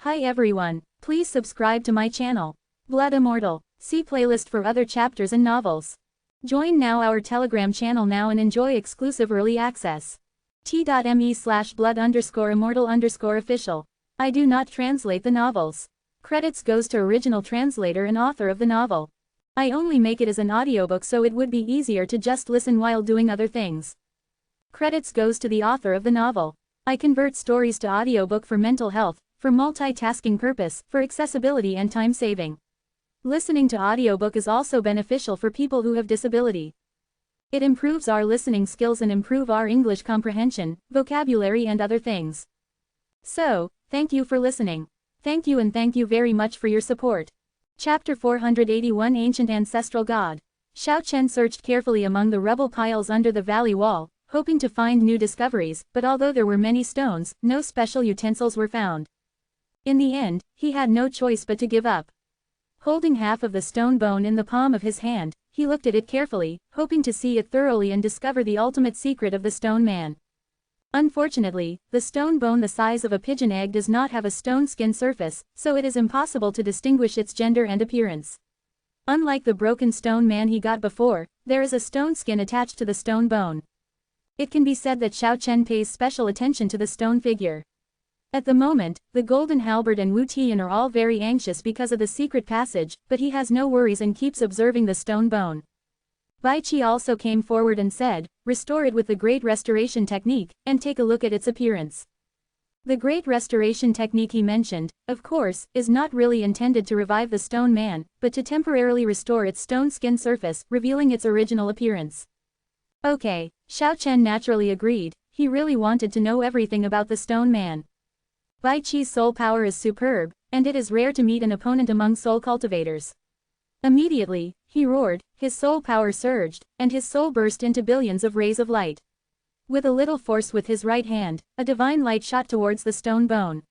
Hi everyone, please subscribe to my channel. Blood Immortal. See playlist for other chapters and novels. Join now our Telegram channel now and enjoy exclusive early access. t.me/blood_immortal_official. I do not translate the novels. Credits goes to original translator and author of the novel. I only make it as an audiobook so it would be easier to just listen while doing other things. Credits goes to the author of the novel. I convert stories to audiobook for mental health, for multitasking purpose, for accessibility and time saving. Listening to audiobook is also beneficial for people who have disability. It improves our listening skills and improve our English comprehension, vocabulary and other things. So, thank you for listening. Thank you and thank you very much for your support. Chapter 481 Ancient Ancestral God. Xiao Chen searched carefully among the rubble piles under the valley wall, hoping to find new discoveries, but although there were many stones, no special utensils were found. In the end, he had no choice but to give up. Holding half of the stone bone in the palm of his hand, he looked at it carefully, hoping to see it thoroughly and discover the ultimate secret of the stone man. Unfortunately, the stone bone the size of a pigeon egg does not have a stone skin surface, so it is impossible to distinguish its gender and appearance. Unlike the broken stone man he got before, there is a stone skin attached to the stone bone. It can be said that Xiao Chen pays special attention to the stone figure. At the moment, the Golden Halberd and Wu Tian are all very anxious because of the secret passage, but he has no worries and keeps observing the stone bone. Bai Qi also came forward and said, "Restore it with the Great Restoration Technique, and take a look at its appearance." The Great Restoration Technique he mentioned, of course, is not really intended to revive the stone man, but to temporarily restore its stone skin surface, revealing its original appearance. Okay, Xiao Chen naturally agreed, he really wanted to know everything about the stone man. Bai Qi's soul power is superb, and it is rare to meet an opponent among soul cultivators. Immediately, he roared, his soul power surged, and his soul burst into billions of rays of light. With a little force with his right hand, a divine light shot towards the stone bone.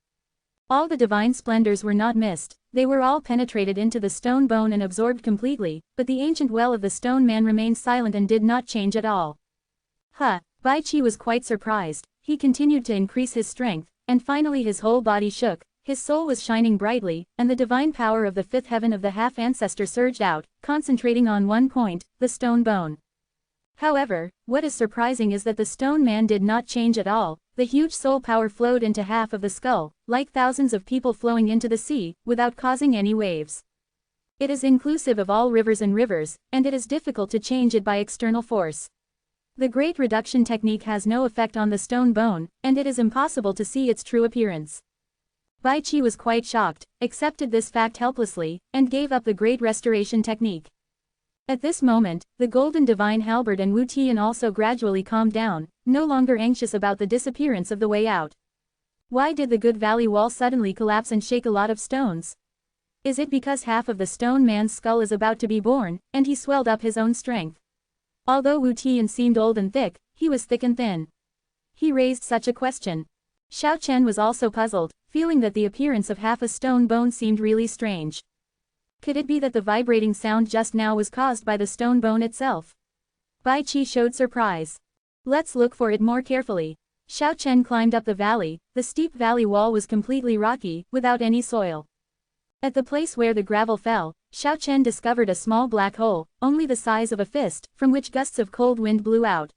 All the divine splendors were not missed, they were all penetrated into the stone bone and absorbed completely, but the ancient well of the stone man remained silent and did not change at all. Bai Qi was quite surprised, he continued to increase his strength, and finally his whole body shook, his soul was shining brightly, and the divine power of the fifth heaven of the half-ancestor surged out, concentrating on one point, the stone bone. However, what is surprising is that the stone man did not change at all, the huge soul power flowed into half of the skull, like thousands of people flowing into the sea, without causing any waves. It is inclusive of all rivers, and it is difficult to change it by external force. The Great Reduction Technique has no effect on the stone bone, and it is impossible to see its true appearance. Bai Qi was quite shocked, accepted this fact helplessly, and gave up the Great Restoration Technique. At this moment, the Golden Divine Halberd and Wu Tian also gradually calmed down, no longer anxious about the disappearance of the way out. Why did the good valley wall suddenly collapse and shake a lot of stones? Is it because half of the stone man's skull is about to be born, and he swelled up his own strength? Although Wu Tian seemed old and thick, he was thick and thin. He raised such a question. Xiao Chen was also puzzled, feeling that the appearance of half a stone bone seemed really strange. Could it be that the vibrating sound just now was caused by the stone bone itself? Bai Qi showed surprise. Let's look for it more carefully. Xiao Chen climbed up the valley, the steep valley wall was completely rocky, without any soil. At the place where the gravel fell, Xiao Chen discovered a small black hole, only the size of a fist, from which gusts of cold wind blew out.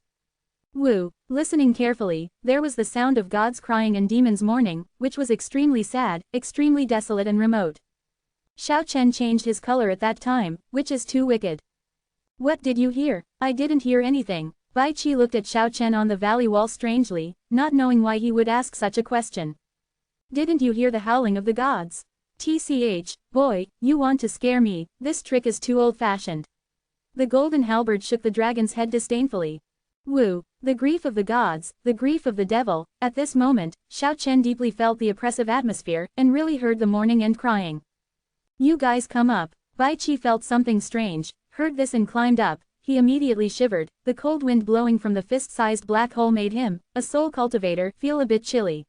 Listening carefully, there was the sound of gods crying and demons mourning, which was extremely sad, extremely desolate and remote. Xiao Chen changed his color at that time, which is too wicked. What did you hear? I didn't hear anything. Bai Qi looked at Xiao Chen on the valley wall strangely, not knowing why he would ask such a question. Didn't you hear the howling of the gods? TCH, boy, you want to scare me, this trick is too old-fashioned. The Golden Halberd shook the dragon's head disdainfully. The grief of the gods, the grief of the devil. At this moment, Xiao Chen deeply felt the oppressive atmosphere, and really heard the mourning and crying. You guys come up. Bai Qi felt something strange, heard this and climbed up, he immediately shivered, the cold wind blowing from the fist-sized black hole made him, a soul cultivator, feel a bit chilly.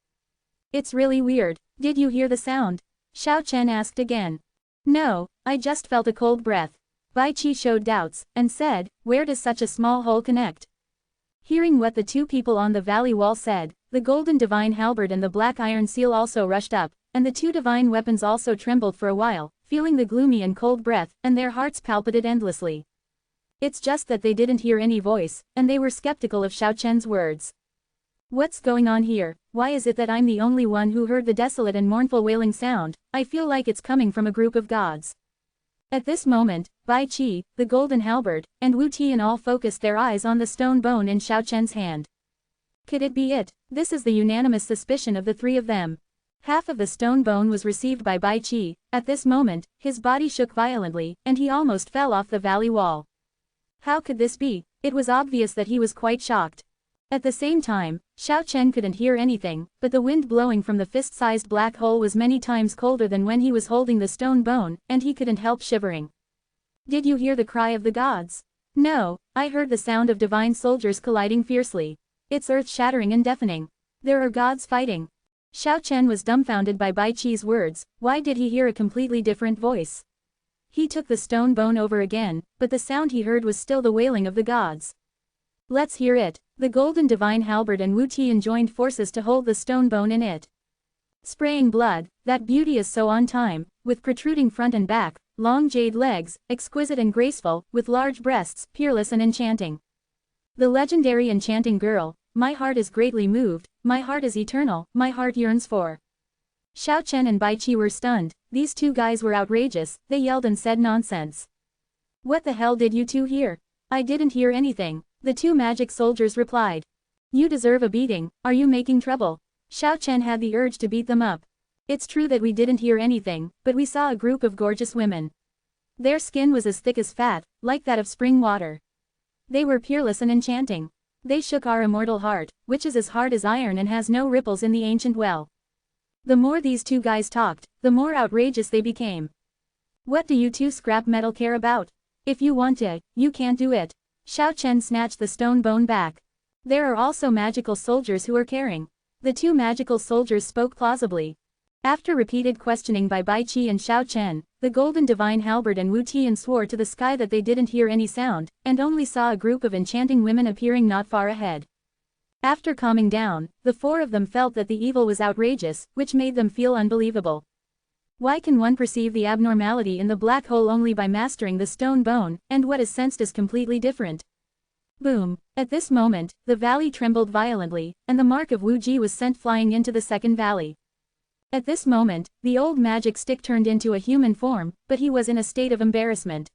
It's really weird, did you hear the sound? Xiao Chen asked again. No, I just felt a cold breath. Bai Qi showed doubts, and said, where does such a small hole connect? Hearing what the two people on the valley wall said, the Golden Divine Halberd and the Black Iron Seal also rushed up, and the two divine weapons also trembled for a while, feeling the gloomy and cold breath, and their hearts palpitated endlessly. It's just that they didn't hear any voice, and they were skeptical of Xiao Chen's words. What's going on here? Why is it that I'm the only one who heard the desolate and mournful wailing sound? I feel like it's coming from a group of gods. At this moment, Bai Qi, the golden halberd, and Wu Tian all focused their eyes on the stone bone in Xiao Chen's hand. Could it be it? This is the unanimous suspicion of the three of them. Half of the stone bone was received by Bai Qi. At this moment, his body shook violently, and he almost fell off the valley wall. How could this be? It was obvious that he was quite shocked. At the same time, Xiao Chen couldn't hear anything, but the wind blowing from the fist-sized black hole was many times colder than when he was holding the stone bone, and he couldn't help shivering. Did you hear the cry of the gods? No, I heard the sound of divine soldiers colliding fiercely. It's earth-shattering and deafening. There are gods fighting. Xiao Chen was dumbfounded by Bai Qi's words. Why did he hear a completely different voice? He took the stone bone over again, but the sound he heard was still the wailing of the gods. Let's hear it. The golden divine halberd and Wu Tian joined forces to hold the stone bone in it. Spraying blood, that beauty is so on time, with protruding front and back, long jade legs, exquisite and graceful, with large breasts, peerless and enchanting. The legendary enchanting girl, my heart is greatly moved, my heart is eternal, my heart yearns for. Xiao Chen and Bai Qi were stunned. These two guys were outrageous, they yelled and said nonsense. What the hell did you two hear? I didn't hear anything, the two magic soldiers replied. You deserve a beating, are you making trouble? Xiao Chen had the urge to beat them up. It's true that we didn't hear anything, but we saw a group of gorgeous women. Their skin was as thick as fat, like that of spring water. They were peerless and enchanting. They shook our immortal heart, which is as hard as iron and has no ripples in the ancient well. The more these two guys talked, the more outrageous they became. What do you two scrap metal care about? If you want it, you can't do it. Xiao Chen snatched the stone bone back. There are also magical soldiers who are caring. The two magical soldiers spoke plausibly. After repeated questioning by Bai Qi and Xiao Chen, the golden divine halberd and Wu Tian swore to the sky that they didn't hear any sound, and only saw a group of enchanting women appearing not far ahead. After calming down, the four of them felt that the evil was outrageous, which made them feel unbelievable. Why can one perceive the abnormality in the black hole only by mastering the stone bone, and what is sensed is completely different? Boom! At this moment, the valley trembled violently, and the mark of Wu Ji was sent flying into the second valley. At this moment, the old magic stick turned into a human form, but he was in a state of embarrassment.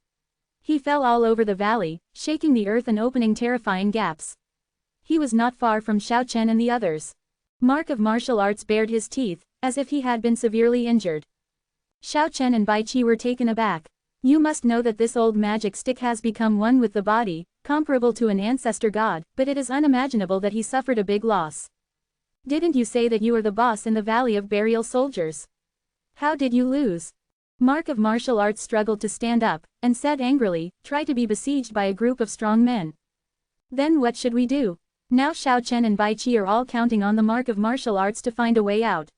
He fell all over the valley, shaking the earth and opening terrifying gaps. He was not far from Xiao Chen and the others. Mark of martial arts bared his teeth, as if he had been severely injured. Xiao Chen and Bai Qi were taken aback. You must know that this old magic stick has become one with the body, comparable to an ancestor god, but it is unimaginable that he suffered a big loss. Didn't you say that you are the boss in the Valley of Burial Soldiers? How did you lose? Mark of martial arts struggled to stand up, and said angrily, try to be besieged by a group of strong men. Then what should we do? Now Xiao Chen and Bai Qi are all counting on the mark of martial arts to find a way out.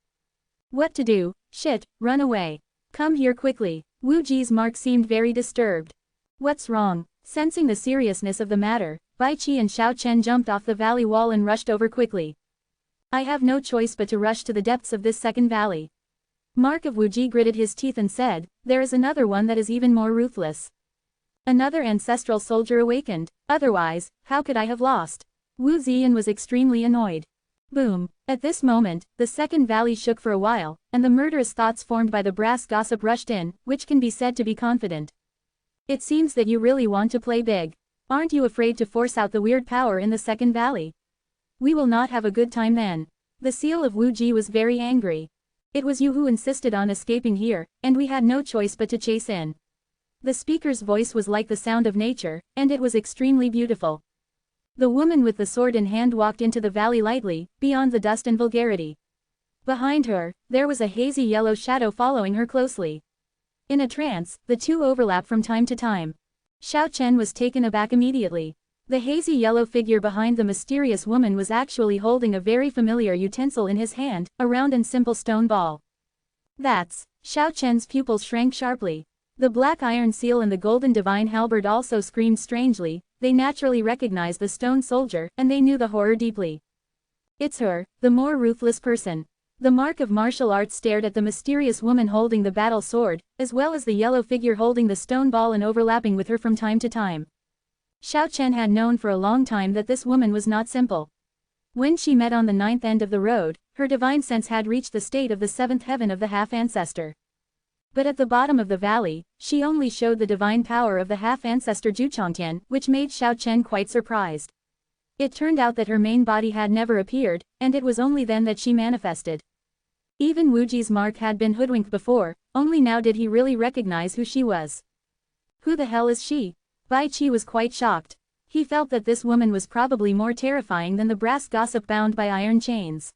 What to do? Shit, run away. Come here quickly. Wu Ji's mark seemed very disturbed. What's wrong? Sensing the seriousness of the matter, Bai Qi and Xiao Chen jumped off the valley wall and rushed over quickly. I have no choice but to rush to the depths of this second valley. Mark of Wu Ji gritted his teeth and said, there is another one that is even more ruthless. Another ancestral soldier awakened, otherwise, how could I have lost? Wu Ziyan was extremely annoyed. Boom! At this moment, the second valley shook for a while, and the murderous thoughts formed by the brass gossip rushed in, which can be said to be confident. It seems that you really want to play big. Aren't you afraid to force out the weird power in the second valley? We will not have a good time then. The seal of Wu Ji was very angry. It was you who insisted on escaping here, and we had no choice but to chase in. The speaker's voice was like the sound of nature, and it was extremely beautiful. The woman with the sword in hand walked into the valley lightly, beyond the dust and vulgarity. Behind her, there was a hazy yellow shadow following her closely. In a trance, the two overlap from time to time. Xiao Chen was taken aback immediately. The hazy yellow figure behind the mysterious woman was actually holding a very familiar utensil in his hand, a round and simple stone ball. That's... Xiao Chen's pupils shrank sharply. The black iron seal and the golden divine halberd also screamed strangely. They naturally recognized the stone soldier, and they knew the horror deeply. It's her, the more ruthless person. The mark of martial arts stared at the mysterious woman holding the battle sword, as well as the yellow figure holding the stone ball and overlapping with her from time to time. Xiao Chen had known for a long time that this woman was not simple. When she met on the ninth end of the road, her divine sense had reached the state of the seventh heaven of the half-ancestor. But at the bottom of the valley, she only showed the divine power of the half-ancestor Zhuchangtian, which made Xiao Chen quite surprised. It turned out that her main body had never appeared, and it was only then that she manifested. Even Wuji's mark had been hoodwinked before, only now did he really recognize who she was. Who the hell is she? Bai Qi was quite shocked. He felt that this woman was probably more terrifying than the brass gossip bound by iron chains.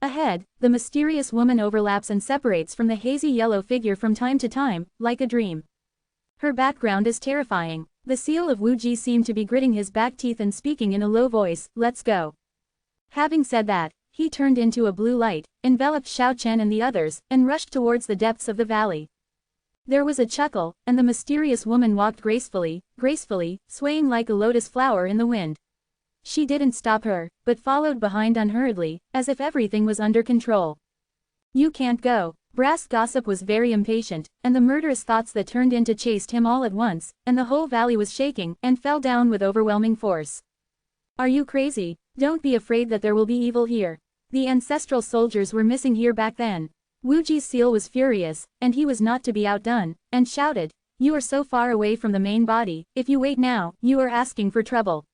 Ahead, the mysterious woman overlaps and separates from the hazy yellow figure from time to time, like a dream. Her background is terrifying. The seal of Wu Ji seemed to be gritting his back teeth and speaking in a low voice, "Let's go." Having said that, he turned into a blue light, enveloped Xiao Chen and the others, and rushed towards the depths of the valley. There was a chuckle, and the mysterious woman walked gracefully, swaying like a lotus flower in the wind. She didn't stop her, but followed behind unhurriedly, as if everything was under control. "You can't go." Brass Gossip was very impatient, and the murderous thoughts that turned into chased him all at once, and the whole valley was shaking, and fell down with overwhelming force. "Are you crazy? Don't be afraid that there will be evil here. The ancestral soldiers were missing here back then." Wu Ji's seal was furious, and he was not to be outdone, and shouted, "You are so far away from the main body, if you wait now, you are asking for trouble."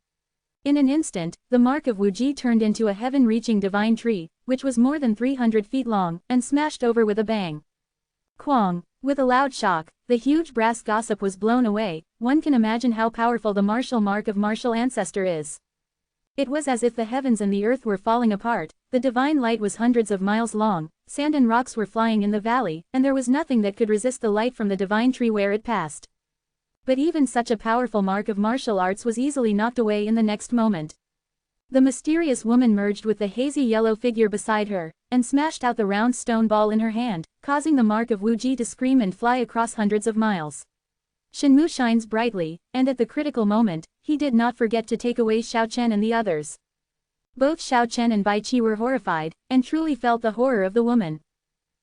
In an instant, the mark of Wu Ji turned into a heaven-reaching divine tree, which was more than 300 feet long, and smashed over with a bang. Quang! With a loud shock, the huge brass gossip was blown away. One can imagine how powerful the martial mark of martial ancestor is. It was as if the heavens and the earth were falling apart. The divine light was hundreds of miles long, sand and rocks were flying in the valley, and there was nothing that could resist the light from the divine tree where it passed. But even such a powerful mark of martial arts was easily knocked away in the next moment. The mysterious woman merged with the hazy yellow figure beside her, and smashed out the round stone ball in her hand, causing the mark of Wu Ji to scream and fly across hundreds of miles. Shenmu shines brightly, and at the critical moment, he did not forget to take away Xiao Chen and the others. Both Xiao Chen and Bai Qi were horrified, and truly felt the horror of the woman.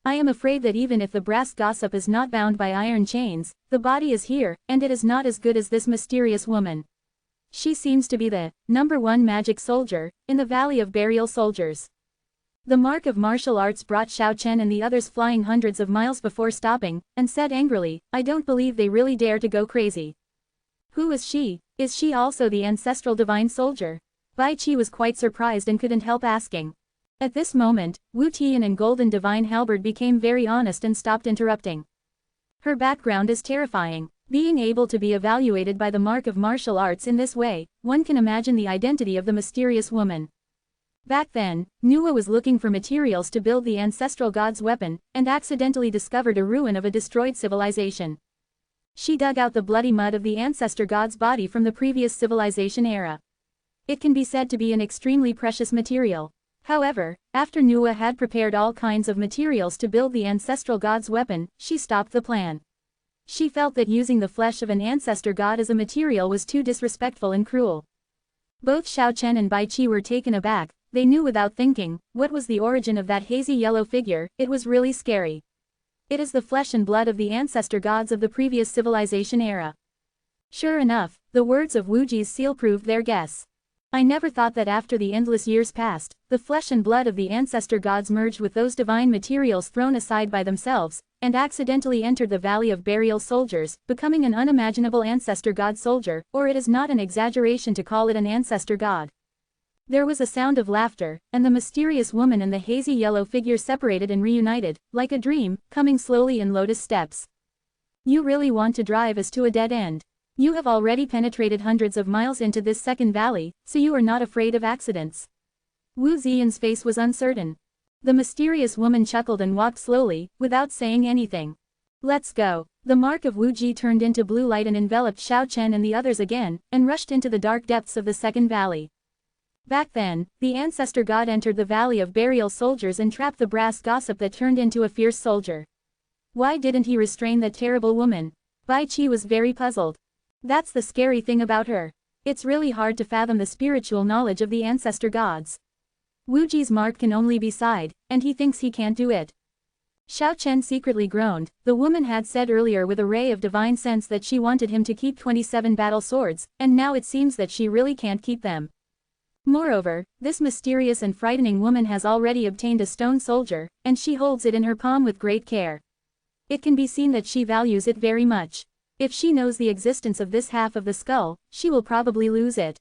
"I am afraid that even if the brass gossip is not bound by iron chains, the body is here, and it is not as good as this mysterious woman. She seems to be the #1 magic soldier in the Valley of Burial Soldiers." The mark of martial arts brought Xiao Chen and the others flying hundreds of miles before stopping, and said angrily, "I don't believe they really dare to go crazy. Who is she? Is she also the ancestral divine soldier?" Bai Qi was quite surprised and couldn't help asking. At this moment, Wu Tian and Golden Divine Halberd became very honest and stopped interrupting. "Her background is terrifying. Being able to be evaluated by the mark of martial arts in this way, one can imagine the identity of the mysterious woman. Back then, Nuwa was looking for materials to build the ancestral god's weapon, and accidentally discovered a ruin of a destroyed civilization. She dug out the bloody mud of the ancestor god's body from the previous civilization era. It can be said to be an extremely precious material. However, after Nuwa had prepared all kinds of materials to build the ancestral god's weapon, she stopped the plan. She felt that using the flesh of an ancestor god as a material was too disrespectful and cruel. Both Xiao Chen and Bai Qi were taken aback. They knew without thinking what was the origin of that hazy yellow figure. It was really scary. It is the flesh and blood of the ancestor gods of the previous civilization era. Sure enough, the words of Wu Ji's seal proved their guess. "I never thought that after the endless years passed, the flesh and blood of the ancestor gods merged with those divine materials thrown aside by themselves, and accidentally entered the Valley of Burial Soldiers, becoming an unimaginable ancestor god soldier, or it is not an exaggeration to call it an ancestor god." There was a sound of laughter, and the mysterious woman and the hazy yellow figure separated and reunited, like a dream, coming slowly in lotus steps. "You really want to drive us to a dead end. You have already penetrated hundreds of miles into this second valley, so you are not afraid of accidents." Wu Ziyan's face was uncertain. The mysterious woman chuckled and walked slowly, without saying anything. "Let's go." The mark of Wu Ji turned into blue light and enveloped Xiao Chen and the others again, and rushed into the dark depths of the second valley. Back then, the ancestor god entered the Valley of Burial Soldiers and trapped the brass gossip that turned into a fierce soldier. Why didn't he restrain that terrible woman? Bai Qi was very puzzled. That's the scary thing about her. It's really hard to fathom the spiritual knowledge of the ancestor gods. Wuji's mark can only be side, and he thinks he can't do it. Xiao Chen secretly groaned. The woman had said earlier with a ray of divine sense that she wanted him to keep 27 battle swords, and now it seems that she really can't keep them. Moreover, this mysterious and frightening woman has already obtained a stone soldier, and she holds it in her palm with great care. It can be seen that she values it very much. If she knows the existence of this half of the skull, she will probably lose it.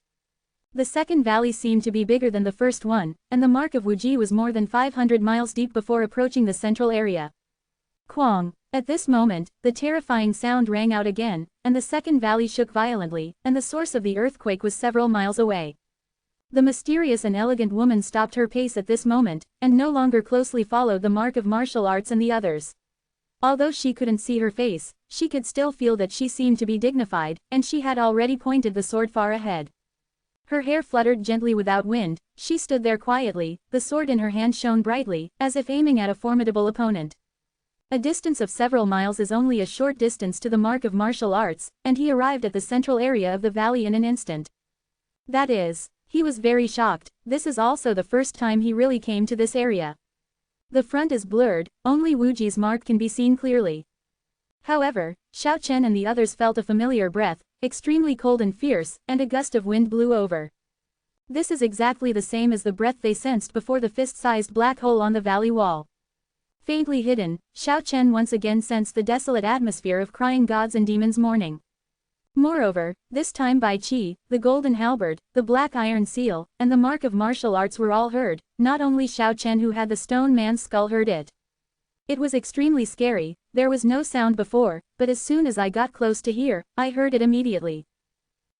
The second valley seemed to be bigger than the first one, and the mark of Wuji was more than 500 miles deep before approaching the central area. Quang! At this moment, the terrifying sound rang out again, and the second valley shook violently, and the source of the earthquake was several miles away. The mysterious and elegant woman stopped her pace at this moment, and no longer closely followed the mark of martial arts and the others. Although she couldn't see her face, she could still feel that she seemed to be dignified, and she had already pointed the sword far ahead. Her hair fluttered gently without wind, she stood there quietly, the sword in her hand shone brightly, as if aiming at a formidable opponent. A distance of several miles is only a short distance to the mark of martial arts, and he arrived at the central area of the valley in an instant. That is, he was very shocked. This is also the first time he really came to this area. The front is blurred, only Wuji's mark can be seen clearly. However, Xiao Chen and the others felt a familiar breath, extremely cold and fierce, and a gust of wind blew over. This is exactly the same as the breath they sensed before the fist-sized black hole on the valley wall. Faintly hidden, Xiao Chen once again sensed the desolate atmosphere of crying gods and demons mourning. Moreover, this time Bai Qi, the golden halberd, the black iron seal, and the mark of martial arts were all heard. Not only Xiao Chen who had the stone man's skull heard it. It was extremely scary. There was no sound before, but as soon as I got close to here, I heard it immediately.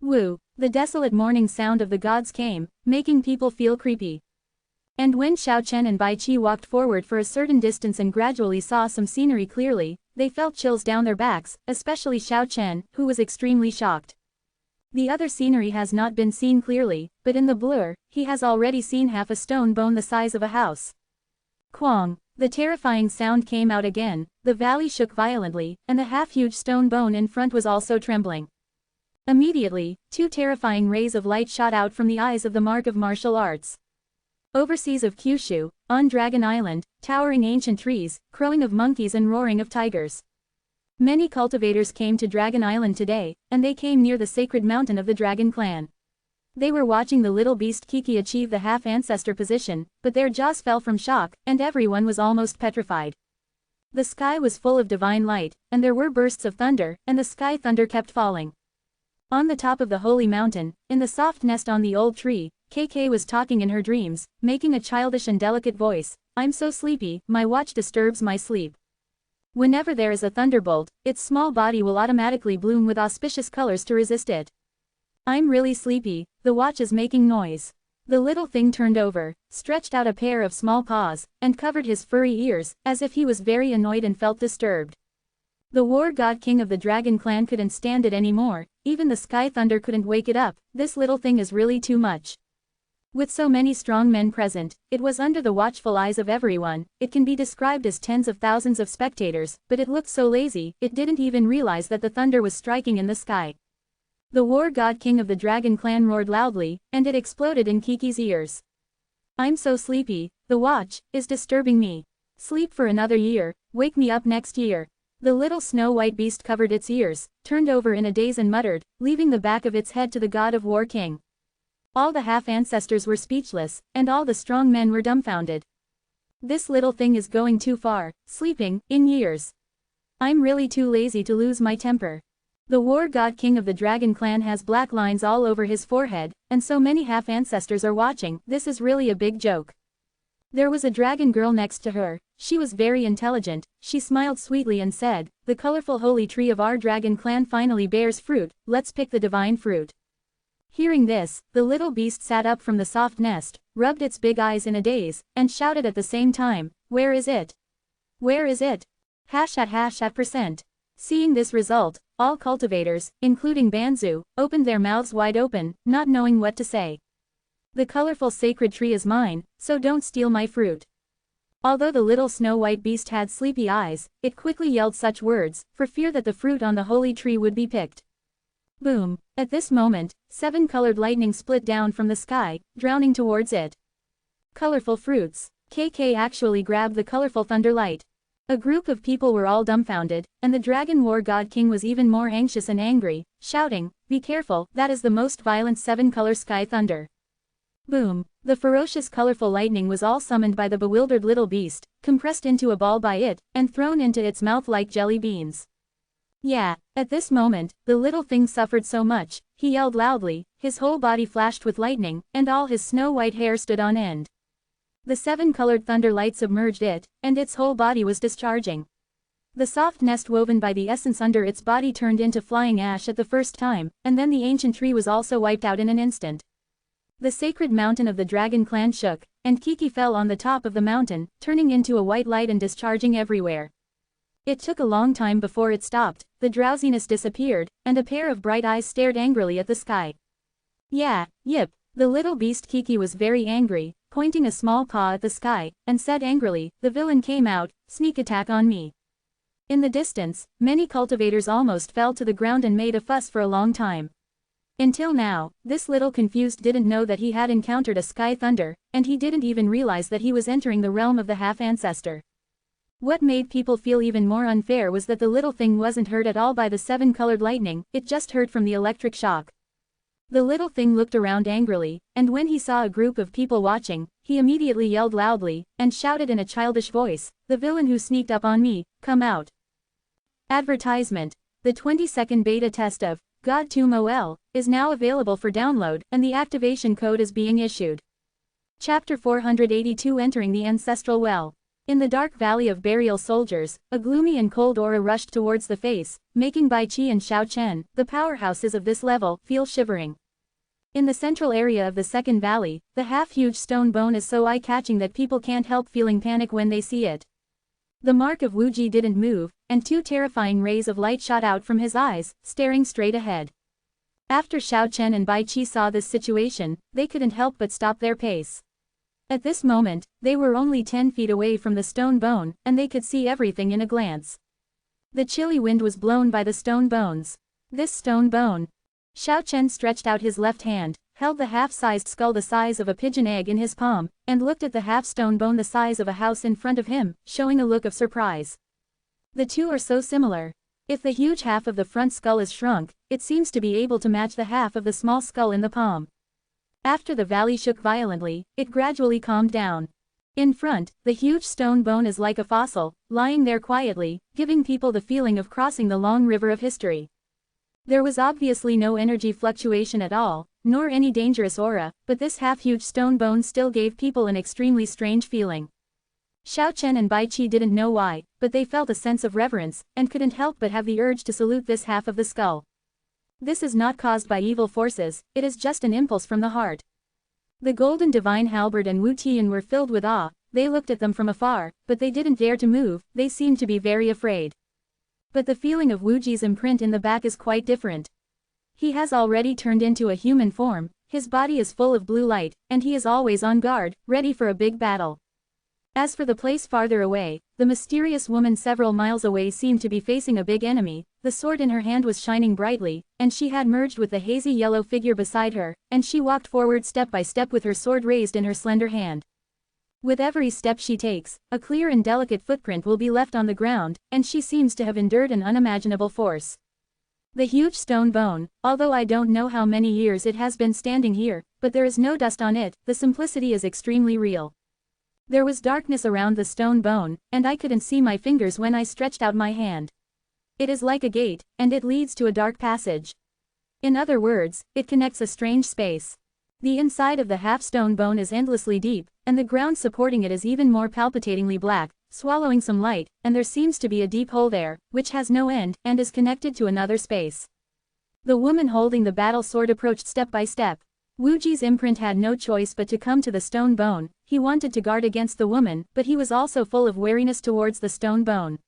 Woo! The desolate mourning sound of the gods came, making people feel creepy. And when Xiao Chen and Bai Qi walked forward for a certain distance and gradually saw some scenery clearly, they felt chills down their backs, especially Xiao Chen, who was extremely shocked. The other scenery has not been seen clearly, but in the blur, he has already seen half a stone bone the size of a house. Quang! The terrifying sound came out again, the valley shook violently, and the half-huge stone bone in front was also trembling. Immediately, two terrifying rays of light shot out from the eyes of the mark of martial arts. Overseas of Kyushu, on Dragon Island, towering ancient trees, crowing of monkeys and roaring of tigers. Many cultivators came to Dragon Island today, and they came near the sacred mountain of the Dragon Clan. They were watching the little beast Kiki achieve the half-ancestor position, but their jaws fell from shock, and everyone was almost petrified. The sky was full of divine light, and there were bursts of thunder, and the sky thunder kept falling. On the top of the holy mountain, in the soft nest on the old tree, KK was talking in her dreams, making a childish and delicate voice. I'm so sleepy, my watch disturbs my sleep. Whenever there is a thunderbolt, its small body will automatically bloom with auspicious colors to resist it. I'm really sleepy, the watch is making noise. The little thing turned over, stretched out a pair of small paws, and covered his furry ears, as if he was very annoyed and felt disturbed. The war god king of the Dragon Clan couldn't stand it anymore, even the sky thunder couldn't wake it up. This little thing is really too much. With so many strong men present, it was under the watchful eyes of everyone. It can be described as tens of thousands of spectators, but it looked so lazy, it didn't even realize that the thunder was striking in the sky. The war god king of the Dragon Clan roared loudly, and it exploded in Kiki's ears. I'm so sleepy, the watch is disturbing me. Sleep for another year, wake me up next year. The little snow-white beast covered its ears, turned over in a daze and muttered, leaving the back of its head to the god of war king. All the half-ancestors were speechless, and all the strong men were dumbfounded. This little thing is going too far, sleeping, in years. I'm really too lazy to lose my temper. The war god king of the Dragon Clan has black lines all over his forehead, and so many half-ancestors are watching. This is really a big joke. There was a dragon girl next to her. She was very intelligent. She smiled sweetly and said, the colorful holy tree of our Dragon Clan finally bears fruit, let's pick the divine fruit. Hearing this, the little beast sat up from the soft nest, rubbed its big eyes in a daze, and shouted at the same time, where is it? Where is it? #%. Seeing this result, all cultivators, including Banzu, opened their mouths wide open, not knowing what to say. The colorful sacred tree is mine, so don't steal my fruit. Although the little snow-white beast had sleepy eyes, it quickly yelled such words, for fear that the fruit on the holy tree would be picked. Boom! At this moment, 7 colored lightning split down from the sky, drowning towards it. Colorful fruits. KK actually grabbed the colorful thunderlight. A group of people were all dumbfounded, and the Dragon War God King was even more anxious and angry, shouting, "Be careful, that is the most violent 7-color sky thunder." Boom! The ferocious colorful lightning was all summoned by the bewildered little beast, compressed into a ball by it, and thrown into its mouth like jelly beans. Yeah, at this moment, the little thing suffered so much, he yelled loudly, his whole body flashed with lightning, and all his snow-white hair stood on end. The 7-colored thunder light submerged it, and its whole body was discharging. The soft nest woven by the essence under its body turned into flying ash at the first time, and then the ancient tree was also wiped out in an instant. The sacred mountain of the dragon clan shook, and Kiki fell on the top of the mountain, turning into a white light and discharging everywhere. It took a long time before it stopped, the drowsiness disappeared, and a pair of bright eyes stared angrily at the sky. Yeah, yip, the little beast Kiki was very angry, pointing a small paw at the sky, and said angrily, "The villain came out, sneak attack on me." In the distance, many cultivators almost fell to the ground and made a fuss for a long time. Until now, this little confused didn't know that he had encountered a sky thunder, and he didn't even realize that he was entering the realm of the half-ancestor. What made people feel even more unfair was that the little thing wasn't hurt at all by the 7-colored lightning, it just hurt from the electric shock. The little thing looked around angrily, and when he saw a group of people watching, he immediately yelled loudly, and shouted in a childish voice, "The villain who sneaked up on me, come out." Advertisement. The 22nd beta test of God Tomb OL is now available for download, and the activation code is being issued. Chapter 482 Entering the Ancestral Well. In the dark valley of burial soldiers, a gloomy and cold aura rushed towards the face, making Bai Qi and Xiao Chen, the powerhouses of this level, feel shivering. In the central area of the second valley, the half-huge stone bone is so eye-catching that people can't help feeling panic when they see it. The mark of Wu Ji didn't move, and 2 terrifying rays of light shot out from his eyes, staring straight ahead. After Xiao Chen and Bai Qi saw this situation, they couldn't help but stop their pace. At this moment, they were only 10 feet away from the stone bone, and they could see everything in a glance. The chilly wind was blown by the stone bones. This stone bone. Xiao Chen stretched out his left hand, held the half-sized skull the size of a pigeon egg in his palm, and looked at the half-stone bone the size of a house in front of him, showing a look of surprise. The two are so similar. If the huge half of the front skull is shrunk, it seems to be able to match the half of the small skull in the palm. After the valley shook violently, it gradually calmed down. In front, the huge stone bone is like a fossil, lying there quietly, giving people the feeling of crossing the long river of history. There was obviously no energy fluctuation at all, nor any dangerous aura, but this half-huge stone bone still gave people an extremely strange feeling. Xiao Chen and Bai Qi didn't know why, but they felt a sense of reverence, and couldn't help but have the urge to salute this half of the skull. This is not caused by evil forces, it is just an impulse from the heart. The golden divine halberd and Wu Tian were filled with awe, they looked at them from afar, but they didn't dare to move, they seemed to be very afraid. But the feeling of Wu Ji's imprint in the back is quite different. He has already turned into a human form, his body is full of blue light, and he is always on guard, ready for a big battle. As for the place farther away, the mysterious woman several miles away seemed to be facing a big enemy, the sword in her hand was shining brightly, and she had merged with the hazy yellow figure beside her, and she walked forward step by step with her sword raised in her slender hand. With every step she takes, a clear and delicate footprint will be left on the ground, and she seems to have endured an unimaginable force. The huge stone bone, although I don't know how many years it has been standing here, but there is no dust on it, the simplicity is extremely real. There was darkness around the stone bone, and I couldn't see my fingers when I stretched out my hand. It is like a gate, and it leads to a dark passage. In other words, it connects a strange space. The inside of the half-stone bone is endlessly deep, and the ground supporting it is even more palpitatingly black, swallowing some light, and there seems to be a deep hole there, which has no end, and is connected to another space. The woman holding the battle sword approached step by step. Wu Ji's imprint had no choice but to come to the stone bone, he wanted to guard against the woman, but he was also full of wariness towards the stone bone.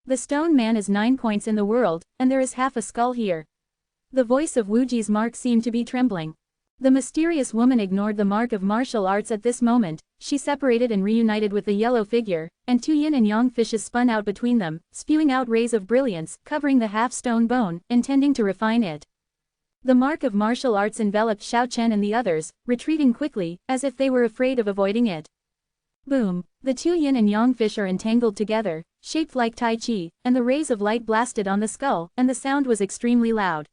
The stone man is 9 points in the world, and there is half a skull here. The voice of Wu Ji's mark seemed to be trembling. The mysterious woman ignored the mark of martial arts at this moment, she separated and reunited with the yellow figure, and 2 yin and yang fishes spun out between them, spewing out rays of brilliance, covering the half-stone bone, intending to refine it. The mark of martial arts enveloped Xiao Chen and the others, retreating quickly, as if they were afraid of avoiding it. Boom! The two yin and yang fish are entangled together, shaped like Tai Chi, and the rays of light blasted on the skull, and the sound was extremely loud.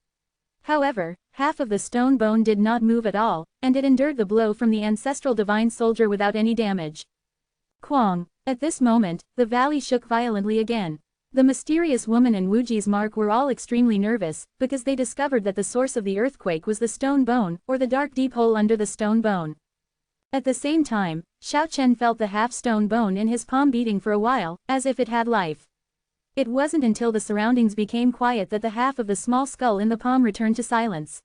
However, half of the stone bone did not move at all, and it endured the blow from the ancestral divine soldier without any damage. Quang! At this moment, the valley shook violently again. The mysterious woman and Wuji's mark were all extremely nervous, because they discovered that the source of the earthquake was the stone bone, or the dark deep hole under the stone bone. At the same time, Xiao Chen felt the half-stone bone in his palm beating for a while, as if it had life. It wasn't until the surroundings became quiet that the half of the small skull in the palm returned to silence.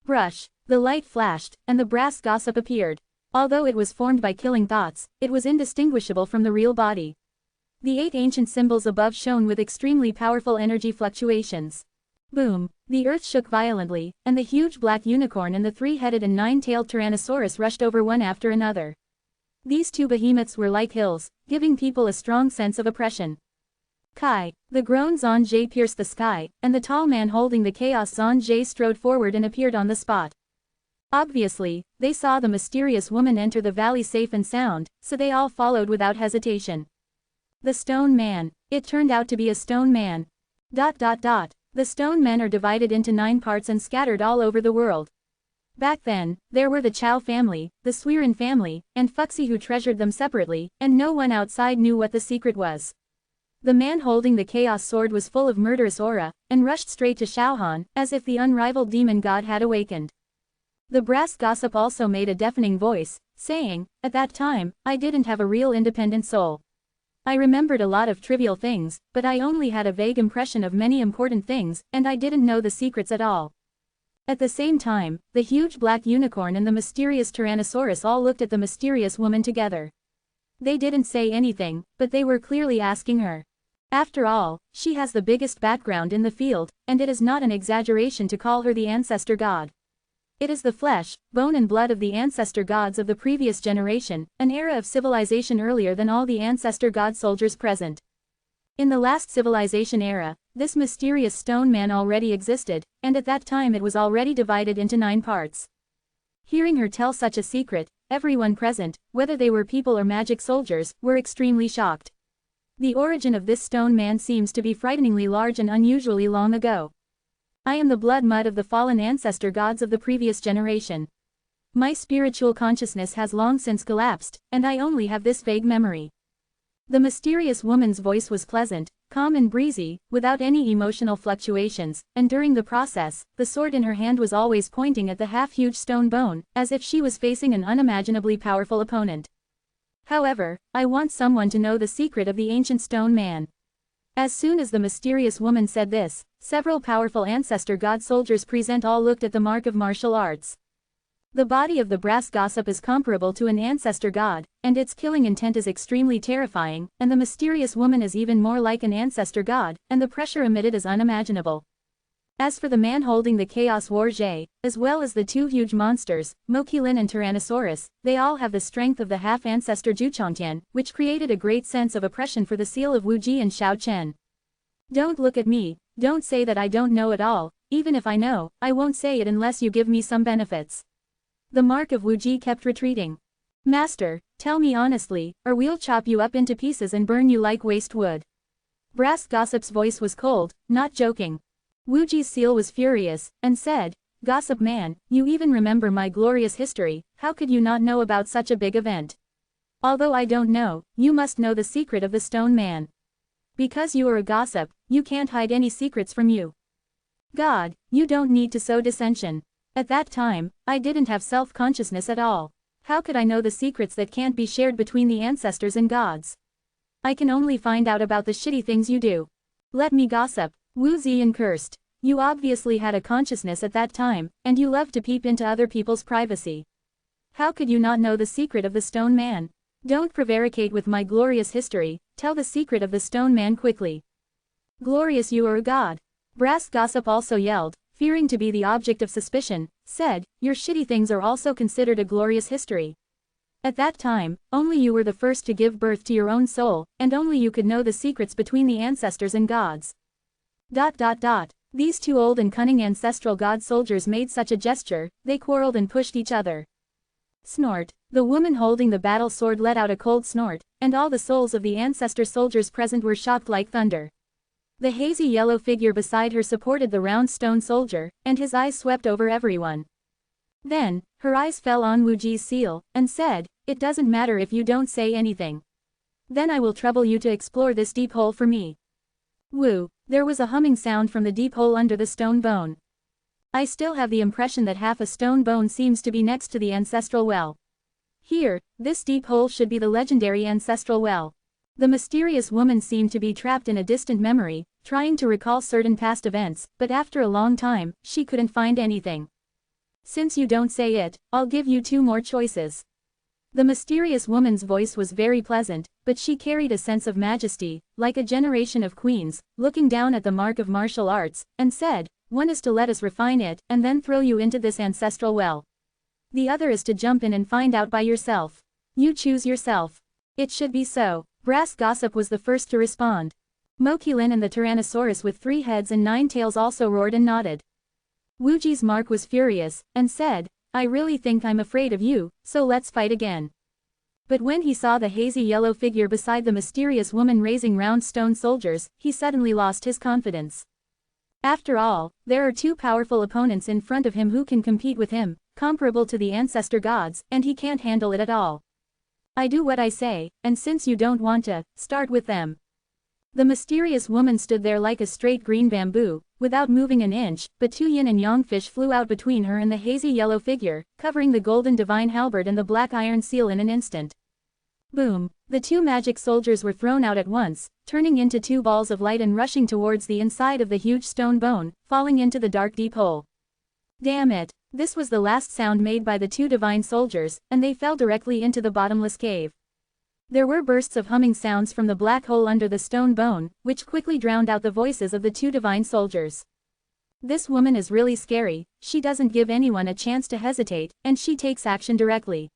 Brush! The light flashed, and the brass gossip appeared. Although it was formed by killing thoughts, it was indistinguishable from the real body. The 8 ancient symbols above shone with extremely powerful energy fluctuations. Boom! The earth shook violently, and the huge black unicorn and the 3-headed and 9-tailed Tyrannosaurus rushed over one after another. These two behemoths were like hills, giving people a strong sense of oppression. Kai! The groan Zanjie pierced the sky, and the tall man holding the chaos Zanjie strode forward and appeared on the spot. Obviously, they saw the mysterious woman enter the valley safe and sound, so they all followed without hesitation. The stone man. It turned out to be a stone man. The stone men are divided into 9 parts and scattered all over the world. Back then, there were the Chao family, the Suiren family, and Fuxi who treasured them separately, and no one outside knew what the secret was. The man holding the chaos sword was full of murderous aura, and rushed straight to Xiaohan, as if the unrivaled demon god had awakened. The brass gossip also made a deafening voice, saying, "At that time, I didn't have a real independent soul. I remembered a lot of trivial things, but I only had a vague impression of many important things, and I didn't know the secrets at all." At the same time, the huge black unicorn and the mysterious Tyrannosaurus all looked at the mysterious woman together. They didn't say anything, but they were clearly asking her. After all, she has the biggest background in the field, and it is not an exaggeration to call her the ancestor god. It is the flesh, bone and blood of the ancestor gods of the previous generation, an era of civilization earlier than all the ancestor god soldiers present. In the last civilization era, this mysterious stone man already existed, and at that time it was already divided into 9 parts. Hearing her tell such a secret, everyone present, whether they were people or magic soldiers, were extremely shocked. The origin of this stone man seems to be frighteningly large and unusually long ago. I am the blood mud of the fallen ancestor gods of the previous generation. My spiritual consciousness has long since collapsed, and I only have this vague memory. The mysterious woman's voice was pleasant, calm and breezy, without any emotional fluctuations, and during the process, the sword in her hand was always pointing at the half-huge stone bone, as if she was facing an unimaginably powerful opponent. However, I want someone to know the secret of the ancient stone man. As soon as the mysterious woman said this, several powerful ancestor god soldiers present all looked at the mark of martial arts. The body of the brass gossip is comparable to an ancestor god, and its killing intent is extremely terrifying, and the mysterious woman is even more like an ancestor god, and the pressure emitted is unimaginable. As for the man holding the Chaos War Jie, as well as the 2 huge monsters, Mokilin and Tyrannosaurus, they all have the strength of the half-ancestor Zhuchongtian, which created a great sense of oppression for the seal of Wuji and Xiao Chen. Don't look at me, don't say that I don't know it all, even if I know, I won't say it unless you give me some benefits. The mark of Wuji kept retreating. Master, tell me honestly, or we'll chop you up into pieces and burn you like waste wood. Brass Gossip's voice was cold, not joking. Wuji's seal was furious, and said, "Gossip man, you even remember my glorious history, how could you not know about such a big event? Although I don't know, you must know the secret of the stone man. Because you are a gossip, you can't hide any secrets from you. God, you don't need to sow dissension. At that time, I didn't have self-consciousness at all. How could I know the secrets that can't be shared between the ancestors and gods? I can only find out about the shitty things you do. Let me gossip." Wu Ziyan cursed. "You obviously had a consciousness at that time, and you loved to peep into other people's privacy. How could you not know the secret of the stone man? Don't prevaricate with my glorious history, tell the secret of the stone man quickly. Glorious, you are a god." Brass Gossip also yelled, fearing to be the object of suspicion, said, "Your shitty things are also considered a glorious history. At that time, only you were the first to give birth to your own soul, and only you could know the secrets between the ancestors and gods. These two old and cunning ancestral god soldiers made such a gesture, they quarreled and pushed each other. Snort. The woman holding the battle sword let out a cold snort, and all the souls of the ancestor soldiers present were shocked like thunder. The hazy yellow figure beside her supported the round stone soldier, and his eyes swept over everyone. Then, her eyes fell on Wuji's seal, and said, "It doesn't matter if you don't say anything. Then I will trouble you to explore this deep hole for me." Wu. There was a humming sound from the deep hole under the stone bone. I still have the impression that half a stone bone seems to be next to the ancestral well. Here, this deep hole should be the legendary ancestral well. The mysterious woman seemed to be trapped in a distant memory, trying to recall certain past events, but after a long time, she couldn't find anything. "Since you don't say it, I'll give you 2 more choices." The mysterious woman's voice was very pleasant, but she carried a sense of majesty, like a generation of queens, looking down at the mark of martial arts, and said, "One is to let us refine it and then throw you into this ancestral well. The other is to jump in and find out by yourself. You choose yourself." "It should be so." Brass Gossip was the first to respond. Mokilin and the Tyrannosaurus with 3 heads and 9 tails also roared and nodded. Wuji's mark was furious, and said, "I really think I'm afraid of you, so let's fight again." But when he saw the hazy yellow figure beside the mysterious woman raising round stone soldiers, he suddenly lost his confidence. After all, there are 2 powerful opponents in front of him who can compete with him, comparable to the ancestor gods, and he can't handle it at all. "I do what I say, and since you don't want to, start with them." The mysterious woman stood there like a straight green bamboo, without moving an inch, but 2 yin and yang fish flew out between her and the hazy yellow figure, covering the golden divine halberd and the black iron seal in an instant. Boom! The 2 magic soldiers were thrown out at once, turning into 2 balls of light and rushing towards the inside of the huge stone bone, falling into the dark deep hole. Damn it! This was the last sound made by the 2 divine soldiers, and they fell directly into the bottomless cave. There were bursts of humming sounds from the black hole under the stone bone, which quickly drowned out the voices of the 2 divine soldiers. This woman is really scary, she doesn't give anyone a chance to hesitate, and she takes action directly.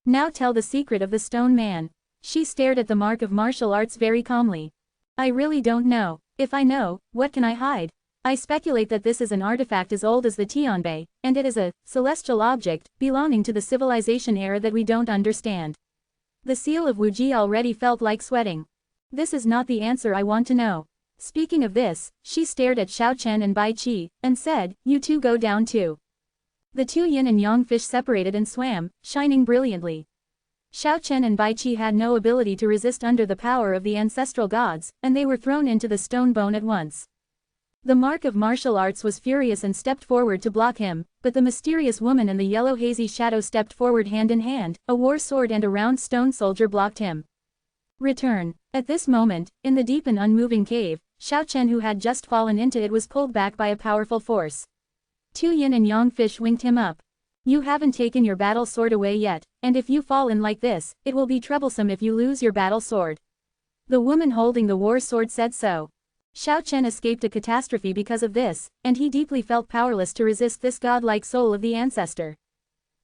Now tell the secret of the stone man. She stared at the mark of martial arts very calmly. "I really don't know. If I know, what can I hide? I speculate that this is an artifact as old as the Tianbei, and it is a celestial object, belonging to the civilization era that we don't understand." The seal of Wuji already felt like sweating. "This is not the answer I want to know." Speaking of this, she stared at Xiao Chen and Bai Qi, and said, "You 2 go down too." The 2 yin and yang fish separated and swam, shining brilliantly. Xiao Chen and Bai Qi had no ability to resist under the power of the ancestral gods, and they were thrown into the stone bone at once. The mark of martial arts was furious and stepped forward to block him, but the mysterious woman and the yellow hazy shadow stepped forward hand in hand, a war sword and a round stone soldier blocked him. Return. At this moment, in the deep and unmoving cave, Xiao Chen who had just fallen into it was pulled back by a powerful force. 2 yin and yang fish winked him up. "You haven't taken your battle sword away yet, and if you fall in like this, it will be troublesome if you lose your battle sword." The woman holding the war sword said so. Xiao Chen escaped a catastrophe because of this, and he deeply felt powerless to resist this godlike soul of the ancestor.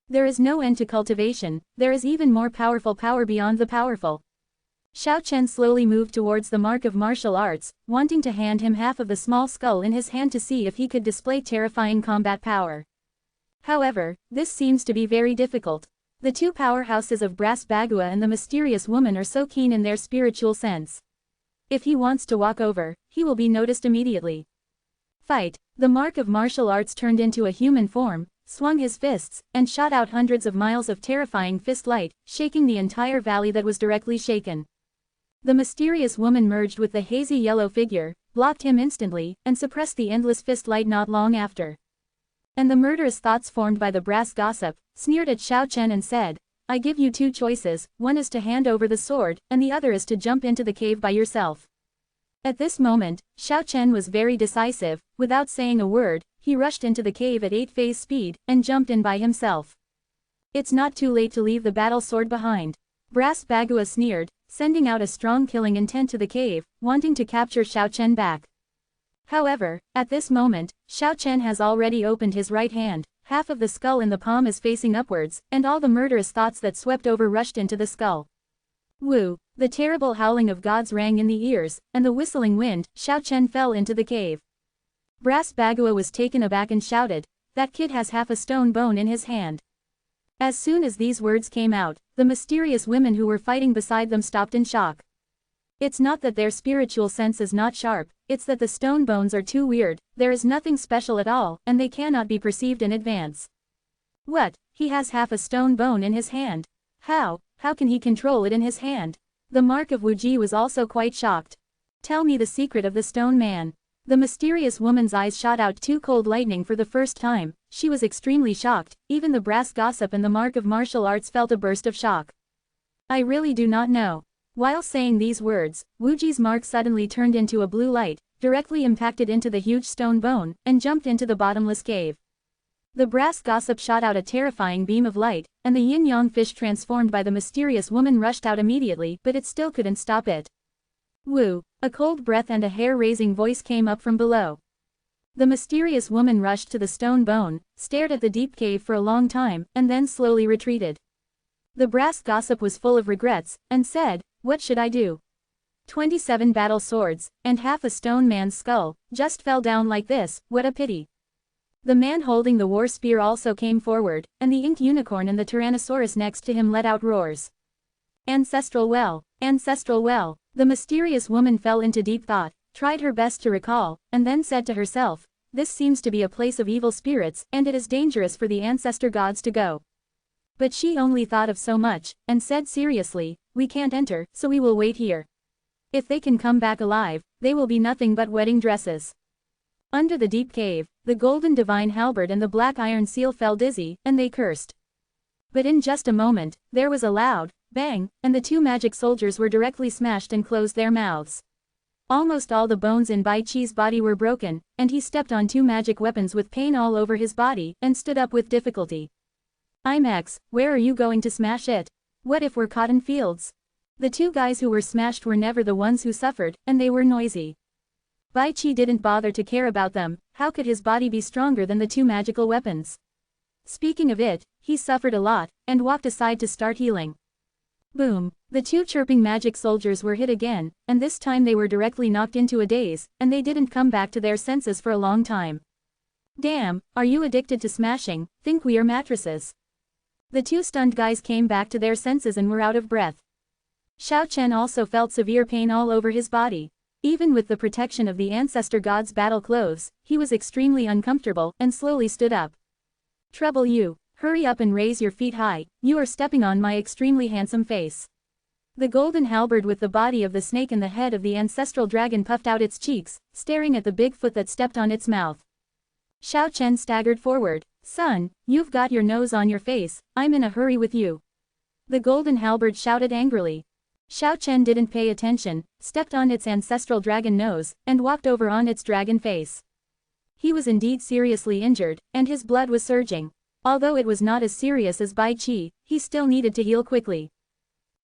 There is no end to cultivation, there is even more powerful power beyond the powerful. Xiao Chen slowly moved towards the mark of martial arts, wanting to hand him half of the small skull in his hand to see if he could display terrifying combat power. However, this seems to be very difficult. The 2 powerhouses of Brass Bagua and the mysterious woman are so keen in their spiritual sense. If he wants to walk over, he will be noticed immediately. Fight. The mark of martial arts turned into a human form, swung his fists, and shot out hundreds of miles of terrifying fist light, shaking the entire valley that was directly shaken. The mysterious woman merged with the hazy yellow figure, blocked him instantly, and suppressed the endless fist light not long after. And the murderous thoughts formed by the Brass Gossip, sneered at Xiao Chen and said, "I give you 2 choices, one is to hand over the sword, and the other is to jump into the cave by yourself." At this moment, Xiao Chen was very decisive. Without saying a word, he rushed into the cave at 8-phase speed, and jumped in by himself. "It's not too late to leave the battle sword behind." Brass Bagua sneered, sending out a strong killing intent to the cave, wanting to capture Xiao Chen back. However, at this moment, Xiao Chen has already opened his right hand, half of the skull in the palm is facing upwards, and all the murderous thoughts that swept over rushed into the skull. Woo! The terrible howling of gods rang in the ears, and the whistling wind, Xiao Chen fell into the cave. Brass Bagua was taken aback and shouted, "That kid has half a stone bone in his hand." As soon as these words came out, the mysterious women who were fighting beside them stopped in shock. It's not that their spiritual sense is not sharp, it's that the stone bones are too weird, there is nothing special at all, and they cannot be perceived in advance. What? He has half a stone bone in his hand. How can he control it in his hand? The Mark of Wuji was also quite shocked. Tell me the secret of the stone man. The mysterious woman's eyes shot out two cold lightning for the first time. She was extremely shocked. Even the brass gossip and the Mark of Martial Arts felt a burst of shock. I really do not know. While saying these words, Wuji's mark suddenly turned into a blue light, directly impacted into the huge stone bone, and jumped into the bottomless cave. The brass gossip shot out a terrifying beam of light, and the yin-yang fish transformed by the mysterious woman rushed out immediately, but it still couldn't stop it. Woo! A cold breath and a hair-raising voice came up from below. The mysterious woman rushed to the stone bone, stared at the deep cave for a long time, and then slowly retreated. The brass gossip was full of regrets, and said, "What should I do? 27 battle swords, and half a stone man's skull, just fell down like this, what a pity." The man holding the war spear also came forward, and the ink unicorn and the tyrannosaurus next to him let out roars. Ancestral well, ancestral well. The mysterious woman fell into deep thought, tried her best to recall, and then said to herself, "This seems to be a place of evil spirits, and it is dangerous for the ancestor gods to go." But she only thought of so much, and said seriously, "We can't enter, so we will wait here. If they can come back alive, they will be nothing but wedding dresses." Under the deep cave, the golden divine halberd and the black iron seal fell dizzy, and they cursed. But in just a moment, there was a loud bang, and the two magic soldiers were directly smashed and closed their mouths. Almost all the bones in Bai Chi's body were broken, and he stepped on two magic weapons with pain all over his body, and stood up with difficulty. "Imex, where are you going to smash it? What if we're cotton fields?" The two guys who were smashed were never the ones who suffered, and they were noisy. Bai Chi didn't bother to care about them. How could his body be stronger than the two magical weapons? Speaking of it, he suffered a lot, and walked aside to start healing. Boom! The two chirping magic soldiers were hit again, and this time they were directly knocked into a daze, and they didn't come back to their senses for a long time. "Damn, are you addicted to smashing? Think we are mattresses?" The two stunned guys came back to their senses and were out of breath. Xiao Chen also felt severe pain all over his body. Even with the protection of the ancestor god's battle clothes, he was extremely uncomfortable, and slowly stood up. "Trouble you, hurry up and raise your feet high, you are stepping on my extremely handsome face." The golden halberd with the body of the snake and the head of the ancestral dragon puffed out its cheeks, staring at the big foot that stepped on its mouth. Xiao Chen staggered forward. "Son, you've got your nose on your face, I'm in a hurry with you." The golden halberd shouted angrily. Xiao Chen didn't pay attention, stepped on its ancestral dragon nose, and walked over on its dragon face. He was indeed seriously injured, and his blood was surging. Although it was not as serious as Bai Chi, he still needed to heal quickly.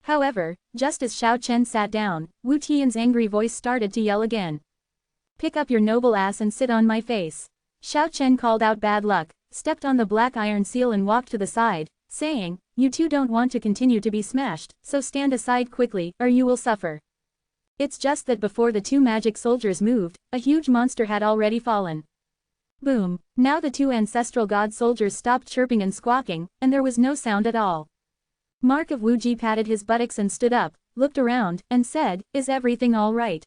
However, just as Xiao Chen sat down, Wu Tian's angry voice started to yell again. "Pick up your noble ass and sit on my face." Xiao Chen called out bad luck, stepped on the black iron seal and walked to the side, saying, "You two don't want to continue to be smashed, so stand aside quickly, or you will suffer." It's just that before the two magic soldiers moved, a huge monster had already fallen. Boom! Now the two ancestral god soldiers stopped chirping and squawking, and there was no sound at all. Mark of Wuji patted his buttocks and stood up, looked around, and said, "Is everything all right?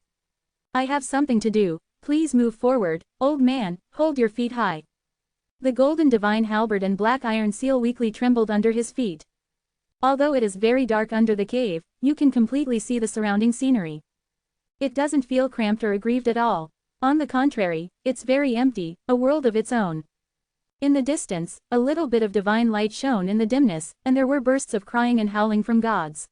I have something to do, please move forward, old man, hold your feet high." The golden divine halberd and black iron seal weakly trembled under his feet. Although it is very dark under the cave, you can completely see the surrounding scenery. It doesn't feel cramped or aggrieved at all. On the contrary, it's very empty, a world of its own. In the distance, a little bit of divine light shone in the dimness, and there were bursts of crying and howling from gods.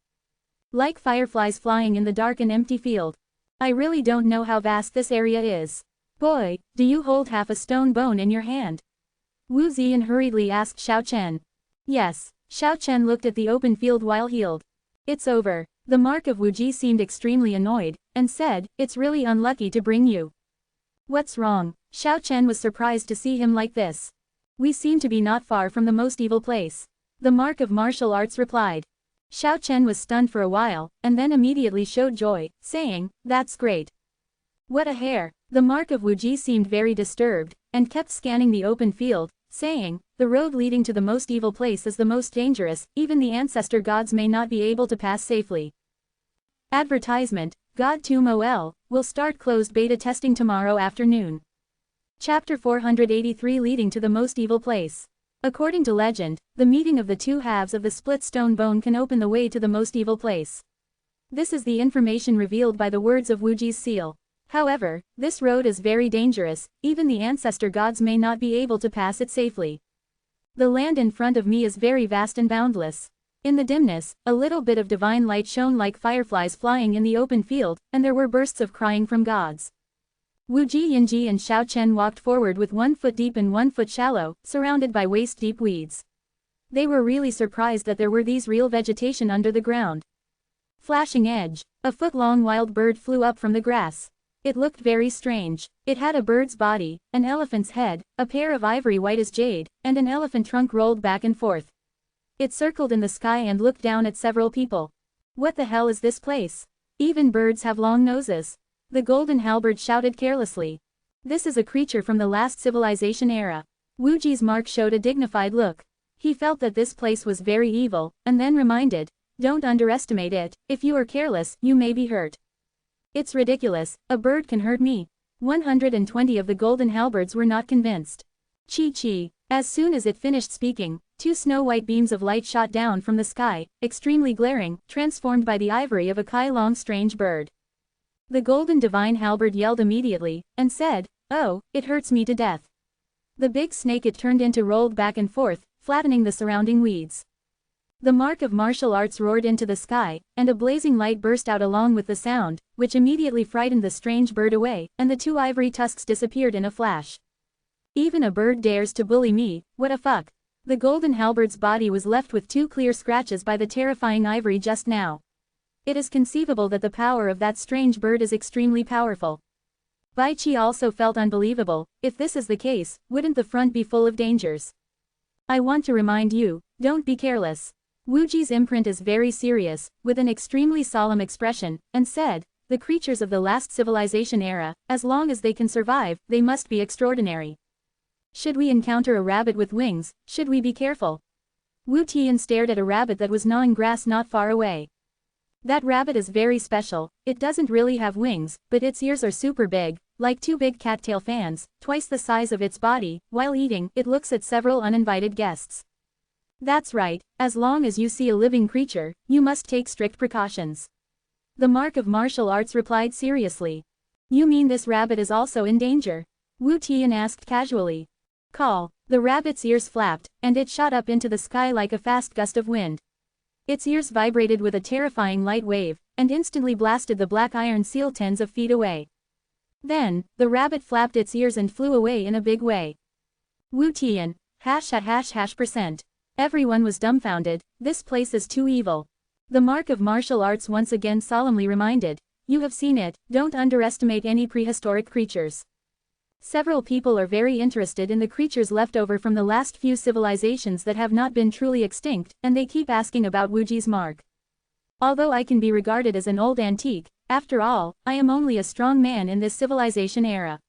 Like fireflies flying in the dark and empty field. I really don't know how vast this area is. Boy, do you hold half a stone bone in your hand? Wu Ziyan hurriedly asked Xiao Chen. Yes. Xiao Chen looked at the open field while healed. "It's over." The Mark of Wuji seemed extremely annoyed, and said, "It's really unlucky to bring you." "What's wrong?" Xiao Chen was surprised to see him like this. "We seem to be not far from the most evil place." The Mark of Martial Arts replied. Xiao Chen was stunned for a while, and then immediately showed joy, saying, "That's great. What a hair." The mark of Wuji seemed very disturbed, and kept scanning the open field, saying, "The road leading to the most evil place is the most dangerous, even the ancestor gods may not be able to pass safely." Advertisement, God Tomb OL, will start closed beta testing tomorrow afternoon. Chapter 483 Leading to the Most Evil Place. According to legend, the meeting of the two halves of the split stone bone can open the way to the most evil place. This is the information revealed by the words of Wuji's seal. However, this road is very dangerous, even the ancestor gods may not be able to pass it safely. The land in front of me is very vast and boundless. In the dimness, a little bit of divine light shone like fireflies flying in the open field, and there were bursts of crying from gods. Wu Ji Yinji and Xiao Chen walked forward with 1 foot deep and 1 foot shallow, surrounded by waist-deep weeds. They were really surprised that there were these real vegetation under the ground. Flashing edge. A foot-long wild bird flew up from the grass. It looked very strange. It had a bird's body, an elephant's head, a pair of ivory white as jade, and an elephant trunk rolled back and forth. It circled in the sky and looked down at several people. What the hell is this place? Even birds have long noses. The golden halberd shouted carelessly. This is a creature from the last civilization era. Wu Ji's mark showed a dignified look. He felt that this place was very evil, and then reminded, "Don't underestimate it, if you are careless, you may be hurt." "It's ridiculous, a bird can hurt me." 120 of the golden halberds were not convinced. Chi. As soon as it finished speaking, 2 snow-white beams of light shot down from the sky, extremely glaring, transformed by the ivory of a kai-long strange bird. The golden divine halberd yelled immediately, and said, "Oh, it hurts me to death." The big snake it turned into rolled back and forth, flattening the surrounding weeds. The mark of martial arts roared into the sky, and a blazing light burst out along with the sound, which immediately frightened the strange bird away, and the 2 ivory tusks disappeared in a flash. "Even a bird dares to bully me, what a fuck." The golden halberd's body was left with 2 clear scratches by the terrifying ivory just now. It is conceivable that the power of that strange bird is extremely powerful. Bai Qi also felt unbelievable. If this is the case, wouldn't the front be full of dangers? "I want to remind you, don't be careless." Wu Ji's imprint is very serious, with an extremely solemn expression, and said, "The creatures of the last civilization era, as long as they can survive, they must be extraordinary. Should we encounter a rabbit with wings, should we be careful?" Wu Tian stared at a rabbit that was gnawing grass not far away. "That rabbit is very special. It doesn't really have wings, but its ears are super big, like 2 big cattail fans, twice the size of its body. While eating, it looks at several uninvited guests." "That's right, as long as you see a living creature, you must take strict precautions." The mark of martial arts replied seriously. "You mean this rabbit is also in danger?" Wu Tian asked casually. "Call." The rabbit's ears flapped, and it shot up into the sky like a fast gust of wind. Its ears vibrated with a terrifying light wave, and instantly blasted the black iron seal tens of feet away. Then, the rabbit flapped its ears and flew away in a big way. Wu Tian, ###%. Everyone was dumbfounded. This place is too evil. The mark of martial arts once again solemnly reminded, "You have seen it, don't underestimate any prehistoric creatures." Several people are very interested in the creatures left over from the last few civilizations that have not been truly extinct, and they keep asking about Wu Ji's mark. Although I can be regarded as an old antique, after all, I am only a strong man in this civilization era.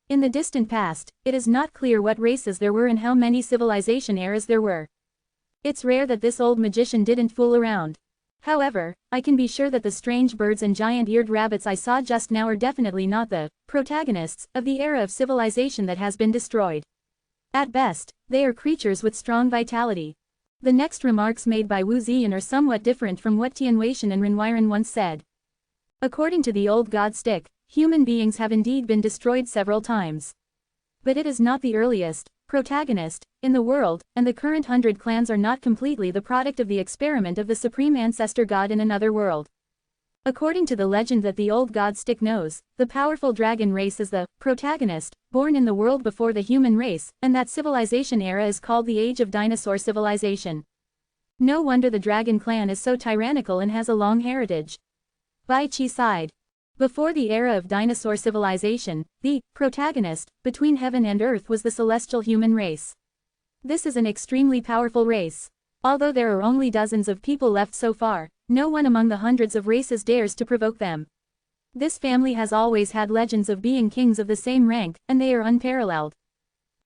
In the distant past, it is not clear what races there were and how many civilization eras there were. It's rare that this old magician didn't fool around. However, I can be sure that the strange birds and giant-eared rabbits I saw just now are definitely not the protagonists of the era of civilization that has been destroyed. At best, they are creatures with strong vitality. The next remarks made by Wu Ziyan are somewhat different from what Tian Weishan and Ren Weiren once said. According to the old god stick, human beings have indeed been destroyed several times. But it is not the earliest protagonist in the world, and the current 100 clans are not completely the product of the experiment of the supreme ancestor god in another world. According to the legend that the old god stick knows, the powerful dragon race is the protagonist, born in the world before the human race, and that civilization era is called the Age of Dinosaur Civilization. No wonder the dragon clan is so tyrannical and has a long heritage. Bai Qi sighed. Before the era of dinosaur civilization, the protagonist between heaven and earth was the celestial human race. This is an extremely powerful race. Although there are only dozens of people left so far, no one among the hundreds of races dares to provoke them. This family has always had legends of being kings of the same rank, and they are unparalleled.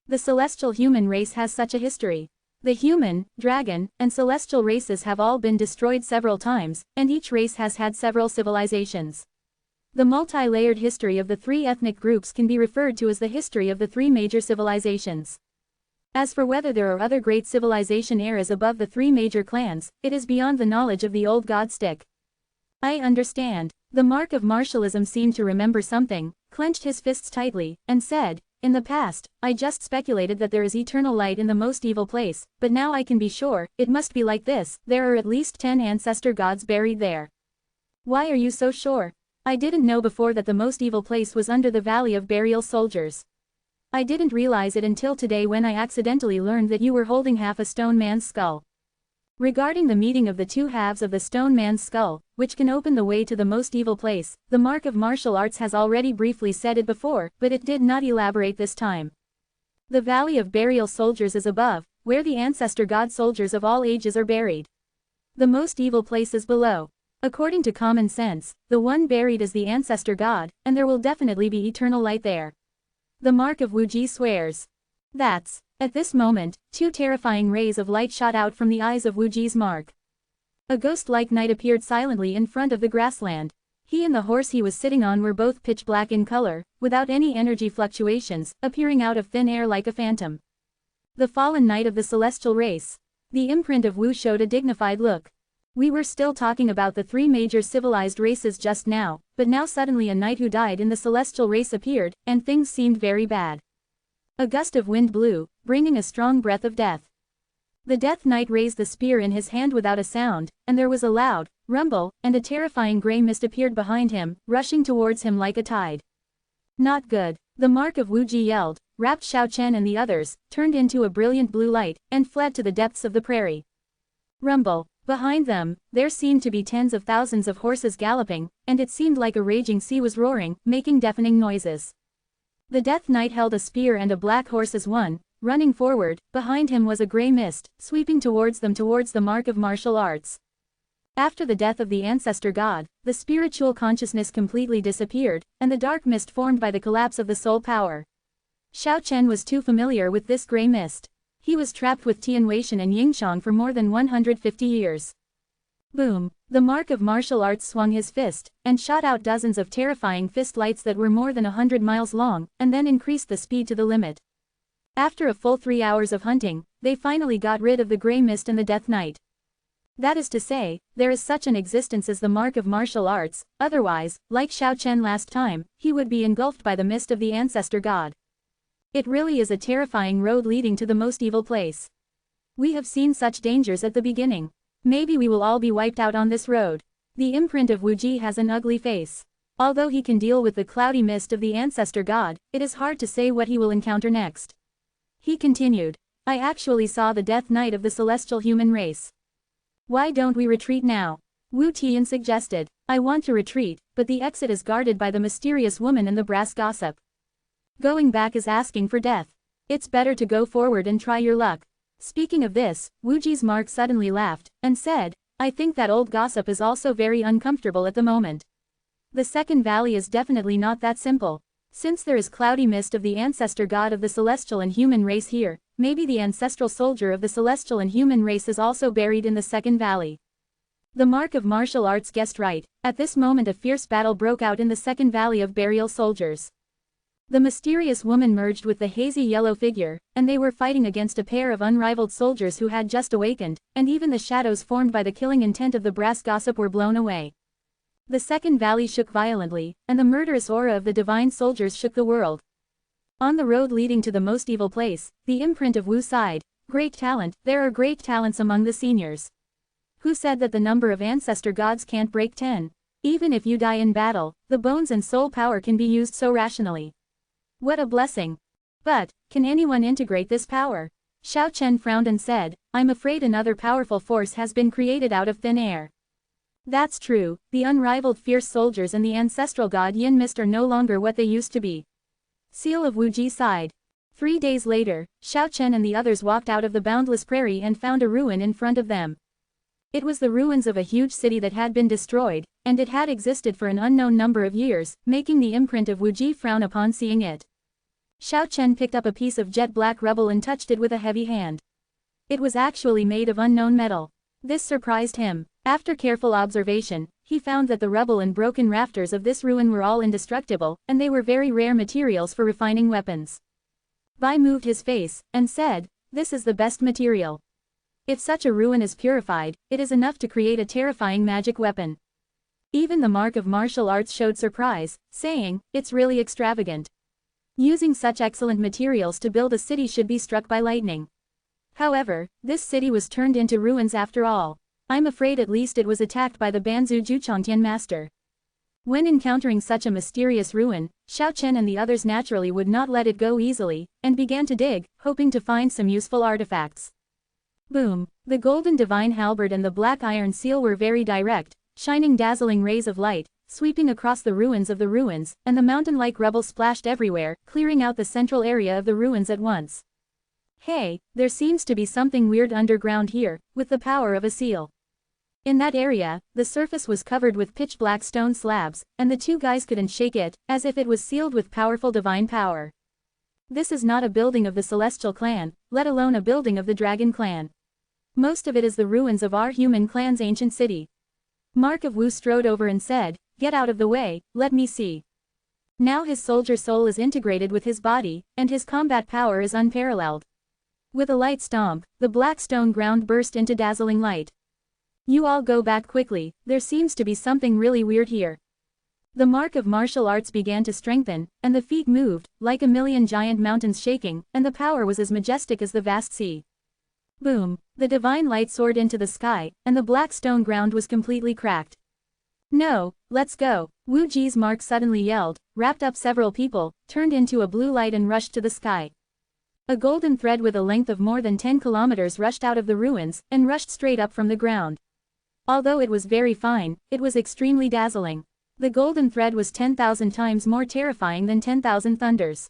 The celestial human race has such a history. The human, dragon, and celestial races have all been destroyed several times, and each race has had several civilizations. The multi-layered history of the three ethnic groups can be referred to as the history of the three major civilizations. As for whether there are other great civilization eras above the three major clans, it is beyond the knowledge of the old god stick. I understand. The mark of martialism seemed to remember something, clenched his fists tightly, and said, "In the past, I just speculated that there is eternal light in the most evil place, but now I can be sure, it must be like this, there are at least 10 ancestor gods buried there." "Why are you so sure?" "I didn't know before that the most evil place was under the Valley of Burial Soldiers. I didn't realize it until today when I accidentally learned that you were holding half a stone man's skull." Regarding the meeting of the two halves of the stone man's skull, which can open the way to the most evil place, the mark of martial arts has already briefly said it before, but it did not elaborate this time. The Valley of Burial Soldiers is above, where the ancestor god soldiers of all ages are buried. The most evil place is below. According to common sense, the one buried is the ancestor god, and there will definitely be eternal light there. The mark of Wuji swears. That's. At this moment, two terrifying rays of light shot out from the eyes of Wuji's mark. A ghost-like knight appeared silently in front of the grassland. He and the horse he was sitting on were both pitch black in color, without any energy fluctuations, appearing out of thin air like a phantom. The fallen knight of the celestial race. The imprint of Wu showed a dignified look. We were still talking about the three major civilized races just now, but now suddenly a knight who died in the celestial race appeared, and things seemed very bad. A gust of wind blew, bringing a strong breath of death. The Death Knight raised the spear in his hand without a sound, and there was a loud rumble, and a terrifying gray mist appeared behind him, rushing towards him like a tide. "Not good." The mark of Wuji yelled, wrapped Xiao Chen and the others, turned into a brilliant blue light, and fled to the depths of the prairie. Rumble. Behind them, there seemed to be tens of thousands of horses galloping, and it seemed like a raging sea was roaring, making deafening noises. The Death Knight held a spear and a black horse as one, running forward. Behind him was a gray mist, sweeping towards them towards the mark of martial arts. After the death of the ancestor god, the spiritual consciousness completely disappeared, and the dark mist formed by the collapse of the soul power. Xiao Chen was too familiar with this gray mist. He was trapped with Tian Weixian and Yingxiang for more than 150 years. Boom! The mark of martial arts swung his fist, and shot out dozens of terrifying fist lights that were more than 100 miles long, and then increased the speed to the limit. After a full 3 hours of hunting, they finally got rid of the gray mist and the Death Knight. That is to say, there is such an existence as the mark of martial arts, otherwise, like Xiao Chen last time, he would be engulfed by the mist of the ancestor god. It really is a terrifying road leading to the most evil place. We have seen such dangers at the beginning. Maybe we will all be wiped out on this road. The imprint of Wuji has an ugly face. Although he can deal with the cloudy mist of the ancestor god, it is hard to say what he will encounter next. He continued. I actually saw the Death Knight of the celestial human race. Why don't we retreat now? Wu Tian suggested. I want to retreat, but the exit is guarded by the mysterious woman and the brass gossip. Going back is asking for death. It's better to go forward and try your luck. Speaking of this, Wuji's mark suddenly laughed, and said, I think that old gossip is also very uncomfortable at the moment. The second valley is definitely not that simple. Since there is cloudy mist of the ancestor god of the celestial and human race here, maybe the ancestral soldier of the celestial and human race is also buried in the second valley. The mark of martial arts guessed right. At this moment a fierce battle broke out in the second valley of burial soldiers. The mysterious woman merged with the hazy yellow figure, and they were fighting against a pair of unrivaled soldiers who had just awakened, and even the shadows formed by the killing intent of the brass gossip were blown away. The second valley shook violently, and the murderous aura of the divine soldiers shook the world. On the road leading to the most evil place, the imprint of Wu sighed. Great talent, there are great talents among the seniors. Who said that the number of ancestor gods can't break 10? Even if you die in battle, the bones and soul power can be used so rationally. What a blessing! But, can anyone integrate this power? Xiao Chen frowned and said, I'm afraid another powerful force has been created out of thin air. That's true, the unrivaled fierce soldiers and the ancestral god Yin Mist are no longer what they used to be. Seal of Wuji sighed. 3 days later, Xiao Chen and the others walked out of the boundless prairie and found a ruin in front of them. It was the ruins of a huge city that had been destroyed, and it had existed for an unknown number of years, making the imprint of Wuji frown upon seeing it. Xiao Chen picked up a piece of jet black rubble and touched it with a heavy hand. It was actually made of unknown metal. This surprised him. After careful observation, he found that the rubble and broken rafters of this ruin were all indestructible, and they were very rare materials for refining weapons. Bai moved his face, and said, "This is the best material. If such a ruin is purified, it is enough to create a terrifying magic weapon." Even the mark of martial arts showed surprise, saying, "It's really extravagant. Using such excellent materials to build a city should be struck by lightning." However, this city was turned into ruins after all. I'm afraid at least it was attacked by the Banzu Juchongtian master. When encountering such a mysterious ruin, Xiao Chen and the others naturally would not let it go easily, and began to dig, hoping to find some useful artifacts. Boom! The golden divine halberd and the black iron seal were very direct, shining dazzling rays of light, sweeping across the ruins of the ruins, and the mountain-like rubble splashed everywhere, clearing out the central area of the ruins at once. Hey, there seems to be something weird underground here, with the power of a seal. In that area, the surface was covered with pitch-black stone slabs, and the two guys couldn't shake it, as if it was sealed with powerful divine power. This is not a building of the Celestial clan, let alone a building of the Dragon clan. Most of it is the ruins of our human clan's ancient city. Mark of Wu strode over and said, "Get out of the way, let me see." Now his soldier soul is integrated with his body, and his combat power is unparalleled. With a light stomp, the black stone ground burst into dazzling light. "You all go back quickly, there seems to be something really weird here." The mark of martial arts began to strengthen, and the feet moved, like a million giant mountains shaking, and the power was as majestic as the vast sea. Boom! The divine light soared into the sky, and the black stone ground was completely cracked. "No, let's go!" Wu Ji's mark suddenly yelled, wrapped up several people, turned into a blue light and rushed to the sky. A golden thread with a length of more than 10 kilometers rushed out of the ruins, and rushed straight up from the ground. Although it was very fine, it was extremely dazzling. The golden thread was 10,000 times more terrifying than 10,000 thunders.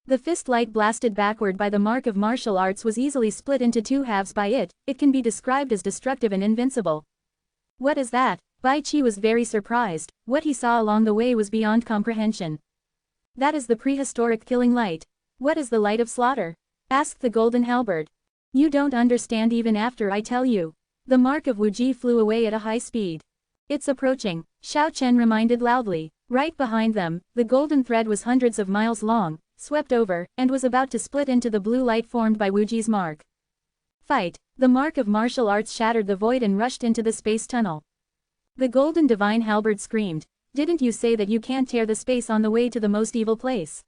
The fist light blasted backward by the mark of martial arts was easily split into two halves by it. It can be described as destructive and invincible. "What is that?" Bai Qi was very surprised. What he saw along the way was beyond comprehension. "That is the prehistoric killing light." "What is the light of slaughter?" asked the golden halberd. "You don't understand even after I tell you." The mark of Wuji flew away at a high speed. "It's approaching," Xiao Chen reminded loudly. Right behind them, the golden thread was hundreds of miles long, swept over, and was about to split into the blue light formed by Wuji's mark. "Fight!" The mark of martial arts shattered the void and rushed into the space tunnel. The golden divine halberd screamed, "Didn't you say that you can't tear the space on the way to the most evil place?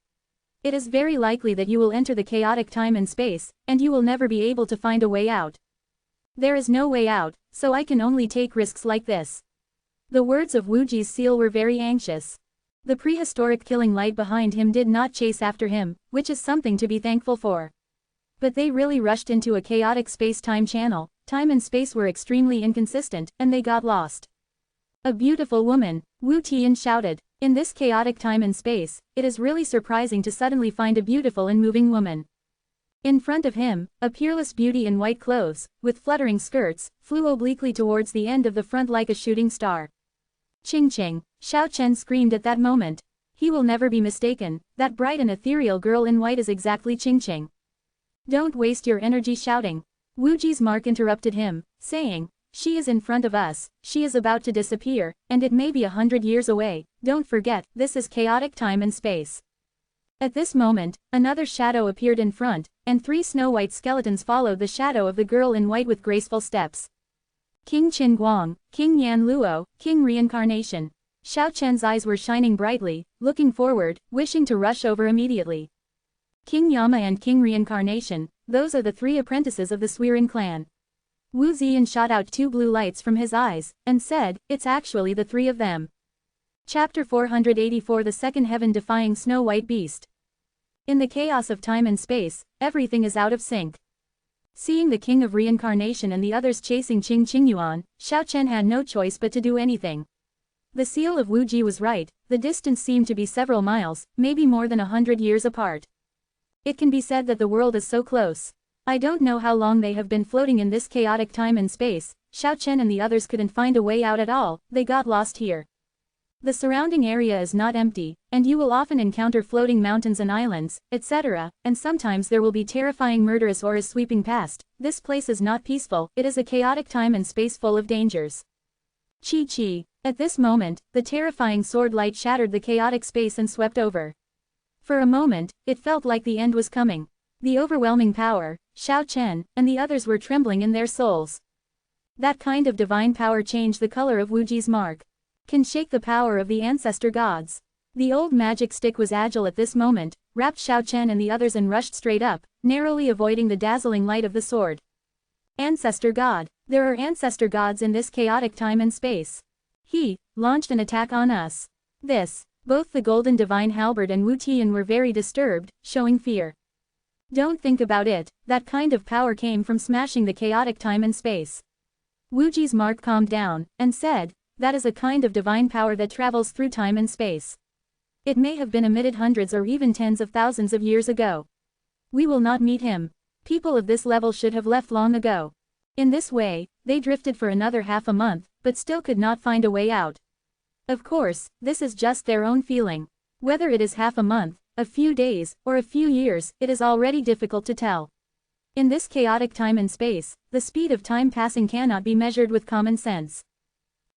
It is very likely that you will enter the chaotic time and space, and you will never be able to find a way out. There is no way out, so I can only take risks like this." The words of Wuji's seal were very anxious. The prehistoric killing light behind him did not chase after him, which is something to be thankful for. But they really rushed into a chaotic space-time channel. Time and space were extremely inconsistent, and they got lost. "A beautiful woman," Wu Tian shouted. "In this chaotic time and space, it is really surprising to suddenly find a beautiful and moving woman." In front of him, a peerless beauty in white clothes, with fluttering skirts, flew obliquely towards the end of the front like a shooting star. "Ching Ching!" Xiao Chen screamed at that moment. He will never be mistaken, that bright and ethereal girl in white is exactly Ching Ching. "Don't waste your energy shouting." Wu Ji's mark interrupted him, saying, "She is in front of us, she is about to disappear, and it may be 100 years away. Don't forget, this is chaotic time and space." At this moment, another shadow appeared in front, and 3 snow-white skeletons followed the shadow of the girl in white with graceful steps. King Qin Guang, King Yan Luo, King Reincarnation. Xiao Chen's eyes were shining brightly, looking forward, wishing to rush over immediately. King Yama and King Reincarnation, those are the 3 apprentices of the Suiren clan. Wu Ziyan shot out 2 blue lights from his eyes, and said, "It's actually the 3 of them." Chapter 484 The Second Heaven-Defying Snow-White Beast. In the chaos of time and space, everything is out of sync. Seeing the King of Reincarnation and the others chasing Qing Qingyuan, Xiao Chen had no choice but to do anything. The seal of Wu Ji was right, the distance seemed to be several miles, maybe more than 100 years apart. It can be said that the world is so close. I don't know how long they have been floating in this chaotic time and space, Xiao Chen and the others couldn't find a way out at all, they got lost here. The surrounding area is not empty, and you will often encounter floating mountains and islands, etc., and sometimes there will be terrifying murderous auras sweeping past. This place is not peaceful, it is a chaotic time and space full of dangers. Chi. At this moment, the terrifying sword light shattered the chaotic space and swept over. For a moment, it felt like the end was coming. The overwhelming power, Xiao Chen, and the others were trembling in their souls. That kind of divine power changed the color of Wuji's mark. Can shake the power of the ancestor gods. The old magic stick was agile at this moment, wrapped Xiao Chen and the others and rushed straight up, narrowly avoiding the dazzling light of the sword. Ancestor god. There are ancestor gods in this chaotic time and space. He launched an attack on us. Both the golden divine halberd and Wu Tian were very disturbed, showing fear. Don't think about it, that kind of power came from smashing the chaotic time and space. Wuji's mark calmed down, and said, that is a kind of divine power that travels through time and space. It may have been emitted hundreds or even tens of thousands of years ago. We will not meet him. People of this level should have left long ago. In this way, they drifted for another half a month, but still could not find a way out. Of course, this is just their own feeling. Whether it is half a month, a few days, or a few years, it is already difficult to tell. In this chaotic time and space, the speed of time passing cannot be measured with common sense.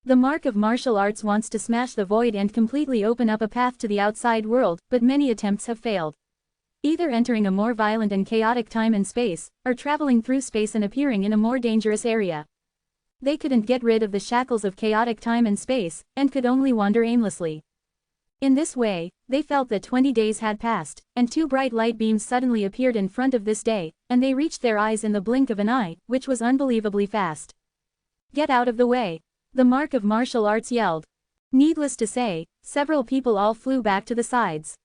The mark of martial arts wants to smash the void and completely open up a path to the outside world, but many attempts have failed. Either entering a more violent and chaotic time and space, or traveling through space and appearing in a more dangerous area. They couldn't get rid of the shackles of chaotic time and space, and could only wander aimlessly. In this way, they felt that 20 days had passed, and 2 bright light beams suddenly appeared in front of this day, and they reached their eyes in the blink of an eye, which was unbelievably fast. Get out of the way! The mark of martial arts yelled. Needless to say, several people all flew back to the sides.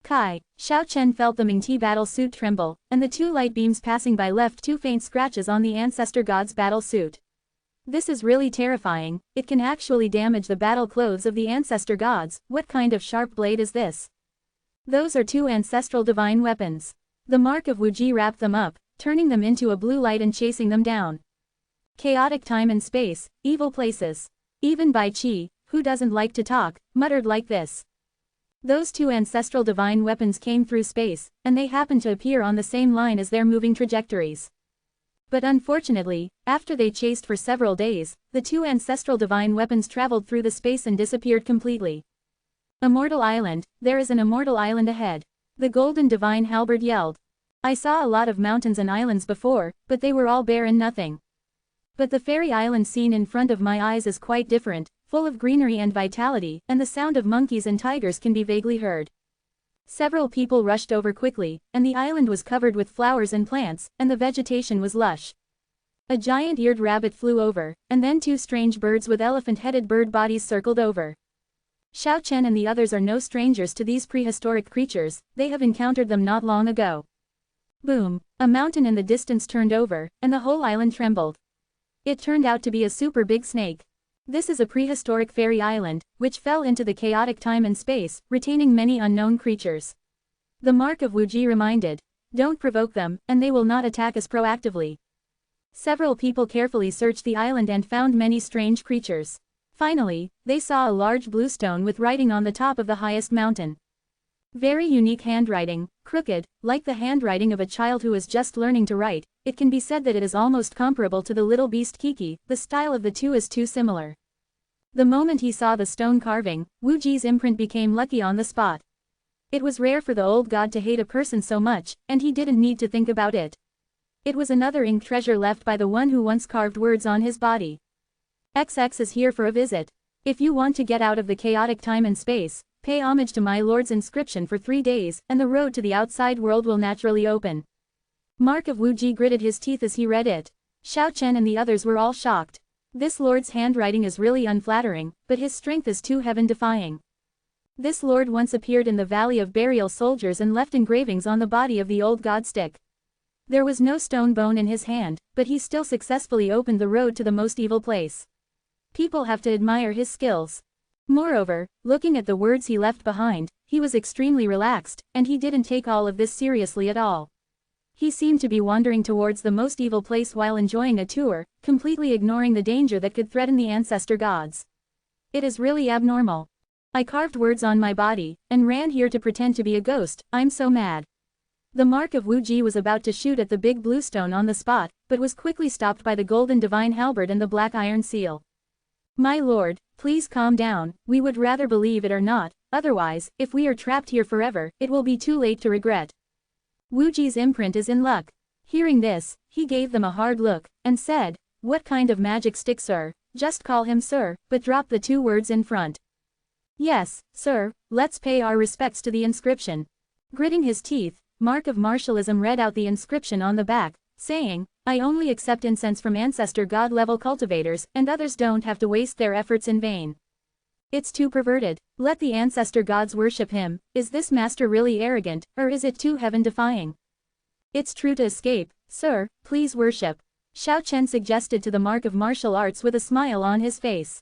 Xiao Chen felt the Ming-Ti battle suit tremble, and the 2 light beams passing by left 2 faint scratches on the ancestor god's battle suit. This is really terrifying, it can actually damage the battle clothes of the ancestor gods. What kind of sharp blade is this? Those are 2 ancestral divine weapons. The mark of Wuji wrapped them up, turning them into a blue light and chasing them down. Chaotic time and space, evil places. Even Bai Qi, who doesn't like to talk, muttered like this. Those 2 ancestral divine weapons came through space, and they happened to appear on the same line as their moving trajectories. But unfortunately, after they chased for several days, the 2 ancestral divine weapons traveled through the space and disappeared completely. Immortal Island, there is an immortal island ahead. The golden divine halberd yelled. I saw a lot of mountains and islands before, but they were all bare and nothing. But the fairy island seen in front of my eyes is quite different, full of greenery and vitality, and the sound of monkeys and tigers can be vaguely heard. Several people rushed over quickly, and the island was covered with flowers and plants, and the vegetation was lush. A giant-eared rabbit flew over, and then 2 strange birds with elephant-headed bird bodies circled over. Xiao Chen and the others are no strangers to these prehistoric creatures, they have encountered them not long ago. Boom! A mountain in the distance turned over, and the whole island trembled. It turned out to be a super big snake. This is a prehistoric fairy island, which fell into the chaotic time and space, retaining many unknown creatures. The mark of Wuji reminded. Don't provoke them, and they will not attack us proactively. Several people carefully searched the island and found many strange creatures. Finally, they saw a large blue stone with writing on the top of the highest mountain. Very unique handwriting, crooked, like the handwriting of a child who is just learning to write. It can be said that it is almost comparable to the little beast Kiki, the style of the 2 is too similar. The moment he saw the stone carving, Wuji's imprint became lucky on the spot. It was rare for the old god to hate a person so much, and he didn't need to think about it. It was another ink treasure left by the one who once carved words on his body. XX is here for a visit. If you want to get out of the chaotic time and space, pay homage to my lord's inscription for 3 days, and the road to the outside world will naturally open. Mark of Wuji gritted his teeth as he read it. Xiao Chen and the others were all shocked. This lord's handwriting is really unflattering, but his strength is too heaven-defying. This lord once appeared in the Valley of Burial Soldiers and left engravings on the body of the old god stick. There was no stone bone in his hand, but he still successfully opened the road to the most evil place. People have to admire his skills. Moreover, looking at the words he left behind, he was extremely relaxed, and he didn't take all of this seriously at all. He seemed to be wandering towards the most evil place while enjoying a tour, completely ignoring the danger that could threaten the ancestor gods. It is really abnormal. I carved words on my body, and ran here to pretend to be a ghost. I'm so mad. The mark of Wu Ji was about to shoot at the big blue stone on the spot, but was quickly stopped by the golden divine halberd and the black iron seal. My lord, please calm down, we would rather believe it or not, otherwise, if we are trapped here forever, it will be too late to regret. Wu Ji's imprint is in luck. Hearing this, he gave them a hard look, and said, what kind of magic stick, sir? Just call him sir, but drop the 2 words in front. Yes, sir, let's pay our respects to the inscription. Gritting his teeth, Mark of Martialism read out the inscription on the back, saying, I only accept incense from ancestor god-level cultivators, and others don't have to waste their efforts in vain. It's too perverted. Let the ancestor gods worship him. Is this master really arrogant, or is it too heaven-defying? It's true to escape, sir, please worship. Xiao Chen suggested to the Mark of Martial Arts with a smile on his face.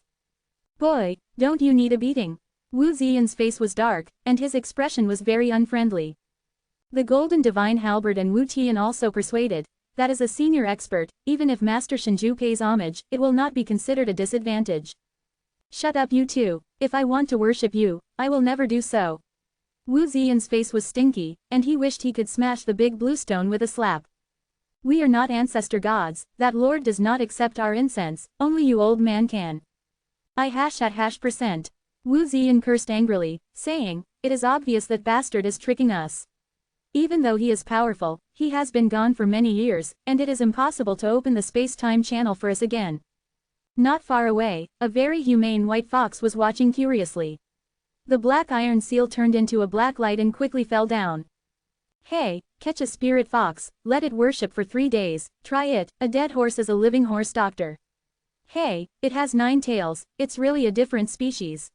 Boy, don't you need a beating? Wu Ziyan's face was dark, and his expression was very unfriendly. The golden divine halberd and Wu Tian also persuaded, that as a senior expert, even if Master Shenju pays homage, it will not be considered a disadvantage. Shut up you two, if I want to worship you, I will never do so. Wu Ziyan's face was stinky, and he wished he could smash the big blue stone with a slap. We are not ancestor gods, that lord does not accept our incense, only you old man can. I #%. Wu Ziyan cursed angrily, saying, it is obvious that bastard is tricking us. Even though he is powerful, he has been gone for many years, and it is impossible to open the space-time channel for us again. Not far away, a very humane white fox was watching curiously. The black iron seal turned into a black light and quickly fell down. Hey, catch a spirit fox, let it worship for 3 days, try it, a dead horse is a living horse doctor. Hey, it has 9 tails, it's really a different species.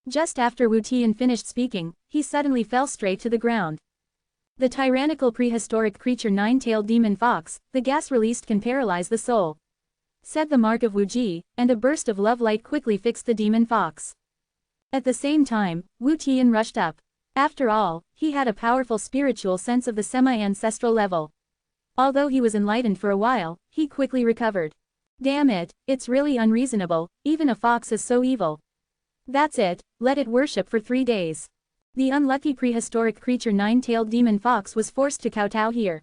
Just after Wu Tian finished speaking, he suddenly fell straight to the ground. The tyrannical prehistoric creature 9-tailed demon fox, the gas released can paralyze the soul. Said the Mark of Wu Ji, and a burst of love light quickly fixed the demon fox. At the same time, Wu Tian rushed up. After all, he had a powerful spiritual sense of the semi-ancestral level. Although he was enlightened for a while, he quickly recovered. Damn it, it's really unreasonable, even a fox is so evil. That's it, let it worship for 3 days. The unlucky prehistoric creature 9-tailed demon fox was forced to kowtow here.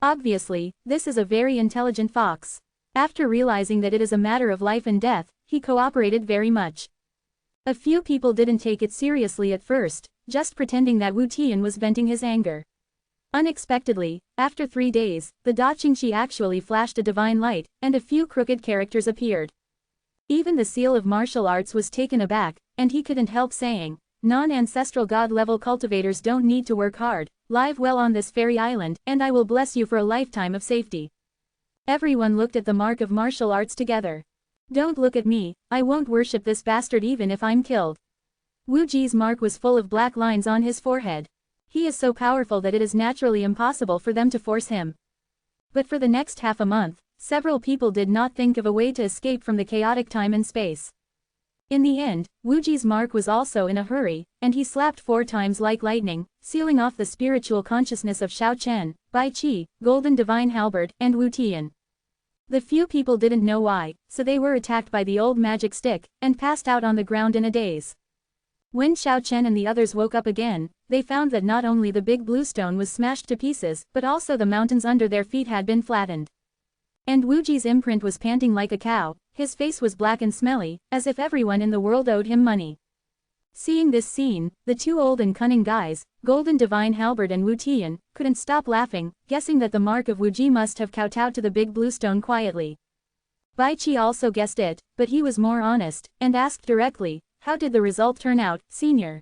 Obviously, this is a very intelligent fox. After realizing that it is a matter of life and death, he cooperated very much. A few people didn't take it seriously at first, just pretending that Wu Tian was venting his anger. Unexpectedly, after 3 days, the Da Qingxi actually flashed a divine light, and a few crooked characters appeared. Even the seal of martial arts was taken aback, and he couldn't help saying, non-ancestral god-level cultivators don't need to work hard, live well on this fairy island, and I will bless you for a lifetime of safety. Everyone looked at the Mark of Martial Arts together. Don't look at me, I won't worship this bastard even if I'm killed. Wu Ji's mark was full of black lines on his forehead. He is so powerful that it is naturally impossible for them to force him. But for the next half a month, several people did not think of a way to escape from the chaotic time and space. In the end, Wu Ji's mark was also in a hurry, and he slapped 4 times like lightning, sealing off the spiritual consciousness of Xiao Chen, Bai Qi, Golden Divine Halberd, and Wu Tian. The few people didn't know why, so they were attacked by the old magic stick, and passed out on the ground in a daze. When Xiao Chen and the others woke up again, they found that not only the big blue stone was smashed to pieces, but also the mountains under their feet had been flattened. And Wu Ji's imprint was panting like a cow, his face was black and smelly, as if everyone in the world owed him money. Seeing this scene, the 2 old and cunning guys, Golden Divine Halberd and Wu Tian, couldn't stop laughing, guessing that the Mark of Wu Ji must have kowtowed to the big blue stone quietly. Bai Qi also guessed it, but he was more honest, and asked directly, how did the result turn out, senior?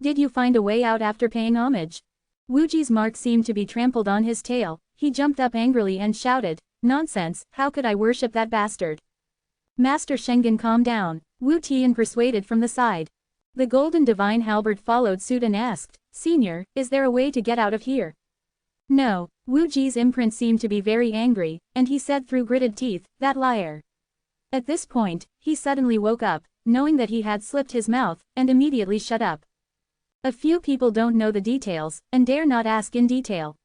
Did you find a way out after paying homage? Wu Ji's mark seemed to be trampled on his tail, he jumped up angrily and shouted, nonsense, how could I worship that bastard? Master Shengen, calm down, Wu Tian persuaded from the side. The Golden Divine Halberd followed suit and asked, senior, is there a way to get out of here? No, Wu Ji's imprint seemed to be very angry, and he said through gritted teeth, that liar. At this point, he suddenly woke up, knowing that he had slipped his mouth, and immediately shut up. A few people don't know the details, and dare not ask in detail.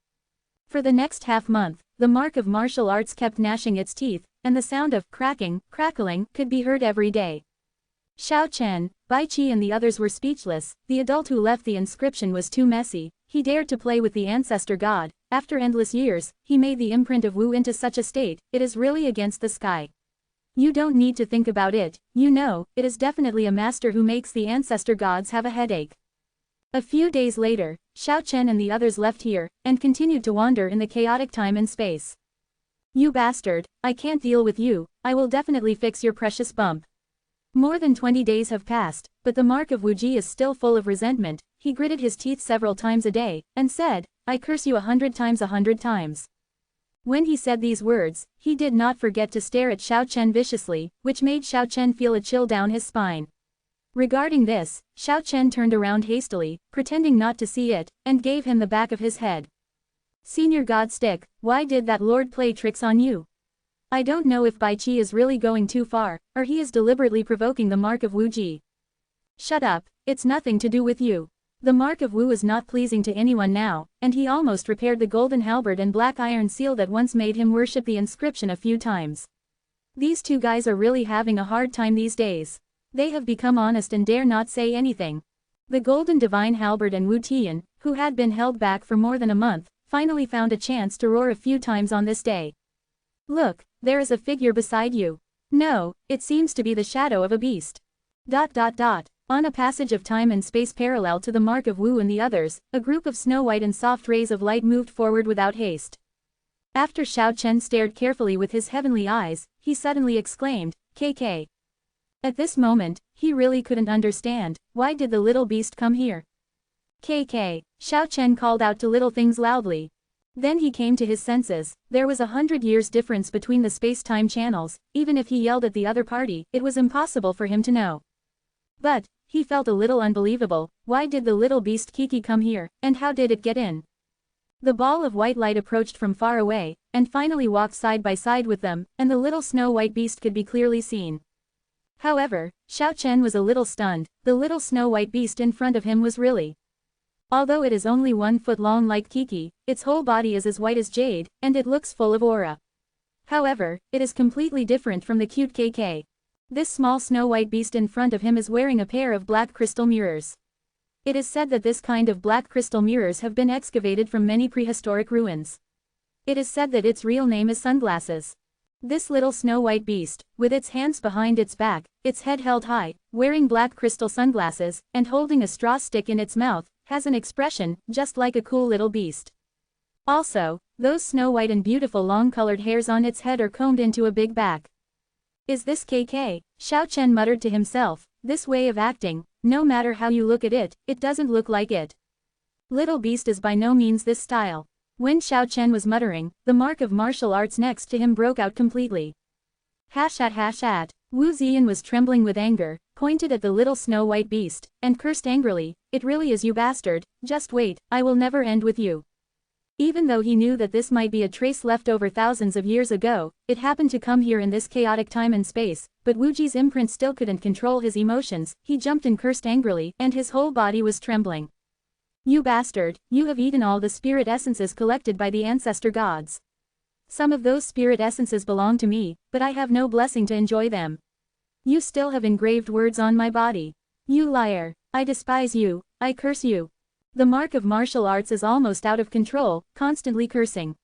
For the next half-month, the mark of martial arts kept gnashing its teeth, and the sound of cracking, crackling could be heard every day. Xiao Chen, Bai Qi and the others were speechless. The adult who left the inscription was too messy. He dared to play with the ancestor god. After endless years, he made the imprint of Wu into such a state. It is really against the sky. You don't need to think about it, you know, it is definitely a master who makes the ancestor gods have a headache. A few days later, Xiao Chen and the others left here, and continued to wander in the chaotic time and space. You bastard, I can't deal with you, I will definitely fix your precious bump. More than 20 days have passed, but the mark of Wuji is still full of resentment. He gritted his teeth several times a day, and said, I curse you 100 times 100 times. When he said these words, he did not forget to stare at Xiao Chen viciously, which made Xiao Chen feel a chill down his spine. Regarding this, Xiao Chen turned around hastily, pretending not to see it, and gave him the back of his head. Senior God Stick, why did that lord play tricks on you? I don't know if Bai Qi is really going too far, or he is deliberately provoking the mark of Wu Ji. Shut up, it's nothing to do with you. The mark of Wu is not pleasing to anyone now, and he almost repaired the golden halberd and black iron seal that once made him worship the inscription a few times. These two guys are really having a hard time these days. They have become honest and dare not say anything. The golden divine halberd and Wu Tian, who had been held back for more than a month, finally found a chance to roar a few times on this day. Look, there is a figure beside you. No, it seems to be the shadow of a beast. On a passage of time and space parallel to the mark of Wu and the others, a group of snow-white and soft rays of light moved forward without haste. After Xiao Chen stared carefully with his heavenly eyes, he suddenly exclaimed, KK. At this moment, he really couldn't understand, why did the little beast come here? KK, Xiao Chen called out to little things loudly. Then he came to his senses. There was 100 years difference between the space-time channels. Even if he yelled at the other party, it was impossible for him to know. But, he felt a little unbelievable. Why did the little beast Kiki come here, and how did it get in? The ball of white light approached from far away, and finally walked side by side with them, and the little snow-white beast could be clearly seen. However, Xiao Chen was a little stunned. The little snow-white beast in front of him was really. Although it is only 1 foot long like Kiki, its whole body is as white as jade, and it looks full of aura. However, it is completely different from the cute KK. This small snow-white beast in front of him is wearing a pair of black crystal mirrors. It is said that this kind of black crystal mirrors have been excavated from many prehistoric ruins. It is said that its real name is sunglasses. This little snow-white beast, with its hands behind its back, its head held high, wearing black crystal sunglasses, and holding a straw stick in its mouth, has an expression just like a cool little beast. Also, those snow-white and beautiful long-colored hairs on its head are combed into a big back. Is this KK? Xiao Chen muttered to himself, this way of acting, no matter how you look at it, it doesn't look like it. Little beast is by no means this style. When Xiao Chen was muttering, the mark of martial arts next to him broke out completely. Hashat. Wu Ziyan was trembling with anger, pointed at the little snow-white beast, and cursed angrily, it really is you bastard, just wait, I will never end with you. Even though he knew that this might be a trace left over thousands of years ago, it happened to come here in this chaotic time and space, but Wuji's imprint still couldn't control his emotions. He jumped and cursed angrily, and his whole body was trembling. You bastard, you have eaten all the spirit essences collected by the ancestor gods. Some of those spirit essences belong to me, but I have no blessing to enjoy them. You still have engraved words on my body. You liar, I despise you, I curse you. The mark of martial arts is almost out of control, constantly cursing.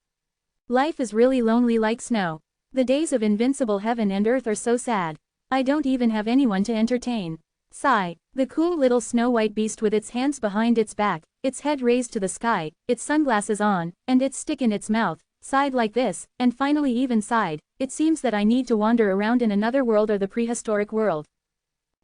Life is really lonely like snow. The days of invincible heaven and earth are so sad. I don't even have anyone to entertain. Sigh. The cool little snow-white beast with its hands behind its back, its head raised to the sky, its sunglasses on, and its stick in its mouth, sighed like this, and finally even sighed, it seems that I need to wander around in another world or the prehistoric world.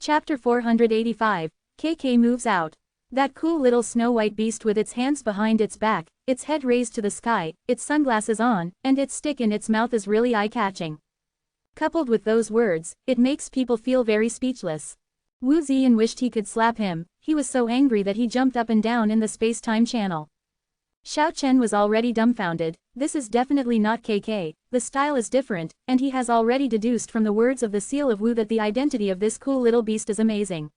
Chapter 485, KK moves out. That cool little snow-white beast with its hands behind its back, its head raised to the sky, its sunglasses on, and its stick in its mouth is really eye-catching. Coupled with those words, it makes people feel very speechless. Wu Ziyan wished he could slap him, he was so angry that he jumped up and down in the space-time channel. Xiao Chen was already dumbfounded. This is definitely not KK, the style is different, and he has already deduced from the words of the seal of Wu that the identity of this cool little beast is amazing.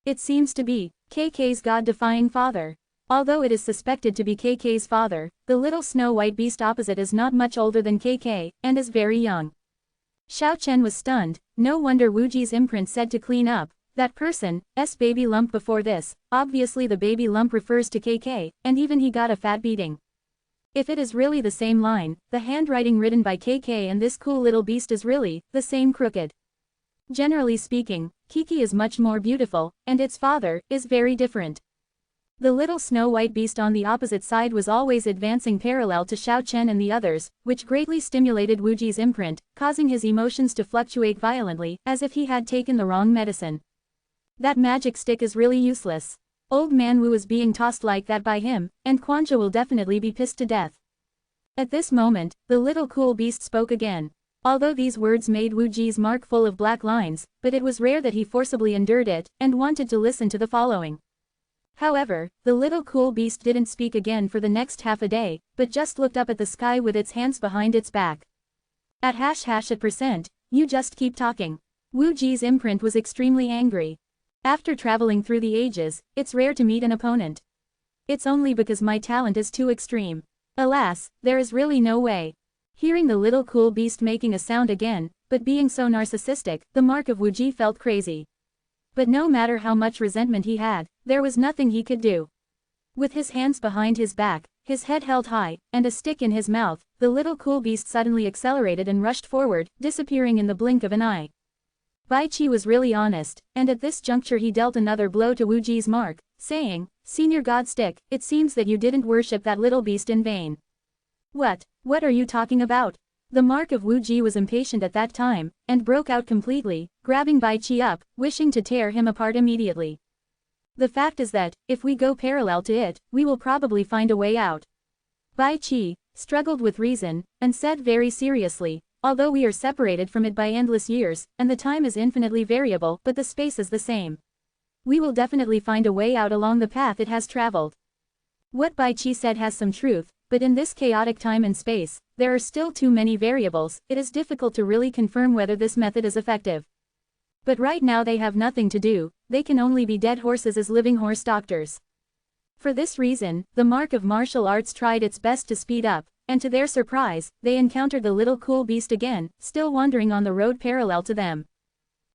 It seems to be KK's god-defying father. Although it is suspected to be KK's father, the little snow-white beast opposite is not much older than KK, and is very young. Xiao Chen was stunned. No wonder Wuji's imprint said to clean up. That person's baby lump before this, obviously the baby lump refers to KK, and even he got a fat beating. If it is really the same line, the handwriting written by KK and this cool little beast is really the same crooked. Generally speaking, Kiki is much more beautiful, and its father is very different. The little snow-white beast on the opposite side was always advancing parallel to Xiao Chen and the others, which greatly stimulated Wuji's imprint, causing his emotions to fluctuate violently, as if he had taken the wrong medicine. That magic stick is really useless. Old man Wu is being tossed like that by him, and Quanzha will definitely be pissed to death. At this moment, the little cool beast spoke again. Although these words made Wuji's mark full of black lines, but it was rare that he forcibly endured it, and wanted to listen to the following. However, the little cool beast didn't speak again for the next half a day, but just looked up at the sky with its hands behind its back. @ you just keep talking. Wuji's imprint was extremely angry. After traveling through the ages, it's rare to meet an opponent. It's only because my talent is too extreme. Alas, there is really no way. Hearing the little cool beast making a sound again, but being so narcissistic, the mark of Wuji felt crazy. But no matter how much resentment he had, there was nothing he could do. With his hands behind his back, his head held high, and a stick in his mouth, the little cool beast suddenly accelerated and rushed forward, disappearing in the blink of an eye. Bai Qi was really honest, and at this juncture he dealt another blow to Wuji's mark, saying, "Senior God Stick, it seems that you didn't worship that little beast in vain." What are you talking about? The mark of Wuji was impatient at that time, and broke out completely, grabbing Bai Qi up, wishing to tear him apart immediately. The fact is that, if we go parallel to it, we will probably find a way out. Bai Qi struggled with reason, and said very seriously, although we are separated from it by endless years, and the time is infinitely variable, but the space is the same. We will definitely find a way out along the path it has traveled. What Bai Qi said has some truth, but in this chaotic time and space, there are still too many variables, it is difficult to really confirm whether this method is effective. But right now they have nothing to do, they can only be dead horses as living horse doctors. For this reason, the mark of martial arts tried its best to speed up, and to their surprise, they encountered the little cool beast again, still wandering on the road parallel to them.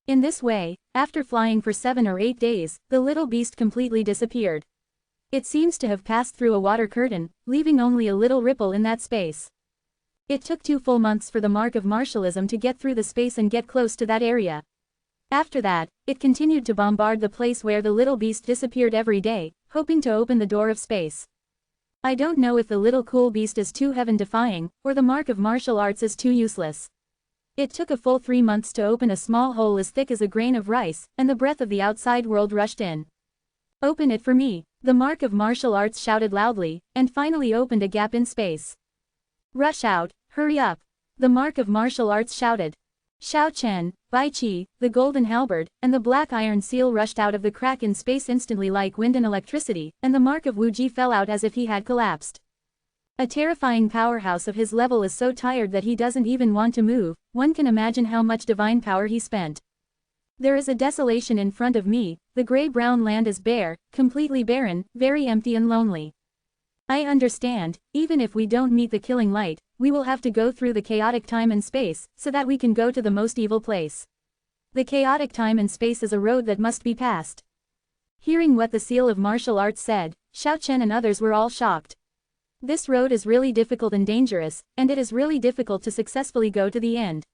In this way, after flying for 7 or 8 days, the little beast completely disappeared. It seems to have passed through a water curtain, leaving only a little ripple in that space. It took 2 full months for the mark of martialism to get through the space and get close to that area. After that, it continued to bombard the place where the little beast disappeared every day, hoping to open the door of space. I don't know if the little cool beast is too heaven-defying, or the mark of martial arts is too useless. It took a full 3 months to open a small hole as thick as a grain of rice, and the breath of the outside world rushed in. "Open it for me," the mark of martial arts shouted loudly, and finally opened a gap in space. "Rush out, hurry up," the mark of martial arts shouted. Xiao Chen, Bai Qi, the golden halberd, and the black iron seal rushed out of the crack in space instantly like wind and electricity, and the mark of Wuji fell out as if he had collapsed. A terrifying powerhouse of his level is so tired that he doesn't even want to move, one can imagine how much divine power he spent. There is a desolation in front of me, the gray-brown land is bare, completely barren, very empty and lonely. I understand, even if we don't meet the killing light, we will have to go through the chaotic time and space, so that we can go to the most evil place. The chaotic time and space is a road that must be passed. Hearing what the seal of martial arts said, Xiao Chen and others were all shocked. This road is really difficult and dangerous, and it is really difficult to successfully go to the end.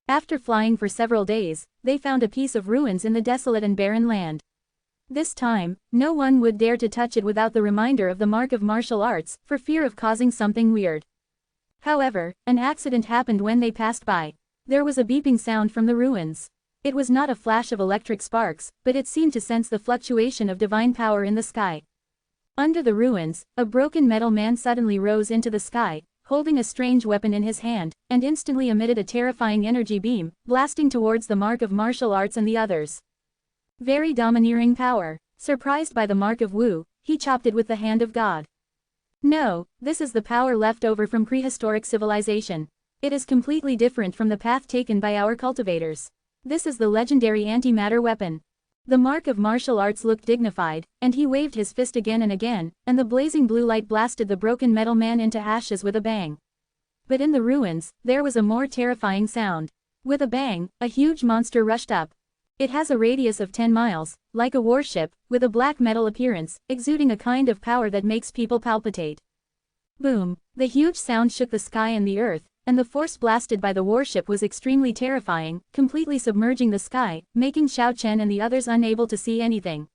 After flying for several days, they found a piece of ruins in the desolate and barren land. This time, no one would dare to touch it without the reminder of the mark of martial arts, for fear of causing something weird. However, an accident happened when they passed by. There was a beeping sound from the ruins. It was not a flash of electric sparks, but it seemed to sense the fluctuation of divine power in the sky. Under the ruins, a broken metal man suddenly rose into the sky, holding a strange weapon in his hand, and instantly emitted a terrifying energy beam, blasting towards the mark of martial arts and the others. Very domineering power. Surprised by the mark of Wu, he chopped it with the hand of God. No, this is the power left over from prehistoric civilization. It is completely different from the path taken by our cultivators. This is the legendary antimatter weapon. The mark of martial arts looked dignified, and he waved his fist again and again, and the blazing blue light blasted the broken metal man into ashes with a bang. But in the ruins, there was a more terrifying sound. With a bang, a huge monster rushed up. It has a radius of 10 miles, like a warship, with a black metal appearance, exuding a kind of power that makes people palpitate. Boom! The huge sound shook the sky and the earth, and the force blasted by the warship was extremely terrifying, completely submerging the sky, making Xiao Chen and the others unable to see anything.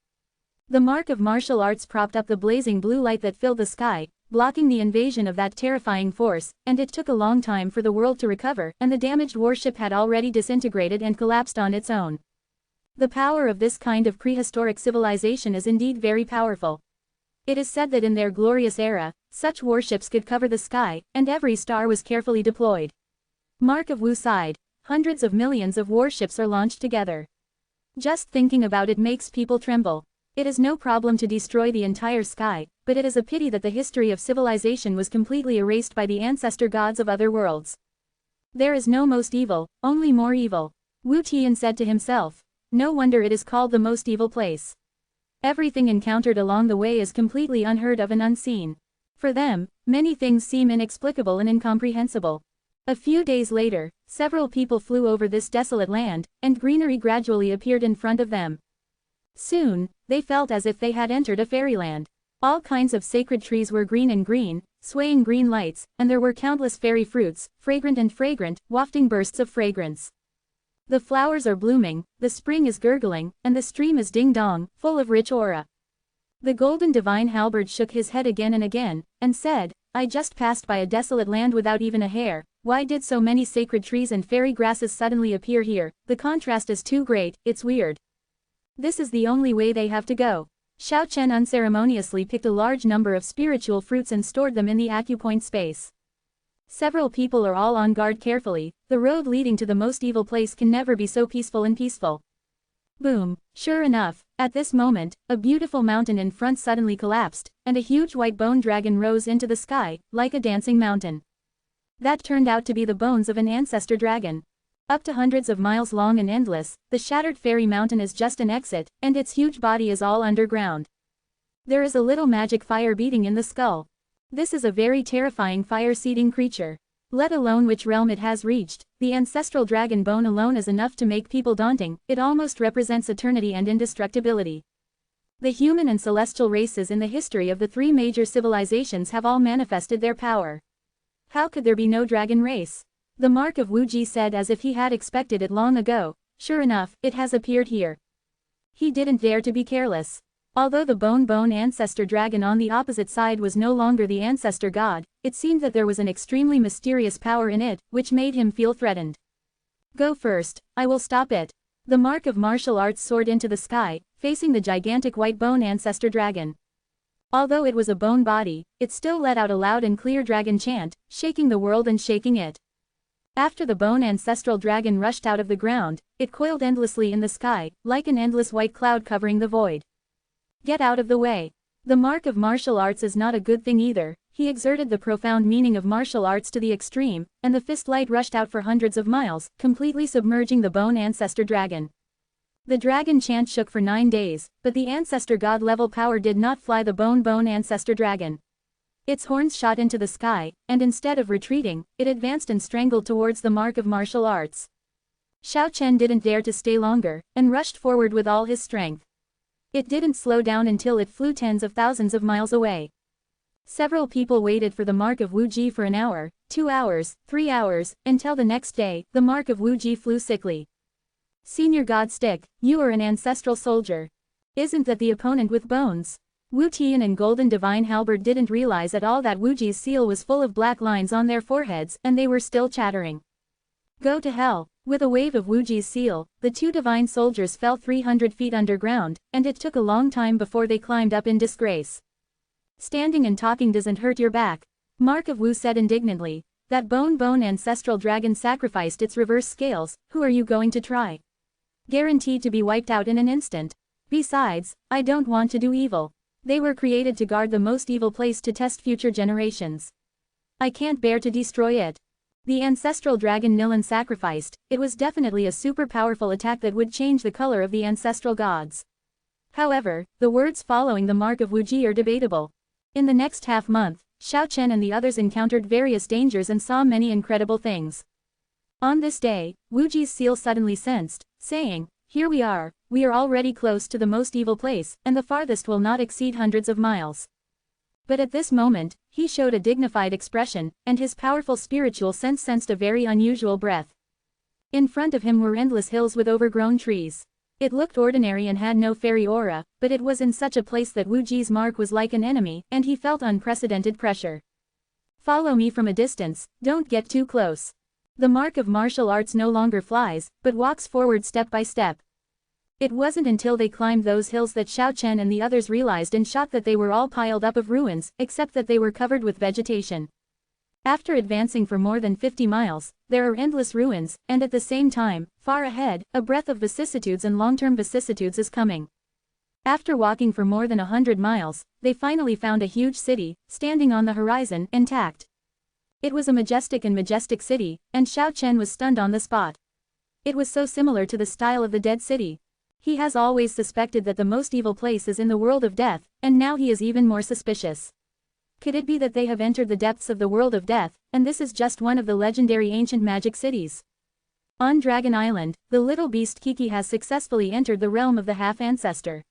The mark of martial arts propped up the blazing blue light that filled the sky, blocking the invasion of that terrifying force, and it took a long time for the world to recover, and the damaged warship had already disintegrated and collapsed on its own. The power of this kind of prehistoric civilization is indeed very powerful. It is said that in their glorious era, such warships could cover the sky, and every star was carefully deployed. Mark of Wu sighed. Hundreds of millions of warships are launched together. Just thinking about it makes people tremble. It is no problem to destroy the entire sky, but it is a pity that the history of civilization was completely erased by the ancestor gods of other worlds. There is no most evil, only more evil. Wu Tian said to himself. No wonder it is called the most evil place. Everything encountered along the way is completely unheard of and unseen. For them, many things seem inexplicable and incomprehensible. A few days later, several people flew over this desolate land, and greenery gradually appeared in front of them. Soon, they felt as if they had entered a fairyland. All kinds of sacred trees were green and green, swaying green lights, and there were countless fairy fruits, fragrant and fragrant, wafting bursts of fragrance. The flowers are blooming, the spring is gurgling, and the stream is ding-dong, full of rich aura. The golden divine halberd shook his head again and again, and said, I just passed by a desolate land without even a hair. Why did so many sacred trees and fairy grasses suddenly appear here? The contrast is too great, it's weird. This is the only way they have to go. Xiao Chen unceremoniously picked a large number of spiritual fruits and stored them in the acupoint space. Several people are all on guard carefully. The road leading to the most evil place can never be so peaceful and peaceful. Boom! Sure enough, at this moment, a beautiful mountain in front suddenly collapsed, and a huge white bone dragon rose into the sky, like a dancing mountain. That turned out to be the bones of an ancestor dragon. Up to hundreds of miles long and endless, the shattered fairy mountain is just an exit, and its huge body is all underground. There is a little magic fire beating in the skull. This is a very terrifying fire-seeding creature. Let alone which realm it has reached, the ancestral dragon bone alone is enough to make people daunting. It almost represents eternity and indestructibility. The human and celestial races in the history of the three major civilizations have all manifested their power. How could there be no dragon race? The mark of Wu Ji said as if he had expected it long ago. Sure enough, it has appeared here. He didn't dare to be careless. Although the bone ancestor dragon on the opposite side was no longer the ancestor god, it seemed that there was an extremely mysterious power in it, which made him feel threatened. Go first, I will stop it. The mark of martial arts soared into the sky, facing the gigantic white bone ancestor dragon. Although it was a bone body, it still let out a loud and clear dragon chant, shaking the world and shaking it. After the bone ancestral dragon rushed out of the ground, it coiled endlessly in the sky, like an endless white cloud covering the void. Get out of the way. The mark of martial arts is not a good thing either. He exerted the profound meaning of martial arts to the extreme, and the fist light rushed out for hundreds of miles, completely submerging the bone ancestor dragon. The dragon chant shook for 9 days, but the ancestor god level power did not fly the bone ancestor dragon. Its horns shot into the sky, and instead of retreating, it advanced and strangled towards the mark of martial arts. Xiao Chen didn't dare to stay longer, and rushed forward with all his strength. It didn't slow down until it flew tens of thousands of miles away. Several people waited for the mark of Wu Ji for an hour, 2 hours, 3 hours, until the next day. The mark of Wu Ji flew sickly. Senior God Stick, you are an ancestral soldier. Isn't that the opponent with bones? Wu Tian and Golden Divine Halberd didn't realize at all that Wu Ji's seal was full of black lines on their foreheads, and they were still chattering. Go to hell. With a wave of Wu Ji's seal, the 2 divine soldiers fell 300 feet underground, and it took a long time before they climbed up in disgrace. Standing and talking doesn't hurt your back. Mark of Wu said indignantly. That bone ancestral dragon sacrificed its reverse scales. Who are you going to try? Guaranteed to be wiped out in an instant. Besides, I don't want to do evil. They were created to guard the most evil place to test future generations. I can't bear to destroy it. The ancestral dragon Nilan sacrificed, it was definitely a super powerful attack that would change the color of the ancestral gods. However, the words following the mark of Wuji are debatable. In the next half-month, Xiao Chen and the others encountered various dangers and saw many incredible things. On this day, Wuji's seal suddenly sensed, saying, "Here we are already close to the most evil place, and the farthest will not exceed hundreds of miles." But at this moment, he showed a dignified expression, and his powerful spiritual sense sensed a very unusual breath. In front of him were endless hills with overgrown trees. It looked ordinary and had no fairy aura, but it was in such a place that Wuji's mark was like an enemy, and he felt unprecedented pressure. "Follow me from a distance, don't get too close." The mark of martial arts no longer flies, but walks forward step by step. It wasn't until they climbed those hills that Xiao Chen and the others realized in shock that they were all piled up of ruins, except that they were covered with vegetation. After advancing for more than 50 miles, there are endless ruins, and at the same time, far ahead, a breath of vicissitudes and long-term vicissitudes is coming. After walking for more than 100 miles, they finally found a huge city, standing on the horizon, intact. It was a majestic city, and Xiao Chen was stunned on the spot. It was so similar to the style of the dead city. He has always suspected that the most evil place is in the world of death, and now he is even more suspicious. Could it be that they have entered the depths of the world of death, and this is just one of the legendary ancient magic cities? On Dragon Island, the little beast Kiki has successfully entered the realm of the half-ancestor.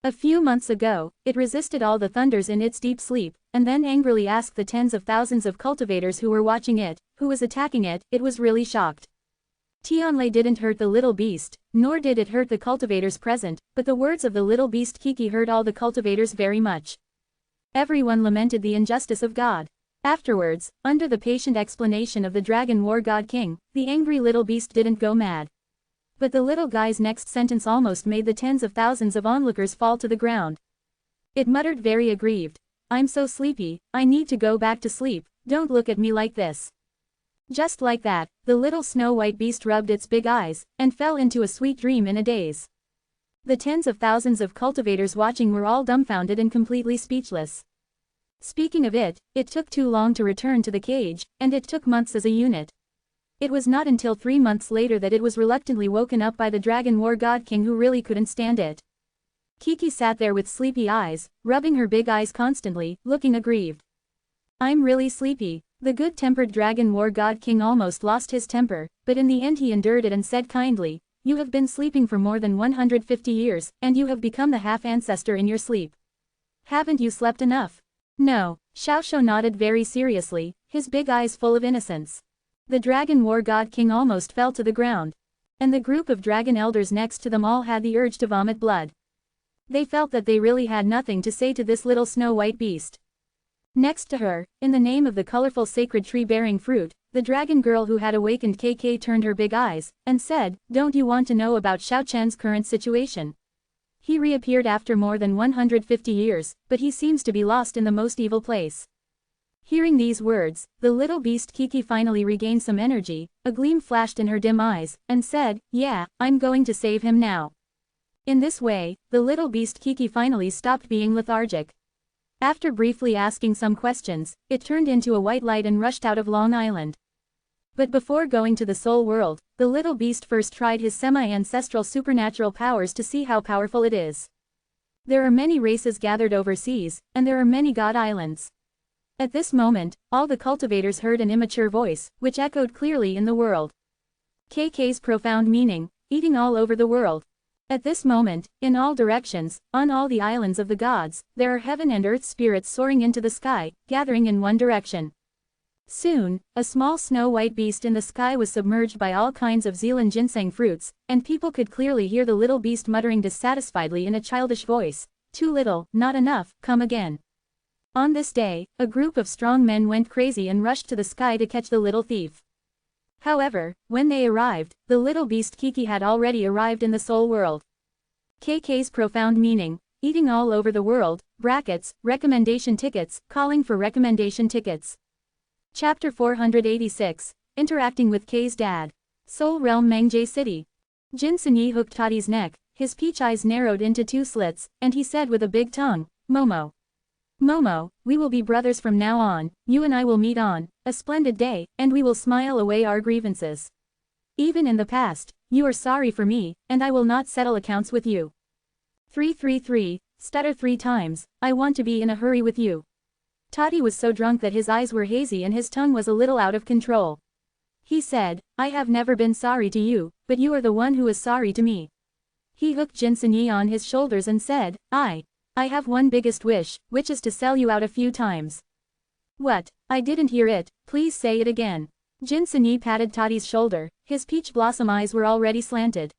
A few months ago, it resisted all the thunders in its deep sleep, and then angrily asked the tens of thousands of cultivators who were watching it, who was attacking it. It was really shocked. Tianlei didn't hurt the little beast, nor did it hurt the cultivators present, but the words of the little beast Kiki hurt all the cultivators very much. Everyone lamented the injustice of God. Afterwards, under the patient explanation of the Dragon War God King, the angry little beast didn't go mad. But the little guy's next sentence almost made the tens of thousands of onlookers fall to the ground. It muttered very aggrieved, "I'm so sleepy, I need to go back to sleep, don't look at me like this." Just like that, the little snow-white beast rubbed its big eyes, and fell into a sweet dream in a daze. The tens of thousands of cultivators watching were all dumbfounded and completely speechless. Speaking of it, it took too long to return to the cage, and it took months as a unit. It was not until 3 months later that it was reluctantly woken up by the Dragon War God King, who really couldn't stand it. Kiki sat there with sleepy eyes, rubbing her big eyes constantly, looking aggrieved. "I'm really sleepy." The good-tempered Dragon War God King almost lost his temper, but in the end he endured it and said kindly, "You have been sleeping for more than 150 years, and you have become the half-ancestor in your sleep. Haven't you slept enough?" "No," Xiaoshu nodded very seriously, his big eyes full of innocence. The Dragon War God King almost fell to the ground. And the group of dragon elders next to them all had the urge to vomit blood. They felt that they really had nothing to say to this little snow-white beast. Next to her, in the name of the colorful sacred tree bearing fruit, the dragon girl who had awakened KK turned her big eyes, and said, "Don't you want to know about Xiao Chen's current situation? He reappeared after more than 150 years, but he seems to be lost in the most evil place." Hearing these words, the little beast Kiki finally regained some energy, a gleam flashed in her dim eyes, and said, "Yeah, I'm going to save him now." In this way, the little beast Kiki finally stopped being lethargic. After briefly asking some questions, it turned into a white light and rushed out of Long Island. But before going to the soul world, the little beast first tried his semi-ancestral supernatural powers to see how powerful it is. There are many races gathered overseas, and there are many god islands. At this moment, all the cultivators heard an immature voice, which echoed clearly in the world. KK's profound meaning, eating all over the world. At this moment, in all directions, on all the islands of the gods, there are heaven and earth spirits soaring into the sky, gathering in one direction. Soon, a small snow-white beast in the sky was submerged by all kinds of Zealand ginseng fruits, and people could clearly hear the little beast muttering dissatisfiedly in a childish voice, "Too little, not enough, come again." On this day, a group of strong men went crazy and rushed to the sky to catch the little thief. However, when they arrived, the little beast Kiki had already arrived in the soul world. KK's profound meaning, eating all over the world, brackets, recommendation tickets, calling for recommendation tickets. Chapter 486, Interacting with K's dad. Soul Realm Mangje City. Jin Sinyi hooked Toddy's neck, his peach eyes narrowed into 2 slits, and he said with a big tongue, "Momo. Momo, we will be brothers from now on, you and I will meet on a splendid day, and we will smile away our grievances. Even in the past, you are sorry for me, and I will not settle accounts with you. 333, stutter 3 times, I want to be in a hurry with you. Toddy was so drunk that his eyes were hazy and his tongue was a little out of control. He said, I have never been sorry to you, but you are the one who is sorry to me. He hooked Jinsanyi on his shoulders and said, I have one biggest wish, which is to sell you out a few times. What? I didn't hear it, please say it again. Jinsanyi patted Toddy's shoulder, his peach blossom eyes were already slanted.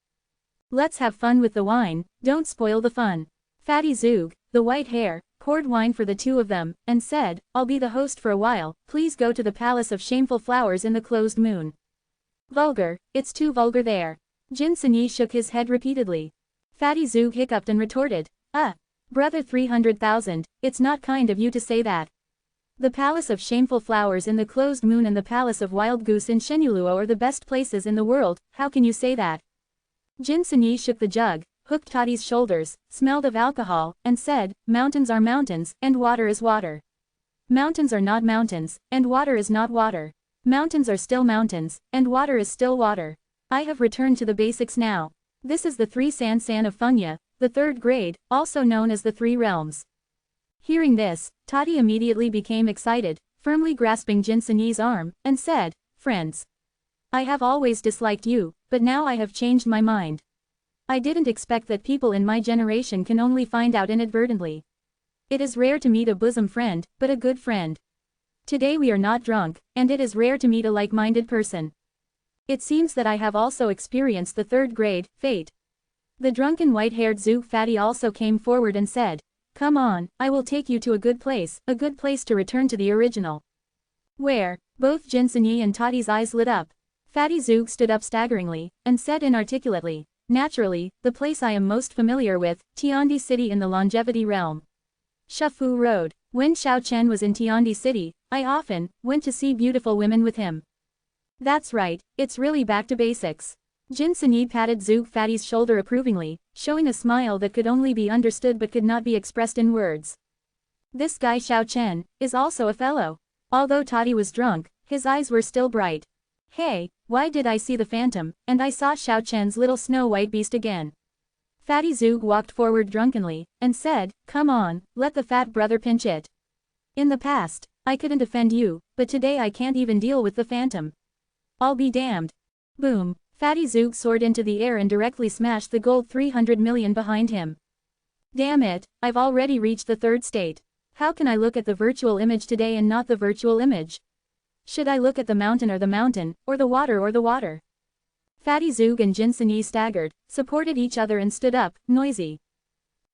Let's have fun with the wine, don't spoil the fun. Fatty Zoog, the white hair, poured wine for the two of them, and said, I'll be the host for a while, please go to the Palace of Shameful Flowers in the Closed Moon. Vulgar, it's too vulgar there. Jinsanyi shook his head repeatedly. Fatty Zoog hiccuped and retorted, Brother 300,000, it's not kind of you to say that. The Palace of Shameful Flowers in the Closed Moon and the Palace of Wild Goose in Shenyuluo are the best places in the world, how can you say that? Jinsanyi shook the jug, hooked Toddy's shoulders, smelled of alcohol, and said, mountains are mountains, and water is water. Mountains are not mountains, and water is not water. Mountains are still mountains, and water is still water. I have returned to the basics now. This is the 3 San of Fengya, the 3rd grade, also known as the 3 realms. Hearing this, Toddy immediately became excited, firmly grasping Jinsanyi's arm, and said, Friends. I have always disliked you, but now I have changed my mind. I didn't expect that people in my generation can only find out inadvertently. It is rare to meet a bosom friend, but a good friend. Today we are not drunk, and it is rare to meet a like-minded person. It seems that I have also experienced the 3rd grade, fate. The drunken white-haired Zoog Fatty also came forward and said, Come on, I will take you to a good place to return to the original. Where? Both Jinsanyi and Toddy's eyes lit up. Fatty Zoog stood up staggeringly, and said inarticulately, Naturally, the place I am most familiar with, Tiandi City in the Longevity Realm. Shafu Road. When Xiao Chen was in Tiandi City, I often went to see beautiful women with him. That's right, it's really back to basics. Jinsanyi patted Zoog Fatty's shoulder approvingly, showing a smile that could only be understood but could not be expressed in words. This guy Xiao Chen is also a fellow. Although Toddy was drunk, his eyes were still bright. Hey, why did I see the phantom, and I saw Xiao Chen's little snow-white beast again? Fatty Zoog walked forward drunkenly, and said, Come on, let the fat brother pinch it. In the past, I couldn't offend you, but today I can't even deal with the phantom. I'll be damned. Boom. Fatty Zoog soared into the air and directly smashed the gold 300 million behind him. Damn it, I've already reached the 3rd state. How can I look at the virtual image today and not the virtual image? Should I look at the mountain, or the water? Fatty Zoog and Jinsanyi staggered, supported each other and stood up, noisy.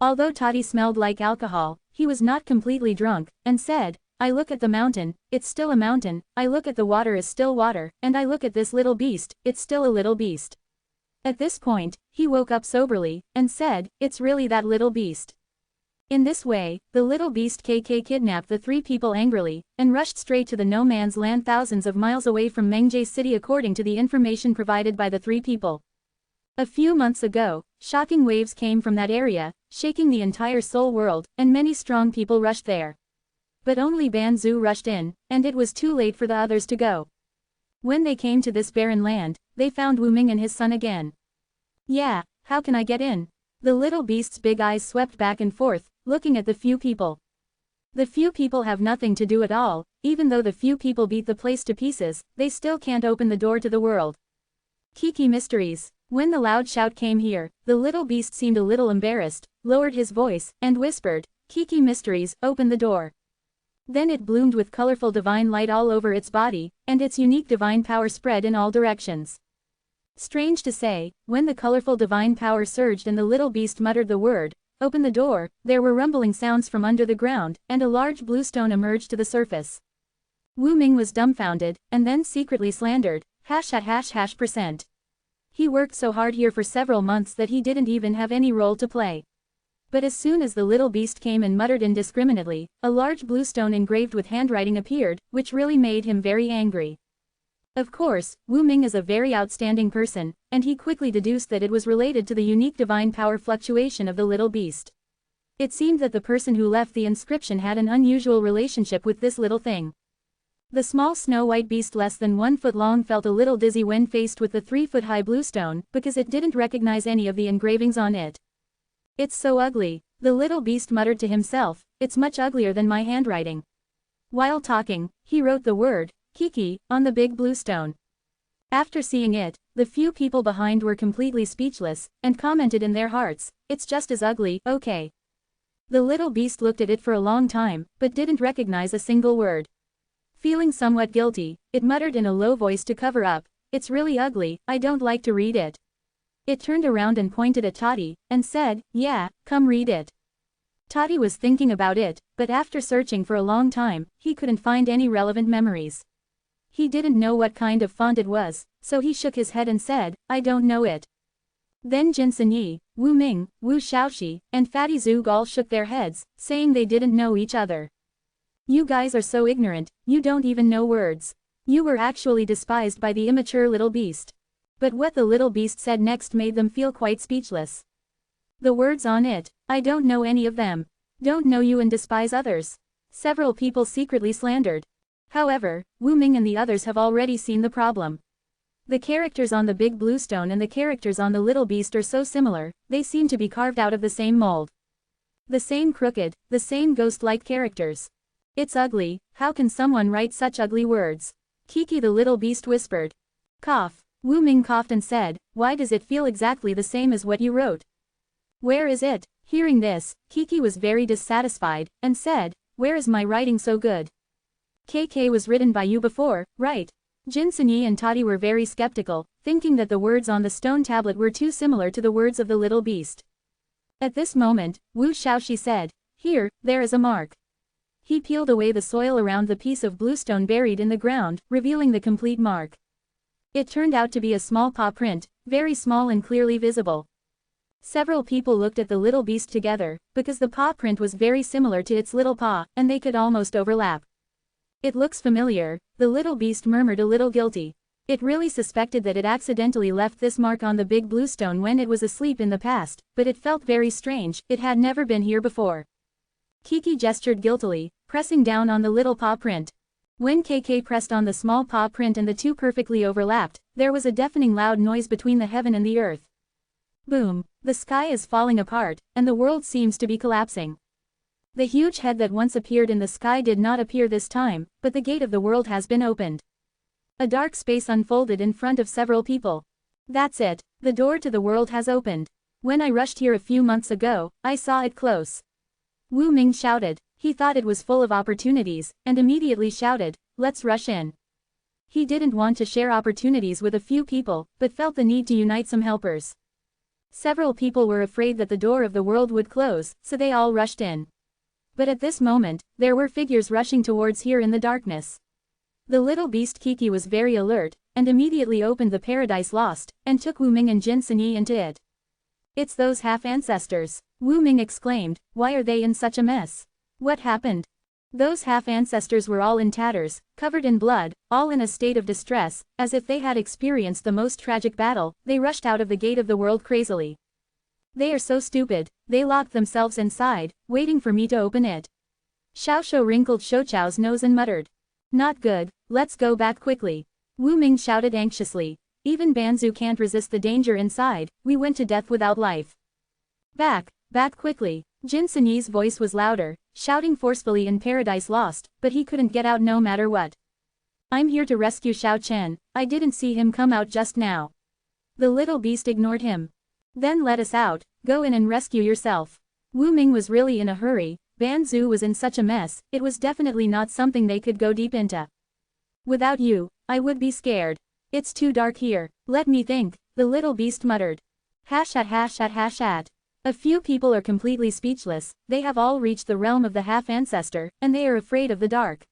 Although Toddy smelled like alcohol, he was not completely drunk, and said, I look at the mountain, it's still a mountain, I look at the water is still water, and I look at this little beast, it's still a little beast. At this point, he woke up soberly, and said, it's really that little beast. In this way, the little beast KK kidnapped the 3 people angrily, and rushed straight to the no man's land thousands of miles away from Mengje City according to the information provided by the 3 people. A few months ago, shocking waves came from that area, shaking the entire Soul world, and many strong people rushed there. But only Ban Zhu rushed in, and it was too late for the others to go. When they came to this barren land, they found Wu Ming and his son again. Yeah, how can I get in? The little beast's big eyes swept back and forth, looking at the few people. The few people have nothing to do at all, even though the few people beat the place to pieces, they still can't open the door to the world. Kiki Mysteries. When the loud shout came here, the little beast seemed a little embarrassed, lowered his voice, and whispered, Kiki Mysteries, open the door. Then it bloomed with colorful divine light all over its body, and its unique divine power spread in all directions. Strange to say, when the colorful divine power surged and the little beast muttered the word, open the door, there were rumbling sounds from under the ground, and a large blue stone emerged to the surface. Wu Ming was dumbfounded, and then secretly slandered, ##%. He worked so hard here for several months that he didn't even have any role to play. But as soon as the little beast came and muttered indiscriminately, a large blue stone engraved with handwriting appeared, which really made him very angry. Of course, Wu Ming is a very outstanding person, and he quickly deduced that it was related to the unique divine power fluctuation of the little beast. It seemed that the person who left the inscription had an unusual relationship with this little thing. The small snow-white beast less than 1 foot long felt a little dizzy when faced with the 3-foot-high blue stone, because it didn't recognize any of the engravings on it. "It's so ugly," the little beast muttered to himself, "it's much uglier than my handwriting." While talking, he wrote the word, Kiki, on the big blue stone. After seeing it, the few people behind were completely speechless, and commented in their hearts, "It's just as ugly, okay." The little beast looked at it for a long time, but didn't recognize a single word. Feeling somewhat guilty, it muttered in a low voice to cover up, "It's really ugly, I don't like to read it." It turned around and pointed at Toddy, and said, "Yeah, come read it." Toddy was thinking about it, but after searching for a long time, he couldn't find any relevant memories. He didn't know what kind of font it was, so he shook his head and said, "I don't know it." Then Jin Yi, Wu Ming, Wu Shaoxi, and Fatty Zug all shook their heads, saying they didn't know each other. "You guys are so ignorant, you don't even know words. You were actually despised by the immature little beast." But what the little beast said next made them feel quite speechless. "The words on it, I don't know any of them. Don't know you and despise others," several people secretly slandered. However, Wu Ming and the others have already seen the problem. The characters on the big blue stone and the characters on the little beast are so similar, they seem to be carved out of the same mold. The same crooked, the same ghost-like characters. "It's ugly, how can someone write such ugly words?" Kiki the little beast whispered. Cough. Wu Ming coughed and said, "Why does it feel exactly the same as what you wrote?" "Where is it?" Hearing this, Kiki was very dissatisfied, and said, "Where is my writing so good? KK was written by you before, right?" Jin Yi and Toddy were very skeptical, thinking that the words on the stone tablet were too similar to the words of the little beast. At this moment, Wu Shaoxi said, "Here, there is a mark." He peeled away the soil around the piece of bluestone buried in the ground, revealing the complete mark. It turned out to be a small paw print, very small and clearly visible. Several people looked at the little beast together, because the paw print was very similar to its little paw, and they could almost overlap. "It looks familiar," the little beast murmured a little guilty. It really suspected that it accidentally left this mark on the big blue stone when it was asleep in the past, but it felt very strange, it had never been here before. Kiki gestured guiltily, pressing down on the little paw print. When KK pressed on the small paw print and the two perfectly overlapped, there was a deafening loud noise between the heaven and the earth. Boom! The sky is falling apart, and the world seems to be collapsing. The huge head that once appeared in the sky did not appear this time, but the gate of the world has been opened. A dark space unfolded in front of several people. "That's it, the door to the world has opened. When I rushed here a few months ago, I saw it close." Wu Ming shouted. He thought it was full of opportunities, and immediately shouted, "Let's rush in." He didn't want to share opportunities with a few people, but felt the need to unite some helpers. Several people were afraid that the door of the world would close, so they all rushed in. But at this moment, there were figures rushing towards here in the darkness. The little beast Kiki was very alert, and immediately opened the Paradise Lost, and took Wu Ming and Jin Yi into it. "It's those half-ancestors," Wu Ming exclaimed. "Why are they in such a mess? What happened?" Those half-ancestors were all in tatters, covered in blood, all in a state of distress, as if they had experienced the most tragic battle. They rushed out of the gate of the world crazily. "They are so stupid, they locked themselves inside, waiting for me to open it." Xiao Shou wrinkled Shouchao's nose and muttered. "Not good, let's go back quickly." Wu Ming shouted anxiously. "Even Banzu can't resist the danger inside, we went to death without life. Back, back quickly." Jin Yi's voice was louder, shouting forcefully in Paradise Lost, but he couldn't get out no matter what. "I'm here to rescue Xiao Chen, I didn't see him come out just now." The little beast ignored him. "Then let us out, go in and rescue yourself." Wu Ming was really in a hurry, Banzu was in such a mess, it was definitely not something they could go deep into. "Without you, I would be scared. It's too dark here, let me think," the little beast muttered. Hashat hashat hashat. A few people are completely speechless, they have all reached the realm of the half-ancestor, and they are afraid of the dark.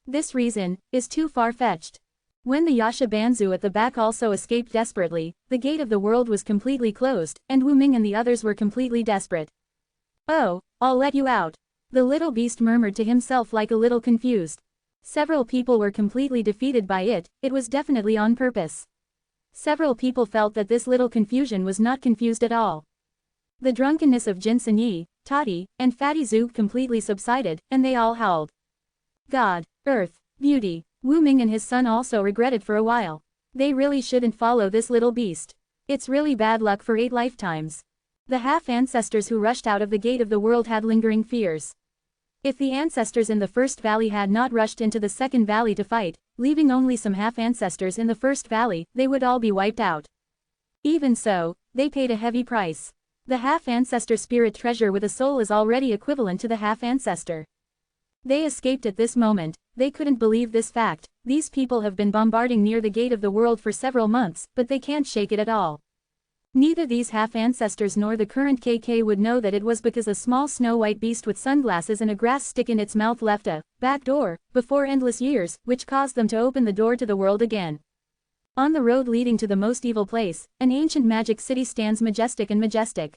This reason is too far-fetched. When the Yasha Banzu at the back also escaped desperately, the gate of the world was completely closed, and Wu Ming and the others were completely desperate. "Oh, I'll let you out," the little beast murmured to himself like a little confused. Several people were completely defeated by it, it was definitely on purpose. Several people felt that this little confusion was not confused at all. The drunkenness of Jinsun Yi, Tati, and Fatty Zook completely subsided, and they all howled. God, Earth, Beauty, Wu Ming and his son also regretted for a while. They really shouldn't follow this little beast. It's really bad luck for 8 lifetimes. The half-ancestors who rushed out of the gate of the world had lingering fears. If the ancestors in the first valley had not rushed into the second valley to fight, leaving only some half-ancestors in the first valley, they would all be wiped out. Even so, they paid a heavy price. The half-ancestor spirit treasure with a soul is already equivalent to the half-ancestor. They escaped at this moment. They couldn't believe this fact. These people have been bombarding near the gate of the world for several months, but they can't shake it at all. Neither these half-ancestors nor the current KK would know that it was because a small snow-white beast with sunglasses and a grass stick in its mouth left a back door before endless years, which caused them to open the door to the world again. On the road leading to the most evil place, an ancient magic city stands majestic and majestic.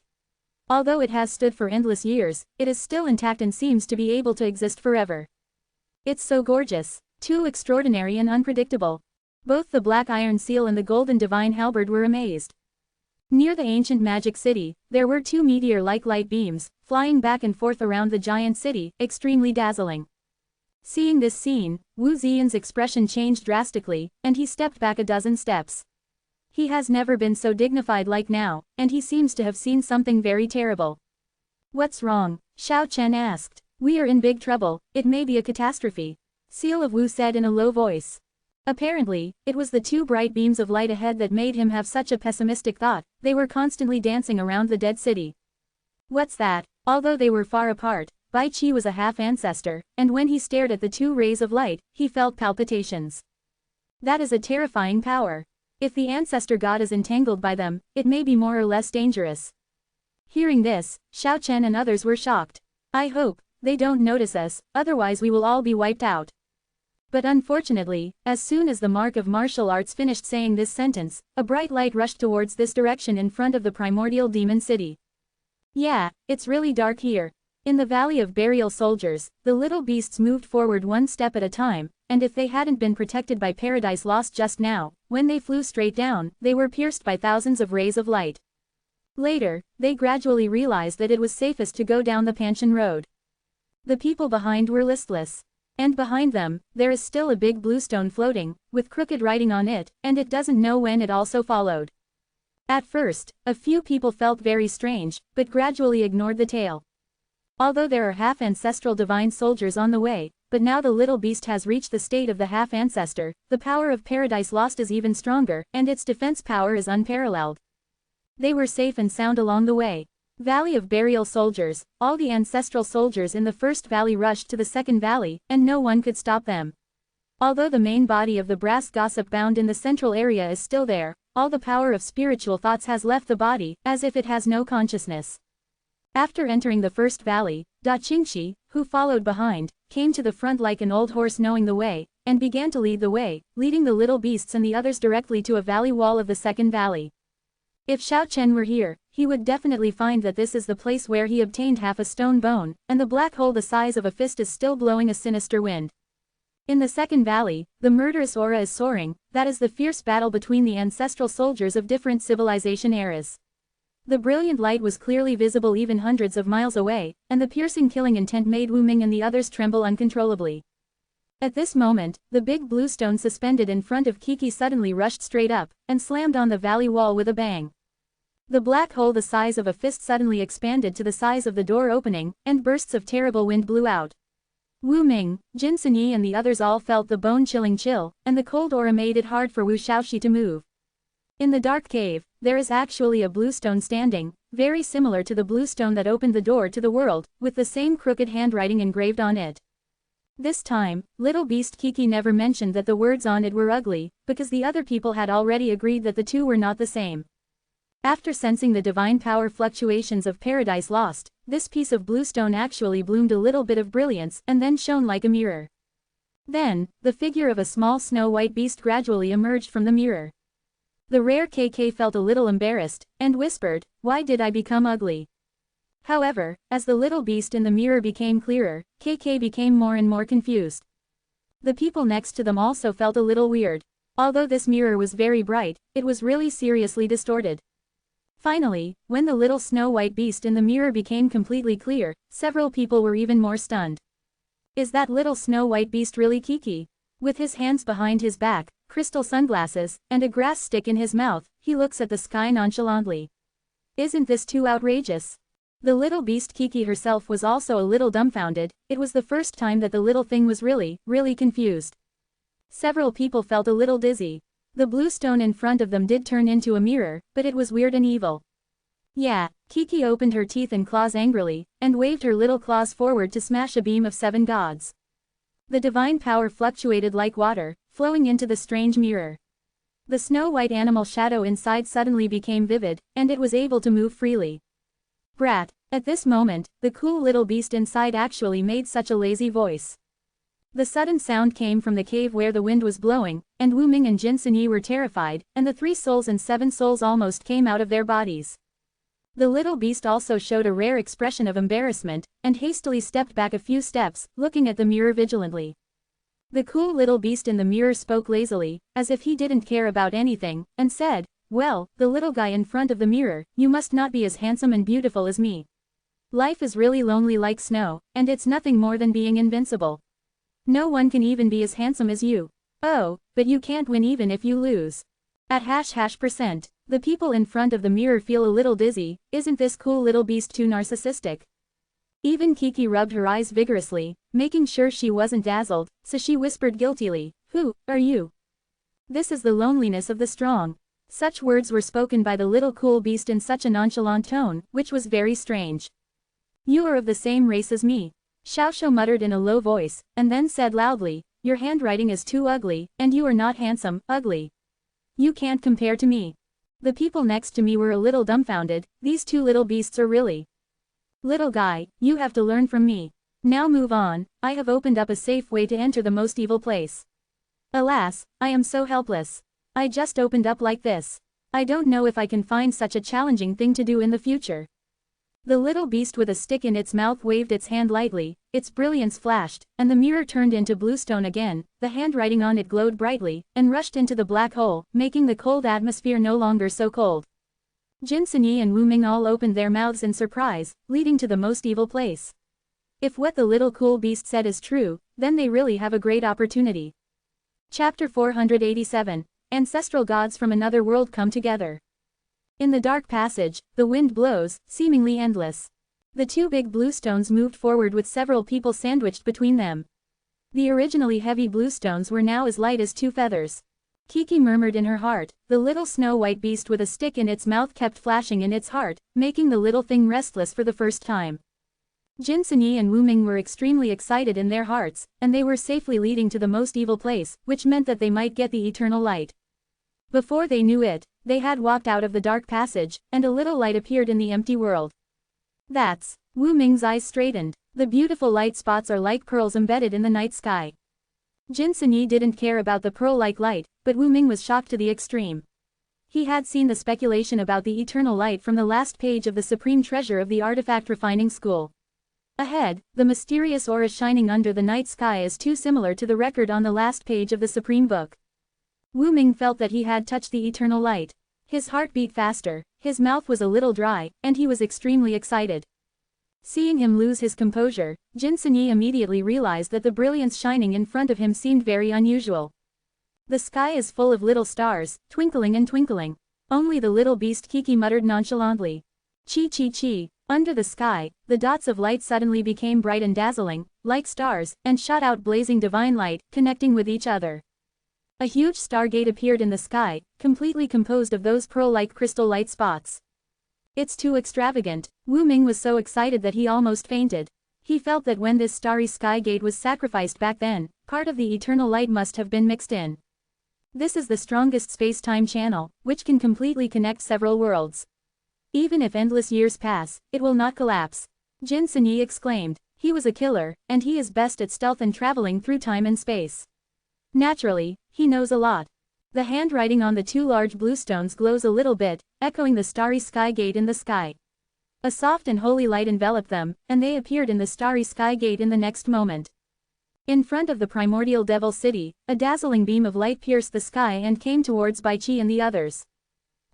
Although it has stood for endless years, it is still intact and seems to be able to exist forever. It's so gorgeous, too extraordinary and unpredictable. Both the black iron seal and the golden divine halberd were amazed. Near the ancient magic city, there were 2 meteor-like light beams, flying back and forth around the giant city, extremely dazzling. Seeing this scene, Wu Ziyan's expression changed drastically, and he stepped back a dozen steps. He has never been so dignified like now, and he seems to have seen something very terrible. What's wrong? Xiao Chen asked. We are in big trouble, it may be a catastrophe. Seal of Wu said in a low voice. Apparently, it was the 2 bright beams of light ahead that made him have such a pessimistic thought. They were constantly dancing around the dead city. What's that? Although they were far apart, Bai Qi was a half-ancestor, and when he stared at the 2 rays of light, he felt palpitations. That is a terrifying power. If the ancestor god is entangled by them, it may be more or less dangerous. Hearing this, Xiao Chen and others were shocked. I hope they don't notice us, otherwise we will all be wiped out. But unfortunately, as soon as the mark of martial arts finished saying this sentence, a bright light rushed towards this direction in front of the primordial demon city. Yeah, it's really dark here. In the Valley of Burial Soldiers, the little beasts moved forward 1 step at a time, and if they hadn't been protected by Paradise Lost just now, when they flew straight down, they were pierced by thousands of rays of light. Later, they gradually realized that it was safest to go down the Panchen Road. The people behind were listless. And behind them, there is still a big blue stone floating, with crooked writing on it, and it doesn't know when it also followed. At first, a few people felt very strange, but gradually ignored the tale. Although there are half-ancestral divine soldiers on the way, but now the little beast has reached the state of the half-ancestor, the power of Paradise Lost is even stronger, and its defense power is unparalleled. They were safe and sound along the way. Valley of Burial Soldiers, all the ancestral soldiers in the first valley rushed to the second valley, and no one could stop them. Although the main body of the brass gossip bound in the central area is still there, all the power of spiritual thoughts has left the body, as if it has no consciousness. After entering the first valley, Da Qingxi, who followed behind, came to the front like an old horse knowing the way, and began to lead the way, leading the little beasts and the others directly to a valley wall of the second valley. If Xiao Chen were here, he would definitely find that this is the place where he obtained half a stone bone, and the black hole the size of a fist is still blowing a sinister wind. In the second valley, the murderous aura is soaring, that is the fierce battle between the ancestral soldiers of different civilization eras. The brilliant light was clearly visible even hundreds of miles away, and the piercing killing intent made Wu Ming and the others tremble uncontrollably. At this moment, the big blue stone suspended in front of Kiki suddenly rushed straight up, and slammed on the valley wall with a bang. The black hole the size of a fist suddenly expanded to the size of the door opening, and bursts of terrible wind blew out. Wu Ming, Jin Sinyi and the others all felt the bone-chilling chill, and the cold aura made it hard for Wu Shaoxi to move. In the dark cave, there is actually a blue stone standing, very similar to the blue stone that opened the door to the world, with the same crooked handwriting engraved on it. This time, little beast Kiki never mentioned that the words on it were ugly, because the other people had already agreed that the two were not the same. After sensing the divine power fluctuations of Paradise Lost, this piece of blue stone actually bloomed a little bit of brilliance and then shone like a mirror. Then, the figure of a small snow-white beast gradually emerged from the mirror. The rare KK felt a little embarrassed, and whispered, "Why did I become ugly?" However, as the little beast in the mirror became clearer, KK became more and more confused. The people next to them also felt a little weird. Although this mirror was very bright, it was really seriously distorted. Finally, when the little snow-white beast in the mirror became completely clear, several people were even more stunned. Is that little snow-white beast really Kiki? With his hands behind his back, crystal sunglasses, and a grass stick in his mouth, he looks at the sky nonchalantly. Isn't this too outrageous? The little beast Kiki herself was also a little dumbfounded. It was the first time that the little thing was really confused. Several people felt a little dizzy. The blue stone in front of them did turn into a mirror, but it was weird and evil. Yeah, Kiki opened her teeth and claws angrily, and waved her little claws forward to smash a beam of 7 gods. The divine power fluctuated like water, flowing into the strange mirror. The snow-white animal shadow inside suddenly became vivid, and it was able to move freely. Brat, at this moment, the cool little beast inside actually made such a lazy voice. The sudden sound came from the cave where the wind was blowing, and Wu Ming and Jin Sinyi were terrified, and the 3 souls and 7 souls almost came out of their bodies. The little beast also showed a rare expression of embarrassment, and hastily stepped back a few steps, looking at the mirror vigilantly. The cool little beast in the mirror spoke lazily, as if he didn't care about anything, and said, "Well, the little guy in front of the mirror, you must not be as handsome and beautiful as me. Life is really lonely like snow, and it's nothing more than being invincible. No one can even be as handsome as you. Oh, but you can't win even if you lose. At #%, the people in front of the mirror feel a little dizzy. Isn't this cool little beast too narcissistic?" Even Kiki rubbed her eyes vigorously, making sure she wasn't dazzled, so she whispered guiltily, "Who are you?" "This is the loneliness of the strong." Such words were spoken by the little cool beast in such a nonchalant tone, which was very strange. "You are of the same race as me." Xiaoshu muttered in a low voice, and then said loudly, "Your handwriting is too ugly, and you are not handsome, ugly. You can't compare to me." The people next to me were a little dumbfounded. These 2 little beasts are really. "Little guy, you have to learn from me. Now move on, I have opened up a safe way to enter the most evil place. Alas, I am so helpless. I just opened up like this. I don't know if I can find such a challenging thing to do in the future." The little beast with a stick in its mouth waved its hand lightly, its brilliance flashed, and the mirror turned into bluestone again. The handwriting on it glowed brightly, and rushed into the black hole, making the cold atmosphere no longer so cold. Jin Sinyi and Wu Ming all opened their mouths in surprise, leading to the most evil place. If what the little cool beast said is true, then they really have a great opportunity. Chapter 487, Ancestral Gods from Another World Come Together. In the dark passage, the wind blows, seemingly endless. The 2 big blue stones moved forward with several people sandwiched between them. The originally heavy blue stones were now as light as 2 feathers. Kiki murmured in her heart. The little snow-white beast with a stick in its mouth kept flashing in its heart, making the little thing restless for the first time. Jin Sinyi and Wu Ming were extremely excited in their hearts, and they were safely leading to the most evil place, which meant that they might get the eternal light. Before they knew it, they had walked out of the dark passage, and a little light appeared in the empty world. "That's..." Wu Ming's eyes straightened. "The beautiful light spots are like pearls embedded in the night sky." Jin Sinyi didn't care about the pearl-like light, but Wu Ming was shocked to the extreme. He had seen the speculation about the eternal light from the last page of the supreme treasure of the artifact refining school. Ahead, the mysterious aura shining under the night sky is too similar to the record on the last page of the supreme book. Wu Ming felt that he had touched the eternal light. His heart beat faster, his mouth was a little dry, and he was extremely excited. Seeing him lose his composure, Jin Sinyi immediately realized that the brilliance shining in front of him seemed very unusual. "The sky is full of little stars, twinkling and twinkling." Only the little beast Kiki muttered nonchalantly. "Chi chi chi." Under the sky, the dots of light suddenly became bright and dazzling, like stars, and shot out blazing divine light, connecting with each other. A huge stargate appeared in the sky, completely composed of those pearl-like crystal light spots. "It's too extravagant." Wu Ming was so excited that he almost fainted. He felt that when this starry sky gate was sacrificed back then, part of the eternal light must have been mixed in. This is the strongest space-time channel, which can completely connect several worlds. Even if endless years pass, it will not collapse. Jin Sinyi exclaimed. He was a killer, and he is best at stealth and traveling through time and space. Naturally, he knows a lot. The handwriting on the 2 large blue stones glows a little bit, echoing the starry sky gate in the sky. A soft and holy light enveloped them, and they appeared in the starry sky gate in the next moment. In front of the primordial devil city, a dazzling beam of light pierced the sky and came towards Bai Qi and the others.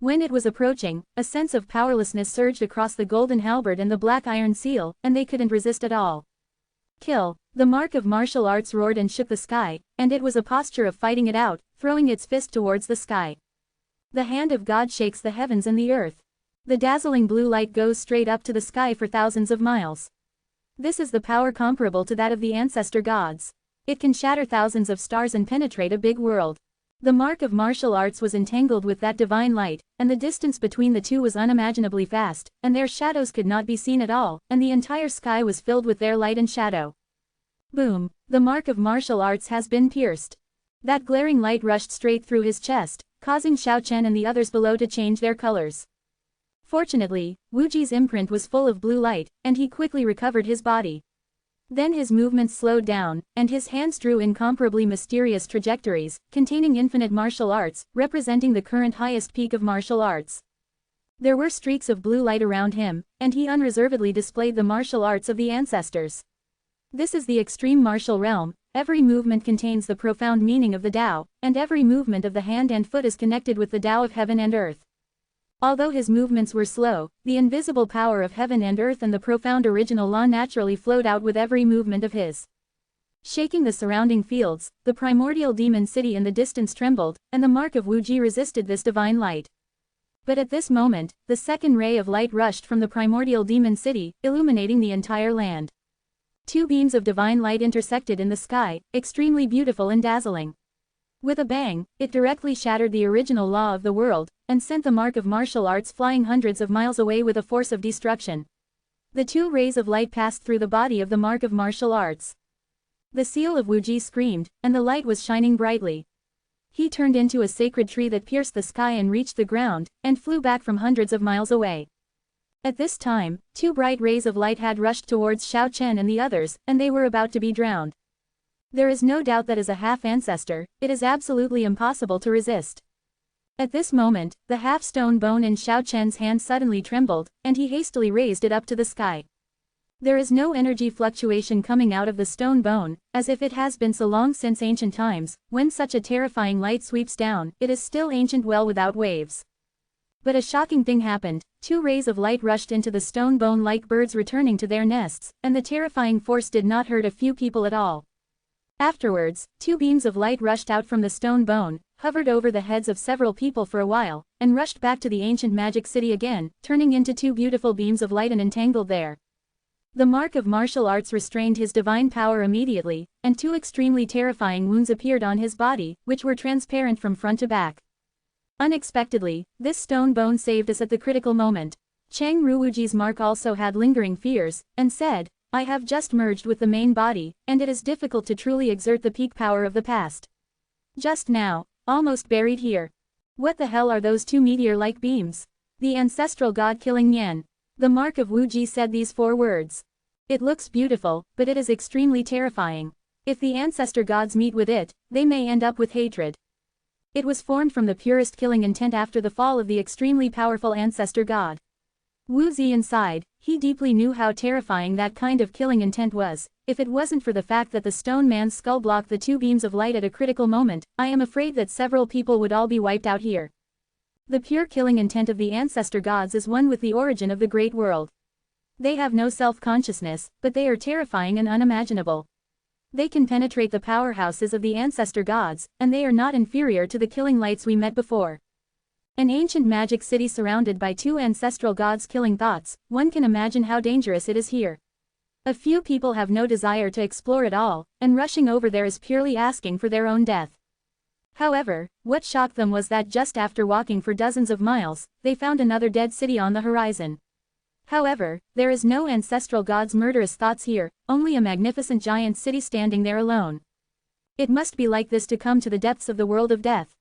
When it was approaching, a sense of powerlessness surged across the golden halberd and the black iron seal, and they couldn't resist at all. Kill! The mark of martial arts roared and shook the sky, and it was a posture of fighting it out, throwing its fist towards the sky. The hand of God shakes the heavens and the earth. The dazzling blue light goes straight up to the sky for thousands of miles. This is the power comparable to that of the ancestor gods. It can shatter thousands of stars and penetrate a big world. The mark of martial arts was entangled with that divine light, and the distance between the two was unimaginably vast, and their shadows could not be seen at all, and the entire sky was filled with their light and shadow. Boom! The mark of martial arts has been pierced. That glaring light rushed straight through his chest, causing Xiao Chen and the others below to change their colors. Fortunately, Wu Ji's imprint was full of blue light, and he quickly recovered his body. Then his movements slowed down, and his hands drew incomparably mysterious trajectories, containing infinite martial arts, representing the current highest peak of martial arts. There were streaks of blue light around him, and he unreservedly displayed the martial arts of the ancestors. This is the extreme martial realm. Every movement contains the profound meaning of the Tao, and every movement of the hand and foot is connected with the Tao of heaven and earth. Although his movements were slow, the invisible power of heaven and earth and the profound original law naturally flowed out with every movement of his. Shaking the surrounding fields, the primordial demon city in the distance trembled, and the mark of Wu Ji resisted this divine light. But at this moment, the second ray of light rushed from the primordial demon city, illuminating the entire land. Two beams of divine light intersected in the sky, extremely beautiful and dazzling. With a bang, it directly shattered the original law of the world, and sent the mark of martial arts flying hundreds of miles away with a force of destruction. The two rays of light passed through the body of the mark of martial arts. The seal of Wu Ji screamed, and the light was shining brightly. He turned into a sacred tree that pierced the sky and reached the ground, and flew back from hundreds of miles away. At this time, two bright rays of light had rushed towards Xiao Chen and the others, and they were about to be drowned. There is no doubt that as a half-ancestor, it is absolutely impossible to resist. At this moment, the half-stone bone in Xiao Chen's hand suddenly trembled, and he hastily raised it up to the sky. There is no energy fluctuation coming out of the stone bone, as if it has been so long since ancient times. When such a terrifying light sweeps down, it is still ancient well without waves. But a shocking thing happened. Two rays of light rushed into the stone bone like birds returning to their nests, and the terrifying force did not hurt a few people at all. Afterwards, two beams of light rushed out from the stone bone, hovered over the heads of several people for a while, and rushed back to the ancient magic city again, turning into two beautiful beams of light and entangled there. The mark of martial arts restrained his divine power immediately, and two extremely terrifying wounds appeared on his body, which were transparent from front to back. Unexpectedly, this stone bone saved us at the critical moment. Chang Ruwuji's mark also had lingering fears, and said, "I have just merged with the main body, and it is difficult to truly exert the peak power of the past. Just now, almost buried here. What the hell are those two meteor-like beams? The ancestral god killing Yan." The mark of Wu Ji said these four words. "It looks beautiful, but it is extremely terrifying. If the ancestor gods meet with it, they may end up with hatred. It was formed from the purest killing intent after the fall of the extremely powerful ancestor god." Wu Ziyan sighed. He deeply knew how terrifying that kind of killing intent was. If it wasn't for the fact that the stone man's skull blocked the two beams of light at a critical moment, I am afraid that several people would all be wiped out here. The pure killing intent of the ancestor gods is one with the origin of the great world. They have no self-consciousness, but they are terrifying and unimaginable. They can penetrate the powerhouses of the ancestor gods, and they are not inferior to the killing lights we met before. An ancient magic city surrounded by two ancestral gods killing thoughts, one can imagine how dangerous it is here. A few people have no desire to explore at all, and rushing over there is purely asking for their own death. However, what shocked them was that just after walking for dozens of miles, they found another dead city on the horizon. However, there is no ancestral god's murderous thoughts here, only a magnificent giant city standing there alone. It must be like this to come to the depths of the world of death.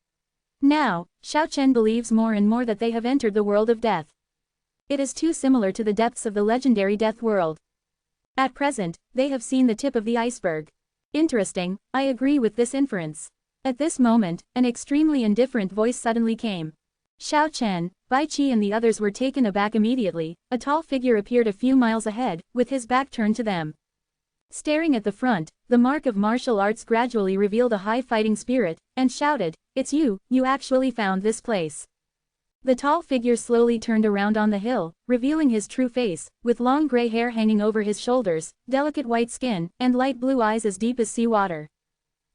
Now, Xiao Chen believes more and more that they have entered the world of death. It is too similar to the depths of the legendary death world. At present, they have seen the tip of the iceberg. Interesting, I agree with this inference. At this moment, an extremely indifferent voice suddenly came. Xiao Chen, Bai Qi and the others were taken aback immediately. A tall figure appeared a few miles ahead, with his back turned to them. Staring at the front, the mark of martial arts gradually revealed a high fighting spirit, and shouted, "It's you, you actually found this place. The tall figure slowly turned around on the hill, revealing his true face, with long gray hair hanging over his shoulders, delicate white skin, and light blue eyes as deep as sea water.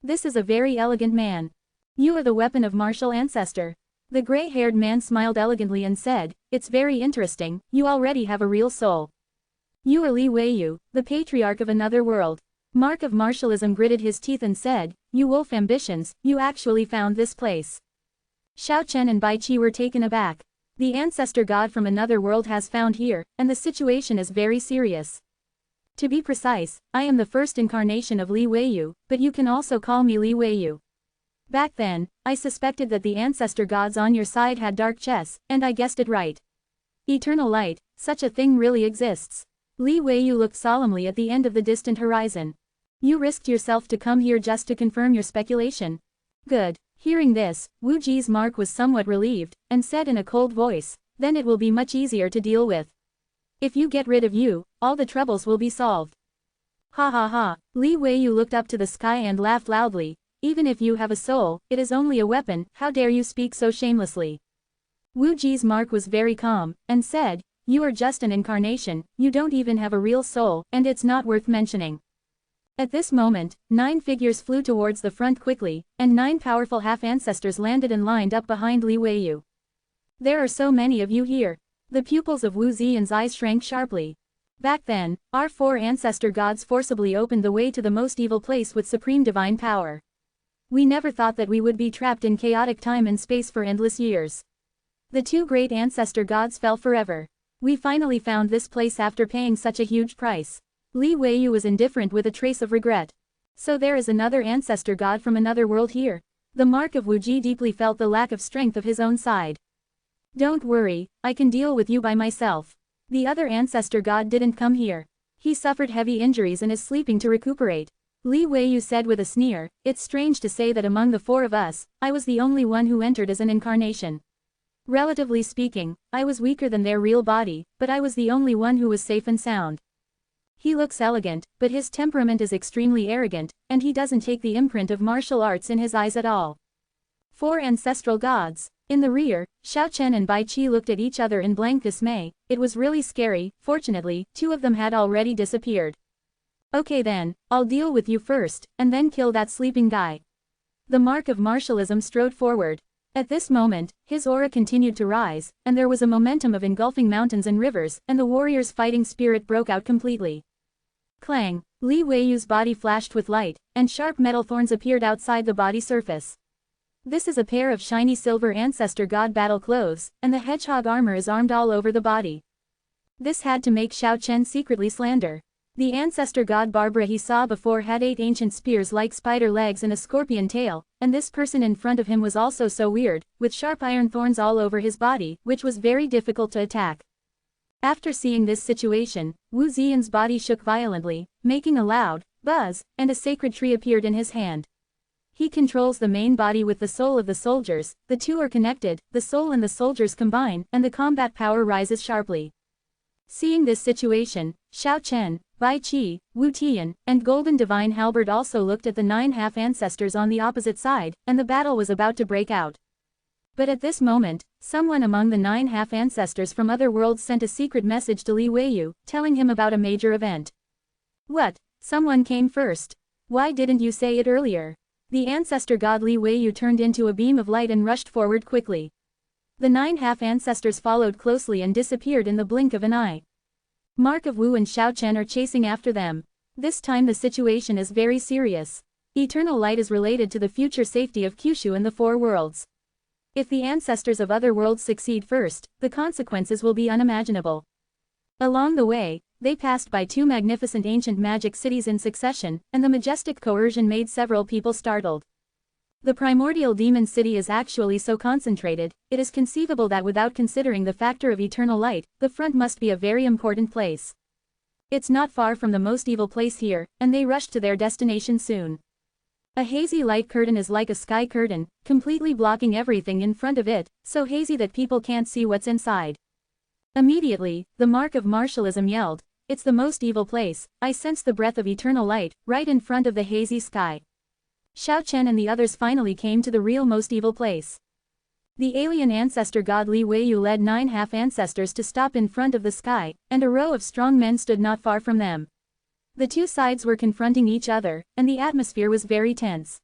This is a very elegant man. You are the weapon of martial ancestor. The gray-haired man smiled elegantly and said, "It's very interesting, you already have a real soul. You are Li Weiyu, the patriarch of another world." Mark of Martialism gritted his teeth and said, "You wolf ambitions, you actually found this place." Xiao Chen and Bai Qi were taken aback. The ancestor god from another world has found here, and the situation is very serious. To be precise, I am the first incarnation of Li Weiyu, but you can also call me Li Weiyu. Back then, I suspected that the ancestor gods on your side had dark chess, and I guessed it right. Eternal light, such a thing really exists. Li Weiyu looked solemnly at the end of the distant horizon. You risked yourself to come here just to confirm your speculation. Good. Hearing this, Wu Ji's Mark was somewhat relieved, and said in a cold voice, "Then it will be much easier to deal with. If you get rid of you, all the troubles will be solved." Ha ha ha, Li Weiyu looked up to the sky and laughed loudly. "Even if you have a soul, it is only a weapon, how dare you speak so shamelessly?" Wu Ji's Mark was very calm, and said, "You are just an incarnation, you don't even have a real soul, and it's not worth mentioning." At this moment, 9 figures flew towards the front quickly, and 9 powerful half-ancestors landed and lined up behind Li Weiyu. "There are so many of you here." The pupils of Wu Ziyan's eyes shrank sharply. Back then, our 4 ancestor gods forcibly opened the way to the most evil place with supreme divine power. We never thought that we would be trapped in chaotic time and space for endless years. The 2 great ancestor gods fell forever. We finally found this place after paying such a huge price. Li Weiyu was indifferent with a trace of regret. So there is another ancestor god from another world here. The Mark of Wu Ji deeply felt the lack of strength of his own side. "Don't worry, I can deal with you by myself. The other ancestor god didn't come here. He suffered heavy injuries and is sleeping to recuperate." Li Weiyu said with a sneer, "It's strange to say that among the 4 of us, I was the only one who entered as an incarnation. Relatively speaking, I was weaker than their real body, but I was the only one who was safe and sound. He looks elegant, but his temperament is extremely arrogant, and he doesn't take the imprint of martial arts in his eyes at all." 4 ancestral gods. In the rear, Xiao Chen and Bai Qi looked at each other in blank dismay. It was really scary. Fortunately, 2 of them had already disappeared. "Okay then, I'll deal with you first, and then kill that sleeping guy." The Mark of Martialism strode forward. At this moment, his aura continued to rise, and there was a momentum of engulfing mountains and rivers, and the warrior's fighting spirit broke out completely. Clang! Li Weiyu's body flashed with light, and sharp metal thorns appeared outside the body surface. This is a pair of shiny silver ancestor god battle clothes, and the hedgehog armor is armed all over the body. This had to make Xiao Chen secretly slander. The ancestor god Barbara he saw before had 8 ancient spears like spider legs and a scorpion tail, and this person in front of him was also so weird, with sharp iron thorns all over his body, which was very difficult to attack. After seeing this situation, Wu Ziyan's body shook violently, making a loud buzz, and a sacred tree appeared in his hand. He controls the main body with the soul of the soldiers, the 2 are connected, the soul and the soldiers combine, and the combat power rises sharply. Seeing this situation, Xiao Chen, Bai Qi, Wu Tian, and Golden Divine Halberd also looked at the 9 half-ancestors on the opposite side, and the battle was about to break out. But at this moment, someone among the 9 half-ancestors from other worlds sent a secret message to Li Weiyu, telling him about a major event. "What? Someone came first. Why didn't you say it earlier?" The ancestor god Li Weiyu turned into a beam of light and rushed forward quickly. The 9 half-ancestors followed closely and disappeared in the blink of an eye. Mark of Wu and Xiao Chen are chasing after them. This time the situation is very serious. Eternal light is related to the future safety of Kyushu and the 4 worlds. If the ancestors of other worlds succeed first, the consequences will be unimaginable. Along the way, they passed by 2 magnificent ancient magic cities in succession, and the majestic coercion made several people startled. The primordial demon city is actually so concentrated, it is conceivable that without considering the factor of eternal light, the front must be a very important place. It's not far from the most evil place here, and they rushed to their destination soon. A hazy light curtain is like a sky curtain, completely blocking everything in front of it, so hazy that people can't see what's inside. Immediately, the Mark of Martialism yelled, "It's the most evil place, I sense the breath of eternal light, right in front of the hazy sky." Xiao Chen and the others finally came to the real most evil place. The alien ancestor god Li Weiyu led 9 half-ancestors to stop in front of the sky, and a row of strong men stood not far from them. The two sides were confronting each other, and the atmosphere was very tense.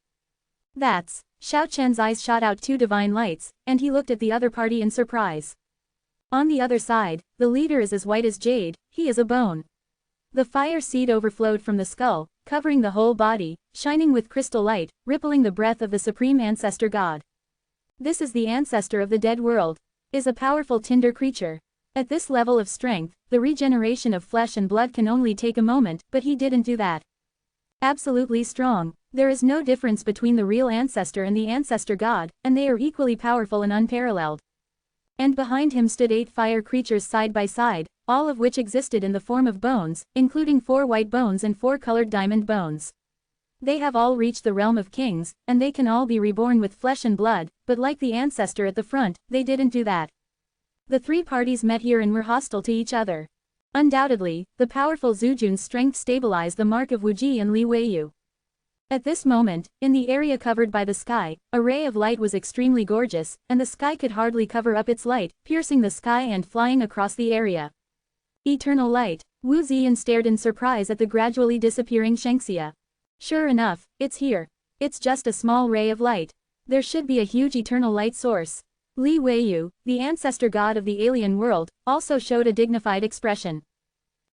That's... Xiao Chen's eyes shot out 2 divine lights, and he looked at the other party in surprise. On the other side, the leader is as white as jade, he is a bone. The fire seed overflowed from the skull, covering the whole body, shining with crystal light, rippling the breath of the supreme ancestor god. This is the ancestor of the dead world. Is a powerful tinder creature. At this level of strength, the regeneration of flesh and blood can only take a moment, but he didn't do that. Absolutely strong. There is no difference between the real ancestor and the ancestor god, and they are equally powerful and unparalleled. And behind him stood 8 fire creatures side by side, all of which existed in the form of bones, including 4 white bones and 4 colored diamond bones. They have all reached the realm of kings, and they can all be reborn with flesh and blood, but like the ancestor at the front, they didn't do that. The 3 parties met here and were hostile to each other. Undoubtedly, the powerful Zhu Jun's strength stabilized the mark of Wu Ji and Li Weiyu. At this moment, in the area covered by the sky, a ray of light was extremely gorgeous, and the sky could hardly cover up its light, piercing the sky and flying across the area. Eternal light. Wu Ziyan stared in surprise at the gradually disappearing Shengxia. Sure enough, it's here. It's just a small ray of light. There should be a huge eternal light source. Li Weiyu, the ancestor god of the alien world, also showed a dignified expression.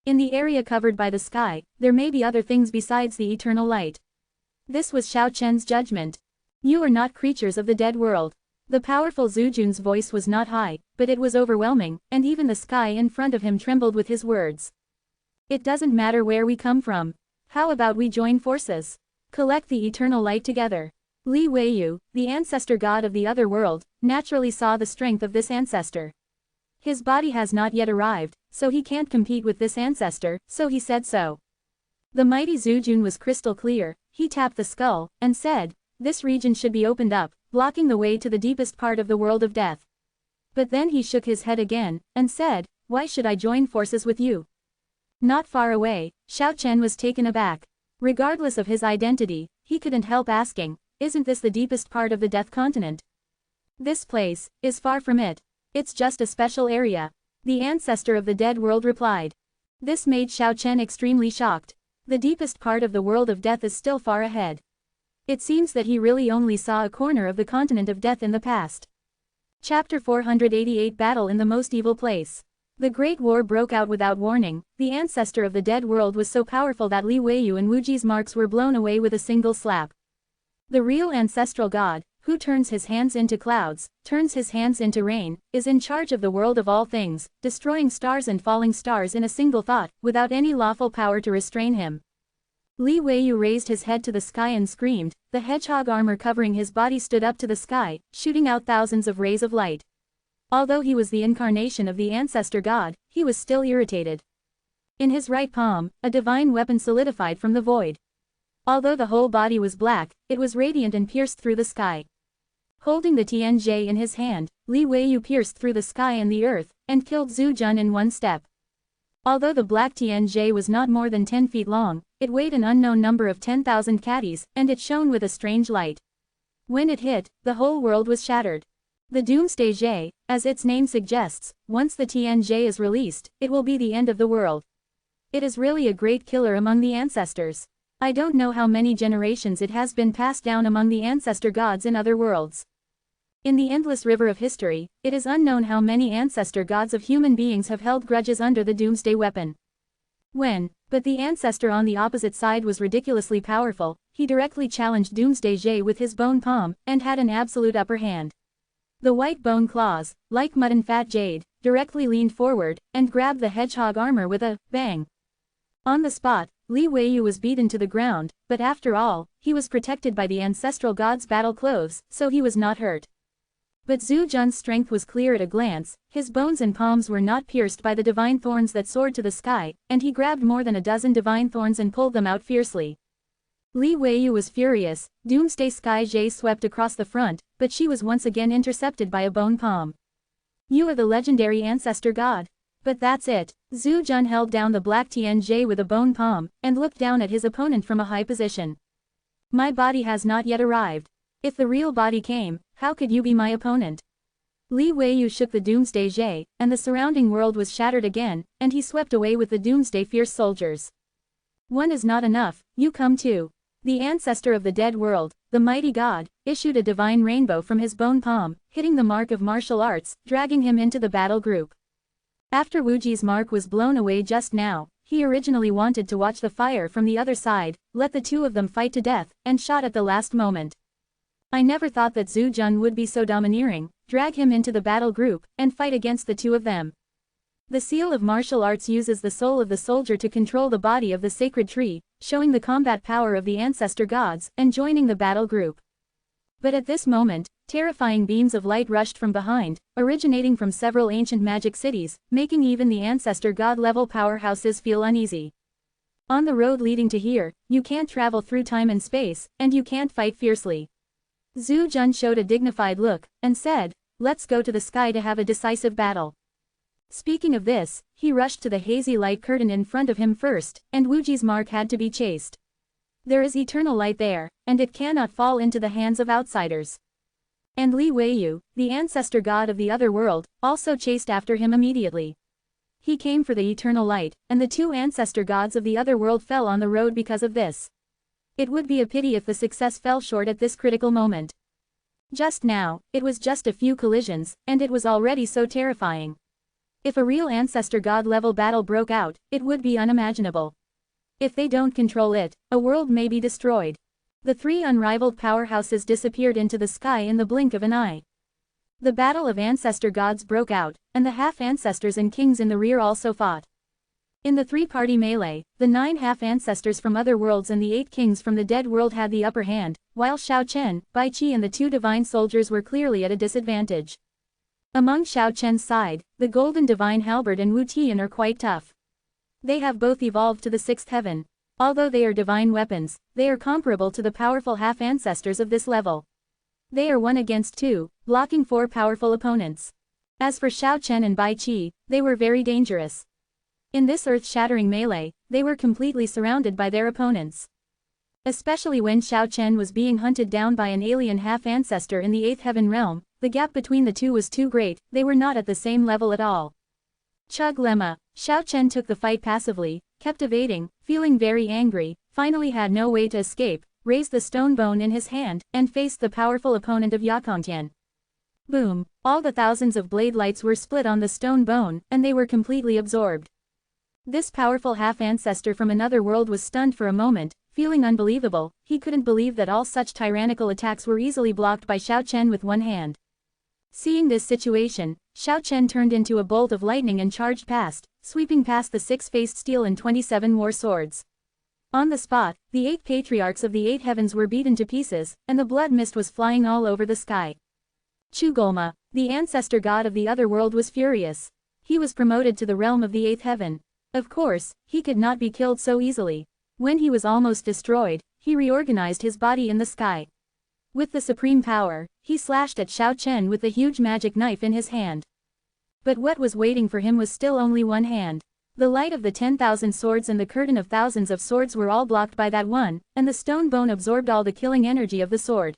In the area covered by the sky, there may be other things besides the eternal light. This was Xiao Chen's judgment. You are not creatures of the dead world. The powerful Zhu Jun's voice was not high, but it was overwhelming, and even the sky in front of him trembled with his words. It doesn't matter where we come from. How about we join forces? Collect the eternal light together. Li Weiyu, the ancestor god of the other world, naturally saw the strength of this ancestor. His body has not yet arrived, so he can't compete with this ancestor, so he said so. The mighty Zhu Jun was crystal clear. He tapped the skull, and said, this region should be opened up, blocking the way to the deepest part of the world of death. But then he shook his head again, and said, why should I join forces with you? Not far away, Xiao Chen was taken aback. Regardless of his identity, he couldn't help asking, isn't this the deepest part of the Death Continent? This place is far from it. It's just a special area. The ancestor of the dead world replied. This made Xiao Chen extremely shocked. The deepest part of the world of death is still far ahead. It seems that he really only saw a corner of the continent of death in the past. Chapter 488 Battle in the Most Evil Place. The Great War broke out without warning. The ancestor of the dead world was so powerful that Li Weiyu and Wu Ji's marks were blown away with a single slap. The real ancestral god, who turns his hands into clouds, turns his hands into rain, is in charge of the world of all things, destroying stars and falling stars in a single thought, without any lawful power to restrain him. Li Weiyu raised his head to the sky and screamed. The hedgehog armor covering his body stood up to the sky, shooting out thousands of rays of light. Although he was the incarnation of the ancestor god, he was still irritated. In his right palm, a divine weapon solidified from the void. Although the whole body was black, it was radiant and pierced through the sky. Holding the Tianjie in his hand, Li Weiyu pierced through the sky and the earth, and killed Zhu Jun in one step. Although the black Tianjie was not more than 10 feet long, it weighed an unknown number of 10,000 catties, and it shone with a strange light. When it hit, the whole world was shattered. The Doomsday Jie, as its name suggests, once the Tianjie is released, it will be the end of the world. It is really a great killer among the ancestors. I don't know how many generations it has been passed down among the ancestor gods in other worlds. In the endless river of history, it is unknown how many ancestor gods of human beings have held grudges under the Doomsday weapon. But the ancestor on the opposite side was ridiculously powerful. He directly challenged Doomsday Jie with his bone palm, and had an absolute upper hand. The white bone claws, like mud and fat jade, directly leaned forward, and grabbed the hedgehog armor with a bang. On the spot, Li Weiyu was beaten to the ground, but after all, he was protected by the ancestral god's battle clothes, so he was not hurt. But Zhu Jun's strength was clear at a glance. His bones and palms were not pierced by the divine thorns that soared to the sky, and he grabbed more than a dozen divine thorns and pulled them out fiercely. Li Weiyu was furious. Doomsday Sky Jie swept across the front, but she was once again intercepted by a bone palm. You are the legendary ancestor god. But that's it. Zhu Jun held down the black Tianjie with a bone palm, and looked down at his opponent from a high position. My body has not yet arrived. If the real body came, how could you be my opponent? Li Weiyu shook the Doomsday Jade, and the surrounding world was shattered again, and he swept away with the Doomsday fierce soldiers. One is not enough, you come too. The ancestor of the dead world, the mighty god, issued a divine rainbow from his bone palm, hitting the mark of martial arts, dragging him into the battle group. After Wuji's mark was blown away just now, he originally wanted to watch the fire from the other side, let the two of them fight to death, and shot at the last moment. I never thought that Zhu Jun would be so domineering, drag him into the battle group, and fight against the two of them. The seal of martial arts uses the soul of the soldier to control the body of the sacred tree, showing the combat power of the ancestor gods, and joining the battle group. But at this moment, terrifying beams of light rushed from behind, originating from several ancient magic cities, making even the ancestor god-level powerhouses feel uneasy. On the road leading to here, you can't travel through time and space, and you can't fight fiercely. Zhu Jun showed a dignified look, and said, let's go to the sky to have a decisive battle. Speaking of this, he rushed to the hazy light curtain in front of him first, and Wuji's mark had to be chased. There is eternal light there, and it cannot fall into the hands of outsiders. And Li Weiyu, the ancestor god of the other world, also chased after him immediately. He came for the eternal light, and the two ancestor gods of the other world fell on the road because of this. It would be a pity if the success fell short at this critical moment. Just now, it was just a few collisions, and it was already so terrifying. If a real ancestor god-level battle broke out, it would be unimaginable. If they don't control it, a world may be destroyed. The three unrivaled powerhouses disappeared into the sky in the blink of an eye. The battle of ancestor gods broke out, and the half-ancestors and kings in the rear also fought. In the three-party melee, the 9 half-ancestors from other worlds and the 8 kings from the dead world had the upper hand, while Xiao Chen, Bai Qi and the 2 divine soldiers were clearly at a disadvantage. Among Xiao Chen's side, the Golden Divine Halberd and Wu Tian are quite tough. They have both evolved to the 6th heaven. Although they are divine weapons, they are comparable to the powerful half-ancestors of this level. They are 1 against 2, blocking 4 powerful opponents. As for Xiao Chen and Bai Qi, they were very dangerous. In this earth-shattering melee, they were completely surrounded by their opponents. Especially when Xiao Chen was being hunted down by an alien half-ancestor in the 8th heaven realm, the gap between the two was too great, they were not at the same level at all. Chug lemma, Xiao Chen took the fight passively, kept evading, feeling very angry, finally had no way to escape, raised the stone bone in his hand, and faced the powerful opponent of Yakongtian. Boom, all the thousands of blade lights were split on the stone bone, and they were completely absorbed. This powerful half-ancestor from another world was stunned for a moment, feeling unbelievable, he couldn't believe that all such tyrannical attacks were easily blocked by Xiao Chen with one hand. Seeing this situation, Xiao Chen turned into a bolt of lightning and charged past, sweeping past the 6-faced steel and 27 war swords. On the spot, the 8 patriarchs of the 8 heavens were beaten to pieces, and the blood mist was flying all over the sky. Chugolma, the ancestor god of the other world, was furious. He was promoted to the realm of the 8th heaven. Of course, he could not be killed so easily. When he was almost destroyed, he reorganized his body in the sky. With the supreme power, he slashed at Xiao Chen with the huge magic knife in his hand. But what was waiting for him was still only one hand. The light of the 10,000 swords and the curtain of thousands of swords were all blocked by that one, and the stone bone absorbed all the killing energy of the sword.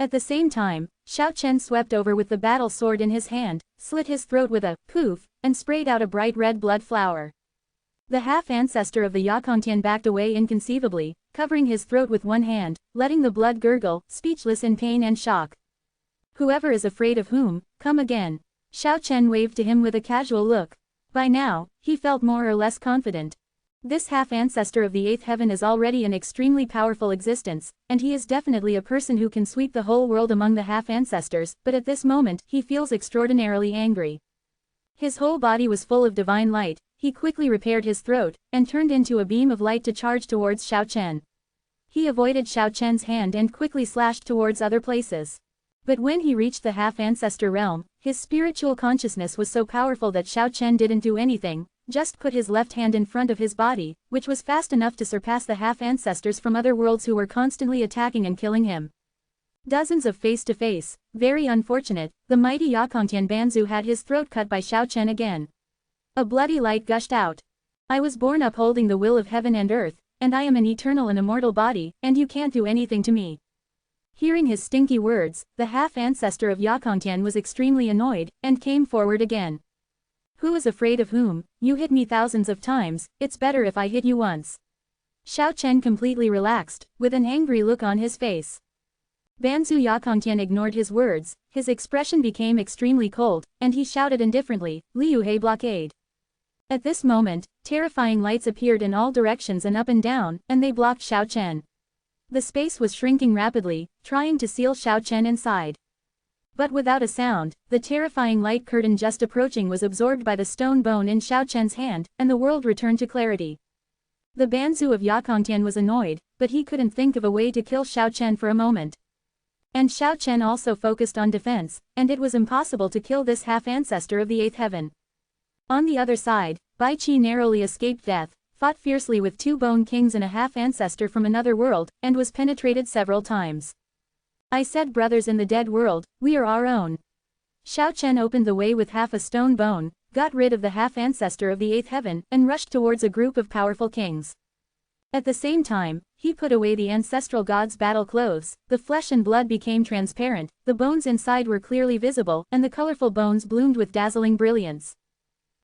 At the same time, Xiao Chen swept over with the battle sword in his hand, slit his throat with a poof, and sprayed out a bright red blood flower. The half-ancestor of the Yakongtian backed away inconceivably, covering his throat with one hand, letting the blood gurgle, speechless in pain and shock. Whoever is afraid of whom, come again. Xiao Chen waved to him with a casual look. By now, he felt more or less confident. This half-ancestor of the 8th heaven is already an extremely powerful existence, and he is definitely a person who can sweep the whole world among the half-ancestors, but at this moment, he feels extraordinarily angry. His whole body was full of divine light. He quickly repaired his throat, and turned into a beam of light to charge towards Xiao Chen. He avoided Xiao Chen's hand and quickly slashed towards other places. But when he reached the half-ancestor realm, his spiritual consciousness was so powerful that Xiao Chen didn't do anything, just put his left hand in front of his body, which was fast enough to surpass the half-ancestors from other worlds who were constantly attacking and killing him. Dozens of face-to-face, very unfortunate, the mighty Yakongtian Banzu had his throat cut by Xiao Chen again. A bloody light gushed out. I was born upholding the will of heaven and earth, and I am an eternal and immortal body, and you can't do anything to me. Hearing his stinky words, the half-ancestor of Yakongtian was extremely annoyed, and came forward again. Who is afraid of whom? You hit me thousands of times, it's better if I hit you once. Xiao Chen completely relaxed, with an angry look on his face. Banzu Yakongtian ignored his words, his expression became extremely cold, and he shouted indifferently, Liuhe blockade. At this moment, terrifying lights appeared in all directions and up and down, and they blocked Xiao Chen. The space was shrinking rapidly, trying to seal Xiao Chen inside. But without a sound, the terrifying light curtain just approaching was absorbed by the stone bone in Xiao Chen's hand, and the world returned to clarity. The Banzu of Yakongtian was annoyed, but he couldn't think of a way to kill Xiao Chen for a moment. And Xiao Chen also focused on defense, and it was impossible to kill this half-ancestor of the 8th heaven. On the other side, Bai Qi narrowly escaped death, fought fiercely with 2 bone kings and a half-ancestor from another world, and was penetrated several times. I said brothers in the dead world, we are our own. Xiao Chen opened the way with half a stone bone, got rid of the half-ancestor of the 8th heaven, and rushed towards a group of powerful kings. At the same time, he put away the ancestral god's battle clothes, the flesh and blood became transparent, the bones inside were clearly visible, and the colorful bones bloomed with dazzling brilliance.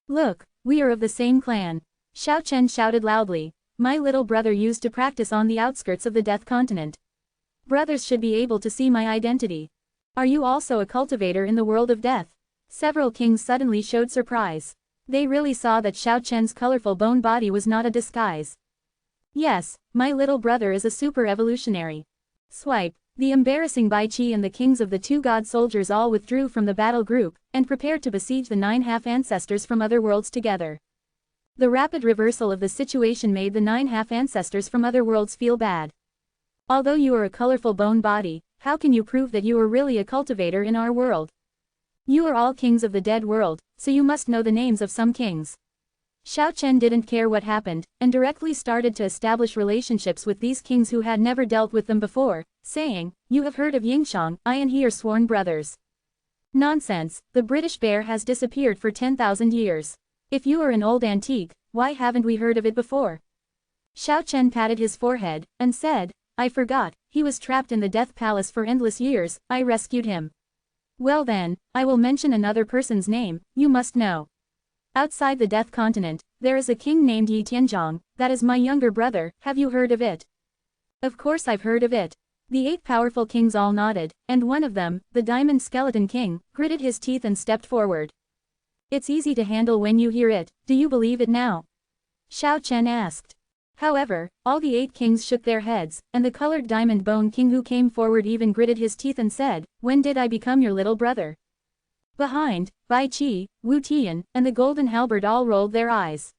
Look, we are of the same clan. Xiao Chen shouted loudly. My little brother used to practice on the outskirts of the Death Continent. Brothers should be able to see my identity. Are you also a cultivator in the world of death? Several kings suddenly showed surprise. They really saw that Xiao Chen's colorful bone body was not a disguise. Yes, my little brother is a super evolutionary. Swipe. The embarrassing Bai Qi and the kings of the 2 god soldiers all withdrew from the battle group, and prepared to besiege the 9 half-ancestors from other worlds together. The rapid reversal of the situation made the 9 half-ancestors from other worlds feel bad. Although you are a colorful bone body, how can you prove that you are really a cultivator in our world? You are all kings of the dead world, so you must know the names of some kings. Xiao Chen didn't care what happened, and directly started to establish relationships with these kings who had never dealt with them before, saying, You have heard of Yingxiang, I and he are sworn brothers. Nonsense, the British bear has disappeared for 10,000 years. If you are an old antique, why haven't we heard of it before? Xiao Chen patted his forehead, and said, I forgot, he was trapped in the Death Palace for endless years, I rescued him. Well then, I will mention another person's name, you must know. Outside the Death Continent, there is a king named Yi Tianzhong, that is my younger brother, have you heard of it? Of course I've heard of it. The 8 powerful kings all nodded, and one of them, the Diamond Skeleton King, gritted his teeth and stepped forward. It's easy to handle when you hear it, do you believe it now? Xiao Chen asked. However, all the 8 kings shook their heads, and the colored diamond bone king who came forward even gritted his teeth and said, When did I become your little brother? Behind, Bai Qi, Wu Tian, and the golden halberd all rolled their eyes.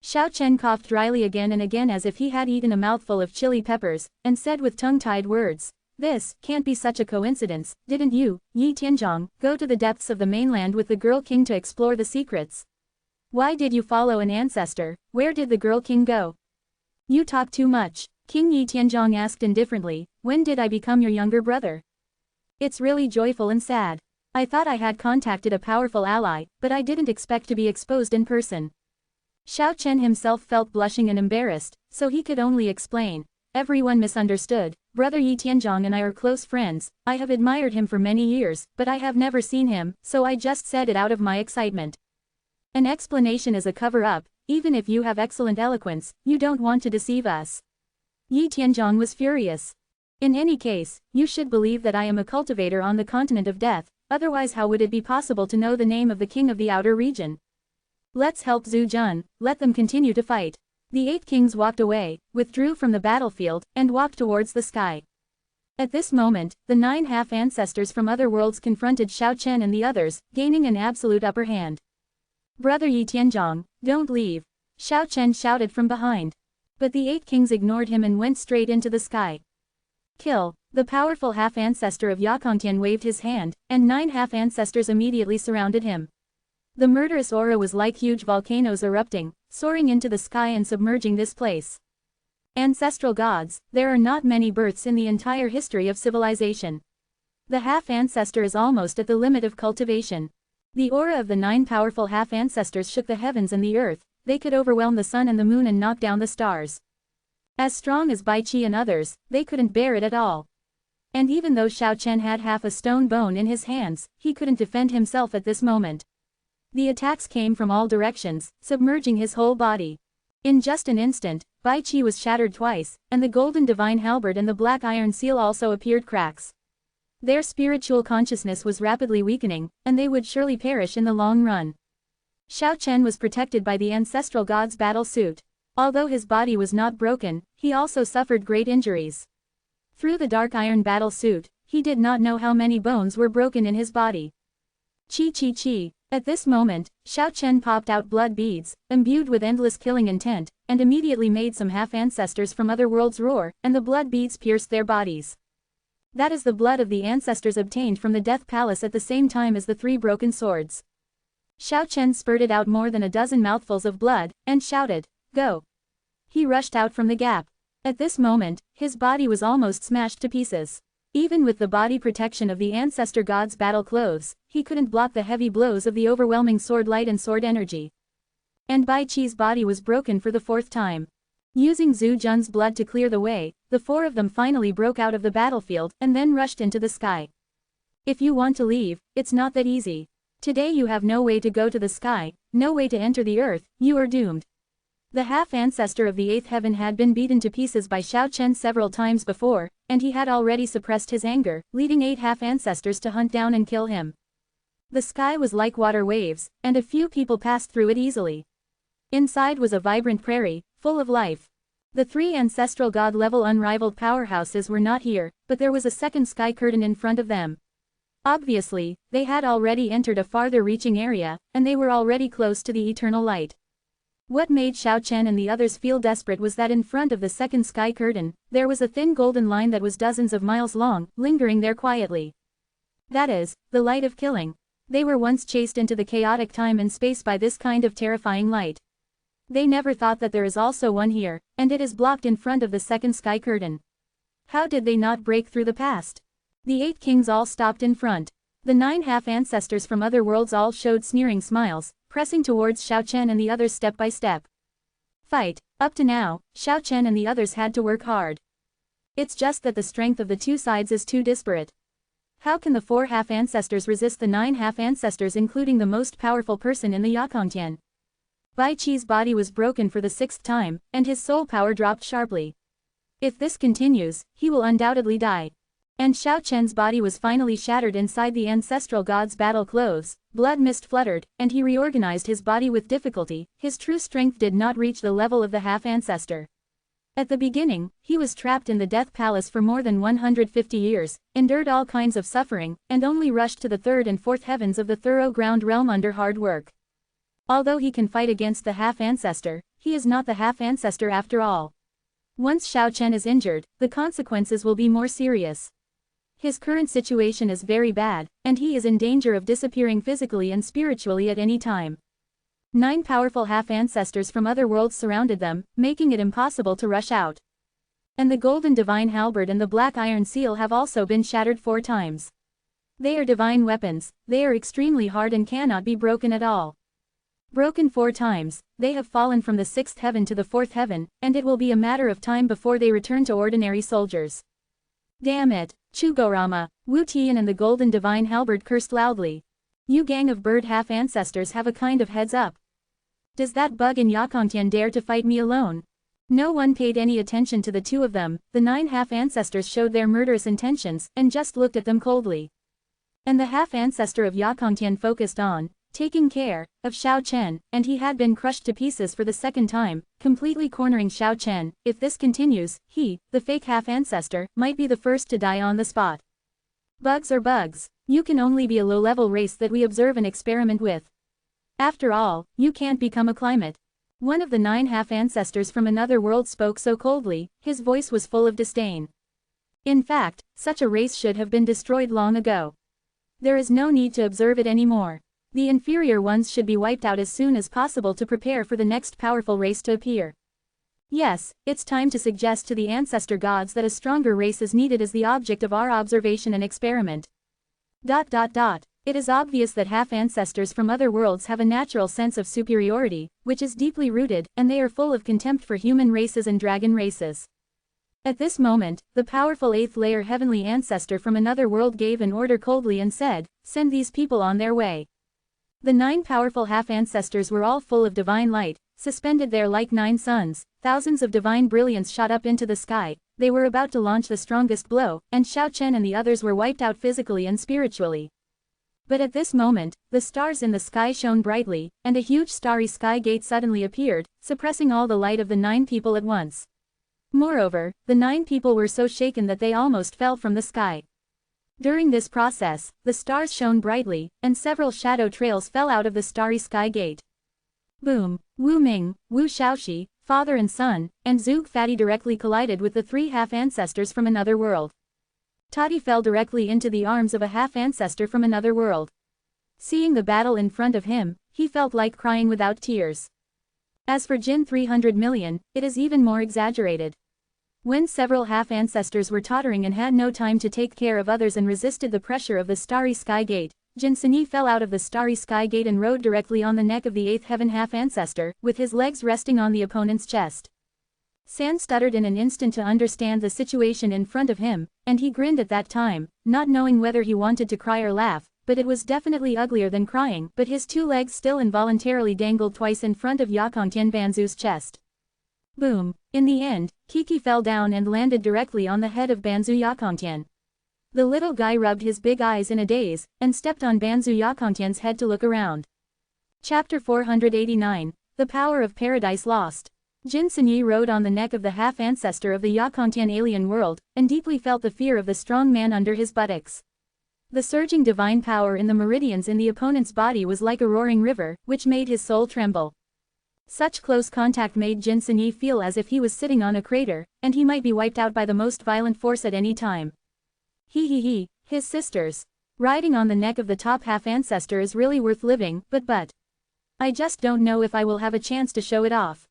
Xiao Chen coughed dryly again and again as if he had eaten a mouthful of chili peppers, and said with tongue-tied words, This can't be such a coincidence, didn't you, Yi Tianzhong, go to the depths of the mainland with the girl king to explore the secrets? Why did you follow an ancestor? Where did the girl king go? You talk too much. King Yi Tianzhong asked indifferently, When did I become your younger brother? It's really joyful and sad. I thought I had contacted a powerful ally, but I didn't expect to be exposed in person. Xiao Chen himself felt blushing and embarrassed, so he could only explain. Everyone misunderstood. Brother Yi Tianzhong and I are close friends, I have admired him for many years, but I have never seen him, so I just said it out of my excitement. An explanation is a cover-up. Even if you have excellent eloquence, you don't want to deceive us. Yi Tianzhong was furious. In any case, you should believe that I am a cultivator on the continent of death, otherwise how would it be possible to know the name of the king of the outer region? Let's help Zhu Jun, let them continue to fight. The 8 kings walked away, withdrew from the battlefield, and walked towards the sky. At this moment, the 9 half-ancestors from other worlds confronted Xiao Chen and the others, gaining an absolute upper hand. Brother Yi Tianzhong, don't leave. Xiao Chen shouted from behind. But the 8 kings ignored him and went straight into the sky. Kill. The powerful half-ancestor of Yakongtian waved his hand, and 9 half-ancestors immediately surrounded him. The murderous aura was like huge volcanoes erupting, soaring into the sky and submerging this place. Ancestral gods, there are not many births in the entire history of civilization. The half-ancestor is almost at the limit of cultivation. The aura of the 9 powerful half-ancestors shook the heavens and the earth, they could overwhelm the sun and the moon and knock down the stars. As strong as Bai Qi and others, they couldn't bear it at all. And even though Xiao Chen had half a stone bone in his hands, he couldn't defend himself at this moment. The attacks came from all directions, submerging his whole body. In just an instant, Bai Qi was shattered twice, and the golden divine halberd and the black iron seal also appeared cracks. Their spiritual consciousness was rapidly weakening, and they would surely perish in the long run. Xiao Chen was protected by the ancestral god's battle suit. Although his body was not broken, he also suffered great injuries. Through the dark iron battle suit, he did not know how many bones were broken in his body. Chi chi chi. At this moment, Xiao Chen popped out blood beads, imbued with endless killing intent, and immediately made some half-ancestors from other worlds roar, and the blood beads pierced their bodies. That is the blood of the ancestors obtained from the Death Palace at the same time as the 3 broken swords. Xiao Chen spurted out more than a dozen mouthfuls of blood, and shouted, "Go!" He rushed out from the gap. At this moment, his body was almost smashed to pieces. Even with the body protection of the ancestor god's battle clothes, he couldn't block the heavy blows of the overwhelming sword light and sword energy. And Bai Qi's body was broken for the 4th time. Using Zhu Jun's blood to clear the way, the 4 of them finally broke out of the battlefield and then rushed into the sky. If you want to leave, it's not that easy. Today you have no way to go to the sky, no way to enter the earth, you are doomed. The half-ancestor of the 8th heaven had been beaten to pieces by Xiao Chen several times before, and he had already suppressed his anger, leading 8 half-ancestors to hunt down and kill him. The sky was like water waves, and a few people passed through it easily. Inside was a vibrant prairie, full of life. The 3 ancestral god-level unrivaled powerhouses were not here, but there was a second sky curtain in front of them. Obviously, they had already entered a farther-reaching area, and they were already close to the eternal light. What made Xiao Chen and the others feel desperate was that in front of the second sky curtain, there was a thin golden line that was dozens of miles long, lingering there quietly. That is, the light of killing. They were once chased into the chaotic time and space by this kind of terrifying light. They never thought that there is also one here, and it is blocked in front of the second sky curtain. How did they not break through the past? The 8 kings all stopped in front. The 9 half-ancestors from other worlds all showed sneering smiles, pressing towards Xiao Chen and the others step by step. Fight. Up to now, Xiao Chen and the others had to work hard. It's just that the strength of the 2 sides is too disparate. How can the 4 half-ancestors resist the 9 half-ancestors including the most powerful person in the Yakongtian? Bai Qi's body was broken for the 6th time, and his soul power dropped sharply. If this continues, he will undoubtedly die. And Xiao Chen's body was finally shattered inside the ancestral god's battle clothes, blood mist fluttered, and he reorganized his body with difficulty. His true strength did not reach the level of the half-ancestor. At the beginning, he was trapped in the Death Palace for more than 150 years, endured all kinds of suffering, and only rushed to the 3rd and 4th heavens of the thorough ground realm under hard work. Although he can fight against the half-ancestor, he is not the half-ancestor after all. Once Xiao Chen is injured, the consequences will be more serious. His current situation is very bad, and he is in danger of disappearing physically and spiritually at any time. 9 powerful half-ancestors from other worlds surrounded them, making it impossible to rush out. And the golden divine halberd and the black iron seal have also been shattered 4 times. They are divine weapons, they are extremely hard and cannot be broken at all. Broken 4 times, they have fallen from the 6th heaven to the 4th heaven, and it will be a matter of time before they return to ordinary soldiers. Damn it, Chugorama, Wu Tian and the golden divine halberd cursed loudly. You gang of bird half-ancestors have a kind of heads up. Does that bug in Yakongtian dare to fight me alone? No one paid any attention to the 2 of them. The 9 half-ancestors showed their murderous intentions, and just looked at them coldly. And the half-ancestor of Yakongtian focused on taking care of Xiao Chen, and he had been crushed to pieces for the 2nd time, completely cornering Xiao Chen. If this continues, he, the fake half-ancestor, might be the first to die on the spot. Bugs are bugs. You can only be a low-level race that we observe and experiment with. After all, you can't become a climate. One of the 9 half-ancestors from another world spoke so coldly, his voice was full of disdain. In fact, such a race should have been destroyed long ago. There is no need to observe it anymore. The inferior ones should be wiped out as soon as possible to prepare for the next powerful race to appear. Yes, it's time to suggest to the ancestor gods that a stronger race is needed as the object of our observation and experiment. It is obvious that half-ancestors from other worlds have a natural sense of superiority, which is deeply rooted, and they are full of contempt for human races and dragon races. At this moment, the powerful 8th layer heavenly ancestor from another world gave an order coldly and said, "Send these people on their way." The 9 powerful half-ancestors were all full of divine light, suspended there like 9 suns. Thousands of divine brilliance shot up into the sky. They were about to launch the strongest blow, and Xiao Chen and the others were wiped out physically and spiritually. But at this moment, the stars in the sky shone brightly, and a huge starry sky gate suddenly appeared, suppressing all the light of the 9 people at once. Moreover, the 9 people were so shaken that they almost fell from the sky. During this process, the stars shone brightly, and several shadow trails fell out of the starry sky gate. Boom! Wu Ming, Wu Shaoxi, father and son, and Zhuge Fatty directly collided with the 3 half-ancestors from another world. Toddy fell directly into the arms of a half-ancestor from another world. Seeing the battle in front of him, he felt like crying without tears. As for Jin 300 million, it is even more exaggerated. When several half-ancestors were tottering and had no time to take care of others and resisted the pressure of the starry sky gate, Jin Sini fell out of the starry sky gate and rode directly on the neck of the 8th heaven half-ancestor, with his legs resting on the opponent's chest. San stuttered in an instant to understand the situation in front of him, and he grinned at that time, not knowing whether he wanted to cry or laugh, but it was definitely uglier than crying, but his 2 legs still involuntarily dangled twice in front of Yakongtian Banzu's chest. Boom! In the end, Kiki fell down and landed directly on the head of Banzu Yakongtian. The little guy rubbed his big eyes in a daze, and stepped on Banzu Yakongtian's head to look around. Chapter 489, The Power of Paradise Lost. Jin Sinyi rode on the neck of the half-ancestor of the Yakongtian alien world, and deeply felt the fear of the strong man under his buttocks. The surging divine power in the meridians in the opponent's body was like a roaring river, which made his soul tremble. Such close contact made Jin Sinyi feel as if he was sitting on a crater, and he might be wiped out by the most violent force at any time. His sisters. Riding on the neck of the top half-ancestor is really worth living, but. I just don't know if I will have a chance to show it off.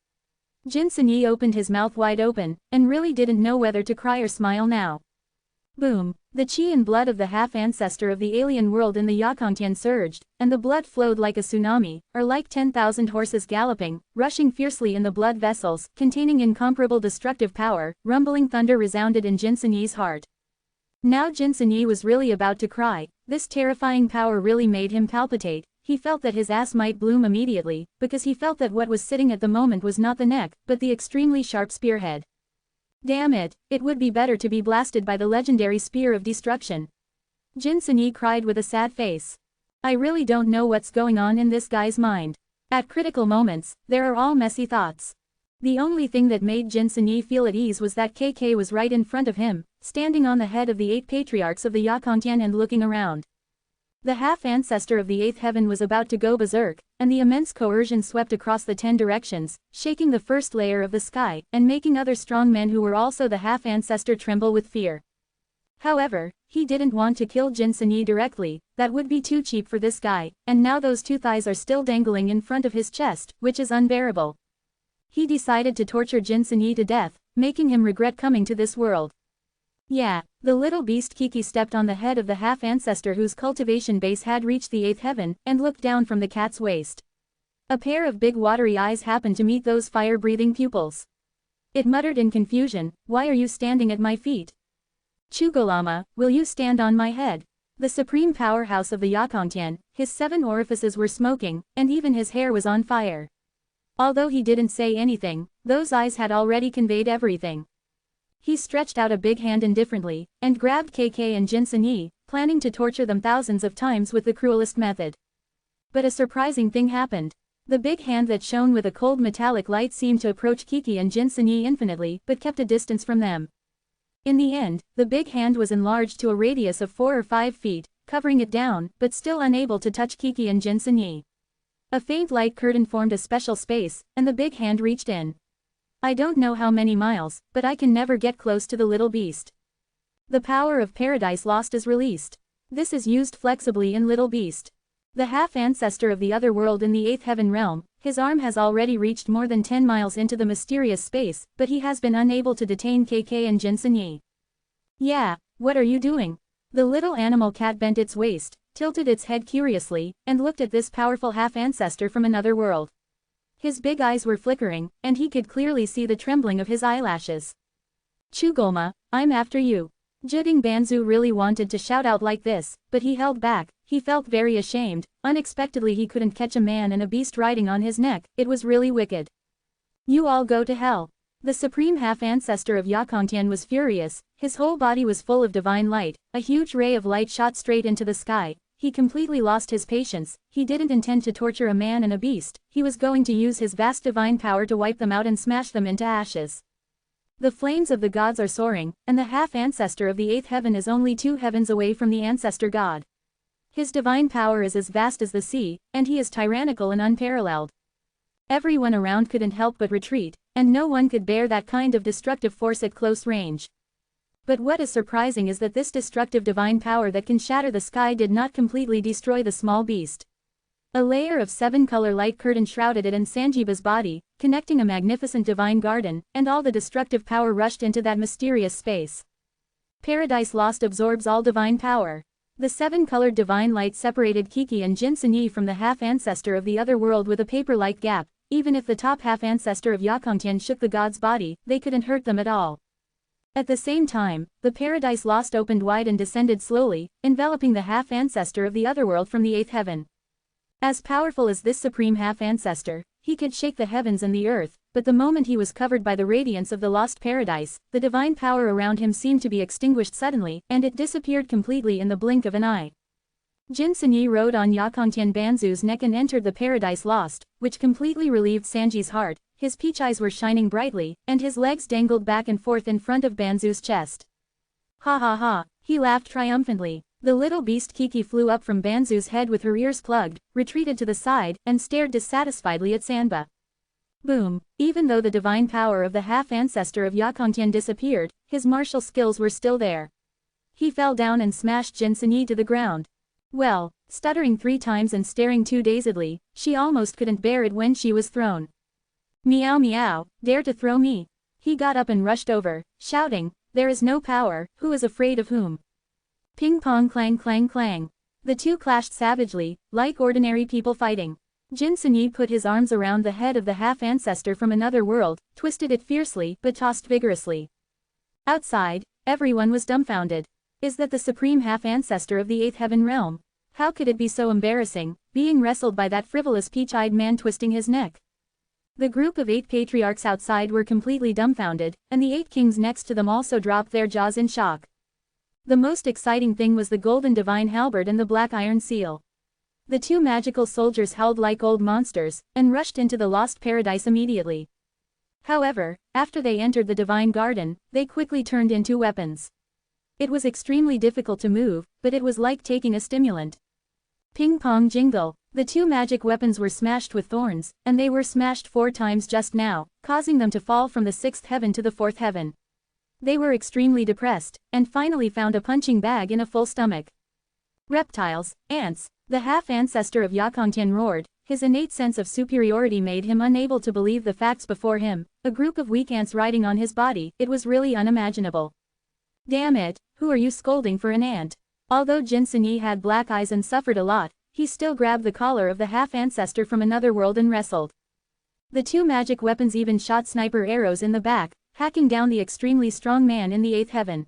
Jin Sinyi opened his mouth wide open, and really didn't know whether to cry or smile now. Boom! The chi and blood of the half-ancestor of the alien world in the Yakongtian surged, and the blood flowed like a tsunami, or like 10,000 horses galloping, rushing fiercely in the blood vessels, containing incomparable destructive power. Rumbling thunder resounded in Jin Sinyi's heart. Now Jin Sinyi was really about to cry. This terrifying power really made him palpitate. He felt that his ass might bloom immediately, because he felt that what was sitting at the moment was not the neck, but the extremely sharp spearhead. Damn it, it would be better to be blasted by the legendary spear of destruction. Jin Sinyi cried with a sad face. I really don't know what's going on in this guy's mind. At critical moments, there are all messy thoughts. The only thing that made Jin Sinyi feel at ease was that KK was right in front of him, standing on the head of the 8 patriarchs of the Yakongtian and looking around. The half-ancestor of the 8th heaven was about to go berserk, and the immense coercion swept across the 10 directions, shaking the first layer of the sky, and making other strong men who were also the half-ancestor tremble with fear. However, he didn't want to kill Jin Sinyi directly, that would be too cheap for this guy, and now those 2 thighs are still dangling in front of his chest, which is unbearable. He decided to torture Jin Sinyi to death, making him regret coming to this world. Yeah, the little beast Kiki stepped on the head of the half-ancestor whose cultivation base had reached the 8th heaven, and looked down from the cat's waist. A pair of big watery eyes happened to meet those fire-breathing pupils. It muttered in confusion, "Why are you standing at my feet? Chugolama, will you stand on my head?" The supreme powerhouse of the Yakongtian, his 7 orifices were smoking, and even his hair was on fire. Although he didn't say anything, those eyes had already conveyed everything. He stretched out a big hand indifferently, and grabbed KK and Jin Sinyi, planning to torture them thousands of times with the cruelest method. But a surprising thing happened. The big hand that shone with a cold metallic light seemed to approach Kiki and Jin Sinyi infinitely, but kept a distance from them. In the end, the big hand was enlarged to a radius of 4 or 5 feet, covering it down, but still unable to touch Kiki and Jin Sinyi. A faint light curtain formed a special space, and the big hand reached in. I don't know how many miles, but I can never get close to the little beast. The power of Paradise Lost is released. This is used flexibly in Little Beast. The half-ancestor of the other world in the 8th heaven realm, his arm has already reached more than 10 miles into the mysterious space, but he has been unable to detain KK and Jin Sinyi. Yeah, what are you doing? The little animal cat bent its waist, tilted its head curiously, and looked at this powerful half-ancestor from another world. His big eyes were flickering, and he could clearly see the trembling of his eyelashes. Chugolma, I'm after you. Juding Banzu really wanted to shout out like this, but he held back. He felt very ashamed. Unexpectedly he couldn't catch a man and a beast riding on his neck. It was really wicked. You all go to hell. The supreme half-ancestor of Yakongtian was furious. His whole body was full of divine light. A huge ray of light shot straight into the sky. He completely lost his patience. He didn't intend to torture a man and a beast. He was going to use his vast divine power to wipe them out and smash them into ashes. The flames of the gods are soaring, and the half-ancestor of the 8th heaven is only 2 heavens away from the ancestor god. His divine power is as vast as the sea, and he is tyrannical and unparalleled. Everyone around couldn't help but retreat, and no one could bear that kind of destructive force at close range. But what is surprising is that this destructive divine power that can shatter the sky did not completely destroy the small beast. A layer of 7-color light curtain shrouded it and Sanjeeva's body, connecting a magnificent divine garden, and all the destructive power rushed into that mysterious space. Paradise Lost absorbs all divine power. The 7-colored divine light separated Kiki and Jinsanyi from the half-ancestor of the other world with a paper-like gap. Even if the top half-ancestor of Yakongtian shook the god's body, they couldn't hurt them at all. At the same time, the Paradise Lost opened wide and descended slowly, enveloping the half-ancestor of the otherworld from the 8th heaven. As powerful as this supreme half-ancestor, he could shake the heavens and the earth, but the moment he was covered by the radiance of the lost paradise, the divine power around him seemed to be extinguished suddenly, and it disappeared completely in the blink of an eye. Jinsanyi rode on Yakongtian Banzu's neck and entered the Paradise Lost, which completely relieved Sanji's heart. His peach eyes were shining brightly, and his legs dangled back and forth in front of Banzu's chest. Ha ha ha, he laughed triumphantly. The little beast Kiki flew up from Banzu's head with her ears plugged, retreated to the side, and stared dissatisfiedly at Sanba. Boom! Even though the divine power of the half-ancestor of Yakongtian disappeared, his martial skills were still there. He fell down and smashed Jinsanyi to the ground. Well, stuttering 3 times and staring too dazedly, she almost couldn't bear it when she was thrown. Meow meow, dare to throw me? He got up and rushed over, shouting, there is no power, who is afraid of whom? Ping pong clang clang clang. The two clashed savagely, like ordinary people fighting. Jinsanyi put his arms around the head of the half-ancestor from another world, twisted it fiercely but tossed vigorously. Outside, everyone was dumbfounded. Is that the supreme half-ancestor of the 8th heaven realm? How could it be so embarrassing, being wrestled by that frivolous peach-eyed man twisting his neck? The group of 8 patriarchs outside were completely dumbfounded, and the 8 kings next to them also dropped their jaws in shock. The most exciting thing was the golden divine halberd and the black iron seal. The 2 magical soldiers howled like old monsters, and rushed into the lost paradise immediately. However, after they entered the divine garden, they quickly turned into weapons. It was extremely difficult to move, but it was like taking a stimulant. Ping pong jingle. The 2 magic weapons were smashed with thorns, and they were smashed 4 times just now, causing them to fall from the 6th heaven to the 4th heaven. They were extremely depressed, and finally found a punching bag in a full stomach. Reptiles, ants. The half-ancestor of Yakongtian roared. His innate sense of superiority made him unable to believe the facts before him. A group of weak ants riding on his body, it was really unimaginable. Damn it, who are you scolding for an ant? Although Jinsanyi had black eyes and suffered a lot, he still grabbed the collar of the half-ancestor from another world and wrestled. The 2 magic weapons even shot sniper arrows in the back, hacking down the extremely strong man in the 8th heaven.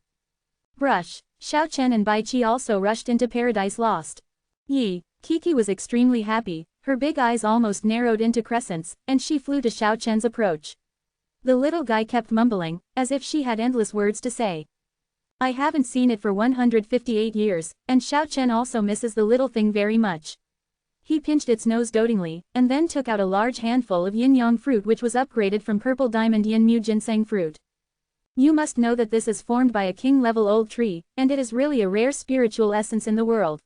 Brush. Xiao Chen and Bai Qi also rushed into Paradise Lost. Yi. Kiki was extremely happy, her big eyes almost narrowed into crescents, and she flew to Xiao Chen's approach. The little guy kept mumbling, as if she had endless words to say. I haven't seen it for 158 years, and Xiao Chen also misses the little thing very much. He pinched its nose dotingly, and then took out a large handful of yin-yang fruit which was upgraded from purple diamond yin-mu ginseng fruit. You must know that this is formed by a king-level old tree, and it is really a rare spiritual essence in the world.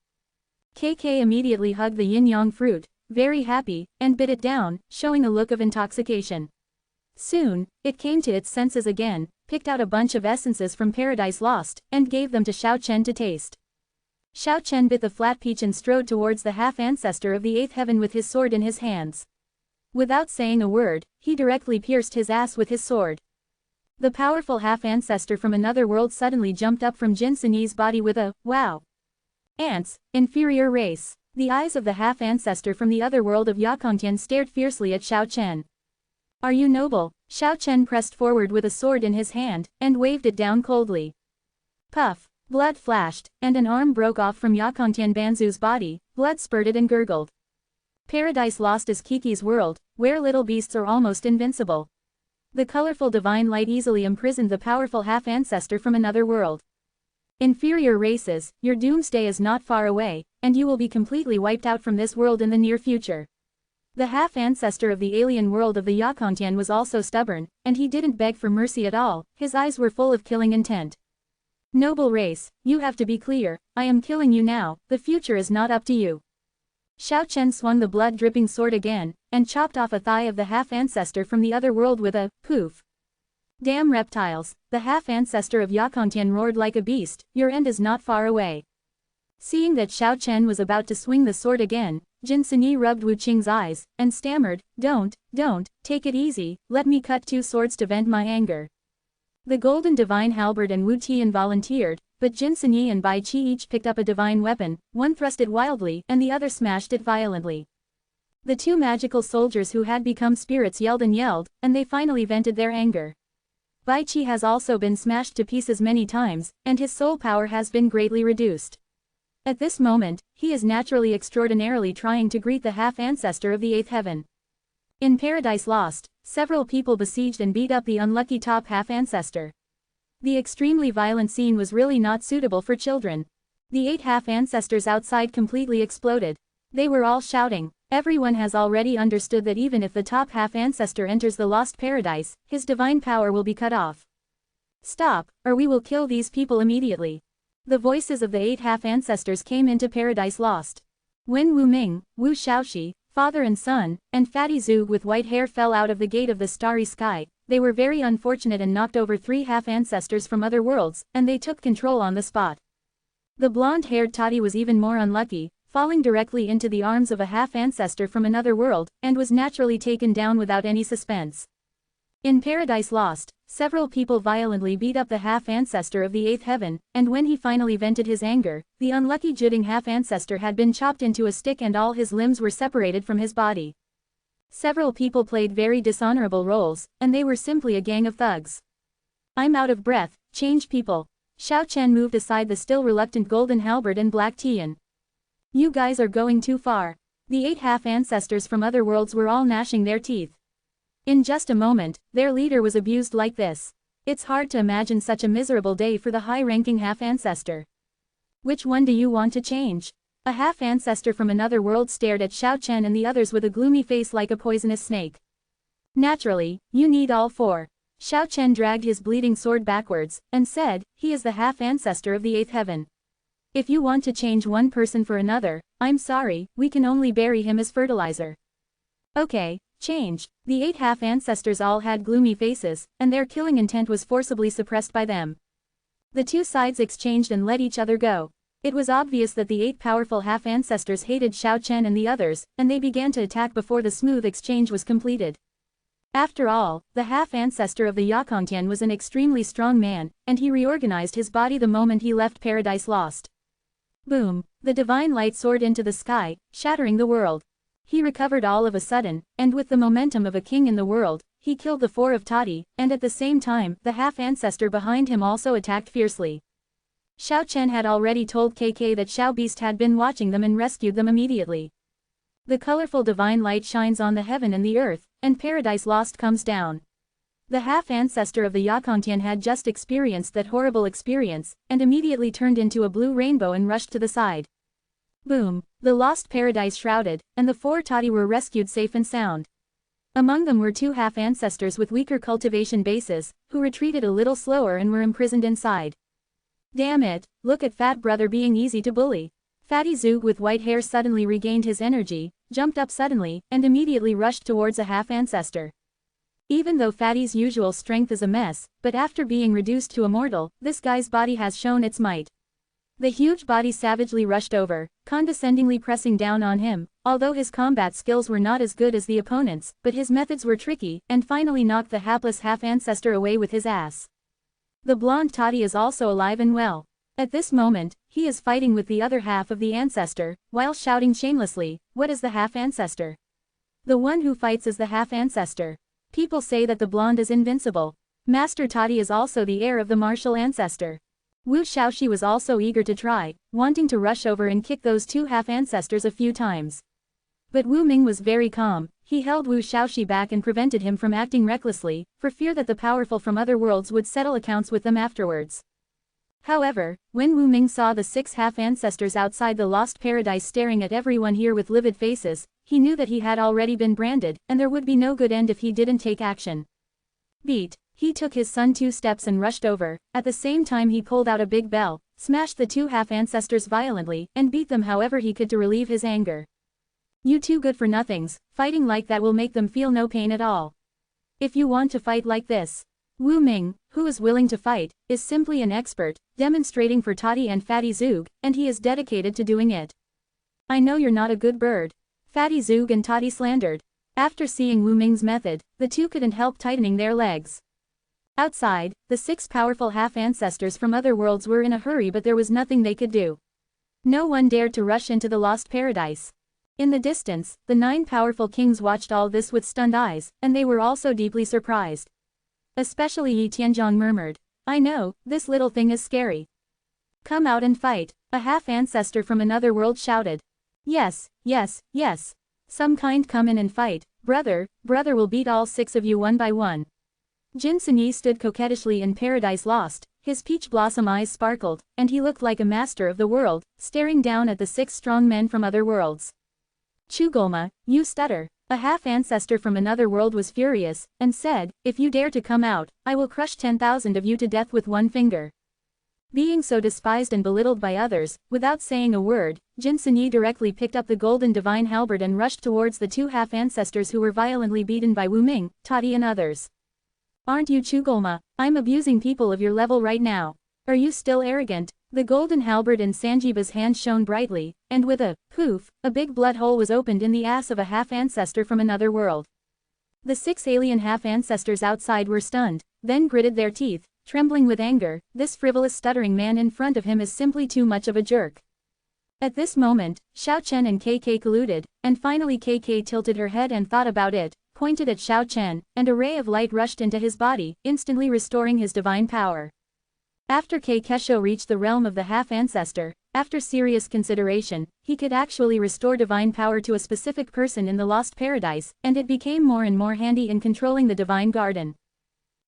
KK immediately hugged the yin-yang fruit, very happy, and bit it down, showing a look of intoxication. Soon, it came to its senses again, picked out a bunch of essences from Paradise Lost, and gave them to Xiao Chen to taste. Xiao Chen bit the flat peach and strode towards the half-ancestor of the 8th heaven with his sword in his hands. Without saying a word, he directly pierced his ass with his sword. The powerful half-ancestor from another world suddenly jumped up from Jinsanyi's body with a, wow. Ants, inferior race. The eyes of the half-ancestor from the other world of Yakongtian stared fiercely at Xiao Chen. Are you noble? Xiao Chen pressed forward with a sword in his hand, and waved it down coldly. Puff, blood flashed, and an arm broke off from Yakongtian Banzu's body, blood spurted and gurgled. Paradise Lost is Kiki's world, where little beasts are almost invincible. The colorful divine light easily imprisoned the powerful half-ancestor from another world. Inferior races, your doomsday is not far away, and you will be completely wiped out from this world in the near future. The half-ancestor of the alien world of the Yakongtian was also stubborn, and he didn't beg for mercy at all, his eyes were full of killing intent. Noble race, you have to be clear, I am killing you now, the future is not up to you. Xiao Chen swung the blood-dripping sword again, and chopped off a thigh of the half-ancestor from the other world with a poof. Damn reptiles, the half-ancestor of Yakongtian roared like a beast, your end is not far away. Seeing that Xiao Chen was about to swing the sword again, Jin Sini rubbed Wu Qing's eyes, and stammered, don't, take it easy, let me cut 2 swords to vent my anger. The golden divine halberd and Wu Tian volunteered, but Jin Sini and Bai Qi each picked up a divine weapon, one thrust it wildly and the other smashed it violently. The 2 magical soldiers who had become spirits yelled, and they finally vented their anger. Bai Qi has also been smashed to pieces many times, and his soul power has been greatly reduced. At this moment, he is naturally extraordinarily trying to greet the half-ancestor of the 8th heaven. In Paradise Lost, several people besieged and beat up the unlucky top half-ancestor. The extremely violent scene was really not suitable for children. The 8 half-ancestors outside completely exploded. They were all shouting. Everyone has already understood that even if the top half-ancestor enters the lost paradise, his divine power will be cut off. Stop, or we will kill these people immediately. The voices of the 8 half-ancestors came into Paradise Lost. When Wu Ming, Wu Shaoxi, father and son, and Fatty Zhu with white hair fell out of the gate of the starry sky, they were very unfortunate and knocked over 3 half-ancestors from other worlds, and they took control on the spot. The blonde-haired Toddy was even more unlucky, falling directly into the arms of a half-ancestor from another world, and was naturally taken down without any suspense. In Paradise Lost, several people violently beat up the half-ancestor of the 8th heaven, and when he finally vented his anger, the unlucky Jidding half-ancestor had been chopped into a stick and all his limbs were separated from his body. Several people played very dishonorable roles, and they were simply a gang of thugs. I'm out of breath, change people. Xiao Chen moved aside the still reluctant golden halberd and black Tian. You guys are going too far. The 8 half-ancestors from other worlds were all gnashing their teeth. In just a moment, their leader was abused like this. It's hard to imagine such a miserable day for the high-ranking half-ancestor. Which one do you want to change? A half-ancestor from another world stared at Xiao Chen and the others with a gloomy face like a poisonous snake. Naturally, you need all 4. Xiao Chen dragged his bleeding sword backwards, and said, he is the half-ancestor of the 8th heaven. If you want to change one person for another, I'm sorry, we can only bury him as fertilizer. Okay, change. The 8 half-ancestors all had gloomy faces, and their killing intent was forcibly suppressed by them. The 2 sides exchanged and let each other go. It was obvious that the 8 powerful half-ancestors hated Xiao Chen and the others, and they began to attack before the smooth exchange was completed. After all, the half-ancestor of the Yakongtian was an extremely strong man, and he reorganized his body the moment he left Paradise Lost. Boom! The divine light soared into the sky, shattering the world. He recovered all of a sudden, and with the momentum of a king in the world, he killed the 4 of Toddy, and at the same time, the half-ancestor behind him also attacked fiercely. Xiao Chen had already told KK that Xiao Beast had been watching them and rescued them immediately. The colorful divine light shines on the heaven and the earth, and Paradise Lost comes down. The half-ancestor of the Yakongtian had just experienced that horrible experience, and immediately turned into a blue rainbow and rushed to the side. Boom! The lost paradise shrouded, and the 4 Toddy were rescued safe and sound. Among them were 2 half-ancestors with weaker cultivation bases, who retreated a little slower and were imprisoned inside. Damn it, look at Fat Brother being easy to bully. Fatty Zug with white hair suddenly regained his energy, jumped up suddenly, and immediately rushed towards a half-ancestor. Even though Fatty's usual strength is a mess, but after being reduced to immortal, this guy's body has shown its might. The huge body savagely rushed over, condescendingly pressing down on him, although his combat skills were not as good as the opponent's, but his methods were tricky, and finally knocked the hapless half-ancestor away with his ass. The blonde Toddy is also alive and well. At this moment, he is fighting with the other half of the ancestor, while shouting shamelessly, "What is the half-ancestor? The one who fights is the half-ancestor. People say that the blonde is invincible. Master Toddy is also the heir of the martial ancestor. Wu Shaoxi was also eager to try, wanting to rush over and kick those two half-ancestors a few times. But Wu Ming was very calm. He held Wu Shaoxi back and prevented him from acting recklessly, for fear that the powerful from other worlds would settle accounts with them afterwards. However, when Wu Ming saw the 6 half-ancestors outside the lost paradise staring at everyone here with livid faces, he knew that he had already been branded, and there would be no good end if he didn't take action. Beat. He took his son 2 steps and rushed over. At the same time he pulled out a big bell, smashed the 2 half-ancestors violently, and beat them however he could to relieve his anger. You two good-for-nothings, fighting like that will make them feel no pain at all. If you want to fight like this. Wu Ming, who is willing to fight, is simply an expert, demonstrating for Toddy and Fatty Zug, and he is dedicated to doing it. I know you're not a good bird. Fatty Zug and Toddy slandered. After seeing Wu Ming's method, the two couldn't help tightening their legs. Outside, the 6 powerful half-ancestors from other worlds were in a hurry, but there was nothing they could do. No one dared to rush into the lost paradise. In the distance, the 9 powerful kings watched all this with stunned eyes, and they were also deeply surprised. Especially Yi Tianzhong murmured, I know, this little thing is scary. Come out and fight, a half-ancestor from another world shouted. Yes, yes, yes. Some kind come in and fight, brother will beat all 6 of you one by one. Jin Sunyi stood coquettishly in Paradise Lost, his peach blossom eyes sparkled, and he looked like a master of the world, staring down at the 6 strong men from other worlds. Chugolma, you stutter. A half-ancestor from another world was furious, and said, if you dare to come out, I will crush 10,000 of you to death with one finger. Being so despised and belittled by others, without saying a word, Jin Sunyi directly picked up the golden divine halberd and rushed towards the 2 half-ancestors who were violently beaten by Wu Ming, Toddy and others. Aren't you Chugolma? I'm abusing people of your level right now. Are you still arrogant? The golden halberd in Sanjiba's hand shone brightly, and with a poof, a big blood hole was opened in the ass of a half-ancestor from another world. The 6 alien half-ancestors outside were stunned, then gritted their teeth, trembling with anger. This frivolous stuttering man in front of him is simply too much of a jerk. At this moment, Xiao Chen and KK colluded, and finally KK tilted her head and thought about it, pointed at Xiao Chen, and a ray of light rushed into his body, instantly restoring his divine power. After Kesho reached the realm of the half-ancestor, after serious consideration, he could actually restore divine power to a specific person in the lost paradise, and it became more and more handy in controlling the divine garden.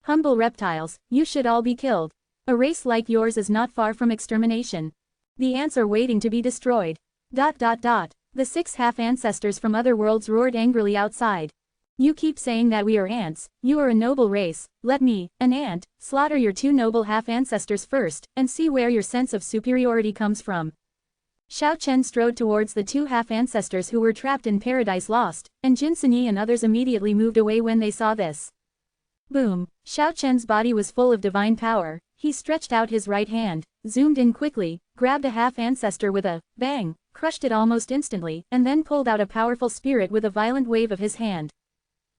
Humble reptiles, you should all be killed. A race like yours is not far from extermination. The ants are waiting to be destroyed. The 6 half-ancestors from other worlds roared angrily outside. You keep saying that we are ants, you are a noble race, let me, an ant, slaughter your 2 noble half-ancestors first, and see where your sense of superiority comes from. Xiao Chen strode towards the 2 half-ancestors who were trapped in Paradise Lost, and Jin Sunyi and others immediately moved away when they saw this. Boom! Xiao Chen's body was full of divine power. He stretched out his right hand, zoomed in quickly, grabbed a half-ancestor with a bang, crushed it almost instantly, and then pulled out a powerful spirit with a violent wave of his hand.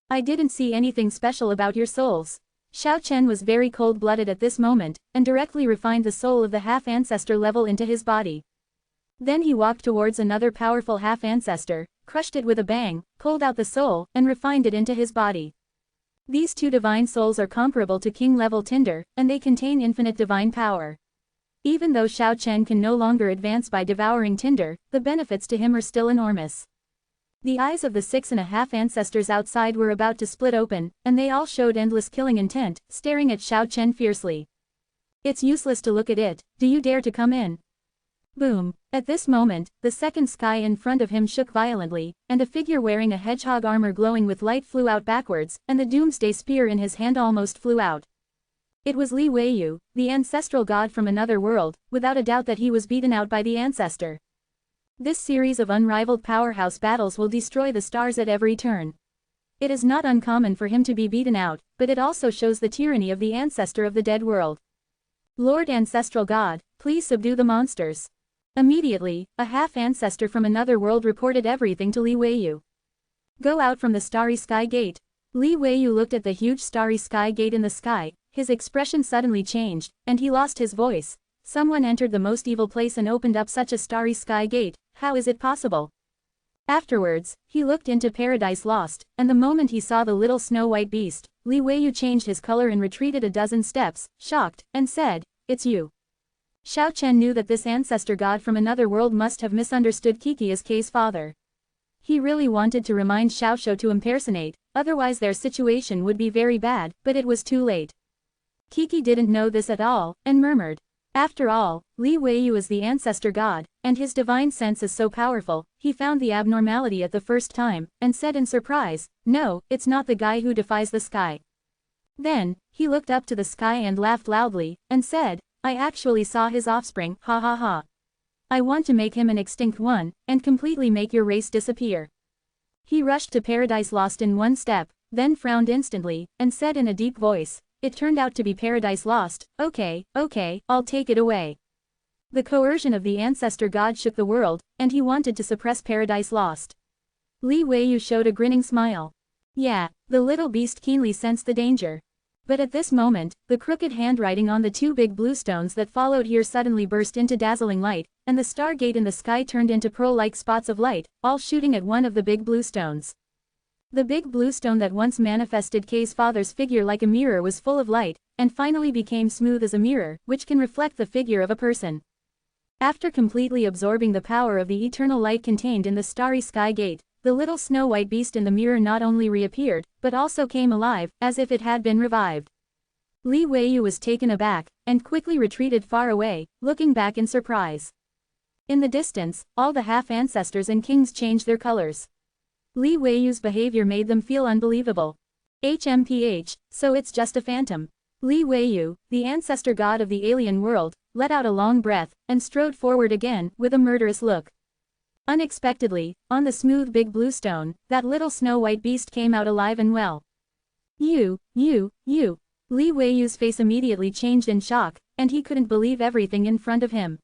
I didn't see anything special about your souls. Xiao Chen was very cold-blooded at this moment, and directly refined the soul of the half-ancestor level into his body. Then he walked towards another powerful half-ancestor, crushed it with a bang, pulled out the soul, and refined it into his body. These 2 divine souls are comparable to king-level tinder, and they contain infinite divine power. Even though Xiao Chen can no longer advance by devouring tinder, the benefits to him are still enormous. The eyes of the 6.5 ancestors outside were about to split open, and they all showed endless killing intent, staring at Xiao Chen fiercely. It's useless to look at it, do you dare to come in? Boom! At this moment, the second sky in front of him shook violently, and a figure wearing a hedgehog armor glowing with light flew out backwards, and the doomsday spear in his hand almost flew out. It was Li Weiyu, the ancestral god from another world, without a doubt that he was beaten out by the ancestor. This series of unrivaled powerhouse battles will destroy the stars at every turn. It is not uncommon for him to be beaten out, but it also shows the tyranny of the ancestor of the dead world. Lord Ancestral God, please subdue the monsters. Immediately, a half-ancestor from another world reported everything to Li Weiyu. Go out from the starry sky gate. Li Weiyu looked at the huge starry sky gate in the sky, his expression suddenly changed, and he lost his voice. Someone entered the most evil place and opened up such a starry sky gate, how is it possible? Afterwards, he looked into Paradise Lost, and the moment he saw the little snow-white beast, Li Weiyu changed his color and retreated a dozen steps, shocked, and said, "It's you." Xiao Chen knew that this ancestor god from another world must have misunderstood Kiki as Kei's father. He really wanted to remind Xiao Shou to impersonate, otherwise their situation would be very bad, but it was too late. Kiki didn't know this at all, and murmured. After all, Li Weiyu is the ancestor god, and his divine sense is so powerful, he found the abnormality at the first time, and said in surprise, "No, it's not the guy who defies the sky." Then, he looked up to the sky and laughed loudly, and said, "I actually saw his offspring, ha ha ha. I want to make him an extinct one, and completely make your race disappear." He rushed to Paradise Lost in one step, then frowned instantly, and said in a deep voice, "It turned out to be Paradise Lost, okay, I'll take it away." The coercion of the ancestor god shook the world, and he wanted to suppress Paradise Lost. Li Weiyu showed a grinning smile. Yeah, the little beast keenly sensed the danger. But at this moment, the crooked handwriting on the two big blue stones that followed here suddenly burst into dazzling light, and the stargate in the sky turned into pearl-like spots of light, all shooting at one of the big blue stones. The big blue stone that once manifested Kei's father's figure like a mirror was full of light, and finally became smooth as a mirror, which can reflect the figure of a person. After completely absorbing the power of the eternal light contained in the starry sky gate, the little snow-white beast in the mirror not only reappeared, but also came alive, as if it had been revived. Li Weiyu was taken aback, and quickly retreated far away, looking back in surprise. In the distance, all the half-ancestors and kings changed their colors. Li Weiyu's behavior made them feel unbelievable. HMPH, so it's just a phantom. Li Weiyu, the ancestor god of the alien world, let out a long breath, and strode forward again, with a murderous look. Unexpectedly, on the smooth big blue stone, that little snow-white beast came out alive and well. You. Li Weiyu's face immediately changed in shock, and he couldn't believe everything in front of him.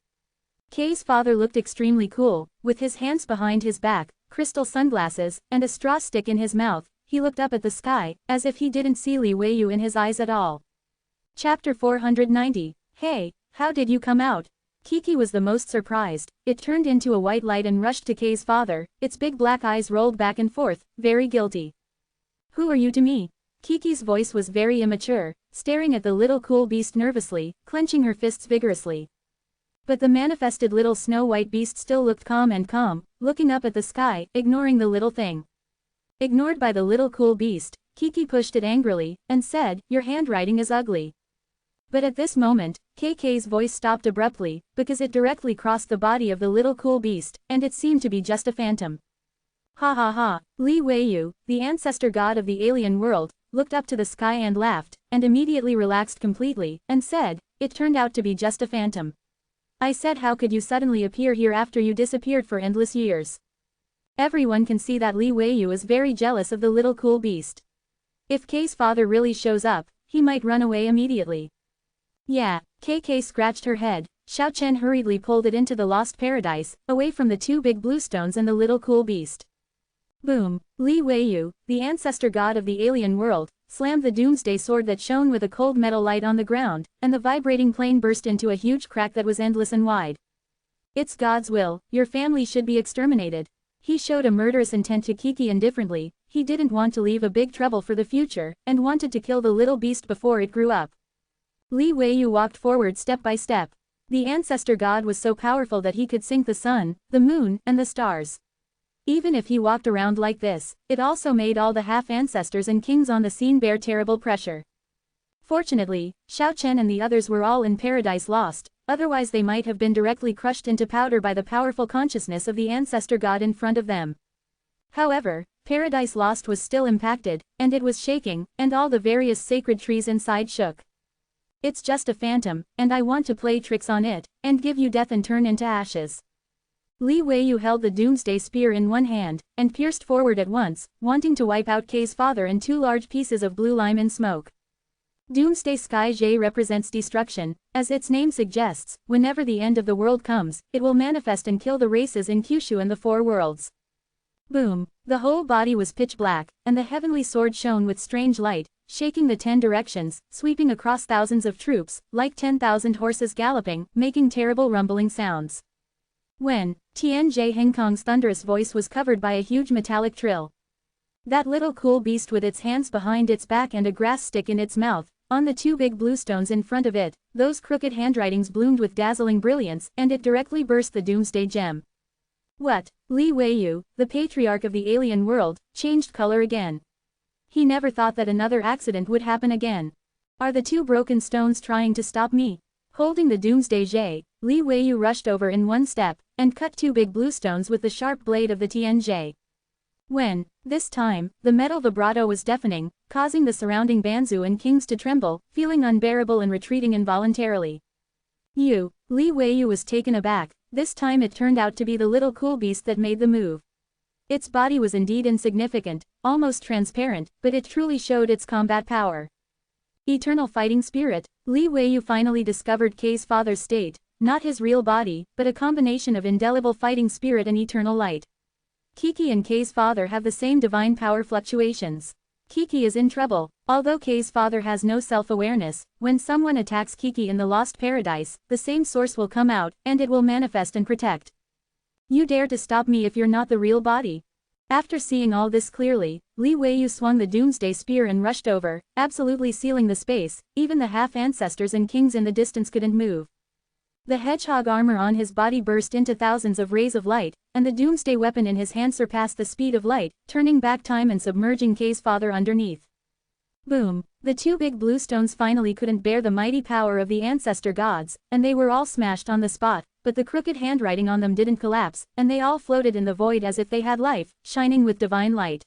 Kei's father looked extremely cool, with his hands behind his back, crystal sunglasses, and a straw stick in his mouth. He looked up at the sky, as if he didn't see Li Weiyu in his eyes at all. Chapter 490. Hey, how did you come out? Kiki was the most surprised. It turned into a white light and rushed to Kei's father, its big black eyes rolled back and forth, very guilty. Who are you to me? Kiki's voice was very immature, staring at the little cool beast nervously, clenching her fists vigorously. But the manifested little snow-white beast still looked calm, looking up at the sky, ignoring the little thing. Ignored by the little cool beast, Kiki pushed it angrily, and said, "Your handwriting is ugly." But at this moment, KK's voice stopped abruptly, because it directly crossed the body of the little cool beast, and it seemed to be just a phantom. Ha ha ha, Li Weiyu, the ancestor god of the alien world, looked up to the sky and laughed, and immediately relaxed completely, and said, "It turned out to be just a phantom. I said, how could you suddenly appear here after you disappeared for endless years?" Everyone can see that Li Weiyu is very jealous of the little cool beast. If Kei's father really shows up, he might run away immediately. Yeah, KK scratched her head. Xiao Chen hurriedly pulled it into the lost paradise, away from the two big blue stones and the little cool beast. Boom! Li Weiyu, the ancestor god of the alien world, slammed the doomsday sword that shone with a cold metal light on the ground, and the vibrating plane burst into a huge crack that was endless and wide. It's God's will, your family should be exterminated. He showed a murderous intent to Kiki indifferently. He didn't want to leave a big trouble for the future, and wanted to kill the little beast before it grew up. Li Weiyu walked forward step by step. The ancestor god was so powerful that he could sink the sun, the moon, and the stars. Even if he walked around like this, it also made all the half-ancestors and kings on the scene bear terrible pressure. Fortunately, Xiao Chen and the others were all in Paradise Lost, otherwise they might have been directly crushed into powder by the powerful consciousness of the ancestor god in front of them. However, Paradise Lost was still impacted, and it was shaking, and all the various sacred trees inside shook. It's just a phantom, and I want to play tricks on it, and give you death and turn into ashes. Li Weiyu held the doomsday spear in one hand, and pierced forward at once, wanting to wipe out Kei's father in two large pieces of blue lime and smoke. Doomsday Sky J represents destruction. As its name suggests, whenever the end of the world comes, it will manifest and kill the races in Kyushu and the four worlds. Boom! The whole body was pitch black, and the heavenly sword shone with strange light, shaking the 10 directions, sweeping across thousands of troops, like 10,000 horses galloping, making terrible rumbling sounds. When Tianjie Hengkong's thunderous voice was covered by a huge metallic trill. That little cool beast with its hands behind its back and a grass stick in its mouth, on the two big blue stones in front of it, those crooked handwritings bloomed with dazzling brilliance, and it directly burst the doomsday gem. What? Li Weiyu, the patriarch of the alien world, changed color again. He never thought that another accident would happen again. Are the two broken stones trying to stop me? Holding the doomsday jade, Li Weiyu rushed over in one step, and cut two big blue stones with the sharp blade of the Tianjie. When, this time, the metal vibrato was deafening, causing the surrounding Banzu and kings to tremble, feeling unbearable and retreating involuntarily. Li Weiyu was taken aback. This time it turned out to be the little cool beast that made the move. Its body was indeed insignificant, almost transparent, but it truly showed its combat power. Eternal fighting spirit, Li Weiyu finally discovered Kei's father's state, not his real body, but a combination of indelible fighting spirit and eternal light. Kiki and Kei's father have the same divine power fluctuations. Kiki is in trouble. Although Kei's father has no self-awareness, when someone attacks Kiki in the Lost Paradise, the same source will come out, and it will manifest and protect. You dare to stop me if you're not the real body. After seeing all this clearly, Li Weiyu swung the doomsday spear and rushed over, absolutely sealing the space. Even the half-ancestors and kings in the distance couldn't move. The hedgehog armor on his body burst into thousands of rays of light, and the doomsday weapon in his hand surpassed the speed of light, turning back time and submerging Kei's father underneath. Boom! The two big blue stones finally couldn't bear the mighty power of the ancestor gods, and they were all smashed on the spot, but the crooked handwriting on them didn't collapse, and they all floated in the void as if they had life, shining with divine light.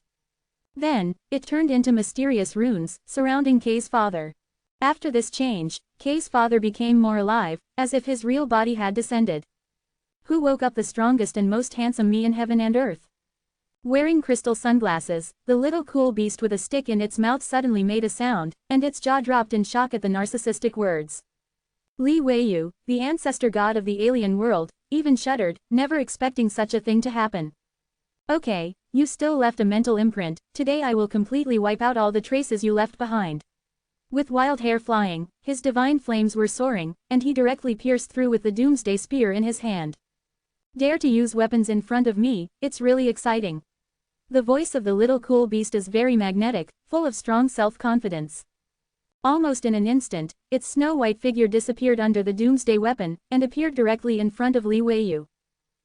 Then, it turned into mysterious runes, surrounding Kei's father. After this change, Kei's father became more alive, as if his real body had descended. Who woke up the strongest and most handsome me in heaven and earth? Wearing crystal sunglasses, the little cool beast with a stick in its mouth suddenly made a sound, and its jaw dropped in shock at the narcissistic words. Li Weiyu, the ancestor god of the alien world, even shuddered, never expecting such a thing to happen. Okay, you still left a mental imprint. Today I will completely wipe out all the traces you left behind. With wild hair flying, his divine flames were soaring, and he directly pierced through with the doomsday spear in his hand. Dare to use weapons in front of me, it's really exciting. The voice of the little cool beast is very magnetic, full of strong self-confidence. Almost in an instant, its snow-white figure disappeared under the doomsday weapon, and appeared directly in front of Li Weiyu.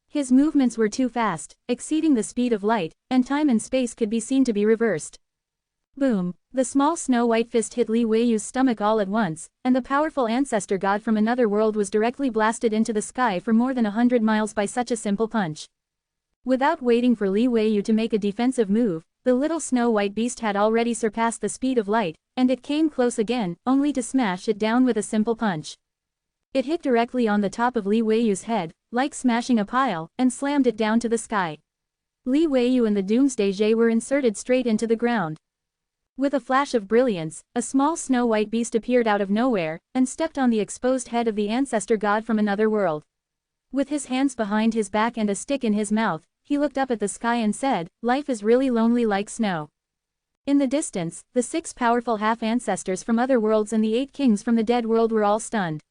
His movements were too fast, exceeding the speed of light, and time and space could be seen to be reversed. Boom! The small snow-white fist hit Li Weiyu's stomach all at once, and the powerful ancestor god from another world was directly blasted into the sky for more than 100 miles by such a simple punch. Without waiting for Li Weiyu to make a defensive move, the little snow-white beast had already surpassed the speed of light, and it came close again, only to smash it down with a simple punch. It hit directly on the top of Li Weiyu's head, like smashing a pile, and slammed it down to the sky. Li Weiyu and the doomsday jade were inserted straight into the ground. With a flash of brilliance, a small snow-white beast appeared out of nowhere, and stepped on the exposed head of the ancestor god from another world. With his hands behind his back and a stick in his mouth, he looked up at the sky and said, "Life is really lonely like snow." In the distance, the 6 powerful half-ancestors from other worlds and the 8 kings from the dead world were all stunned.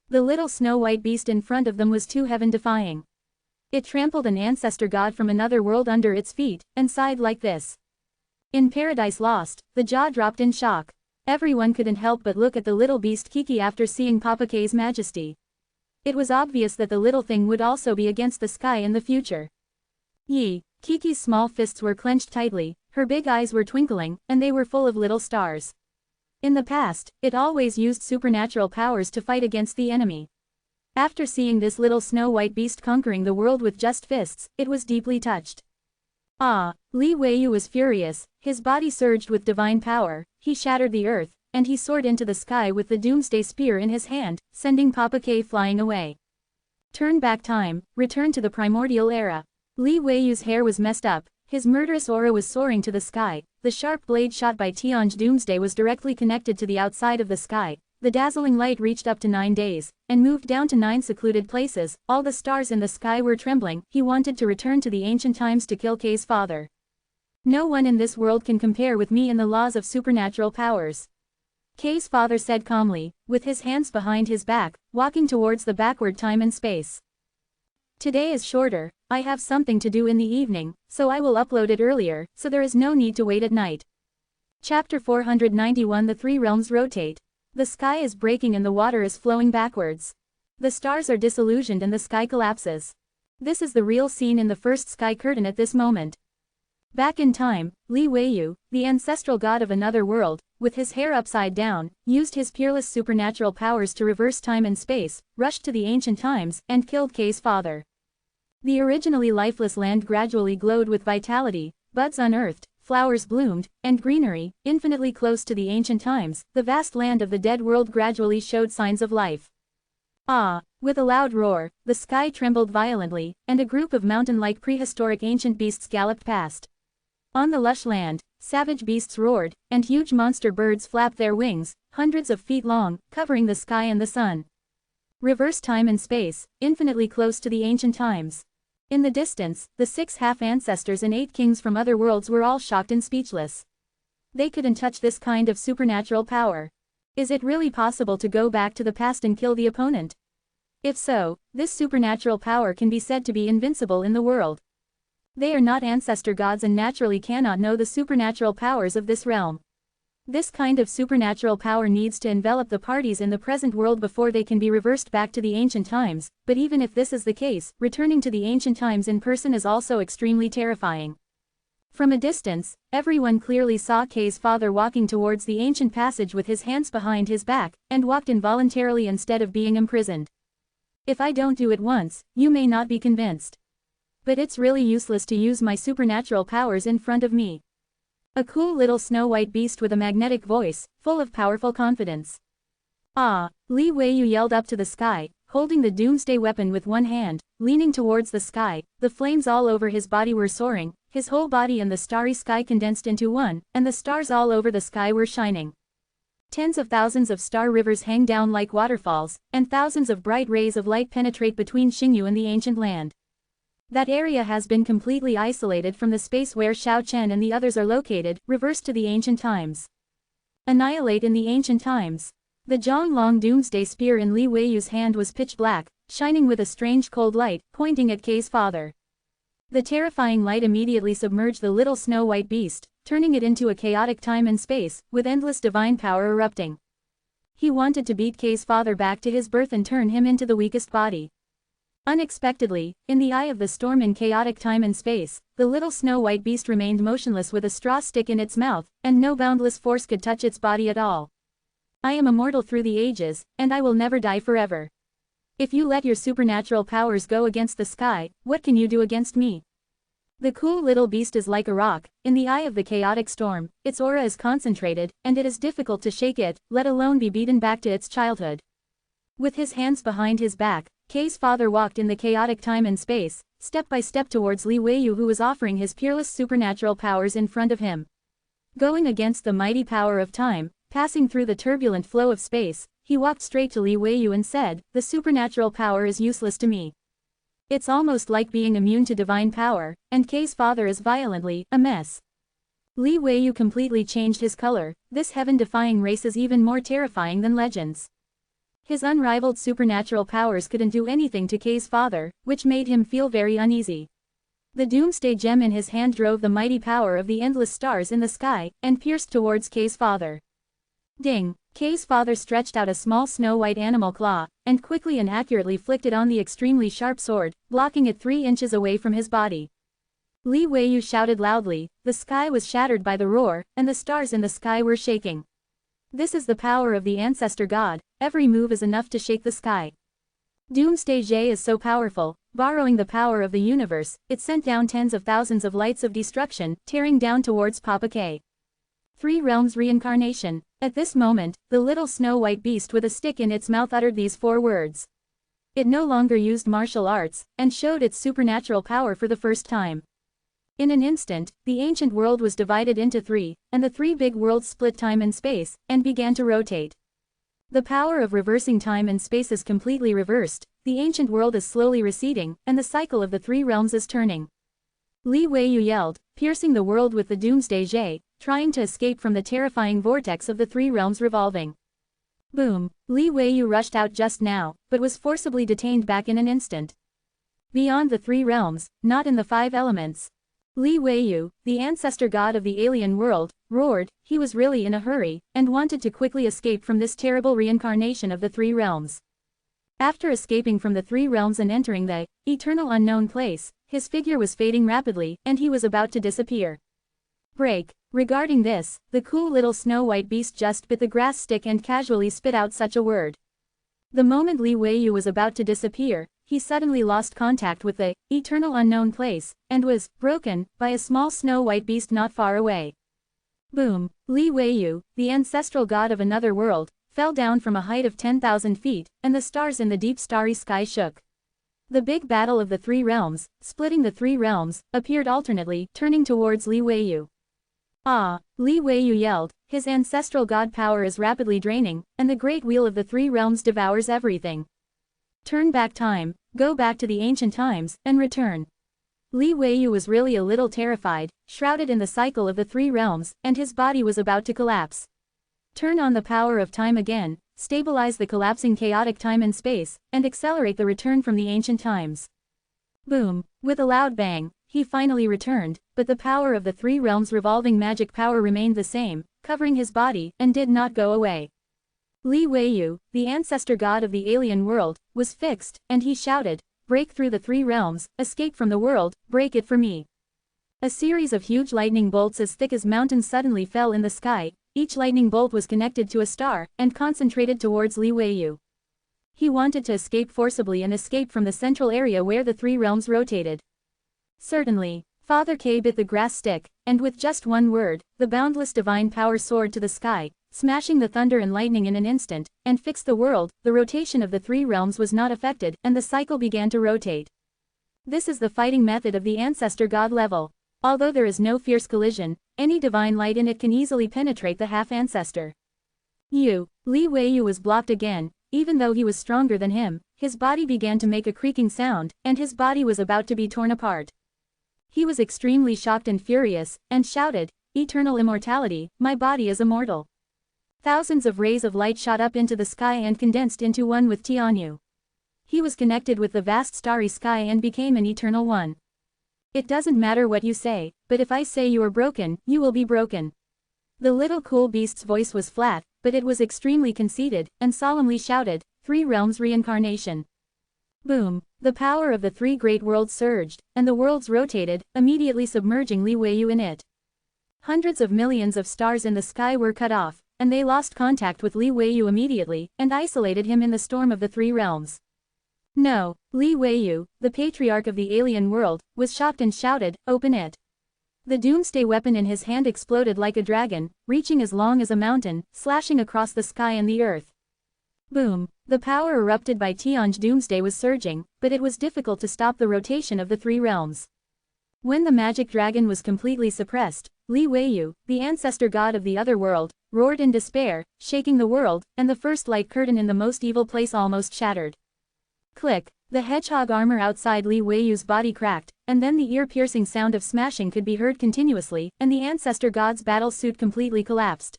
The little snow-white beast in front of them was too heaven-defying. It trampled an ancestor god from another world under its feet, and sighed like this. In Paradise Lost, the jaw dropped in shock. Everyone couldn't help but look at the little beast Kiki after seeing Papa Kei's majesty. It was obvious that the little thing would also be against the sky in the future. Kiki's small fists were clenched tightly, her big eyes were twinkling, and they were full of little stars. In the past, it always used supernatural powers to fight against the enemy. After seeing this little snow-white beast conquering the world with just fists, it was deeply touched. Li Weiyu was furious, his body surged with divine power, he shattered the earth, and he soared into the sky with the doomsday spear in his hand, sending Papa Kei flying away. Turn back time, return to the primordial era. Li Weiyu's hair was messed up, his murderous aura was soaring to the sky, the sharp blade shot by Tianj Doomsday was directly connected to the outside of the sky, the dazzling light reached up to 9 days, and moved down to 9 secluded places, all the stars in the sky were trembling, he wanted to return to the ancient times to kill Kei's father. No one in this world can compare with me in the laws of supernatural powers. Kei's father said calmly, with his hands behind his back, walking towards the backward time and space. Today is shorter, I have something to do in the evening, so I will upload it earlier, so there is no need to wait at night. Chapter 491 The Three Realms Rotate. The sky is breaking and the water is flowing backwards. The stars are disillusioned and the sky collapses. This is the real scene in the first sky curtain at this moment. Back in time, Li Weiyu, the ancestral god of another world, with his hair upside down, used his peerless supernatural powers to reverse time and space, rushed to the ancient times, and killed Kei's father. The originally lifeless land gradually glowed with vitality, buds unearthed, flowers bloomed, and greenery, infinitely close to the ancient times, the vast land of the dead world gradually showed signs of life. Ah! With a loud roar, the sky trembled violently, and a group of mountain-like prehistoric ancient beasts galloped past. On the lush land, savage beasts roared, and huge monster birds flapped their wings, hundreds of feet long, covering the sky and the sun. Reverse time and space, infinitely close to the ancient times. In the distance, the 6 half-ancestors and 8 kings from other worlds were all shocked and speechless. They couldn't touch this kind of supernatural power. Is it really possible to go back to the past and kill the opponent? If so, this supernatural power can be said to be invincible in the world. They are not ancestor gods and naturally cannot know the supernatural powers of this realm. This kind of supernatural power needs to envelop the parties in the present world before they can be reversed back to the ancient times, but even if this is the case, returning to the ancient times in person is also extremely terrifying. From a distance, everyone clearly saw Kei's father walking towards the ancient passage with his hands behind his back, and walked involuntarily instead of being imprisoned. If I don't do it once, you may not be convinced. But it's really useless to use my supernatural powers in front of me. A cool little snow-white beast with a magnetic voice, full of powerful confidence. Ah! Li Weiyu yelled up to the sky, holding the doomsday weapon with one hand, leaning towards the sky, the flames all over his body were soaring, his whole body and the starry sky condensed into one, and the stars all over the sky were shining. Tens of thousands of star rivers hang down like waterfalls, and thousands of bright rays of light penetrate between Xingyu and the ancient land. That area has been completely isolated from the space where Xiao Chen and the others are located, reversed to the ancient times. Annihilate in the ancient times. The Zhonglong Doomsday Spear in Li Weiyu's hand was pitch black, shining with a strange cold light, pointing at Kei's father. The terrifying light immediately submerged the little snow-white beast, turning it into a chaotic time and space, with endless divine power erupting. He wanted to beat Kei's father back to his birth and turn him into the weakest body. Unexpectedly, in the eye of the storm in chaotic time and space, the little snow-white beast remained motionless with a straw stick in its mouth, and no boundless force could touch its body at all. I am immortal through the ages, and I will never die forever. If you let your supernatural powers go against the sky, what can you do against me? The cool little beast is like a rock, in the eye of the chaotic storm, its aura is concentrated, and it is difficult to shake it, let alone be beaten back to its childhood. With his hands behind his back, Kei's father walked in the chaotic time and space, step by step towards Li Weiyu, who was offering his peerless supernatural powers in front of him. Going against the mighty power of time, passing through the turbulent flow of space, he walked straight to Li Weiyu and said, "The supernatural power is useless to me. It's almost like being immune to divine power, and Kei's father is violently a mess." Li Weiyu completely changed his color. This heaven-defying race is even more terrifying than legends. His unrivaled supernatural powers couldn't do anything to Kei's father, which made him feel very uneasy. The doomsday gem in his hand drove the mighty power of the endless stars in the sky, and pierced towards Kei's father. Ding! Kei's father stretched out a small snow-white animal claw, and quickly and accurately flicked it on the extremely sharp sword, blocking it 3 inches away from his body. Li Weiyu shouted loudly, the sky was shattered by the roar, and the stars in the sky were shaking. This is the power of the ancestor god, every move is enough to shake the sky. Doomsday Jay is so powerful, borrowing the power of the universe, it sent down tens of thousands of lights of destruction, tearing down towards Papa K. 3 Realms Reincarnation. At this moment, the little snow-white beast with a stick in its mouth uttered these 4 words. It no longer used martial arts, and showed its supernatural power for the first time. In an instant, the ancient world was divided into 3, and the 3 big worlds split time and space, and began to rotate. The power of reversing time and space is completely reversed, the ancient world is slowly receding, and the cycle of the 3 realms is turning. Li Weiyu yelled, piercing the world with the Doomsday Jay, trying to escape from the terrifying vortex of the 3 realms revolving. Boom! Li Weiyu rushed out just now, but was forcibly detained back in an instant. beyond the three realms, not in the five elements. Li Weiyu, the ancestor god of the alien world, roared. He was really in a hurry, and wanted to quickly escape from this terrible reincarnation of the three realms. After escaping from the three realms and entering the eternal unknown place, his figure was fading rapidly, and he was about to disappear. Break. Regarding this, the cool little snow-white beast just bit the grass stick and casually spit out such a word. The moment Li Weiyu was about to disappear, he suddenly lost contact with the eternal unknown place, and was broken by a small snow-white beast not far away. Boom! Li Weiyu, the ancestral god of another world, fell down from a height of 10,000 feet, and the stars in the deep starry sky shook. The big battle of the three realms, splitting the three realms, appeared alternately, turning towards Li Weiyu. Ah! Li Weiyu yelled, his ancestral god power is rapidly draining, and the great wheel of the three realms devours everything. Turn back time, go back to the ancient times, and return. Li Weiyu was really a little terrified, shrouded in the cycle of the three realms, and his body was about to collapse. Turn on the power of time again, stabilize the collapsing chaotic time and space, and accelerate the return from the ancient times. Boom! With a loud bang, he finally returned, but the power of the three realms' revolving magic power remained the same, covering his body, and did not go away. Li Weiyu, the ancestor god of the alien world, was fixed, and he shouted, "Break through the three realms, escape from the world, break it for me." A series of huge lightning bolts as thick as mountains suddenly fell in the sky. Each lightning bolt was connected to a star, and concentrated towards Li Weiyu. He wanted to escape forcibly and escape from the central area where the three realms rotated. Certainly. Father K bit the grass stick, and with just one word, the boundless divine power soared to the sky, smashing the thunder and lightning in an instant, and fixed the world. The rotation of the three realms was not affected, and the cycle began to rotate. This is the fighting method of the ancestor god level. Although there is no fierce collision, any divine light in it can easily penetrate the half-ancestor. Li Weiyu was blocked again. Even though he was stronger than him, his body began to make a creaking sound, and his body was about to be torn apart. He was extremely shocked and furious, and shouted, "Eternal immortality, my body is immortal." Thousands of rays of light shot up into the sky and condensed into one with Tianyu. He was connected with the vast starry sky and became an eternal one. It doesn't matter what you say, but if I say you are broken, you will be broken. The little cool beast's voice was flat, but it was extremely conceited, and solemnly shouted, "Three realms reincarnation." Boom! The power of the three great worlds surged, and the worlds rotated, immediately submerging Li Weiyu in it. Hundreds of millions of stars in the sky were cut off, and they lost contact with Li Weiyu immediately, and isolated him in the storm of the three realms. No, Li Weiyu, the patriarch of the alien world, was shocked and shouted, "Open it." The doomsday weapon in his hand exploded like a dragon, reaching as long as a mountain, slashing across the sky and the earth. Boom! The power erupted by Tian's doomsday was surging, but it was difficult to stop the rotation of the three realms. When the magic dragon was completely suppressed, Li Weiyu, the ancestor god of the other world, roared in despair, shaking the world, and the first light curtain in the most evil place almost shattered. Click! The hedgehog armor outside Li Weiyu's body cracked, and then the ear-piercing sound of smashing could be heard continuously, and the ancestor god's battle suit completely collapsed.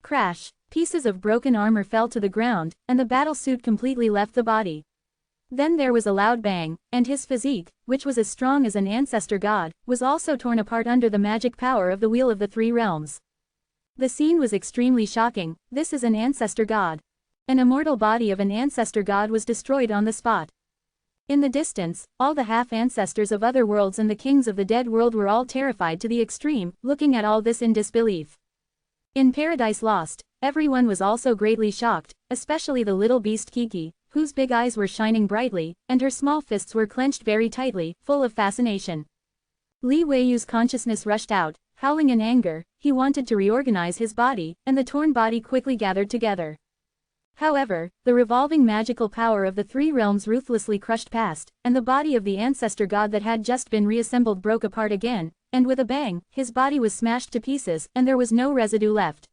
Crash! Pieces of broken armor fell to the ground, and the battle suit completely left the body. Then there was a loud bang, and his physique, which was as strong as an ancestor god, was also torn apart under the magic power of the Wheel of the Three Realms. The scene was extremely shocking. This is an ancestor god. An immortal body of an ancestor god was destroyed on the spot. In the distance, all the half-ancestors of other worlds and the kings of the dead world were all terrified to the extreme, looking at all this in disbelief. In Paradise Lost, everyone was also greatly shocked, especially the little beast Kiki, whose big eyes were shining brightly, and her small fists were clenched very tightly, full of fascination. Li Weiyu's consciousness rushed out, howling in anger. He wanted to reorganize his body, and the torn body quickly gathered together. However, the revolving magical power of the three realms ruthlessly crushed past, and the body of the ancestor god that had just been reassembled broke apart again, and with a bang, his body was smashed to pieces, and there was no residue left.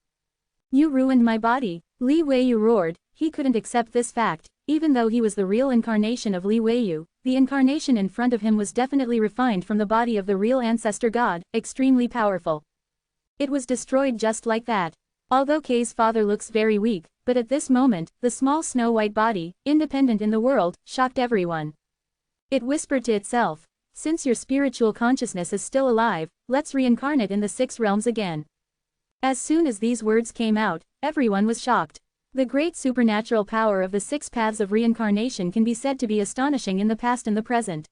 "You ruined my body," Li Weiyu roared. He couldn't accept this fact. Even though he was the real incarnation of Li Weiyu, the incarnation in front of him was definitely refined from the body of the real ancestor god, extremely powerful. It was destroyed just like that. Although Kay's father looks very weak, but at this moment, the small snow-white body, independent in the world, shocked everyone. It whispered to itself. Since your spiritual consciousness is still alive, let's reincarnate in the 6 realms again. As soon as these words came out, everyone was shocked. The great supernatural power of the 6 paths of reincarnation can be said to be astonishing in the past and the present.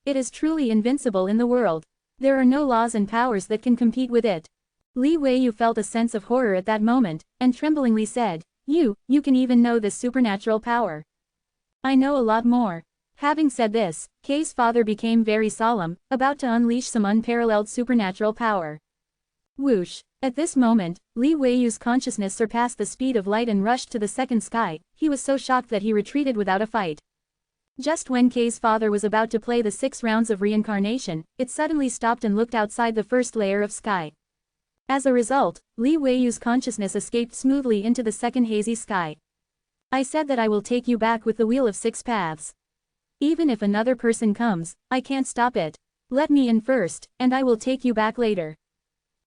It is truly invincible in the world. There are no laws and powers that can compete with it. Li Weiyu felt a sense of horror at that moment, and tremblingly said, You can even know this supernatural power. I know a lot more. Having said this, Kay's father became very solemn, about to unleash some unparalleled supernatural power. Whoosh! At this moment, Li Weiyu's consciousness surpassed the speed of light and rushed to the second sky. He was so shocked that he retreated without a fight. Just when Kay's father was about to play the 6 rounds of reincarnation, it suddenly stopped and looked outside the first layer of sky. As a result, Li Weiyu's consciousness escaped smoothly into the second hazy sky. I said that I will take you back with the wheel of 6 paths. Even if another person comes, I can't stop it. Let me in first, and I will take you back later.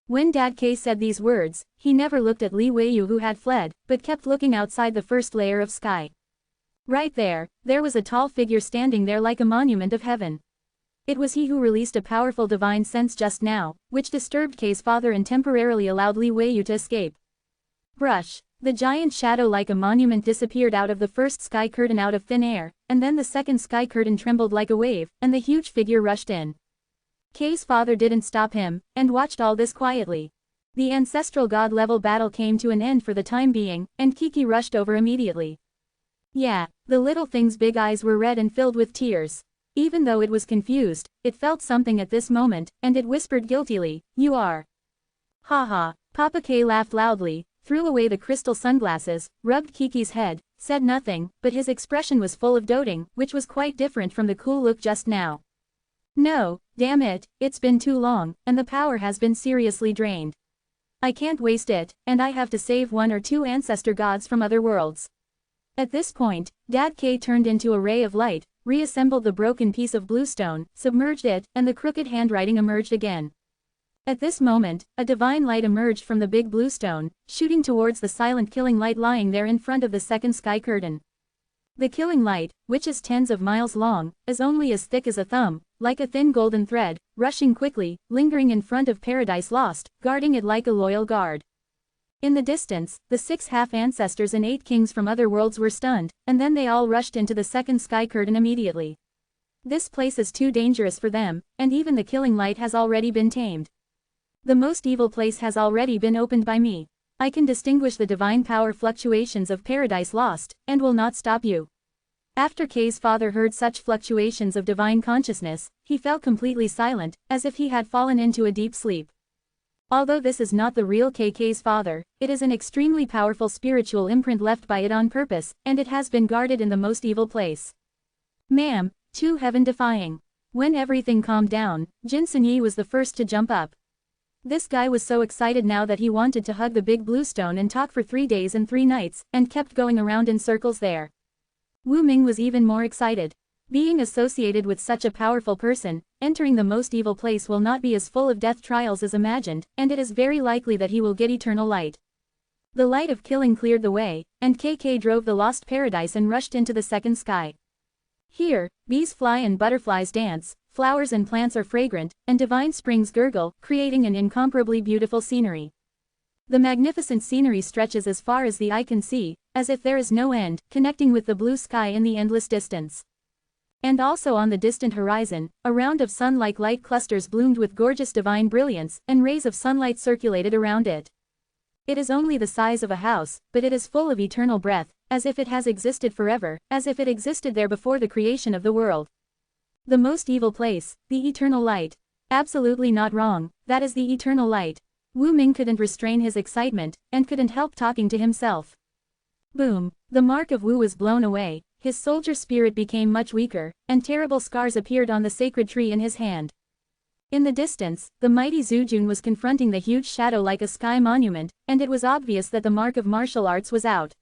When Dad Kay said these words, he never looked at Li Weiyu who had fled, but kept looking outside the first layer of sky. Right there was a tall figure standing there like a monument of heaven. It was he who released a powerful divine sense just now, which disturbed Kay's father and temporarily allowed Li Weiyu to escape. Brush. The giant shadow like a monument disappeared out of the first sky curtain out of thin air, and then the second sky curtain trembled like a wave, and the huge figure rushed in. Kay's father didn't stop him, and watched all this quietly. The ancestral god-level battle came to an end for the time being, and Kiki rushed over immediately. Yeah, the little thing's big eyes were red and filled with tears. Even though it was confused, it felt something at this moment, and it whispered guiltily, You are. Ha. Papa K laughed loudly, threw away the crystal sunglasses, rubbed Kiki's head, said nothing, but his expression was full of doting, which was quite different from the cool look just now. No, damn it, it's been too long, and the power has been seriously drained. I can't waste it, and I have to save 1 or 2 ancestor gods from other worlds. At this point, Dad K turned into a ray of light, reassembled the broken piece of bluestone, submerged it, and the crooked handwriting emerged again. At this moment, a divine light emerged from the big bluestone, shooting towards the silent killing light lying there in front of the second sky curtain. The killing light, which is tens of miles long, is only as thick as a thumb, like a thin golden thread, rushing quickly, lingering in front of Paradise Lost, guarding it like a loyal guard. In the distance, the 6 half-ancestors and 8 kings from other worlds were stunned, and then they all rushed into the second sky curtain immediately. This place is too dangerous for them, and even the killing light has already been tamed. The most evil place has already been opened by me. I can distinguish the divine power fluctuations of Paradise Lost, and will not stop you. After Kay's father heard such fluctuations of divine consciousness, he fell completely silent, as if he had fallen into a deep sleep. Although this is not the real Kay's father, it is an extremely powerful spiritual imprint left by it on purpose, and it has been guarded in the most evil place. Ma'am, too heaven-defying. When everything calmed down, Jin Sunyi was the first to jump up. This guy was so excited now that he wanted to hug the big bluestone and talk for 3 days and 3 nights, and kept going around in circles there. Wu Ming was even more excited. Being associated with such a powerful person, entering the most evil place will not be as full of death trials as imagined, and it is very likely that he will get eternal light. The light of killing cleared the way, and KK drove the lost paradise and rushed into the second sky. Here, bees fly and butterflies dance, flowers and plants are fragrant, and divine springs gurgle, creating an incomparably beautiful scenery. The magnificent scenery stretches as far as the eye can see, as if there is no end, connecting with the blue sky in the endless distance. And also on the distant horizon, a round of sun-like light clusters bloomed with gorgeous divine brilliance, and rays of sunlight circulated around it. It is only the size of a house, but it is full of eternal breath, as if it has existed forever, as if it existed there before the creation of the world. The most evil place, the eternal light. Absolutely not wrong, that is the eternal light. Wu Ming couldn't restrain his excitement, and couldn't help talking to himself. Boom, the mark of Wu was blown away, his soldier spirit became much weaker, and terrible scars appeared on the sacred tree in his hand. In the distance, the mighty Zujun was confronting the huge shadow like a sky monument, and it was obvious that the mark of martial arts was out.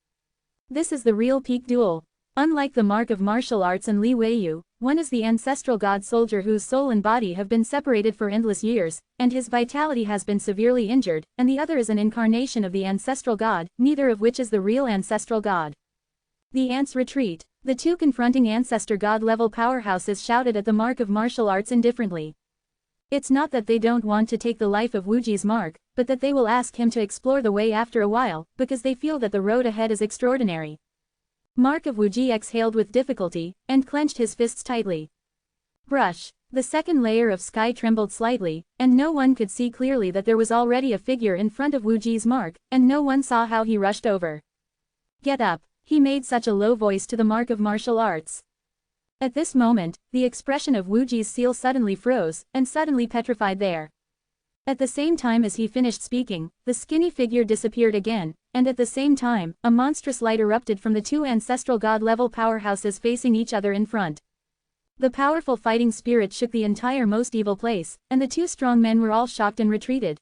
This is the real peak duel. Unlike the mark of martial arts and Li Weiyu, one is the ancestral god soldier whose soul and body have been separated for endless years, and his vitality has been severely injured, and the other is an incarnation of the ancestral god, neither of which is the real ancestral god. The ants retreat. The two confronting ancestor god-level powerhouses shouted at the mark of martial arts indifferently. It's not that they don't want to take the life of Wuji's mark, but that they will ask him to explore the way after a while, because they feel that the road ahead is extraordinary. Mark of Wuji exhaled with difficulty, and clenched his fists tightly. Brush. The second layer of sky trembled slightly, and no one could see clearly that there was already a figure in front of Wuji's mark, and no one saw how he rushed over. Get up, he made such a low voice to the mark of martial arts. At this moment, the expression of Wuji's seal suddenly froze, and suddenly petrified there. At the same time as he finished speaking, the skinny figure disappeared again, and at the same time, a monstrous light erupted from the two ancestral god-level powerhouses facing each other in front. The powerful fighting spirit shook the entire most evil place, and the two strong men were all shocked and retreated.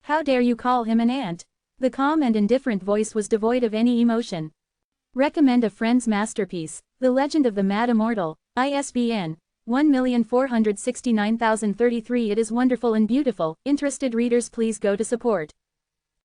How dare you call him an ant? The calm and indifferent voice was devoid of any emotion. Recommend a friend's masterpiece, The Legend of the Mad Immortal, ISBN 1469033. It is wonderful and beautiful. Interested readers, please go to support.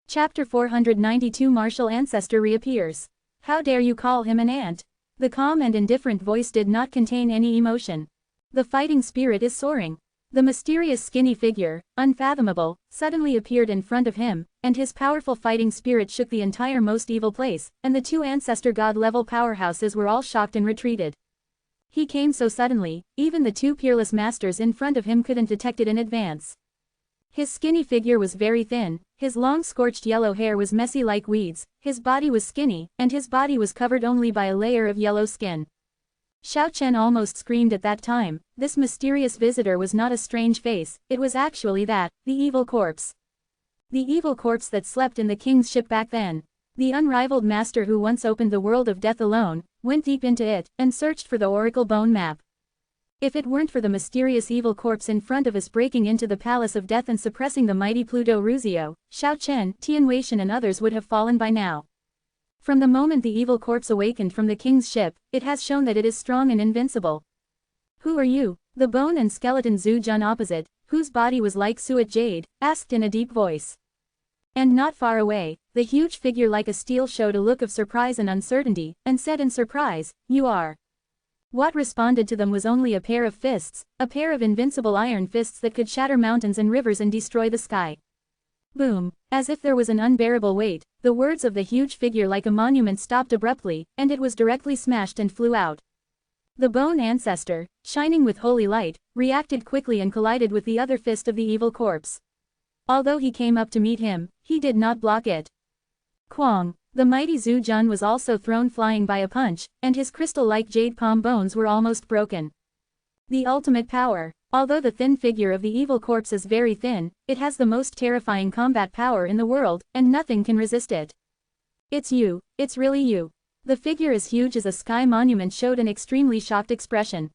Chapter 492. Martial Ancestor reappears. How dare you call him an ant? The calm and indifferent voice did not contain any emotion. The fighting spirit is soaring. The mysterious skinny figure, unfathomable, suddenly appeared in front of him, and his powerful fighting spirit shook the entire most evil place, and the two ancestor god-level powerhouses were all shocked and retreated. He came so suddenly, even the two peerless masters in front of him couldn't detect it in advance. His skinny figure was very thin, his long scorched yellow hair was messy like weeds, his body was skinny, and his body was covered only by a layer of yellow skin. Xiao Chen almost screamed at that time. This mysterious visitor was not a strange face, it was actually the evil corpse. The evil corpse that slept in the king's ship back then. The unrivaled master who once opened the world of death alone, went deep into it, and searched for the Oracle Bone Map. If it weren't for the mysterious evil corpse in front of us breaking into the Palace of Death and suppressing the mighty Pluto Ruzio, Xiao Chen, Tian Weishan and others would have fallen by now. From the moment the evil corpse awakened from the king's ship, it has shown that it is strong and invincible. Who are you? The bone and skeleton Zhu Jun opposite, whose body was like suet jade, asked in a deep voice. And not far away, the huge figure like a steel showed a look of surprise and uncertainty, and said in surprise, "You are." What responded to them was only a pair of fists, a pair of invincible iron fists that could shatter mountains and rivers and destroy the sky. Boom! As if there was an unbearable weight, the words of the huge figure like a monument stopped abruptly, and it was directly smashed and flew out. The bone ancestor, shining with holy light, reacted quickly and collided with the other fist of the evil corpse. Although he came up to meet him, he did not block it. Quang! The mighty Zhu Jun was also thrown flying by a punch, and his crystal-like jade palm bones were almost broken. The ultimate power. Although the thin figure of the evil corpse is very thin, it has the most terrifying combat power in the world, and nothing can resist it. It's you, it's really you. The figure as huge as a sky monument showed an extremely shocked expression.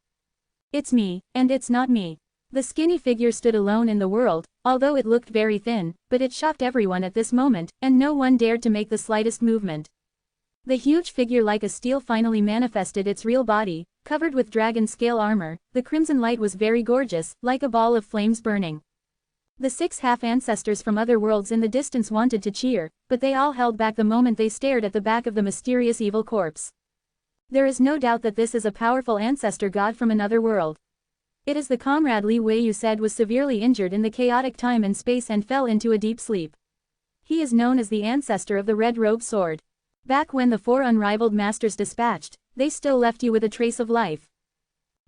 It's me, and it's not me. The skinny figure stood alone in the world, although it looked very thin, but it shocked everyone at this moment, and no one dared to make the slightest movement. The huge figure like a steel finally manifested its real body, covered with dragon-scale armor. The crimson light was very gorgeous, like a ball of flames burning. The 6 half-ancestors from other worlds in the distance wanted to cheer, but they all held back the moment they stared at the back of the mysterious evil corpse. There is no doubt that this is a powerful ancestor god from another world. It is the comrade Li Wei you said was severely injured in the chaotic time and space and fell into a deep sleep. He is known as the ancestor of the red robe sword. Back when the 4 unrivaled masters dispatched, they still left you with a trace of life.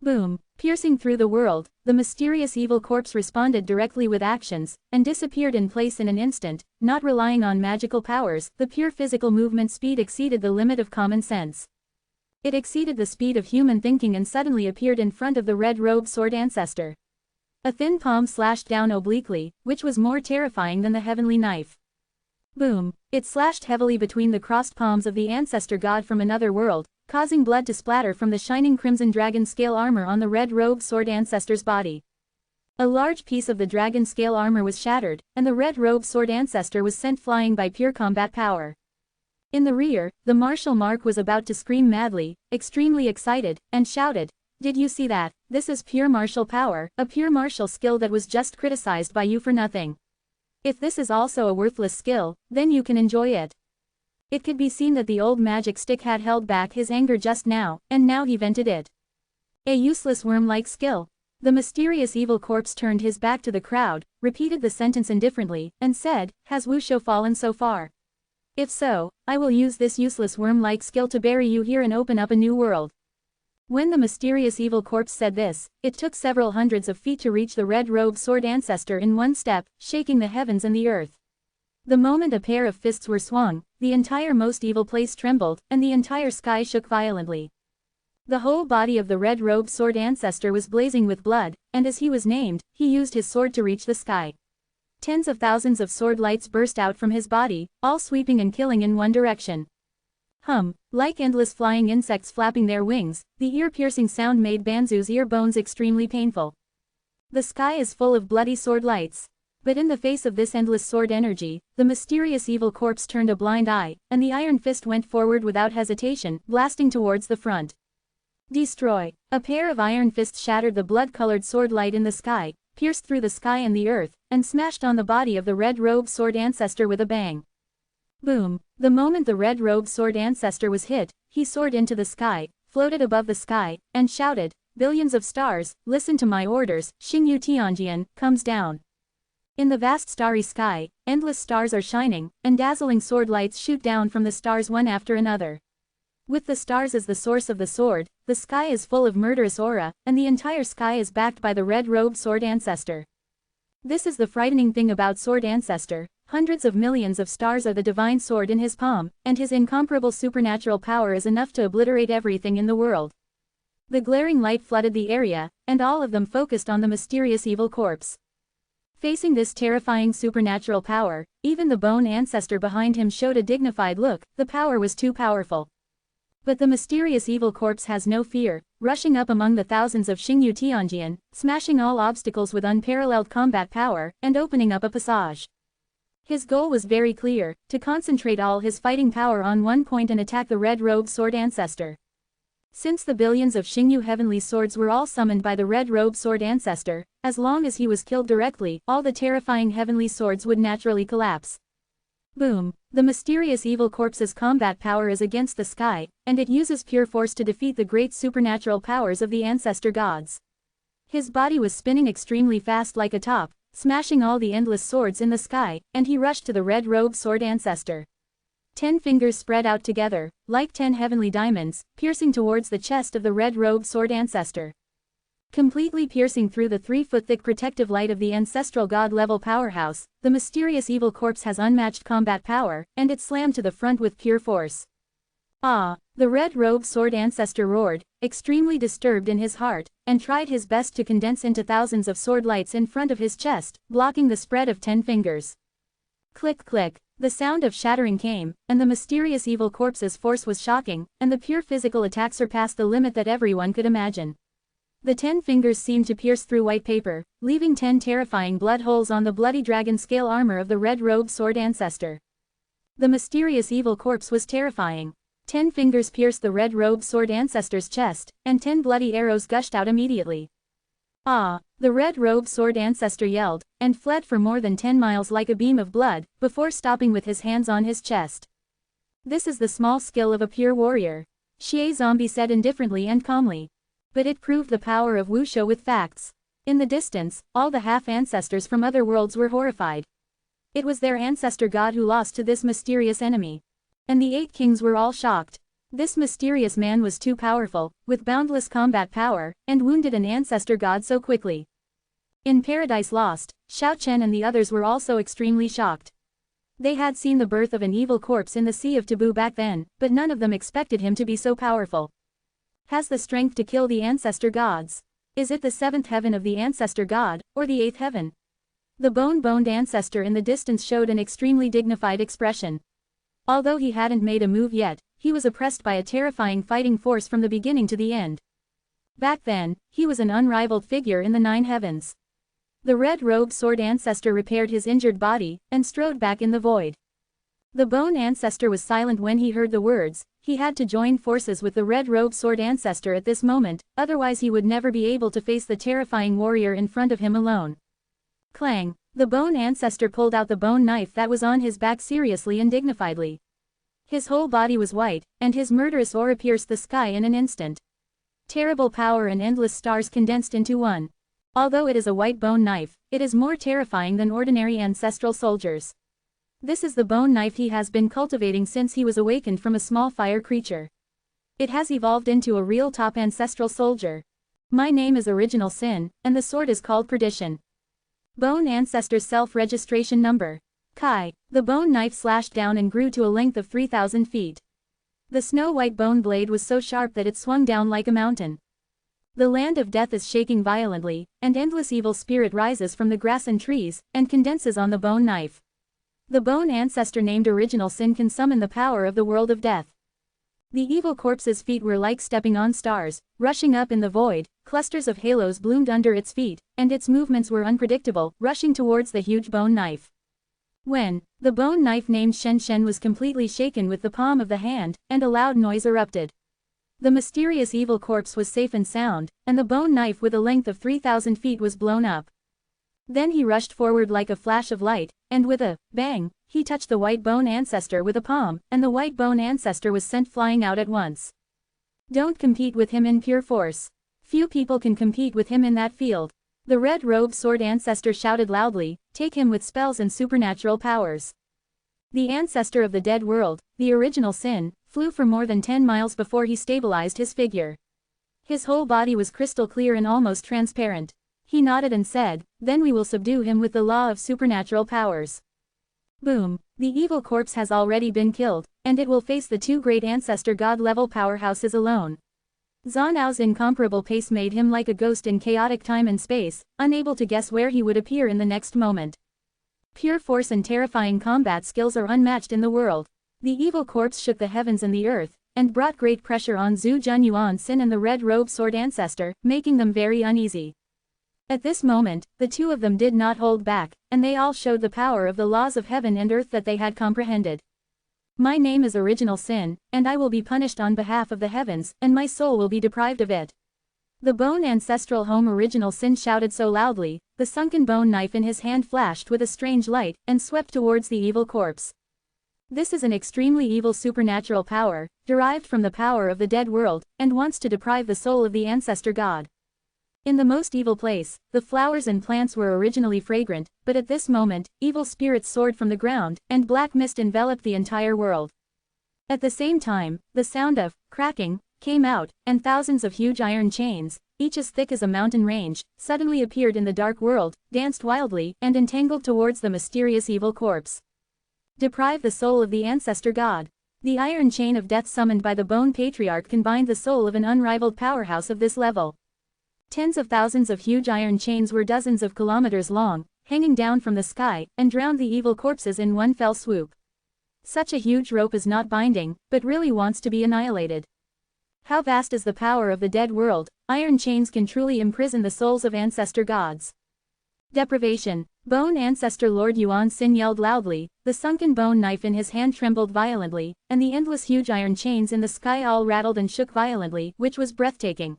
Boom! Piercing through the world, the mysterious evil corpse responded directly with actions, and disappeared in place in an instant, not relying on magical powers. The pure physical movement speed exceeded the limit of common sense. It exceeded the speed of human thinking and suddenly appeared in front of the red robe sword ancestor. A thin palm slashed down obliquely, which was more terrifying than the heavenly knife. Boom! It slashed heavily between the crossed palms of the ancestor god from another world, causing blood to splatter from the shining crimson dragon-scale armor on the red robe sword ancestor's body. A large piece of the dragon-scale armor was shattered, and the red robe sword ancestor was sent flying by pure combat power. In the rear, the martial mark was about to scream madly, extremely excited, and shouted, "Did you see that? This is pure martial power, a pure martial skill that was just criticized by you for nothing. If this is also a worthless skill, then you can enjoy it." It could be seen that the old magic stick had held back his anger just now, and now he vented it. A useless worm-like skill. The mysterious evil corpse turned his back to the crowd, repeated the sentence indifferently, and said, "Has Wushou fallen so far? If so, I will use this useless worm-like skill to bury you here and open up a new world." When the mysterious evil corpse said this, it took several hundreds of feet to reach the red-robed sword ancestor in one step, shaking the heavens and the earth. The moment a pair of fists were swung, the entire most evil place trembled, and the entire sky shook violently. The whole body of the red-robed sword ancestor was blazing with blood, and as he was named, he used his sword to reach the sky. Tens of thousands of sword lights burst out from his body, all sweeping and killing in one direction. Like endless flying insects flapping their wings, the ear-piercing sound made Banzu's ear bones extremely painful. The sky is full of bloody sword lights. But in the face of this endless sword energy, the mysterious evil corpse turned a blind eye, and the iron fist went forward without hesitation, blasting towards the front. Destroy. A pair of iron fists shattered the blood-colored sword light in the sky, pierced through the sky and the earth, and smashed on the body of the red-robed sword ancestor with a bang. Boom. The moment the red-robed sword ancestor was hit, he soared into the sky, floated above the sky, and shouted, "Billions of stars, listen to my orders, Xingyu Tianjian, comes down." In the vast starry sky, endless stars are shining, and dazzling sword lights shoot down from the stars one after another. With the stars as the source of the sword, the sky is full of murderous aura, and the entire sky is backed by the red-robed sword ancestor. This is the frightening thing about sword ancestor. Hundreds of millions of stars are the divine sword in his palm, and his incomparable supernatural power is enough to obliterate everything in the world. The glaring light flooded the area, and all of them focused on the mysterious evil corpse. Facing this terrifying supernatural power, even the bone ancestor behind him showed a dignified look. The power was too powerful. But the mysterious evil corpse has no fear, rushing up among the thousands of Xingyu Tianjian, smashing all obstacles with unparalleled combat power, and opening up a passage. His goal was very clear, to concentrate all his fighting power on one point and attack the red-robed sword ancestor. Since the billions of Xingyu heavenly swords were all summoned by the red-robed sword ancestor, as long as he was killed directly, all the terrifying heavenly swords would naturally collapse. Boom. The mysterious evil corpse's combat power is against the sky, and it uses pure force to defeat the great supernatural powers of the ancestor gods. His body was spinning extremely fast like a top, smashing all the endless swords in the sky, and he rushed to the red-robed sword ancestor. 10 fingers spread out together, like 10 heavenly diamonds, piercing towards the chest of the red-robed sword ancestor. Completely piercing through the 3-foot-thick protective light of the ancestral god-level powerhouse, the mysterious evil corpse has unmatched combat power, and it slammed to the front with pure force. Ah! The red-robed sword ancestor roared, extremely disturbed in his heart, and tried his best to condense into thousands of sword lights in front of his chest, blocking the spread of 10 fingers. Click click. The sound of shattering came, and the mysterious evil corpse's force was shocking, and the pure physical attack surpassed the limit that everyone could imagine. The 10 fingers seemed to pierce through white paper, leaving 10 terrifying blood holes on the bloody dragon-scale armor of the red-robed sword ancestor. The mysterious evil corpse was terrifying. 10 fingers pierced the red-robed sword ancestor's chest, and 10 bloody arrows gushed out immediately. Ah! The red-robed sword ancestor yelled, and fled for more than 10 miles like a beam of blood, before stopping with his hands on his chest. This is the small skill of a pure warrior, Xie Zombie said indifferently and calmly. But it proved the power of Wushou with facts. In the distance, all the half-ancestors from other worlds were horrified. It was their ancestor god who lost to this mysterious enemy. And the 8 kings were all shocked. This mysterious man was too powerful, with boundless combat power, and wounded an ancestor god so quickly. In Paradise Lost, Xiao Chen and the others were also extremely shocked. They had seen the birth of an evil corpse in the Sea of Taboo back then, but none of them expected him to be so powerful. Has the strength to kill the ancestor gods. Is it the 7th heaven of the ancestor god, or the 8th heaven? The bone-boned ancestor in the distance showed an extremely dignified expression. Although he hadn't made a move yet, he was oppressed by a terrifying fighting force from the beginning to the end. Back then, he was an unrivaled figure in the 9 heavens. The red-robed sword ancestor repaired his injured body, and strode back in the void. The bone ancestor was silent when he heard the words. He had to join forces with the red-robed sword ancestor at this moment, otherwise he would never be able to face the terrifying warrior in front of him alone. Clang! The bone ancestor pulled out the bone knife that was on his back seriously and dignifiedly. His whole body was white, and his murderous aura pierced the sky in an instant. Terrible power and endless stars condensed into one. Although it is a white bone knife, it is more terrifying than ordinary ancestral soldiers. This is the bone knife he has been cultivating since he was awakened from a small fire creature. It has evolved into a real top ancestral soldier. My name is Original Sin, and the sword is called Perdition. Bone Ancestor's Self-Registration Number. Kai. The bone knife slashed down and grew to a length of 3,000 feet. The snow-white bone blade was so sharp that it swung down like a mountain. The land of death is shaking violently, and endless evil spirit rises from the grass and trees, and condenses on the bone knife. The bone ancestor named Original Sin can summon the power of the world of death. The evil corpse's feet were like stepping on stars, rushing up in the void, clusters of halos bloomed under its feet, and its movements were unpredictable, rushing towards the huge bone knife. When the bone knife named Shen Shen was completely shaken with the palm of the hand, and a loud noise erupted. The mysterious evil corpse was safe and sound, and the bone knife with a length of 3,000 feet was blown up. Then he rushed forward like a flash of light, and with a bang, he touched the white bone ancestor with a palm, and the white bone ancestor was sent flying out at once. Don't compete with him in pure force. Few people can compete with him in that field. The red-robed sword ancestor shouted loudly, take him with spells and supernatural powers. The ancestor of the dead world, the Original Sin, flew for more than 10 miles before he stabilized his figure. His whole body was crystal clear and almost transparent. He nodded and said, then we will subdue him with the law of supernatural powers. Boom. The evil corpse has already been killed, and it will face the two great ancestor god-level powerhouses alone. Zhanao's incomparable pace made him like a ghost in chaotic time and space, unable to guess where he would appear in the next moment. Pure force and terrifying combat skills are unmatched in the world. The evil corpse shook the heavens and the earth, and brought great pressure on Zhu Junyuan Sin and the red-robed sword ancestor, making them very uneasy. At this moment, the two of them did not hold back, and they all showed the power of the laws of heaven and earth that they had comprehended. My name is Original Sin, and I will be punished on behalf of the heavens, and my soul will be deprived of it. The bone ancestral home Original Sin shouted so loudly, the sunken bone knife in his hand flashed with a strange light, and swept towards the evil corpse. This is an extremely evil supernatural power, derived from the power of the dead world, and wants to deprive the soul of the ancestor god. In the most evil place, the flowers and plants were originally fragrant, but at this moment, evil spirits soared from the ground, and black mist enveloped the entire world. At the same time, the sound of cracking came out, and thousands of huge iron chains, each as thick as a mountain range, suddenly appeared in the dark world, danced wildly, and entangled towards the mysterious evil corpse. Deprive the soul of the ancestor god. The iron chain of death summoned by the bone patriarch can bind the soul of an unrivaled powerhouse of this level. Tens of thousands of huge iron chains were dozens of kilometers long, hanging down from the sky, and drowned the evil corpses in one fell swoop. Such a huge rope is not binding, but really wants to be annihilated. How vast is the power of the dead world, iron chains can truly imprison the souls of ancestor gods. Deprivation. Bone ancestor Lord Yuan Sin yelled loudly, the sunken bone knife in his hand trembled violently, and the endless huge iron chains in the sky all rattled and shook violently, which was breathtaking.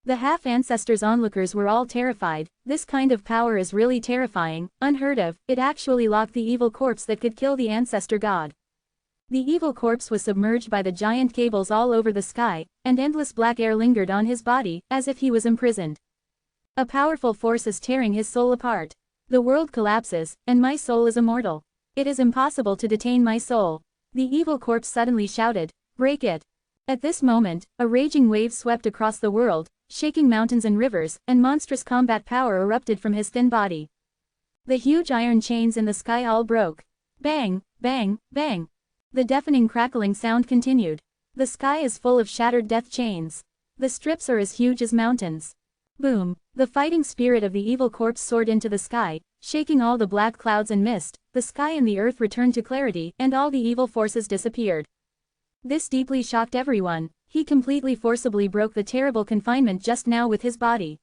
The half-ancestors onlookers were all terrified. This kind of power is really terrifying, unheard of. It actually locked the evil corpse that could kill the ancestor god. The evil corpse was submerged by the giant cables all over the sky, and endless black air lingered on his body, as if he was imprisoned. A powerful force is tearing his soul apart. The world collapses, and my soul is immortal. It is impossible to detain my soul. The evil corpse suddenly shouted, break it. At this moment, a raging wave swept across the world, shaking mountains and rivers, and monstrous combat power erupted from his thin body. The huge iron chains in the sky all broke. Bang, bang, bang. The deafening crackling sound continued. The sky is full of shattered death chains. The strips are as huge as mountains. Boom. The fighting spirit of the evil corpse soared into the sky, shaking all the black clouds and mist. The sky and the earth returned to clarity, and all the evil forces disappeared. This deeply shocked everyone. He completely forcibly broke the terrible confinement just now with his body.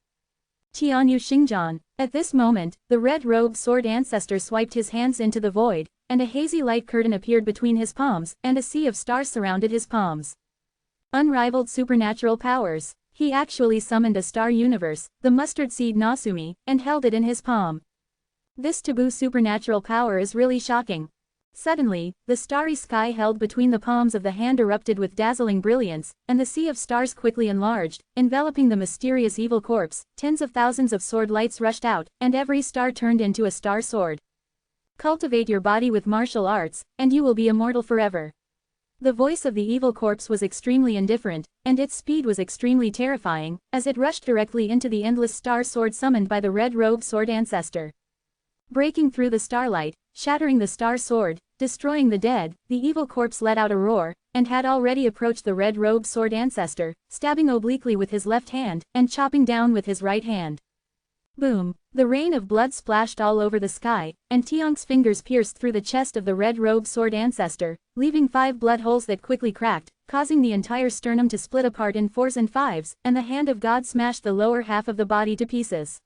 Tianyu Xingjian. At this moment, the red-robed sword ancestor swiped his hands into the void, and a hazy light curtain appeared between his palms, and a sea of stars surrounded his palms. Unrivaled supernatural powers. He actually summoned a star universe, the mustard seed Nasumi, and held it in his palm. This taboo supernatural power is really shocking. Suddenly, the starry sky held between the palms of the hand erupted with dazzling brilliance, and the sea of stars quickly enlarged, enveloping the mysterious evil corpse. Tens of thousands of sword lights rushed out, and every star turned into a star sword. Cultivate your body with martial arts, and you will be immortal forever. The voice of the evil corpse was extremely indifferent, and its speed was extremely terrifying, as it rushed directly into the endless star sword summoned by the red-robed sword ancestor. Breaking through the starlight, shattering the star sword, destroying the dead, the evil corpse let out a roar, and had already approached the red-robed sword ancestor, stabbing obliquely with his left hand, and chopping down with his right hand. Boom! The rain of blood splashed all over the sky, and Tiong's fingers pierced through the chest of the red-robed sword ancestor, leaving 5 blood holes that quickly cracked, causing the entire sternum to split apart in 4s and 5s, and the hand of God smashed the lower half of the body to pieces.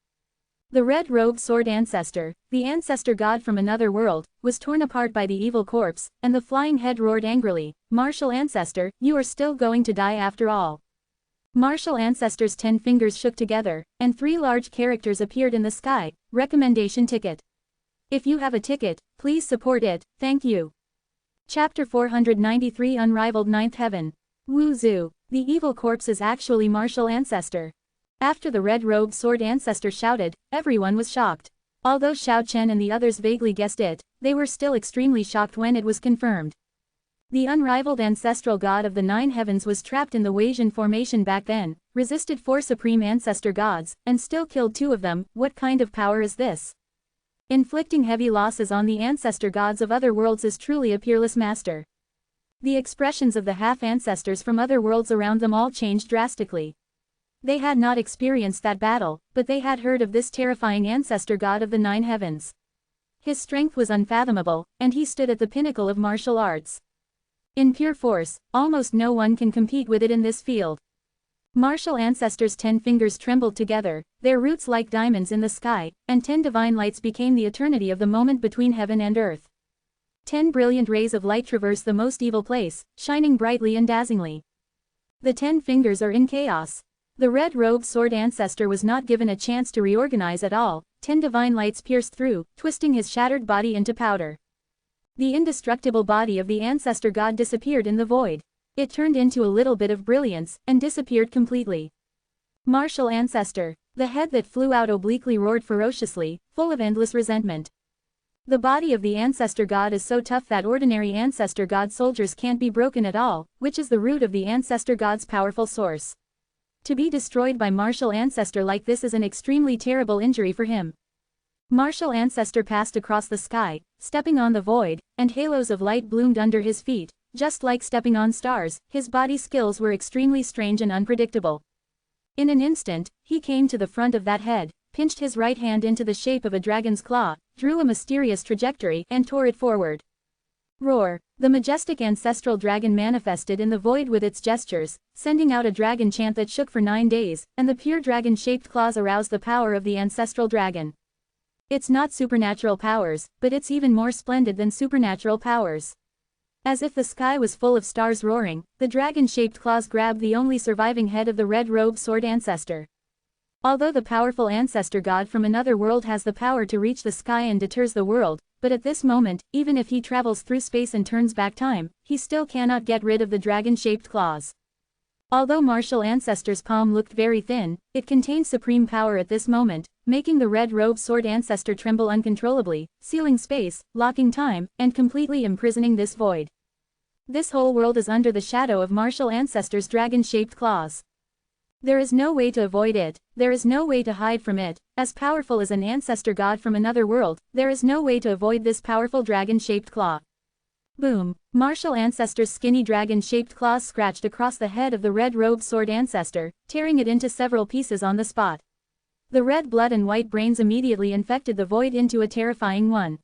The red-robed sword ancestor, the ancestor god from another world, was torn apart by the evil corpse, and the flying head roared angrily, "Martial ancestor, you are still going to die after all." Martial ancestor's 10 fingers shook together, and 3 large characters appeared in the sky. Recommendation ticket. If you have a ticket, please support it, thank you. Chapter 493 Unrivaled Ninth Heaven. Wu Zhu, the evil corpse is actually martial ancestor. After the red-robed sword ancestor shouted, everyone was shocked. Although Xiao Chen and the others vaguely guessed it, they were still extremely shocked when it was confirmed. The unrivaled ancestral god of the 9 heavens was trapped in the Weijian formation back then, resisted 4 supreme ancestor gods, and still killed 2 of them. What kind of power is this? Inflicting heavy losses on the ancestor gods of other worlds is truly a peerless master. The expressions of the half-ancestors from other worlds around them all changed drastically. They had not experienced that battle, but they had heard of this terrifying ancestor god of the 9 heavens. His strength was unfathomable, and he stood at the pinnacle of martial arts. In pure force, almost no one can compete with it in this field. Martial ancestors' 10 fingers trembled together, their roots like diamonds in the sky, and 10 divine lights became the eternity of the moment between heaven and earth. 10 brilliant rays of light traverse the most evil place, shining brightly and dazzlingly. The 10 fingers are in chaos. The red-robed sword ancestor was not given a chance to reorganize at all. 10 divine lights pierced through, twisting his shattered body into powder. The indestructible body of the ancestor god disappeared in the void. It turned into a little bit of brilliance, and disappeared completely. Martial ancestor. The head that flew out obliquely roared ferociously, full of endless resentment. The body of the ancestor god is so tough that ordinary ancestor god soldiers can't be broken at all, which is the root of the ancestor god's powerful source. To be destroyed by martial ancestor like this is an extremely terrible injury for him. Martial ancestor passed across the sky, stepping on the void, and halos of light bloomed under his feet, just like stepping on stars. His body skills were extremely strange and unpredictable. In an instant, he came to the front of that head, pinched his right hand into the shape of a dragon's claw, drew a mysterious trajectory, and tore it forward. Roar! The majestic ancestral dragon manifested in the void with its gestures, sending out a dragon chant that shook for 9 days, and the pure dragon-shaped claws aroused the power of the ancestral dragon. It's not supernatural powers, but it's even more splendid than supernatural powers. As if the sky was full of stars roaring, the dragon-shaped claws grabbed the only surviving head of the red-robed sword ancestor. Although the powerful ancestor god from another world has the power to reach the sky and deters the world, but at this moment, even if he travels through space and turns back time, he still cannot get rid of the dragon-shaped claws. Although martial ancestor's palm looked very thin, it contained supreme power at this moment, making the red-robed sword ancestor tremble uncontrollably, sealing space, locking time, and completely imprisoning this void. This whole world is under the shadow of martial ancestor's dragon-shaped claws. There is no way to avoid it, there is no way to hide from it. As powerful as an ancestor god from another world, there is no way to avoid this powerful dragon-shaped claw. Boom! Martial ancestor's skinny dragon-shaped claws scratched across the head of the red-robed sword ancestor, tearing it into several pieces on the spot. The red blood and white brains immediately infected the void into a terrifying one.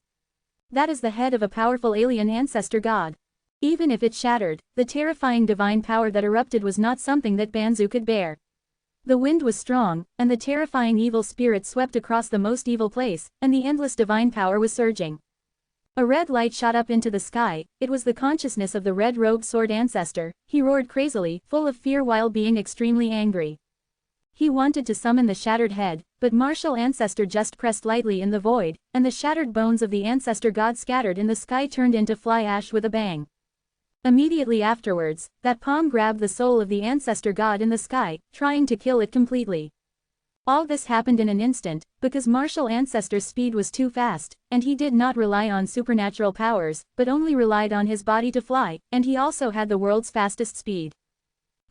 That is the head of a powerful alien ancestor god. Even if it shattered, the terrifying divine power that erupted was not something that Banzu could bear. The wind was strong, and the terrifying evil spirit swept across the most evil place, and the endless divine power was surging. A red light shot up into the sky. It was the consciousness of the red-robed sword ancestor. He roared crazily, full of fear while being extremely angry. He wanted to summon the shattered head, but martial ancestor just pressed lightly in the void, and the shattered bones of the ancestor god scattered in the sky turned into fly ash with a bang. Immediately afterwards, that palm grabbed the soul of the ancestor god in the sky, trying to kill it completely. All this happened in an instant, because martial ancestor's speed was too fast, and he did not rely on supernatural powers, but only relied on his body to fly, and he also had the world's fastest speed.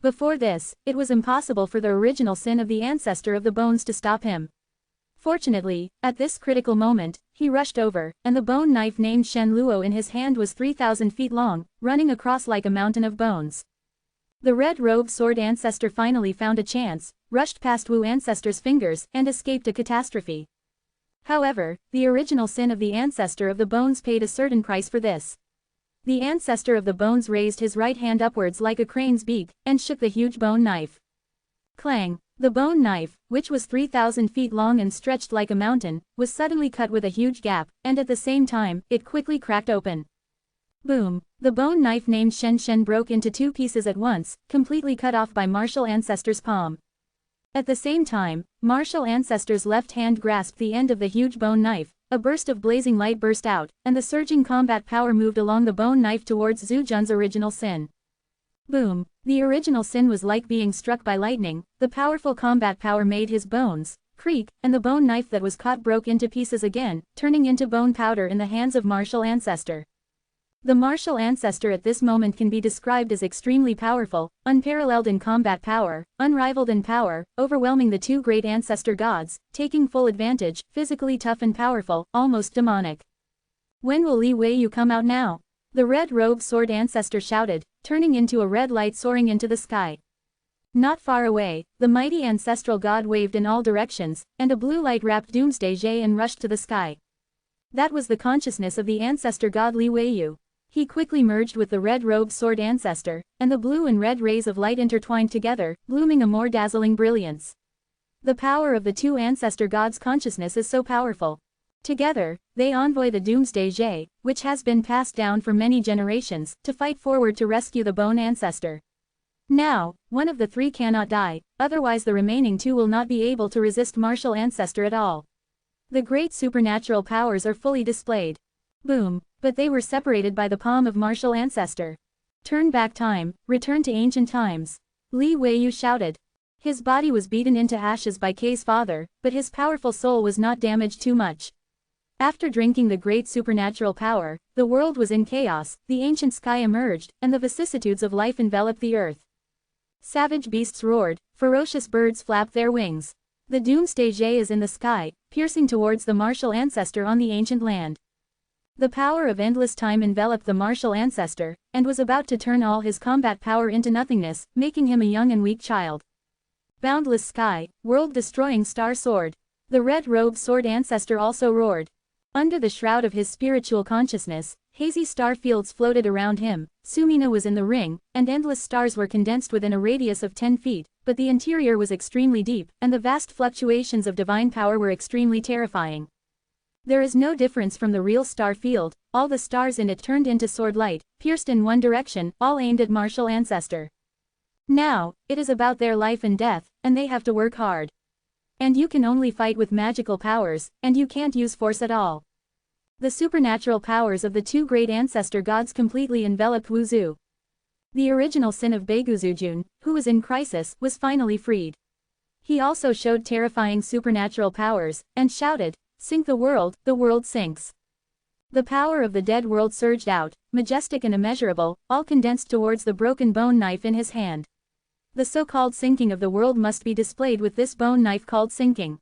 Before this, it was impossible for the original sin of the ancestor of the bones to stop him. Fortunately, at this critical moment, he rushed over, and the bone knife named Shen Luo in his hand was 3,000 feet long, running across like a mountain of bones. The red-robed sword ancestor finally found a chance, rushed past Wu ancestor's fingers, and escaped a catastrophe. However, the original sin of the ancestor of the bones paid a certain price for this. The ancestor of the bones raised his right hand upwards like a crane's beak, and shook the huge bone knife. Clang! The bone knife, which was 3,000 feet long and stretched like a mountain, was suddenly cut with a huge gap, and at the same time, it quickly cracked open. Boom! The bone knife named Shen Shen broke into 2 pieces at once, completely cut off by martial ancestor's palm. At the same time, martial ancestor's left hand grasped the end of the huge bone knife, a burst of blazing light burst out, and the surging combat power moved along the bone knife towards Zhu Jun's original sin. Boom! The original sin was like being struck by lightning, the powerful combat power made his bones creak, and the bone knife that was caught broke into pieces again, turning into bone powder in the hands of martial ancestor. The martial ancestor at this moment can be described as extremely powerful, unparalleled in combat power, unrivaled in power, overwhelming the 2 great ancestor gods, taking full advantage, physically tough and powerful, almost demonic. When will Li Weiyu come out now? The red-robed sword ancestor shouted, turning into a red light soaring into the sky. Not far away, the mighty ancestral god waved in all directions, and a blue light wrapped Doomsday Jay and rushed to the sky. That was the consciousness of the ancestor god Li Weiyu. He quickly merged with the red-robed sword ancestor, and the blue and red rays of light intertwined together, blooming a more dazzling brilliance. The power of the 2 ancestor gods' consciousness is so powerful. Together, they envoy the Doomsday Jay, which has been passed down for many generations, to fight forward to rescue the bone ancestor. Now, one of the 3 cannot die, otherwise the remaining 2 will not be able to resist martial ancestor at all. The great supernatural powers are fully displayed. Boom! But they were separated by the palm of martial ancestor. Turn back time, return to ancient times. Li Weiyu shouted. His body was beaten into ashes by Kei's father, but his powerful soul was not damaged too much. After drinking the great supernatural power, the world was in chaos, the ancient sky emerged, and the vicissitudes of life enveloped the earth. Savage beasts roared, ferocious birds flapped their wings. The Doomsday Jay is in the sky, piercing towards the martial ancestor on the ancient land. The power of endless time enveloped the martial ancestor, and was about to turn all his combat power into nothingness, making him a young and weak child. Boundless sky, world-destroying star sword. The red-robed sword ancestor also roared. Under the shroud of his spiritual consciousness, hazy star fields floated around him, Sumina was in the ring, and endless stars were condensed within a radius of 10 feet, but the interior was extremely deep, and the vast fluctuations of divine power were extremely terrifying. There is no difference from the real star field, all the stars in it turned into sword light, pierced in one direction, all aimed at martial ancestor. Now, it is about their life and death, and they have to work hard. And you can only fight with magical powers, and you can't use force at all. The supernatural powers of the 2 great ancestor gods completely enveloped Wu Zhu. The original sin of Beiguzujun, who was in crisis, was finally freed. He also showed terrifying supernatural powers, and shouted, "Sink the world sinks." The power of the dead world surged out, majestic and immeasurable, all condensed towards the broken bone knife in his hand. The so-called sinking of the world must be displayed with this bone knife called sinking.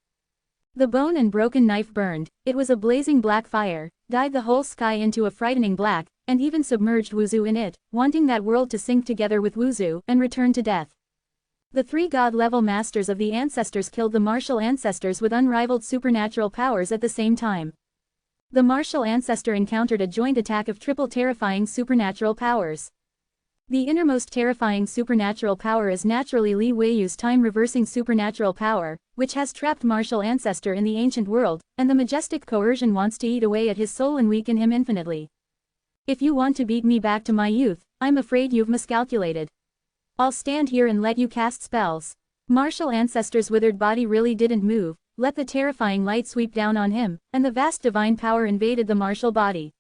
The bone and broken knife burned, it was a blazing black fire, dyed the whole sky into a frightening black, and even submerged Wuzhu in it, wanting that world to sink together with Wuzhu and return to death. The 3 god-level masters of the ancestors killed the martial ancestors with unrivaled supernatural powers at the same time. The martial ancestor encountered a joint attack of triple terrifying supernatural powers. The innermost terrifying supernatural power is naturally Li Weiyu's time-reversing supernatural power, which has trapped martial ancestor in the ancient world, and the majestic coercion wants to eat away at his soul and weaken him infinitely. If you want to beat me back to my youth, I'm afraid you've miscalculated. I'll stand here and let you cast spells. Martial ancestor's withered body really didn't move, let the terrifying light sweep down on him, and the vast divine power invaded the martial body.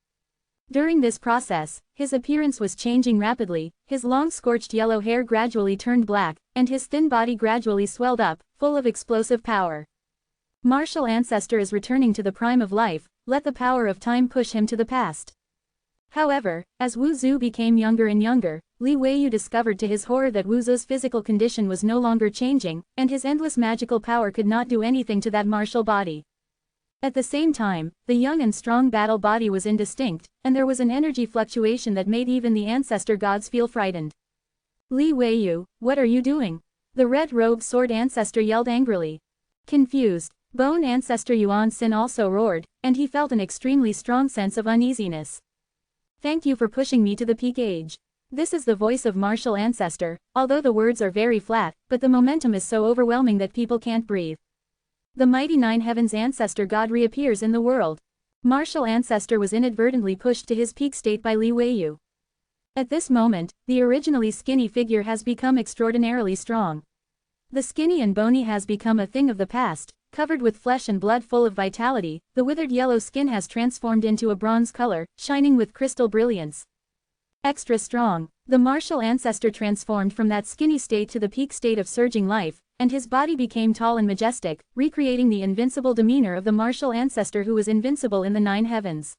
During this process, his appearance was changing rapidly, his long scorched yellow hair gradually turned black, and his thin body gradually swelled up, full of explosive power. Martial ancestor is returning to the prime of life, let the power of time push him to the past. However, as Wu Zhu became younger and younger, Li Weiyu discovered to his horror that Wu Zhu's physical condition was no longer changing, and his endless magical power could not do anything to that martial body. At the same time, the young and strong battle body was indistinct, and there was an energy fluctuation that made even the ancestor gods feel frightened. Li Weiyu, what are you doing? The red-robed sword ancestor yelled angrily. Confused, bone ancestor Yuan Xin also roared, and he felt an extremely strong sense of uneasiness. Thank you for pushing me to the peak age. This is the voice of martial ancestor, although the words are very flat, but the momentum is so overwhelming that people can't breathe. The mighty nine heavens ancestor god reappears in the world. Martial ancestor was inadvertently pushed to his peak state by Li Weiyu. At this moment, the originally skinny figure has become extraordinarily strong. The skinny and bony has become a thing of the past, covered with flesh and blood full of vitality, the withered yellow skin has transformed into a bronze color, shining with crystal brilliance. Extra strong, the martial ancestor transformed from that skinny state to the peak state of surging life, and his body became tall and majestic, recreating the invincible demeanor of the martial ancestor who was invincible in the nine heavens.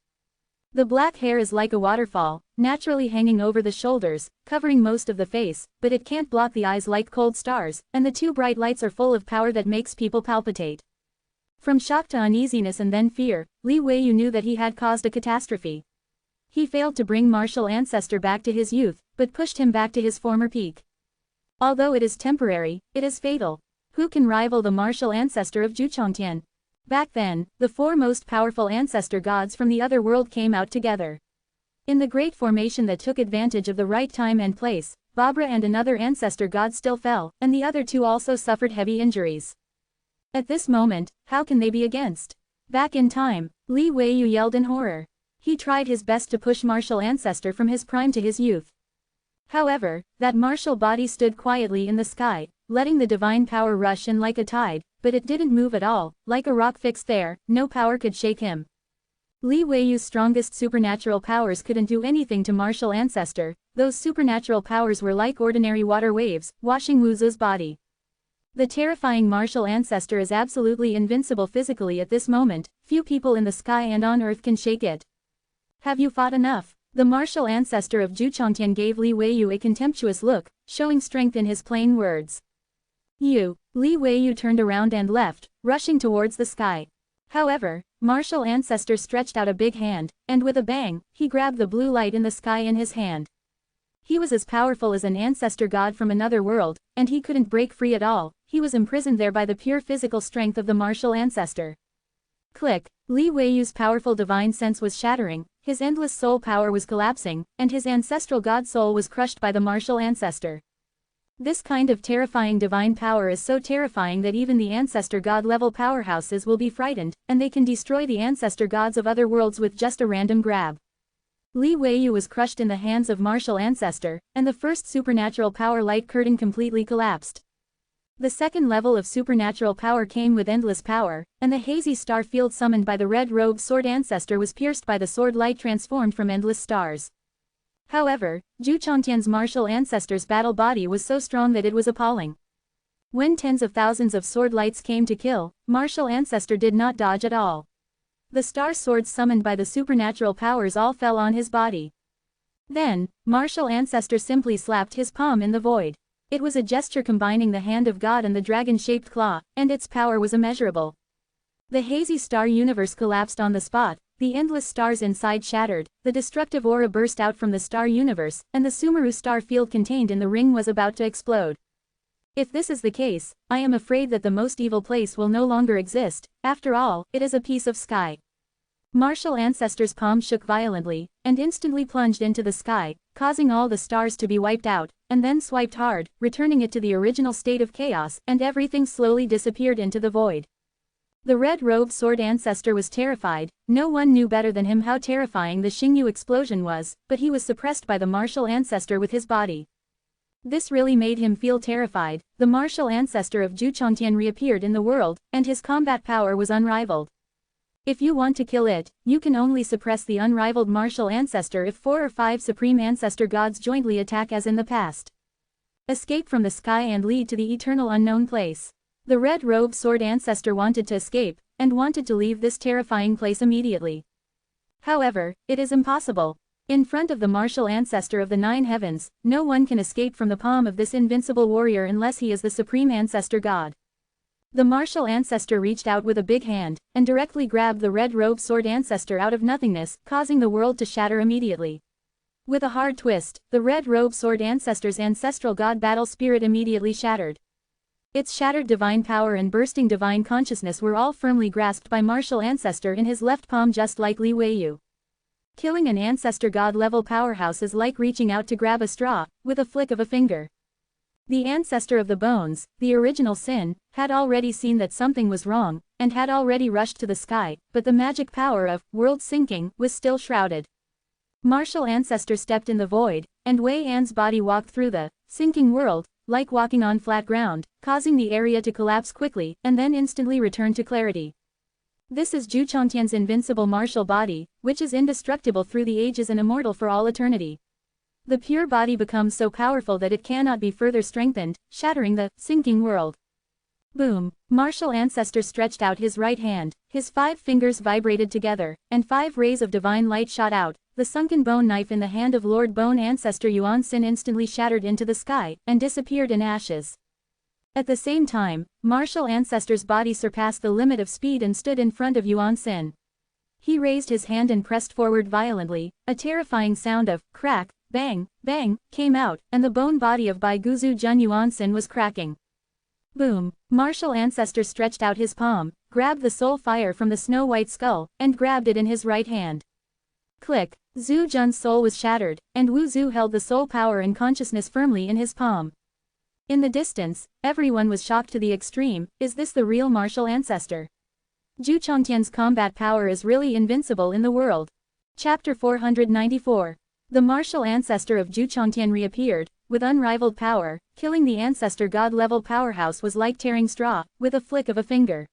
The black hair is like a waterfall, naturally hanging over the shoulders, covering most of the face, but it can't block the eyes like cold stars, and the two bright lights are full of power that makes people palpitate. From shock to uneasiness and then fear, Li Weiyu knew that he had caused a catastrophe. He failed to bring martial ancestor back to his youth, but pushed him back to his former peak. Although it is temporary, it is fatal. Who can rival the martial ancestor of Zhuchongtian? Back then, the four most powerful ancestor gods from the other world came out together. In the great formation that took advantage of the right time and place, Babra and another ancestor god still fell, and the other two also suffered heavy injuries. At this moment, how can they be against? Back in time, Li Weiyu yelled in horror. He tried his best to push martial ancestor from his prime to his youth. However, that martial body stood quietly in the sky, letting the divine power rush in like a tide, but it didn't move at all, like a rock fixed there, no power could shake him. Li Weiyu's strongest supernatural powers couldn't do anything to martial ancestor, those supernatural powers were like ordinary water waves, washing Wu Zhu's body. The terrifying martial ancestor is absolutely invincible physically at this moment, few people in the sky and on earth can shake it. Have you fought enough? The martial ancestor of Zhuchongtian gave Li Weiyu a contemptuous look, showing strength in his plain words. You, Li Weiyu turned around and left, rushing towards the sky. However, martial ancestor stretched out a big hand, and with a bang, he grabbed the blue light in the sky in his hand. He was as powerful as an ancestor god from another world, and he couldn't break free at all, he was imprisoned there by the pure physical strength of the martial ancestor. Click, Li Weiyu's powerful divine sense was shattering, his endless soul power was collapsing, and his ancestral god soul was crushed by the martial ancestor. This kind of terrifying divine power is so terrifying that even the ancestor god-level powerhouses will be frightened, and they can destroy the ancestor gods of other worlds with just a random grab. Li Weiyu was crushed in the hands of martial ancestor, and the first supernatural power light curtain completely collapsed. The second level of supernatural power came with endless power, and the hazy star field summoned by the red-robed sword ancestor was pierced by the sword light transformed from endless stars. However, Zhuchongtian's martial ancestor's battle body was so strong that it was appalling. When tens of thousands of sword lights came to kill, martial ancestor did not dodge at all. The star swords summoned by the supernatural powers all fell on his body. Then, martial ancestor simply slapped his palm in the void. It was a gesture combining the hand of God and the dragon-shaped claw, and its power was immeasurable. The hazy star universe collapsed on the spot, the endless stars inside shattered, the destructive aura burst out from the star universe, and the Sumeru star field contained in the ring was about to explode. If this is the case, I am afraid that the most evil place will no longer exist, after all, it is a piece of sky. Martial ancestor's palm shook violently, and instantly plunged into the sky, causing all the stars to be wiped out, and then swiped hard, returning it to the original state of chaos, and everything slowly disappeared into the void. The red-robed sword ancestor was terrified, no one knew better than him how terrifying the Xingyu explosion was, but he was suppressed by the martial ancestor with his body. This really made him feel terrified. The martial ancestor of Zhu Chongtian reappeared in the world, and his combat power was unrivaled. If you want to kill it, you can only suppress the unrivaled martial ancestor if 4 or 5 supreme ancestor gods jointly attack as in the past. Escape from the sky and lead to the eternal unknown place. The red-robed sword ancestor wanted to escape, and wanted to leave this terrifying place immediately. However, it is impossible. In front of the martial ancestor of the 9 heavens, no one can escape from the palm of this invincible warrior unless he is the supreme ancestor god. The martial ancestor reached out with a big hand, and directly grabbed the red-robed sword ancestor out of nothingness, causing the world to shatter immediately. With a hard twist, the red-robed sword ancestor's ancestral god battle spirit immediately shattered. Its shattered divine power and bursting divine consciousness were all firmly grasped by martial ancestor in his left palm, just like Li Weiyu. Killing an ancestor god-level powerhouse is like reaching out to grab a straw, with a flick of a finger. The ancestor of the bones, the original sin, had already seen that something was wrong, and had already rushed to the sky, but the magic power of world sinking was still shrouded. Martial ancestor stepped in the void, and Wei An's body walked through the sinking world, like walking on flat ground, causing the area to collapse quickly, and then instantly return to clarity. This is Zhu Chongtian's invincible martial body, which is indestructible through the ages and immortal for all eternity. The pure body becomes so powerful that it cannot be further strengthened, shattering the sinking world. Boom! Martial ancestor stretched out his right hand, his 5 fingers vibrated together, and 5 rays of divine light shot out. The sunken bone knife in the hand of Lord Bone Ancestor Yuan Sin instantly shattered into the sky, and disappeared in ashes. At the same time, martial ancestor's body surpassed the limit of speed and stood in front of Yuan Sin. He raised his hand and pressed forward violently. A terrifying sound of crack, bang, bang, came out, and the bone body of Bai Guzu Jun Yuan Sin was cracking. Boom! Martial ancestor stretched out his palm, grabbed the soul fire from the snow-white skull, and grabbed it in his right hand. Click! Zhu Jun's soul was shattered, and Wu Zhu held the soul power and consciousness firmly in his palm. In the distance, everyone was shocked to the extreme. Is this the real martial ancestor? Zhu Chongtian's combat power is really invincible in the world. Chapter 494. The martial ancestor of Zhu Chongtian reappeared, with unrivaled power. Killing the ancestor god-level powerhouse was like tearing straw, with a flick of a finger.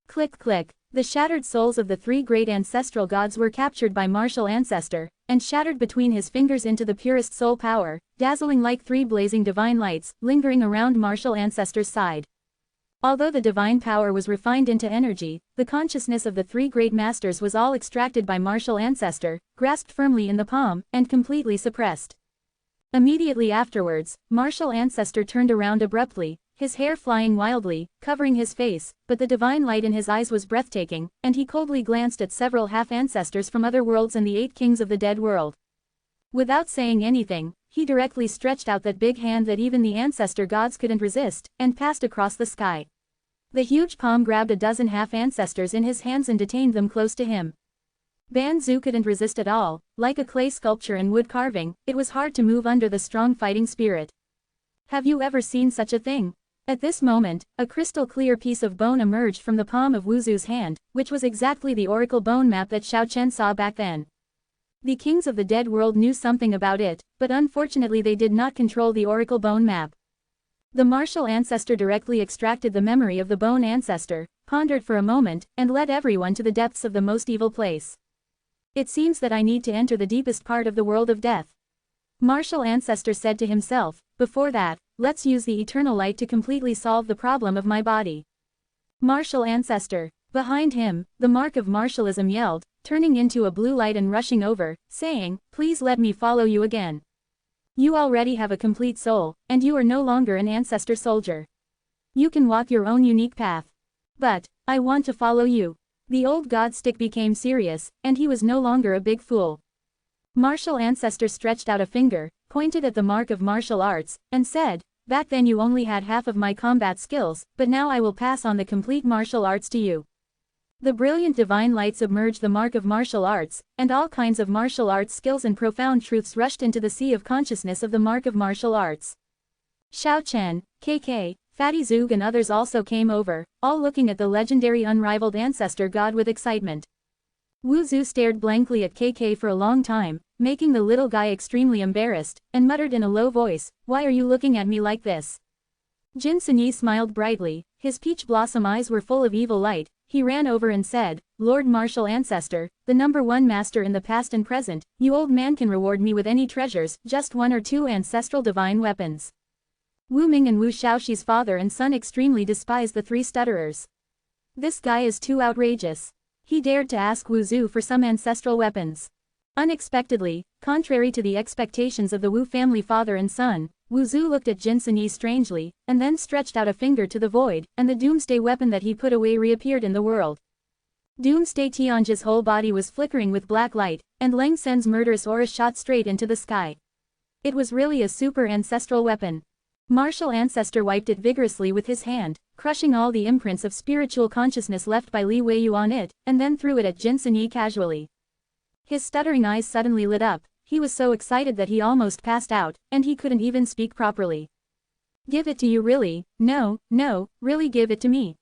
Click click. The shattered souls of the 3 great ancestral gods were captured by martial ancestor, and shattered between his fingers into the purest soul power, dazzling like 3 blazing divine lights, lingering around martial ancestor's side. Although the divine power was refined into energy, the consciousness of the 3 great masters was all extracted by martial ancestor, grasped firmly in the palm, and completely suppressed. Immediately afterwards, martial ancestor turned around abruptly, his hair flying wildly, covering his face, but the divine light in his eyes was breathtaking, and he coldly glanced at several half-ancestors from other worlds and the 8 kings of the dead world. Without saying anything, he directly stretched out that big hand that even the ancestor gods couldn't resist, and passed across the sky. The huge palm grabbed a dozen half-ancestors in his hands and detained them close to him. Ban Zhu couldn't resist at all. Like a clay sculpture and wood carving, it was hard to move under the strong fighting spirit. Have you ever seen such a thing? At this moment, a crystal-clear piece of bone emerged from the palm of Wu Zu's hand, which was exactly the oracle bone map that Xiao Chen saw back then. The kings of the dead world knew something about it, but unfortunately they did not control the oracle bone map. The martial ancestor directly extracted the memory of the bone ancestor, pondered for a moment, and led everyone to the depths of the most evil place. It seems that I need to enter the deepest part of the world of death. Martial ancestor said to himself. Before that, let's use the eternal light to completely solve the problem of my body. Martial ancestor. Behind him, the mark of martialism yelled, turning into a blue light and rushing over, saying, please let me follow you again. You already have a complete soul, and you are no longer an ancestor soldier. You can walk your own unique path. But, I want to follow you. The old god stick became serious, and he was no longer a big fool. Martial ancestor stretched out a finger, pointed at the mark of martial arts, and said, back then you only had half of my combat skills, but now I will pass on the complete martial arts to you. The brilliant divine light submerged the mark of martial arts, and all kinds of martial arts skills and profound truths rushed into the sea of consciousness of the mark of martial arts. Xiao Chen, KK, Fatty Zug and others also came over, all looking at the legendary unrivaled ancestor god with excitement. Wu Zu stared blankly at KK for a long time, making the little guy extremely embarrassed, and muttered in a low voice, "Why are you looking at me like this?" Jin Sinyi smiled brightly, his peach blossom eyes were full of evil light. He ran over and said, "Lord Martial Ancestor, the #1 master in the past and present, you old man can reward me with any treasures, just 1 or 2 ancestral divine weapons." Wu Ming and Wu Shaoxi's father and son extremely despised the 3 stutterers. This guy is too outrageous. He dared to ask Wu Zu for some ancestral weapons. Unexpectedly, contrary to the expectations of the Wu family father and son, Wu Zu looked at Jin Sinyi strangely, and then stretched out a finger to the void, and the doomsday weapon that he put away reappeared in the world. Doomsday Tianji's whole body was flickering with black light, and Lang Sen's murderous aura shot straight into the sky. It was really a super ancestral weapon. Martial Ancestor wiped it vigorously with his hand, crushing all the imprints of spiritual consciousness left by Li Weiyu on it, and then threw it at Jin Sinyi casually. His stuttering eyes suddenly lit up, he was so excited that he almost passed out, and he couldn't even speak properly. "Give it to you really? No, really give it to me.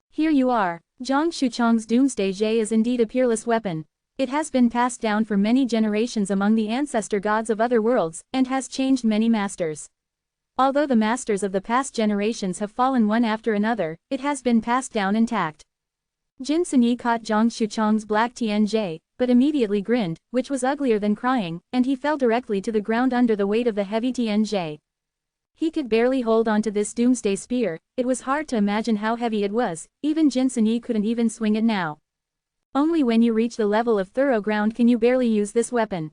Here you are." Zhang Shuchong's Doomsday Jade is indeed a peerless weapon. It has been passed down for many generations among the ancestor gods of other worlds, and has changed many masters. Although the masters of the past generations have fallen one after another, it has been passed down intact. Jin Sinyi caught Zhang Shuchong's black Tianjie, but immediately grinned, which was uglier than crying, and he fell directly to the ground under the weight of the heavy Tianjie. He could barely hold onto this doomsday spear, it was hard to imagine how heavy it was, even Jin Sinyi couldn't even swing it now. Only when you reach the level of thorough ground can you barely use this weapon.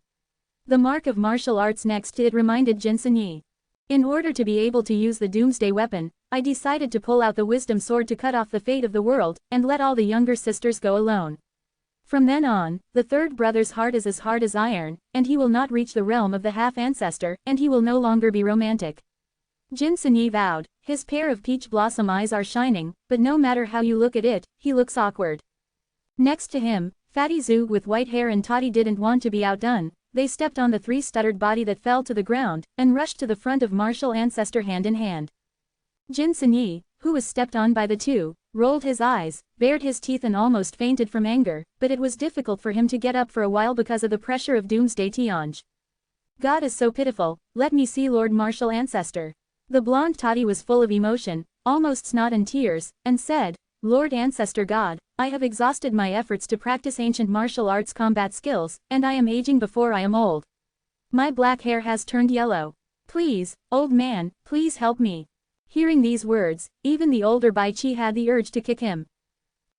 The mark of martial arts next to it reminded Jin Sinyi. In order to be able to use the doomsday weapon, I decided to pull out the wisdom sword to cut off the fate of the world, and let all the younger sisters go alone. From then on, the third brother's heart is as hard as iron, and he will not reach the realm of the half-ancestor, and he will no longer be romantic. Jin Sinyi vowed, his pair of peach blossom eyes are shining, but no matter how you look at it, he looks awkward. Next to him, Fatty Zug with white hair and Toddy didn't want to be outdone. They stepped on the 3-stuttered body that fell to the ground, and rushed to the front of martial ancestor hand in hand. Jin Sinyi, who was stepped on by the 2, rolled his eyes, bared his teeth and almost fainted from anger, but it was difficult for him to get up for a while because of the pressure of Doomsday Tianj. God is so pitiful, let me see Lord Martial Ancestor. The blonde Toddy was full of emotion, almost snot and tears, and said, "Lord Ancestor God, I have exhausted my efforts to practice ancient martial arts combat skills, and I am aging before I am old. My black hair has turned yellow. Please, old man, please help me." Hearing these words, even the older Bai Qi had the urge to kick him.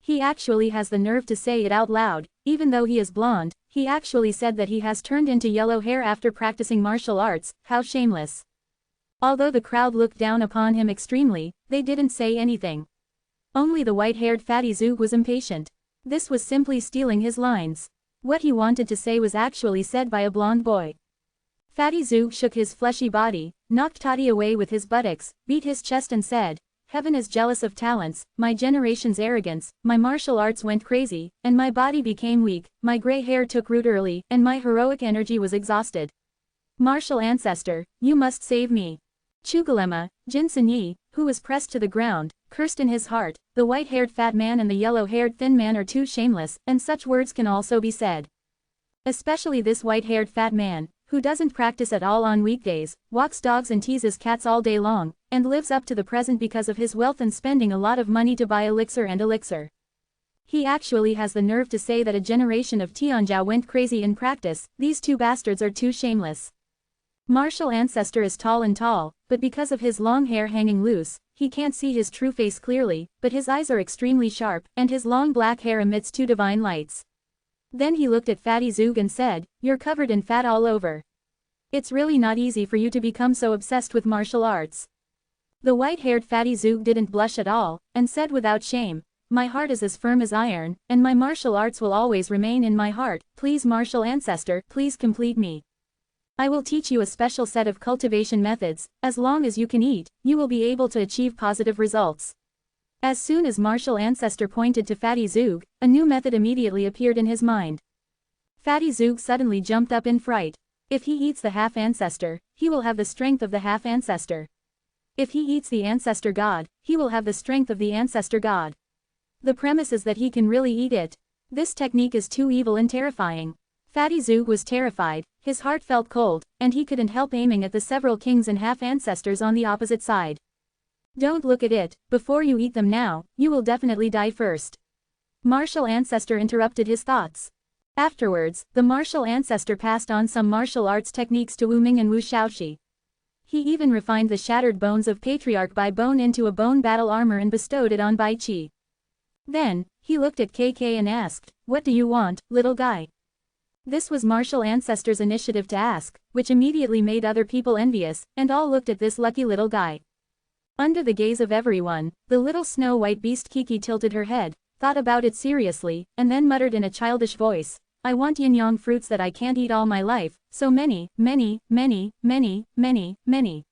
He actually has the nerve to say it out loud, even though he is blonde, he actually said that he has turned into yellow hair after practicing martial arts, how shameless. Although the crowd looked down upon him extremely, they didn't say anything. Only the white-haired Fatty Zug was impatient. This was simply stealing his lines. What he wanted to say was actually said by a blonde boy. Fatty Zug shook his fleshy body, knocked Toddy away with his buttocks, beat his chest and said, "Heaven is jealous of talents, my generation's arrogance, my martial arts went crazy, and my body became weak, my gray hair took root early, and my heroic energy was exhausted. Martial Ancestor, you must save me." Chugalema, Jin Sinyi, who was pressed to the ground, cursed in his heart, the white-haired fat man and the yellow-haired thin man are too shameless, and such words can also be said. Especially this white-haired fat man, who doesn't practice at all on weekdays, walks dogs and teases cats all day long, and lives up to the present because of his wealth and spending a lot of money to buy elixir and elixir. He actually has the nerve to say that a generation of Tianjiao went crazy in practice, these 2 bastards are too shameless. Martial Ancestor is tall and tall, but because of his long hair hanging loose, he can't see his true face clearly, but his eyes are extremely sharp, and his long black hair emits 2 divine lights. Then he looked at Fatty Zug and said, "You're covered in fat all over. It's really not easy for you to become so obsessed with martial arts." The white-haired Fatty Zug didn't blush at all, and said without shame, "My heart is as firm as iron, and my martial arts will always remain in my heart, please Martial Ancestor, please complete me. I will teach you a special set of cultivation methods, as long as you can eat, you will be able to achieve positive results." As soon as Martial Ancestor pointed to Fatty Zug, a new method immediately appeared in his mind. Fatty Zug suddenly jumped up in fright. If he eats the half-ancestor, he will have the strength of the half-ancestor. If he eats the ancestor god, he will have the strength of the ancestor god. The premise is that he can really eat it. This technique is too evil and terrifying. Fatty Zug was terrified, his heart felt cold, and he couldn't help aiming at the several kings and half-ancestors on the opposite side. Don't look at it, before you eat them now, you will definitely die first. Martial ancestor interrupted his thoughts. Afterwards, the martial ancestor passed on some martial arts techniques to Wu Ming and Wu Shaoxi. He even refined the shattered bones of Patriarch Bai Bone into a bone battle armor and bestowed it on Bai Qi. Then, he looked at KK and asked, "What do you want, little guy?" This was martial ancestor's initiative to ask, which immediately made other people envious, and all looked at this lucky little guy. Under the gaze of everyone, the little snow-white beast Kiki tilted her head, thought about it seriously, and then muttered in a childish voice, "I want yin-yang fruits that I can't eat all my life, so many, many, many, many, many, many."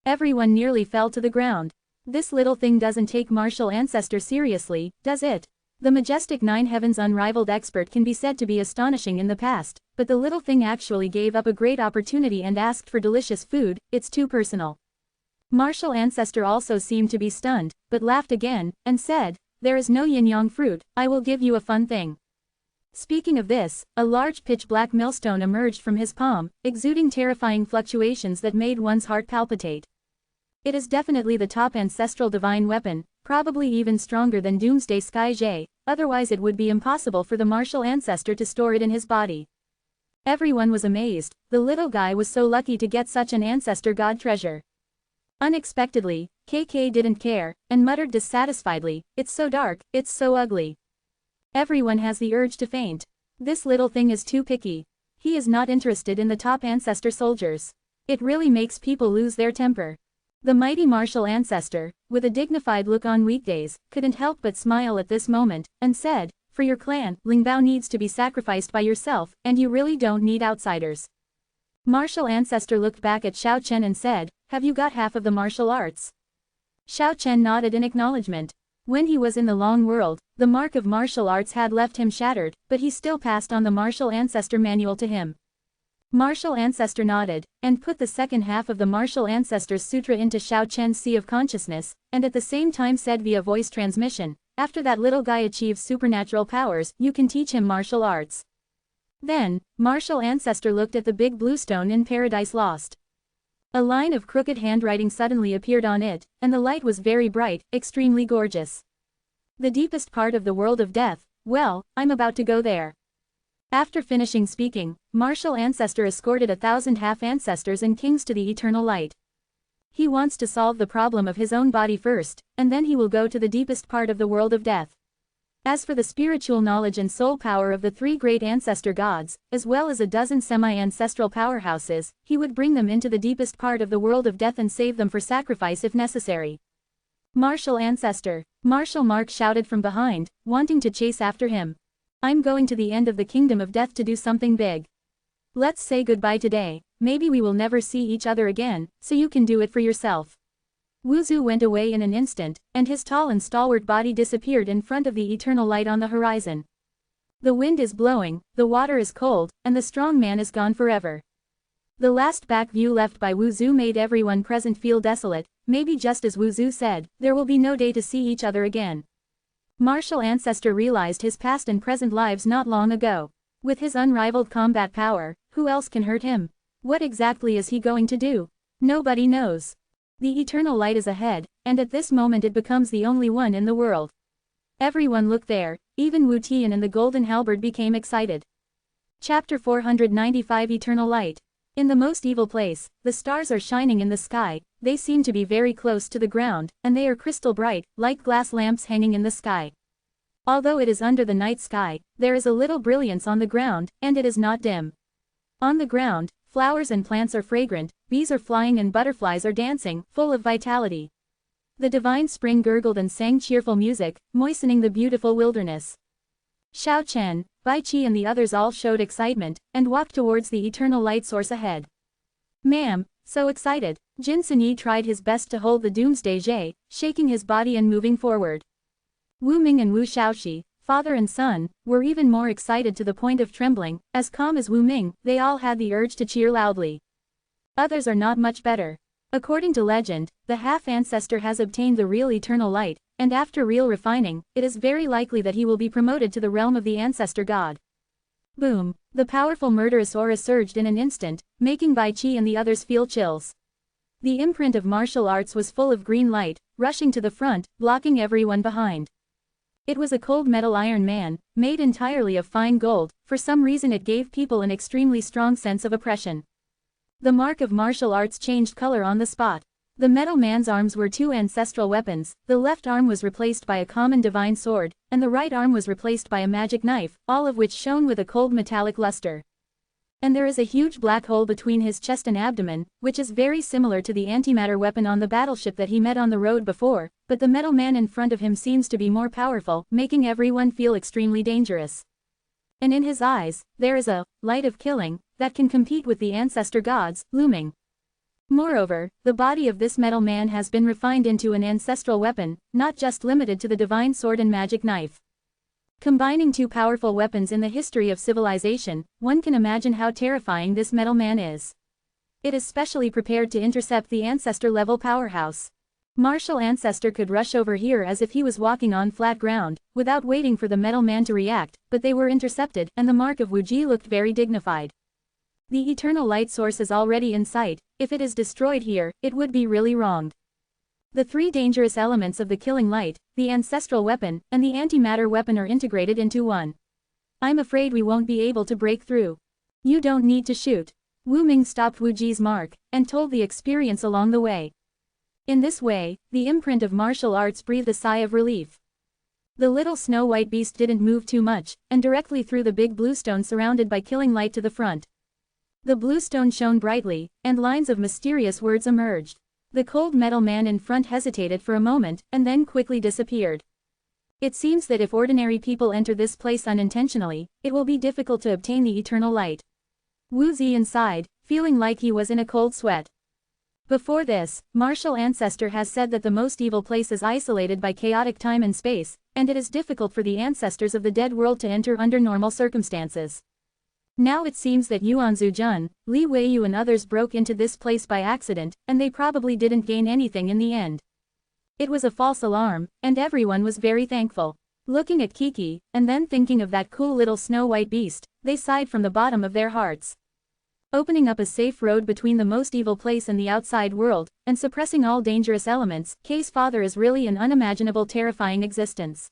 Everyone nearly fell to the ground. This little thing doesn't take martial ancestor seriously, does it? The majestic Nine Heavens unrivaled expert can be said to be astonishing in the past, but the little thing actually gave up a great opportunity and asked for delicious food. It's too personal. Martial ancestor also seemed to be stunned, but laughed again, and said, "There is no yin-yang fruit, I will give you a fun thing." Speaking of this, a large pitch-black millstone emerged from his palm, exuding terrifying fluctuations that made one's heart palpitate. It is definitely the top ancestral divine weapon, probably even stronger than Doomsday Sky Jay, otherwise it would be impossible for the martial ancestor to store it in his body. Everyone was amazed, the little guy was so lucky to get such an ancestor god treasure. Unexpectedly, KK didn't care, and muttered dissatisfiedly, "It's so dark, it's so ugly." Everyone has the urge to faint. This little thing is too picky. He is not interested in the top ancestor soldiers. It really makes people lose their temper. The mighty martial ancestor, with a dignified look on weekdays, couldn't help but smile at this moment, and said, "For your clan, Lingbao needs to be sacrificed by yourself, and you really don't need outsiders." Martial ancestor looked back at Xiao Chen and said, "Have you got half of the martial arts?" Xiao Chen nodded in acknowledgement. When he was in the long world, the mark of martial arts had left him shattered, but he still passed on the martial ancestor manual to him. Martial ancestor nodded, and put the second half of the martial ancestor's sutra into Xiao Chen's sea of consciousness, and at the same time said via voice transmission, "After that little guy achieves supernatural powers, you can teach him martial arts." Then, martial ancestor looked at the big blue stone in Paradise Lost. A line of crooked handwriting suddenly appeared on it, and the light was very bright, extremely gorgeous. "The deepest part of the world of death, well, I'm about to go there." After finishing speaking, martial ancestor escorted 1,000 half-ancestors and kings to the eternal light. He wants to solve the problem of his own body first, and then he will go to the deepest part of the world of death. As for the spiritual knowledge and soul power of the 3 great ancestor gods, as well as a dozen semi-ancestral powerhouses, he would bring them into the deepest part of the world of death and save them for sacrifice if necessary. "Martial ancestor!" Martial Mark shouted from behind, wanting to chase after him. "I'm going to the end of the kingdom of death to do something big. Let's say goodbye today, maybe we will never see each other again, so you can do it for yourself." Wuzu went away in an instant, and his tall and stalwart body disappeared in front of the eternal light on the horizon. The wind is blowing, the water is cold, and the strong man is gone forever. The last back view left by Wuzu made everyone present feel desolate, maybe just as Wuzu said, there will be no day to see each other again. Martial ancestor realized his past and present lives not long ago. With his unrivaled combat power, who else can hurt him? What exactly is he going to do? Nobody knows. The eternal light is ahead, and at this moment it becomes the only one in the world. Everyone looked there, even Wu Tian and the golden halberd became excited. Chapter 495 Eternal Light. In the most evil place, the stars are shining in the sky, they seem to be very close to the ground, and they are crystal bright, like glass lamps hanging in the sky. Although it is under the night sky, there is a little brilliance on the ground, and it is not dim. On the ground, flowers and plants are fragrant, bees are flying and butterflies are dancing, full of vitality. The divine spring gurgled and sang cheerful music, moistening the beautiful wilderness. Xiao Chen, Bai Qi and the others all showed excitement, and walked towards the eternal light source ahead. "Ma'am, so excited." Jin Sinyi tried his best to hold the Doomsday Jay, shaking his body and moving forward. Wu Ming and Wu Shaoxi, father and son, were even more excited to the point of trembling. As calm as Wu Ming, they all had the urge to cheer loudly. Others are not much better. According to legend, the half-ancestor has obtained the real eternal light, and after real refining, it is very likely that he will be promoted to the realm of the ancestor god. Boom! The powerful murderous aura surged in an instant, making Bai Qi and the others feel chills. The imprint of martial arts was full of green light, rushing to the front, blocking everyone behind. It was a cold metal Iron Man, made entirely of fine gold. For some reason it gave people an extremely strong sense of oppression. The mark of martial arts changed color on the spot. The metal man's arms were two ancestral weapons, the left arm was replaced by a common divine sword, and the right arm was replaced by a magic knife, all of which shone with a cold metallic luster. And there is a huge black hole between his chest and abdomen, which is very similar to the antimatter weapon on the battleship that he met on the road before, but the metal man in front of him seems to be more powerful, making everyone feel extremely dangerous. And in his eyes, there is a light of killing that can compete with the ancestor gods, looming. Moreover, the body of this metal man has been refined into an ancestral weapon, not just limited to the divine sword and magic knife. Combining two powerful weapons in the history of civilization, one can imagine how terrifying this metal man is. It is specially prepared to intercept the ancestor-level powerhouse. Martial ancestor could rush over here as if he was walking on flat ground, without waiting for the metal man to react, but they were intercepted, and the mark of Wuji looked very dignified. The eternal light source is already in sight. If it is destroyed here, it would be really wronged. The three dangerous elements of the killing light, the ancestral weapon, and the antimatter weapon are integrated into one. I'm afraid we won't be able to break through. You don't need to shoot. Wu Ming stopped Wu Ji's mark, and told the experience along the way. In this way, the imprint of martial arts breathed a sigh of relief. The little snow-white beast didn't move too much, and directly threw the big blue stone surrounded by killing light to the front. The blue stone shone brightly, and lines of mysterious words emerged. The cold metal man in front hesitated for a moment, and then quickly disappeared. It seems that if ordinary people enter this place unintentionally, it will be difficult to obtain the eternal light. Wu Ziyan sighed, feeling like he was in a cold sweat. Before this, martial ancestor has said that the most evil place is isolated by chaotic time and space, and it is difficult for the ancestors of the dead world to enter under normal circumstances. Now it seems that Yuan Zhujun, Li Weiyu and others broke into this place by accident, and they probably didn't gain anything in the end. It was a false alarm, and everyone was very thankful. Looking at Kiki, and then thinking of that cool little snow-white beast, they sighed from the bottom of their hearts. Opening up a safe road between the most evil place and the outside world, and suppressing all dangerous elements, K's father is really an unimaginable terrifying existence.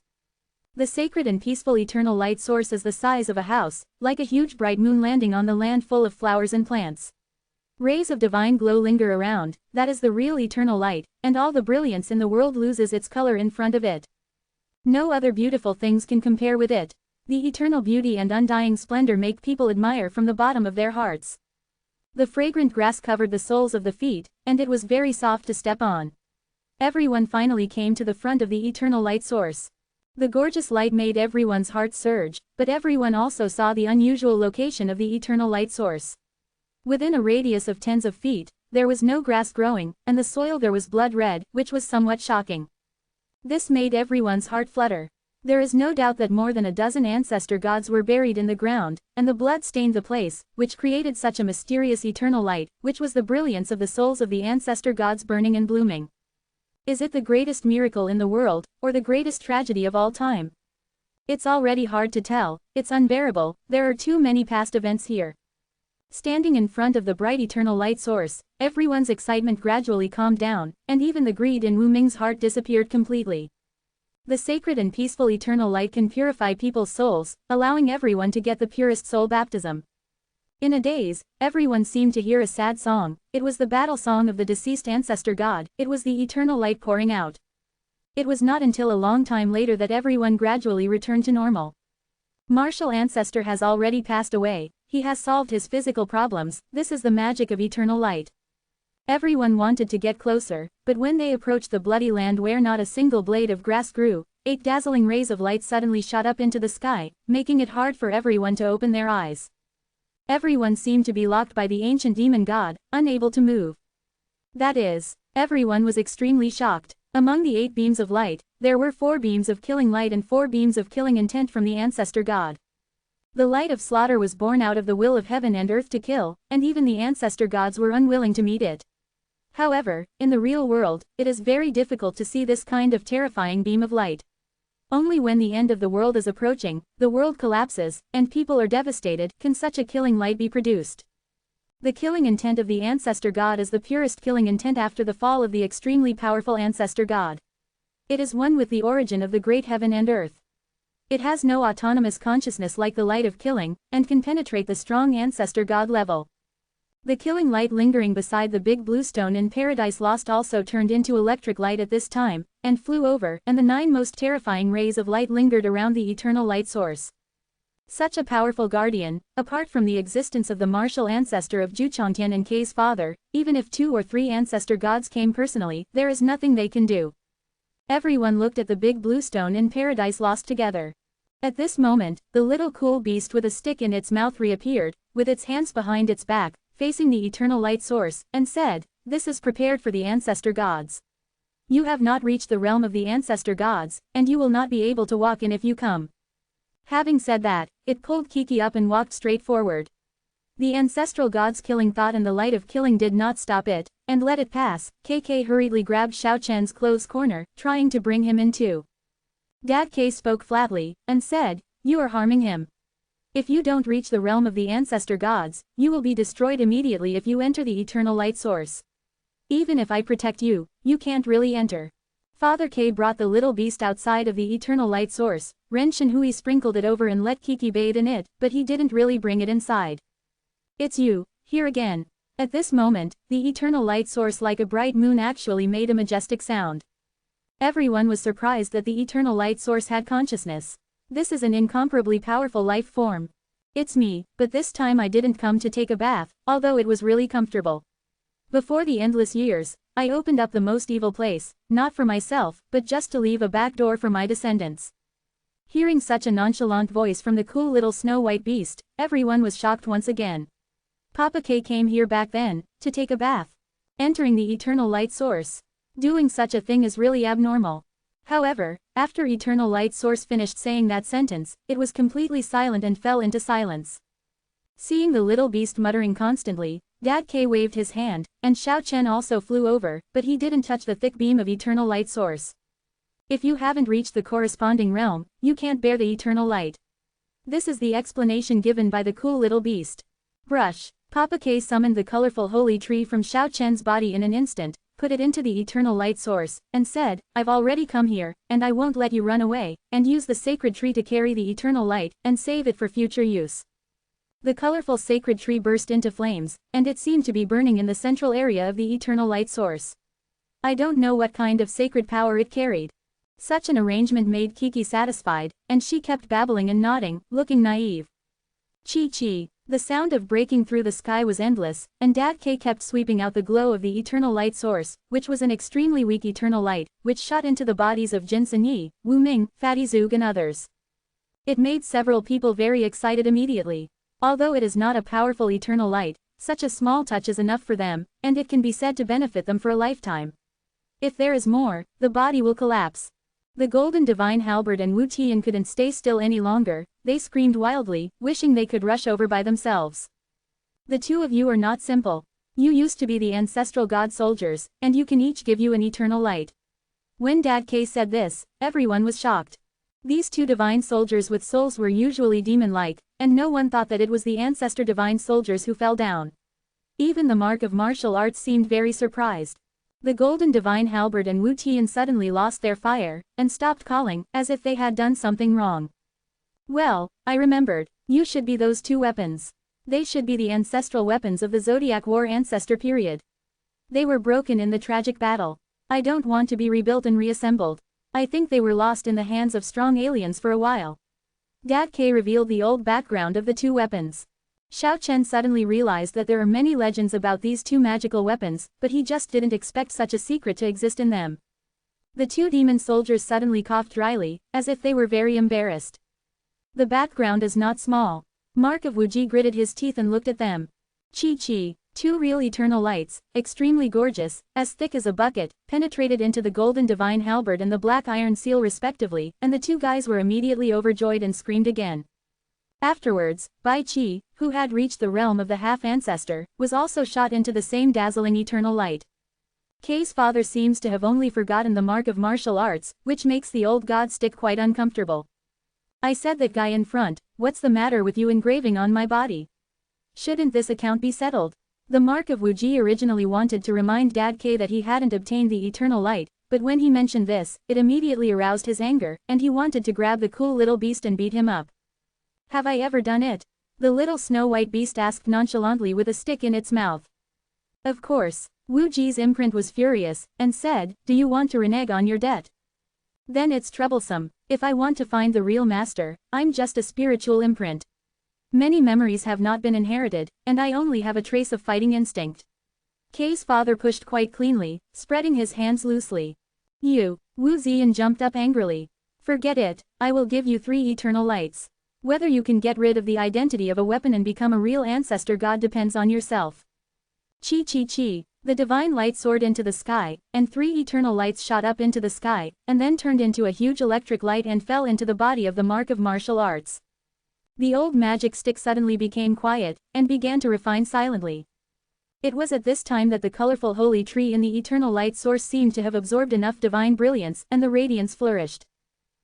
The sacred and peaceful eternal light source is the size of a house, like a huge bright moon landing on the land full of flowers and plants. Rays of divine glow linger around, that is the real eternal light, and all the brilliance in the world loses its color in front of it. No other beautiful things can compare with it. The eternal beauty and undying splendor make people admire from the bottom of their hearts. The fragrant grass covered the soles of the feet, and it was very soft to step on. Everyone finally came to the front of the eternal light source. The gorgeous light made everyone's heart surge, but everyone also saw the unusual location of the eternal light source. Within a radius of tens of feet, there was no grass growing, and the soil there was blood red, which was somewhat shocking. This made everyone's heart flutter. There is no doubt that more than a dozen ancestor gods were buried in the ground, and the blood stained the place, which created such a mysterious eternal light, which was the brilliance of the souls of the ancestor gods burning and blooming. Is it the greatest miracle in the world, or the greatest tragedy of all time? It's already hard to tell, it's unbearable, there are too many past events here. Standing in front of the bright eternal light source, everyone's excitement gradually calmed down, and even the greed in Wu Ming's heart disappeared completely. The sacred and peaceful eternal light can purify people's souls, allowing everyone to get the purest soul baptism. In a daze, everyone seemed to hear a sad song. It was the battle song of the deceased ancestor god, it was the eternal light pouring out. It was not until a long time later that everyone gradually returned to normal. Martial ancestor has already passed away, he has solved his physical problems, this is the magic of eternal light. Everyone wanted to get closer, but when they approached the bloody land where not a single blade of grass grew, 8 dazzling rays of light suddenly shot up into the sky, making it hard for everyone to open their eyes. Everyone seemed to be locked by the ancient demon god, unable to move. That is, everyone was extremely shocked. Among the 8 beams of light, there were 4 beams of killing light and 4 beams of killing intent from the ancestor god. The light of slaughter was born out of the will of heaven and earth to kill, and even the ancestor gods were unwilling to meet it. However, in the real world, it is very difficult to see this kind of terrifying beam of light. Only when the end of the world is approaching, the world collapses, and people are devastated, can such a killing light be produced. The killing intent of the ancestor god is the purest killing intent after the fall of the extremely powerful ancestor god. It is one with the origin of the great heaven and earth. It has no autonomous consciousness like the light of killing, and can penetrate the strong ancestor god level. The killing light lingering beside the big blue stone in Paradise Lost also turned into electric light at this time, and flew over, and the 9 most terrifying rays of light lingered around the eternal light source. Such a powerful guardian, apart from the existence of the martial ancestor of Juchongtian and Kei's father, even if 2 or 3 ancestor gods came personally, there is nothing they can do. Everyone looked at the big blue stone in Paradise Lost together. At this moment, the little cool beast with a stick in its mouth reappeared, with its hands behind its back, facing the eternal light source, and said, "This is prepared for the ancestor gods. You have not reached the realm of the ancestor gods, and you will not be able to walk in if you come." Having said that, it pulled Kiki up and walked straight forward. The ancestral god's killing thought and the light of killing did not stop it, and let it pass. KK hurriedly grabbed Xiao Chen's clothes corner, trying to bring him in too. Dad K spoke flatly, and said, "You are harming him. If you don't reach the realm of the ancestor gods, you will be destroyed immediately if you enter the eternal light source. Even if I protect you, you can't really enter." Father K brought the little beast outside of the eternal light source. Ren Shenhui sprinkled it over and let Kiki bathe in it, but he didn't really bring it inside. "It's you, here again." At this moment, the eternal light source like a bright moon actually made a majestic sound. Everyone was surprised that the eternal light source had consciousness. This is an incomparably powerful life form. "It's me, but this time I didn't come to take a bath, although it was really comfortable. Before the endless years, I opened up the most evil place, not for myself, but just to leave a back door for my descendants." Hearing such a nonchalant voice from the cool little snow-white beast, everyone was shocked once again. Papa K came here back then, to take a bath. Entering the eternal light source. Doing such a thing is really abnormal. However, after eternal light source finished saying that sentence, it was completely silent and fell into silence. Seeing the little beast muttering constantly, Dad K waved his hand, and Xiao Chen also flew over, but he didn't touch the thick beam of eternal light source. "If you haven't reached the corresponding realm, you can't bear the eternal light." This is the explanation given by the cool little beast. Brush. Papa K summoned the colorful holy tree from Xiao Chen's body in an instant, put it into the eternal light source, and said, "I've already come here, and I won't let you run away, and use the sacred tree to carry the eternal light, and save it for future use." The colorful sacred tree burst into flames, and it seemed to be burning in the central area of the eternal light source. I don't know what kind of sacred power it carried. Such an arrangement made Kiki satisfied, and she kept babbling and nodding, looking naive. Chi-chi. The sound of breaking through the sky was endless, and Dad K kept sweeping out the glow of the eternal light source, which was an extremely weak eternal light, which shot into the bodies of Jin Yi, Wu Ming, Fatty Zug and others. It made several people very excited immediately. Although it is not a powerful eternal light, such a small touch is enough for them, and it can be said to benefit them for a lifetime. If there is more, the body will collapse. The Golden Divine Halberd and Wu Tian couldn't stay still any longer, they screamed wildly, wishing they could rush over by themselves. "The two of you are not simple. You used to be the ancestral god soldiers, and you can each give you an eternal light." When Dad K said this, everyone was shocked. These two divine soldiers with souls were usually demon-like, and no one thought that it was the ancestor divine soldiers who fell down. Even the mark of martial arts seemed very surprised. The Golden Divine Halberd and Wu Tian suddenly lost their fire, and stopped calling, as if they had done something wrong. "Well, I remembered. You should be those two weapons. They should be the ancestral weapons of the Zodiac War ancestor period. They were broken in the tragic battle. I don't want to be rebuilt and reassembled. I think they were lost in the hands of strong aliens for a while." Dad K revealed the old background of the two weapons. Xiao Chen suddenly realized that there are many legends about these two magical weapons, but he just didn't expect such a secret to exist in them. The two demon soldiers suddenly coughed dryly, as if they were very embarrassed. "The background is not small." Mark of Wuji gritted his teeth and looked at them. Chi-chi. Two real eternal lights, extremely gorgeous, as thick as a bucket, penetrated into the Golden Divine Halberd and the Black Iron Seal respectively, and the two guys were immediately overjoyed and screamed again. Afterwards, Bai Qi, who had reached the realm of the half-ancestor, was also shot into the same dazzling eternal light. Kay's father seems to have only forgotten the mark of martial arts, which makes the old god stick quite uncomfortable. I said that guy in front, what's the matter with you engraving on my body? Shouldn't this account be settled? The mark of Wuji originally wanted to remind Dad K that he hadn't obtained the eternal light, but when he mentioned this, it immediately aroused his anger, and he wanted to grab the cool little beast and beat him up. Have I ever done it? The little snow-white beast asked nonchalantly with a stick in its mouth. Of course. Wuji's imprint was furious, and said, do you want to renege on your debt? Then it's troublesome. If I want to find the real master, I'm just a spiritual imprint. Many memories have not been inherited, and I only have a trace of fighting instinct. Kay's father pushed quite cleanly, spreading his hands loosely. You, Wu Ziyan jumped up angrily. Forget it, I will give you 3 eternal lights. Whether you can get rid of the identity of a weapon and become a real ancestor god depends on yourself. Chi chi chi, the divine light soared into the sky, and 3 eternal lights shot up into the sky, and then turned into a huge electric light and fell into the body of the mark of martial arts. The old magic stick suddenly became quiet, and began to refine silently. It was at this time that the colorful holy tree in the eternal light source seemed to have absorbed enough divine brilliance, and the radiance flourished.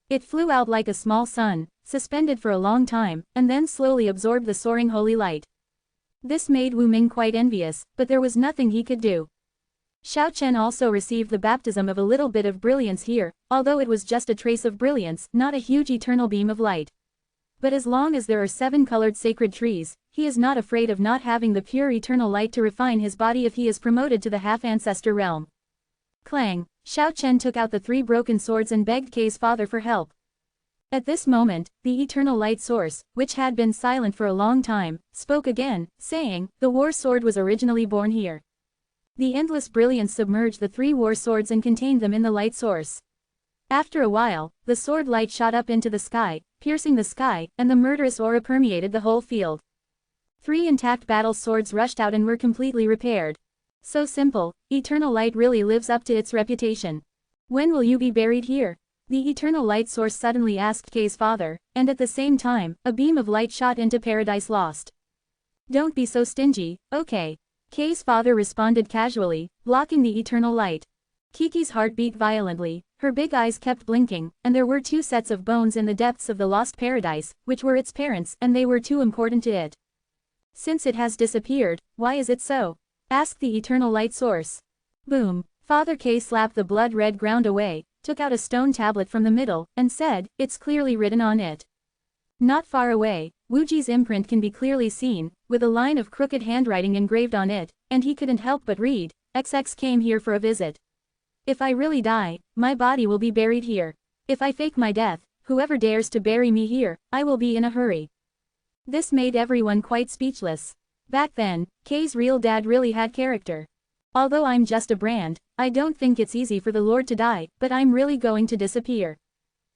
It flew out like a small sun, suspended for a long time, and then slowly absorbed the soaring holy light. This made Wu Ming quite envious, but there was nothing he could do. Xiao Chen also received the baptism of a little bit of brilliance here, although it was just a trace of brilliance, not a huge eternal beam of light. But as long as there are 7 colored sacred trees, he is not afraid of not having the pure eternal light to refine his body if he is promoted to the half-ancestor realm. Clang! Xiao Chen took out the 3 broken swords and begged Kay's father for help. At this moment, the eternal light source, which had been silent for a long time, spoke again, saying, the war sword was originally born here. The endless brilliance submerged the 3 war swords and contained them in the light source. After a while, the sword light shot up into the sky, piercing the sky, and the murderous aura permeated the whole field. 3 intact battle swords rushed out and were completely repaired. So simple, eternal light really lives up to its reputation. When will you be buried here? The eternal light source suddenly asked Kay's father, and at the same time, a beam of light shot into Paradise Lost. Don't be so stingy, okay. Kay's father responded casually, blocking the eternal light. Kiki's heart beat violently, her big eyes kept blinking, and there were 2 sets of bones in the depths of the lost paradise, which were its parents, and they were too important to it. Since it has disappeared, why is it so? Asked the eternal light source. Boom! Father K slapped the blood-red ground away, took out a stone tablet from the middle, and said, it's clearly written on it. Not far away, Wuji's imprint can be clearly seen, with a line of crooked handwriting engraved on it, and he couldn't help but read, XX came here for a visit. If I really die, my body will be buried here. If I fake my death, whoever dares to bury me here, I will be in a hurry. This made everyone quite speechless. Back then, Kay's real dad really had character. Although I'm just a brand, I don't think it's easy for the Lord to die, but I'm really going to disappear.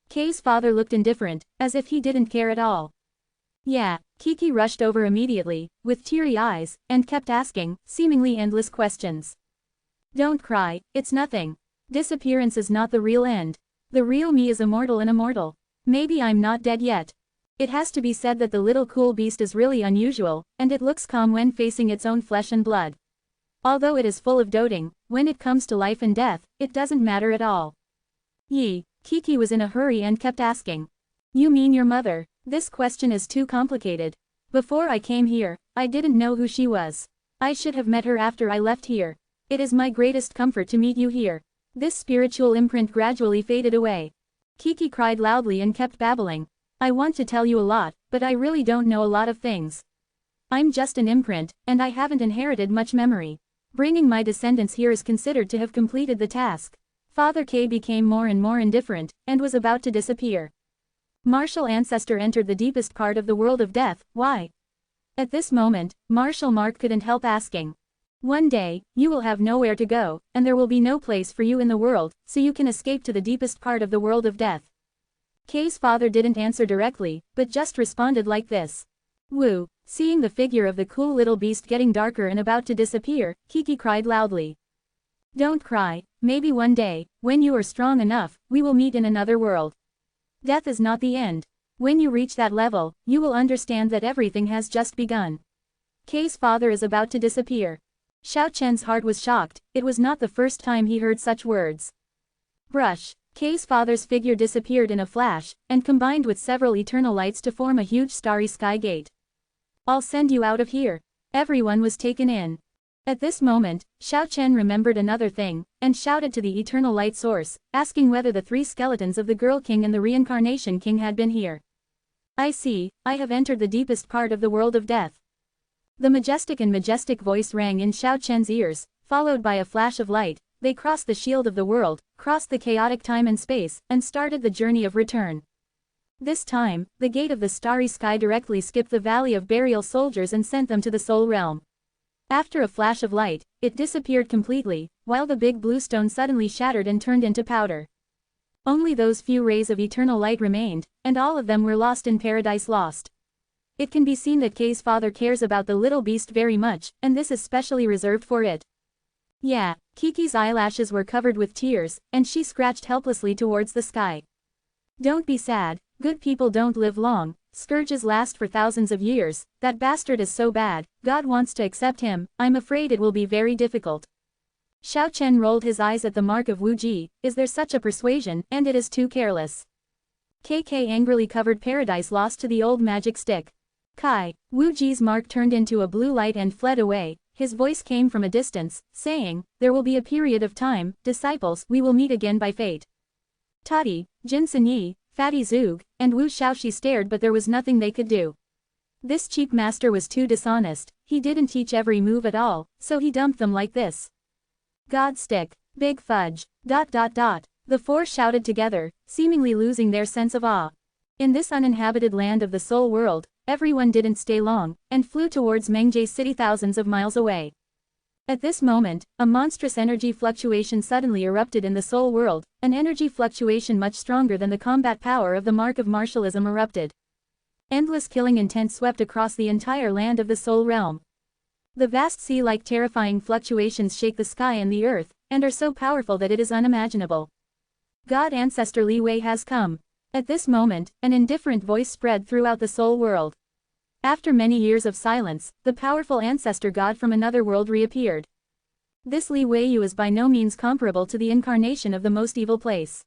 Kay's father looked indifferent, as if he didn't care at all. Yeah, Kiki rushed over immediately, with teary eyes, and kept asking, seemingly endless questions. Don't cry, it's nothing. Disappearance is not the real end. The real me is immortal and immortal. Maybe I'm not dead yet. It has to be said that the little cool beast is really unusual, and it looks calm when facing its own flesh and blood. Although it is full of doting, when it comes to life and death, it doesn't matter at all. Yi, Kiki was in a hurry and kept asking. You mean your mother? This question is too complicated. Before I came here, I didn't know who she was. I should have met her after I left here. It is my greatest comfort to meet you here. This spiritual imprint gradually faded away. Kiki cried loudly and kept babbling. I want to tell you a lot, but I really don't know a lot of things. I'm just an imprint, and I haven't inherited much memory. Bringing my descendants here is considered to have completed the task. Father K became more and more indifferent, and was about to disappear. Martial Ancestor entered the deepest part of the world of death, why? At this moment, Martial Mark couldn't help asking. One day, you will have nowhere to go, and there will be no place for you in the world, so you can escape to the deepest part of the world of death. Kay's father didn't answer directly, but just responded like this. Woo! Seeing the figure of the cool little beast getting darker and about to disappear, Kiki cried loudly. Don't cry, maybe one day, when you are strong enough, we will meet in another world. Death is not the end. When you reach that level, you will understand that everything has just begun. Kay's father is about to disappear. Xiao Chen's heart was shocked, it was not the first time he heard such words. Brush. Kei's father's figure disappeared in a flash, and combined with several eternal lights to form a huge starry sky gate. I'll send you out of here. Everyone was taken in. At this moment, Xiao Chen remembered another thing, and shouted to the eternal light source, asking whether the 3 skeletons of the Girl King and the Reincarnation King had been here. I see, I have entered the deepest part of the world of death. The majestic voice rang in Xiao Chen's ears, followed by a flash of light. They crossed the shield of the world, crossed the chaotic time and space, and started the journey of return. This time, the gate of the starry sky directly skipped the valley of burial soldiers and sent them to the soul realm. After a flash of light, it disappeared completely, while the big blue stone suddenly shattered and turned into powder. Only those few rays of eternal light remained, and all of them were lost in Paradise Lost. It can be seen that Kei's father cares about the little beast very much, and this is specially reserved for it. Yeah, Kiki's eyelashes were covered with tears, and she scratched helplessly towards the sky. Don't be sad, good people don't live long, scourges last for thousands of years, that bastard is so bad, God wants to accept him, I'm afraid it will be very difficult. Xiao Chen rolled his eyes at the mark of Wu Ji, is there such a persuasion, and it is too careless. KK angrily covered Paradise Lost to the old magic stick. Kai, Wu Ji's mark turned into a blue light and fled away, his voice came from a distance, saying, there will be a period of time, disciples, we will meet again by fate. Tati, Jin Sinyi, Fatty Zug, and Wu Shaoxi stared but there was nothing they could do. This cheap master was too dishonest, he didn't teach every move at all, so he dumped them like this. God stick, big fudge, ... The 4 shouted together, seemingly losing their sense of awe. In this uninhabited land of the soul world, everyone didn't stay long, and flew towards Mengjie City thousands of miles away. At this moment, a monstrous energy fluctuation suddenly erupted in the soul world, an energy fluctuation much stronger than the combat power of the mark of martialism erupted. Endless killing intent swept across the entire land of the soul realm. The vast sea-like terrifying fluctuations shake the sky and the earth, and are so powerful that it is unimaginable. God Ancestor Li Wei has come. At this moment, an indifferent voice spread throughout the soul world. After many years of silence, the powerful ancestor god from another world reappeared. This Li Weiyu is by no means comparable to the incarnation of the most evil place.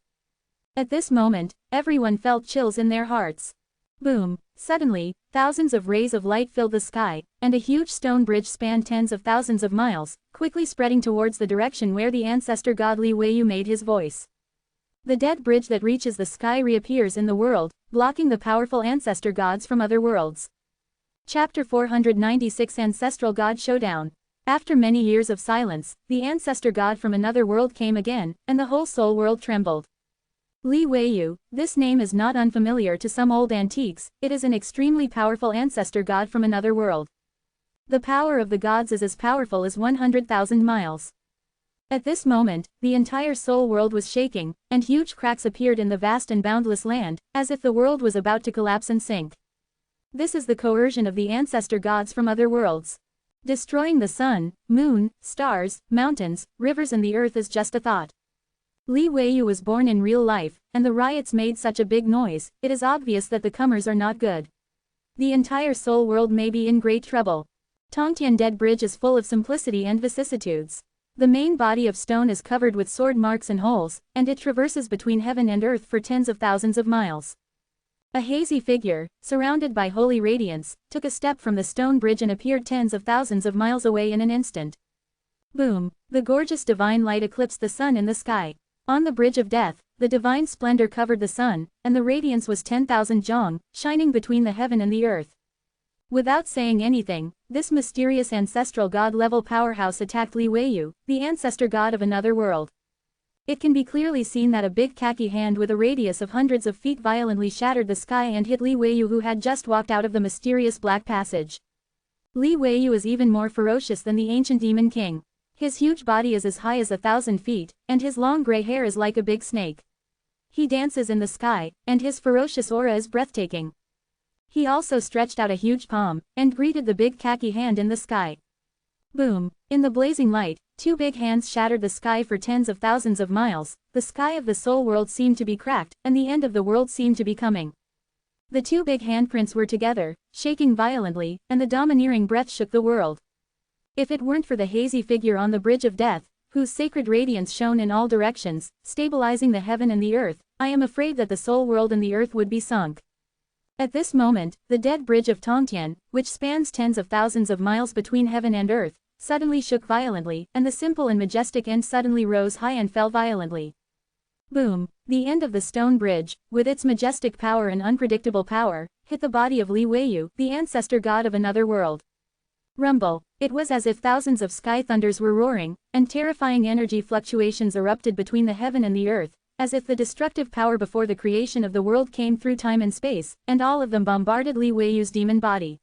At this moment, everyone felt chills in their hearts. Boom! Suddenly, thousands of rays of light filled the sky, and a huge stone bridge spanned tens of thousands of miles, quickly spreading towards the direction where the ancestor god Li Weiyu made his voice. The dead bridge that reaches the sky reappears in the world, blocking the powerful ancestor gods from other worlds. Chapter 496 Ancestral God Showdown. After many years of silence, the ancestor god from another world came again, and the whole soul world trembled. Li Weiyu, this name is not unfamiliar to some old antiques, it is an extremely powerful ancestor god from another world. The power of the gods is as powerful as 100,000 miles. At this moment, the entire soul world was shaking, and huge cracks appeared in the vast and boundless land, as if the world was about to collapse and sink. This is the coercion of the ancestor gods from other worlds. Destroying the sun, moon, stars, mountains, rivers and the earth is just a thought. Li Weiyu was born in real life, and the riots made such a big noise, it is obvious that the comers are not good. The entire soul world may be in great trouble. Tongtian Dead Bridge is full of simplicity and vicissitudes. The main body of stone is covered with sword marks and holes, and it traverses between heaven and earth for tens of thousands of miles. A hazy figure, surrounded by holy radiance, took a step from the stone bridge and appeared tens of thousands of miles away in an instant. Boom! The gorgeous divine light eclipsed the sun in the sky. On the bridge of death, the divine splendor covered the sun, and the radiance was 10,000 zhong, shining between the heaven and the earth. Without saying anything, this mysterious ancestral god-level powerhouse attacked Li Weiyu, the ancestor god of another world. It can be clearly seen that a big khaki hand with a radius of hundreds of feet violently shattered the sky and hit Li Weiyu, who had just walked out of the mysterious black passage. Li Weiyu is even more ferocious than the ancient demon king. His huge body is as high as 1,000 feet, and his long gray hair is like a big snake. He dances in the sky, and his ferocious aura is breathtaking. He also stretched out a huge palm, and greeted the big khaki hand in the sky. Boom! In the blazing light, 2 big hands shattered the sky for tens of thousands of miles, the sky of the soul world seemed to be cracked, and the end of the world seemed to be coming. The 2 big handprints were together, shaking violently, and the domineering breath shook the world. If it weren't for the hazy figure on the bridge of death, whose sacred radiance shone in all directions, stabilizing the heaven and the earth, I am afraid that the soul world and the earth would be sunk. At this moment, the dead bridge of Tongtian, which spans tens of thousands of miles between heaven and earth, suddenly shook violently, and the simple and majestic end suddenly rose high and fell violently. Boom! The end of the stone bridge, with its majestic power and unpredictable power, hit the body of Li Weiyu, the ancestor god of another world. Rumble! It was as if thousands of sky thunders were roaring, and terrifying energy fluctuations erupted between the heaven and the earth, as if the destructive power before the creation of the world came through time and space, and all of them bombarded Li Weiyu's demon body.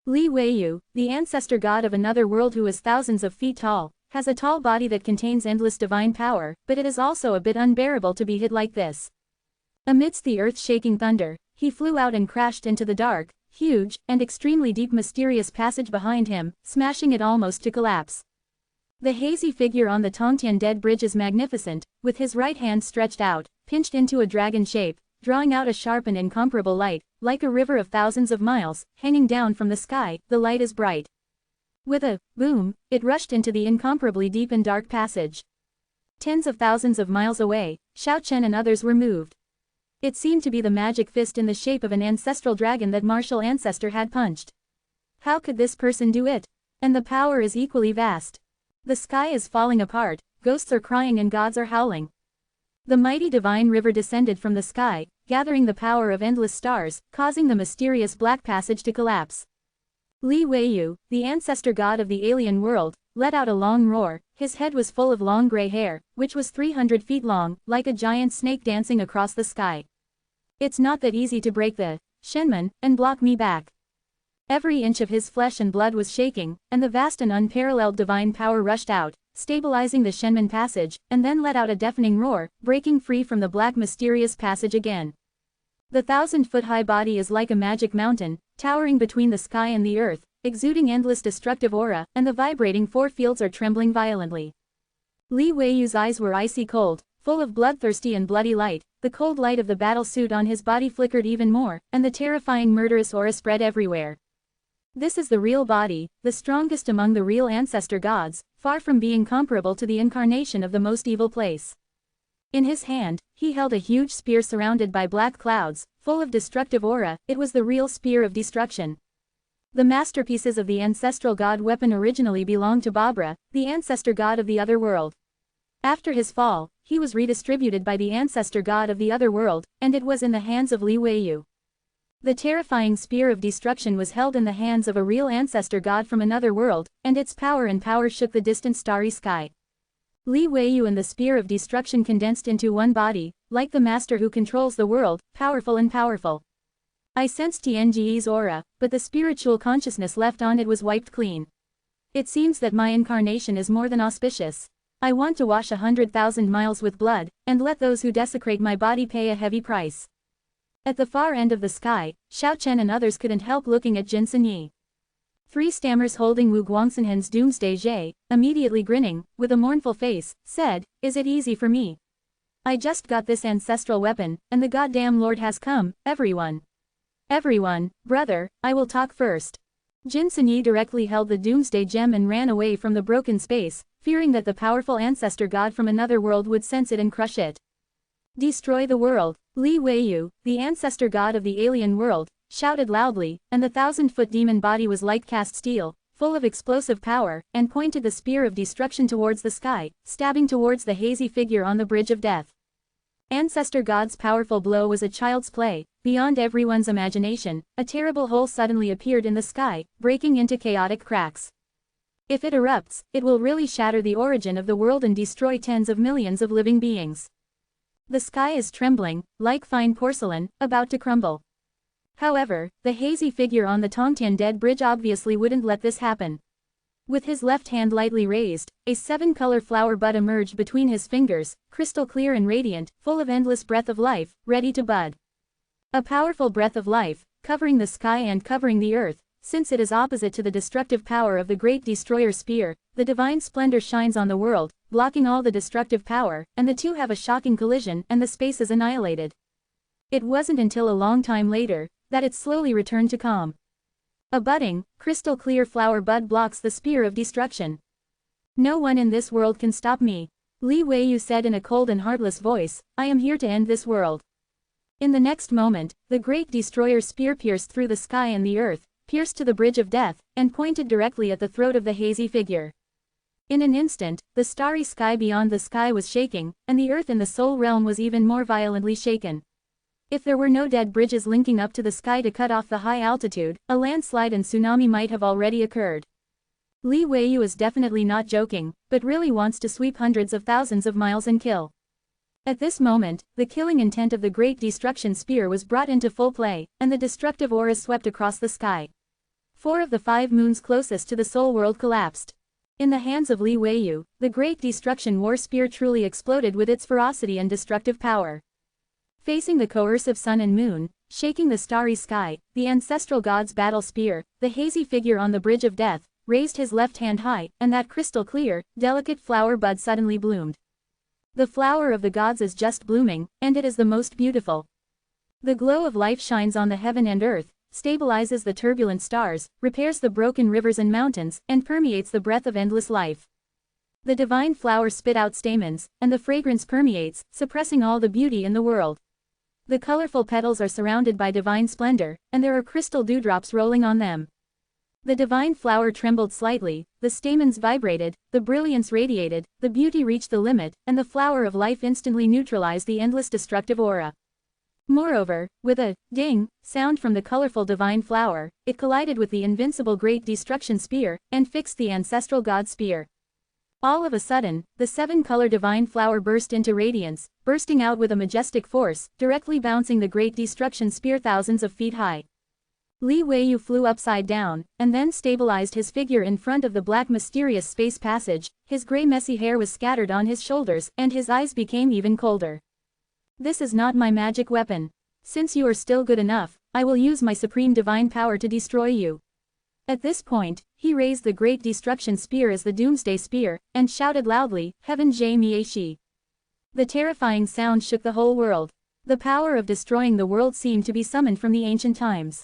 Li Weiyu, the ancestor god of another world who is thousands of feet tall, has a tall body that contains endless divine power, but it is also a bit unbearable to be hit like this. Amidst the earth-shaking thunder, he flew out and crashed into the dark, huge, and extremely deep mysterious passage behind him, smashing it almost to collapse. The hazy figure on the Tongtian Dead Bridge is magnificent, with his right hand stretched out, pinched into a dragon shape, drawing out a sharp and incomparable light, like a river of thousands of miles, hanging down from the sky. The light is bright. With a boom, it rushed into the incomparably deep and dark passage. Tens of thousands of miles away, Xiao Chen and others were moved. It seemed to be the magic fist in the shape of an ancestral dragon that martial ancestor had punched. How could this person do it? And the power is equally vast. The sky is falling apart, ghosts are crying and gods are howling. The mighty divine river descended from the sky, gathering the power of endless stars, causing the mysterious black passage to collapse. Li Weiyu, the ancestor god of the alien world, let out a long roar. His head was full of long gray hair, which was 300 feet long, like a giant snake dancing across the sky. It's not that easy to break the Shenman and block me back. Every inch of his flesh and blood was shaking, and the vast and unparalleled divine power rushed out, stabilizing the Shenman passage, and then let out a deafening roar, breaking free from the black mysterious passage again. The 1,000-foot-high body is like a magic mountain, towering between the sky and the earth, exuding endless destructive aura, and the vibrating four fields are trembling violently. Li Weiyu's eyes were icy cold, full of bloodthirsty and bloody light. The cold light of the battle suit on his body flickered even more, and the terrifying murderous aura spread everywhere. This is the real body, the strongest among the real ancestor gods, far from being comparable to the incarnation of the most evil place. In his hand, he held a huge spear surrounded by black clouds, full of destructive aura. It was the real spear of destruction. The masterpieces of the ancestral god weapon originally belonged to Babra, the ancestor god of the other world. After his fall, he was redistributed by the ancestor god of the other world, and it was in the hands of Li Weiyu. The terrifying spear of destruction was held in the hands of a real ancestor god from another world, and its power shook the distant starry sky. Li Weiyu and the spear of destruction condensed into one body, like the master who controls the world, powerful and powerful. I sensed Tianji's aura, but the spiritual consciousness left on it was wiped clean. It seems that my incarnation is more than auspicious. I want to wash 100,000 miles with blood, and let those who desecrate my body pay a heavy price. At the far end of the sky, Xiao Chen and others couldn't help looking at Jin Sanyi. Three stammers holding Wu Guangsanhen's doomsday jade, immediately grinning, with a mournful face, said, "Is it easy for me? I just got this ancestral weapon, and the goddamn Lord has come, everyone. Everyone, brother, I will talk first." Jin Sanyi directly held the doomsday gem and ran away from the broken space, fearing that the powerful ancestor god from another world would sense it and crush it. Destroy the world. Li Weiyu, the ancestor god of the alien world, shouted loudly, and the 1,000-foot demon body was like cast steel, full of explosive power, and pointed the spear of destruction towards the sky, stabbing towards the hazy figure on the bridge of death. Ancestor god's powerful blow was a child's play. Beyond everyone's imagination, a terrible hole suddenly appeared in the sky, breaking into chaotic cracks. If it erupts, it will really shatter the origin of the world and destroy tens of millions of living beings. The sky is trembling, like fine porcelain, about to crumble. However, the hazy figure on the Tongtian Dead Bridge obviously wouldn't let this happen. With his left hand lightly raised, a 7-color flower bud emerged between his fingers, crystal clear and radiant, full of endless breath of life, ready to bud. A powerful breath of life, covering the sky and covering the earth. Since it is opposite to the destructive power of the great destroyer spear, the divine splendor shines on the world, blocking all the destructive power, and the two have a shocking collision and the space is annihilated. It wasn't until a long time later that it slowly returned to calm. A budding, crystal-clear flower bud blocks the spear of destruction. No one in this world can stop me. Li Weiyu said in a cold and heartless voice, I am here to end this world. In the next moment, the great destroyer spear pierced through the sky and the earth, pierced to the bridge of death, and pointed directly at the throat of the hazy figure. In an instant, the starry sky beyond the sky was shaking, and the earth in the soul realm was even more violently shaken. If there were no dead bridges linking up to the sky to cut off the high altitude, a landslide and tsunami might have already occurred. Li Weiyu is definitely not joking, but really wants to sweep hundreds of thousands of miles and kill. At this moment, the killing intent of the great destruction spear was brought into full play, and the destructive auras swept across the sky. 4 of the 5 moons closest to the soul world collapsed. In the hands of Li Weiyu, the great destruction war spear truly exploded with its ferocity and destructive power. Facing the coercive sun and moon, shaking the starry sky, the ancestral god's battle spear, the hazy figure on the bridge of death, raised his left hand high, and that crystal-clear, delicate flower bud suddenly bloomed. The flower of the gods is just blooming, and it is the most beautiful. The glow of life shines on the heaven and earth, stabilizes the turbulent stars, repairs the broken rivers and mountains, and permeates the breath of endless life. The divine flower spit out stamens, and the fragrance permeates, suppressing all the beauty in the world. The colorful petals are surrounded by divine splendor, and there are crystal dewdrops rolling on them. The divine flower trembled slightly, the stamens vibrated, the brilliance radiated, the beauty reached the limit, and the flower of life instantly neutralized the endless destructive aura. Moreover, with a ding sound from the colorful divine flower, it collided with the invincible great destruction spear, and fixed the ancestral god spear. All of a sudden, the 7-color divine flower burst into radiance, bursting out with a majestic force, directly bouncing the great destruction spear thousands of feet high. Li Weiyu flew upside down, and then stabilized his figure in front of the black mysterious space passage, his gray messy hair was scattered on his shoulders, and his eyes became even colder. This is not my magic weapon. Since you are still good enough, I will use my supreme divine power to destroy you. At this point, he raised the great destruction spear as the doomsday spear, and shouted loudly, Heaven Jai Mieshi. The terrifying sound shook the whole world. The power of destroying the world seemed to be summoned from the ancient times.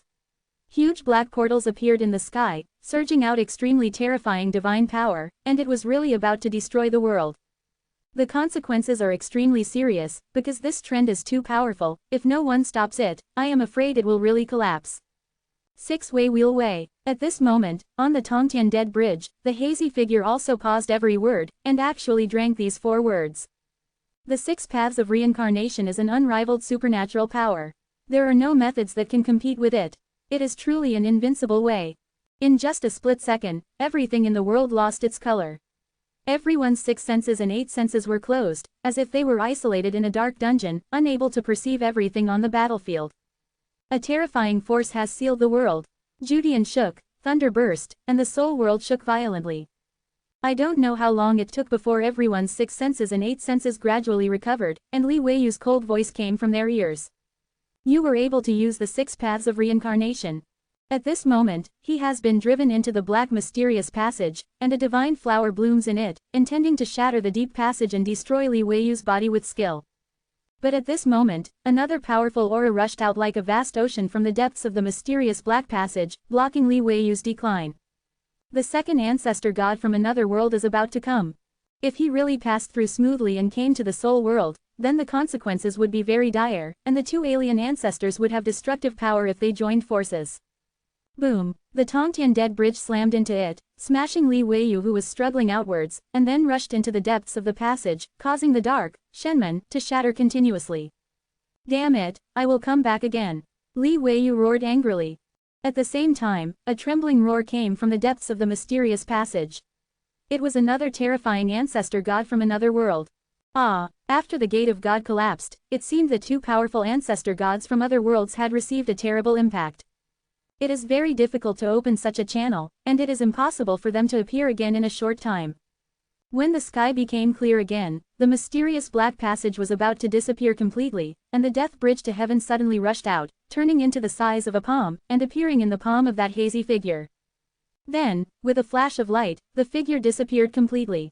Huge black portals appeared in the sky, surging out extremely terrifying divine power, and it was really about to destroy the world. The consequences are extremely serious, because this trend is too powerful. If no one stops it, I am afraid it will really collapse. 6 Wei Wheel Wei. At this moment, on the Tongtian Dead Bridge, the hazy figure also paused every word, and actually drank these 4 words. The 6 paths of reincarnation is an unrivaled supernatural power. There are no methods that can compete with it. It is truly an invincible way. In just a split second, everything in the world lost its color. Everyone's 6 senses and 8 senses were closed, as if they were isolated in a dark dungeon, unable to perceive everything on the battlefield. A terrifying force has sealed the world. Judian shook, thunder burst, and the soul world shook violently. I don't know how long it took before everyone's 6 senses and 8 senses gradually recovered, and Li Weiyu's cold voice came from their ears. You were able to use the 6 paths of reincarnation. At this moment, he has been driven into the black mysterious passage, and a divine flower blooms in it, intending to shatter the deep passage and destroy Li Weiyu's body with skill. But at this moment, another powerful aura rushed out like a vast ocean from the depths of the mysterious black passage, blocking Li Weiyu's decline. The second ancestor god from another world is about to come. If he really passed through smoothly and came to the soul world, then the consequences would be very dire, and the 2 alien ancestors would have destructive power if they joined forces. Boom! The Tongtian Dead Bridge slammed into it, smashing Li Weiyu, who was struggling outwards, and then rushed into the depths of the passage, causing the dark, Shenmen, to shatter continuously. Damn it, I will come back again. Li Weiyu roared angrily. At the same time, a trembling roar came from the depths of the mysterious passage. It was another terrifying ancestor god from another world. After the Gate of God collapsed, it seemed that 2 powerful ancestor gods from other worlds had received a terrible impact. It is very difficult to open such a channel, and it is impossible for them to appear again in a short time. When the sky became clear again, the mysterious black passage was about to disappear completely, and the death bridge to heaven suddenly rushed out, turning into the size of a palm, and appearing in the palm of that hazy figure. Then, with a flash of light, the figure disappeared completely.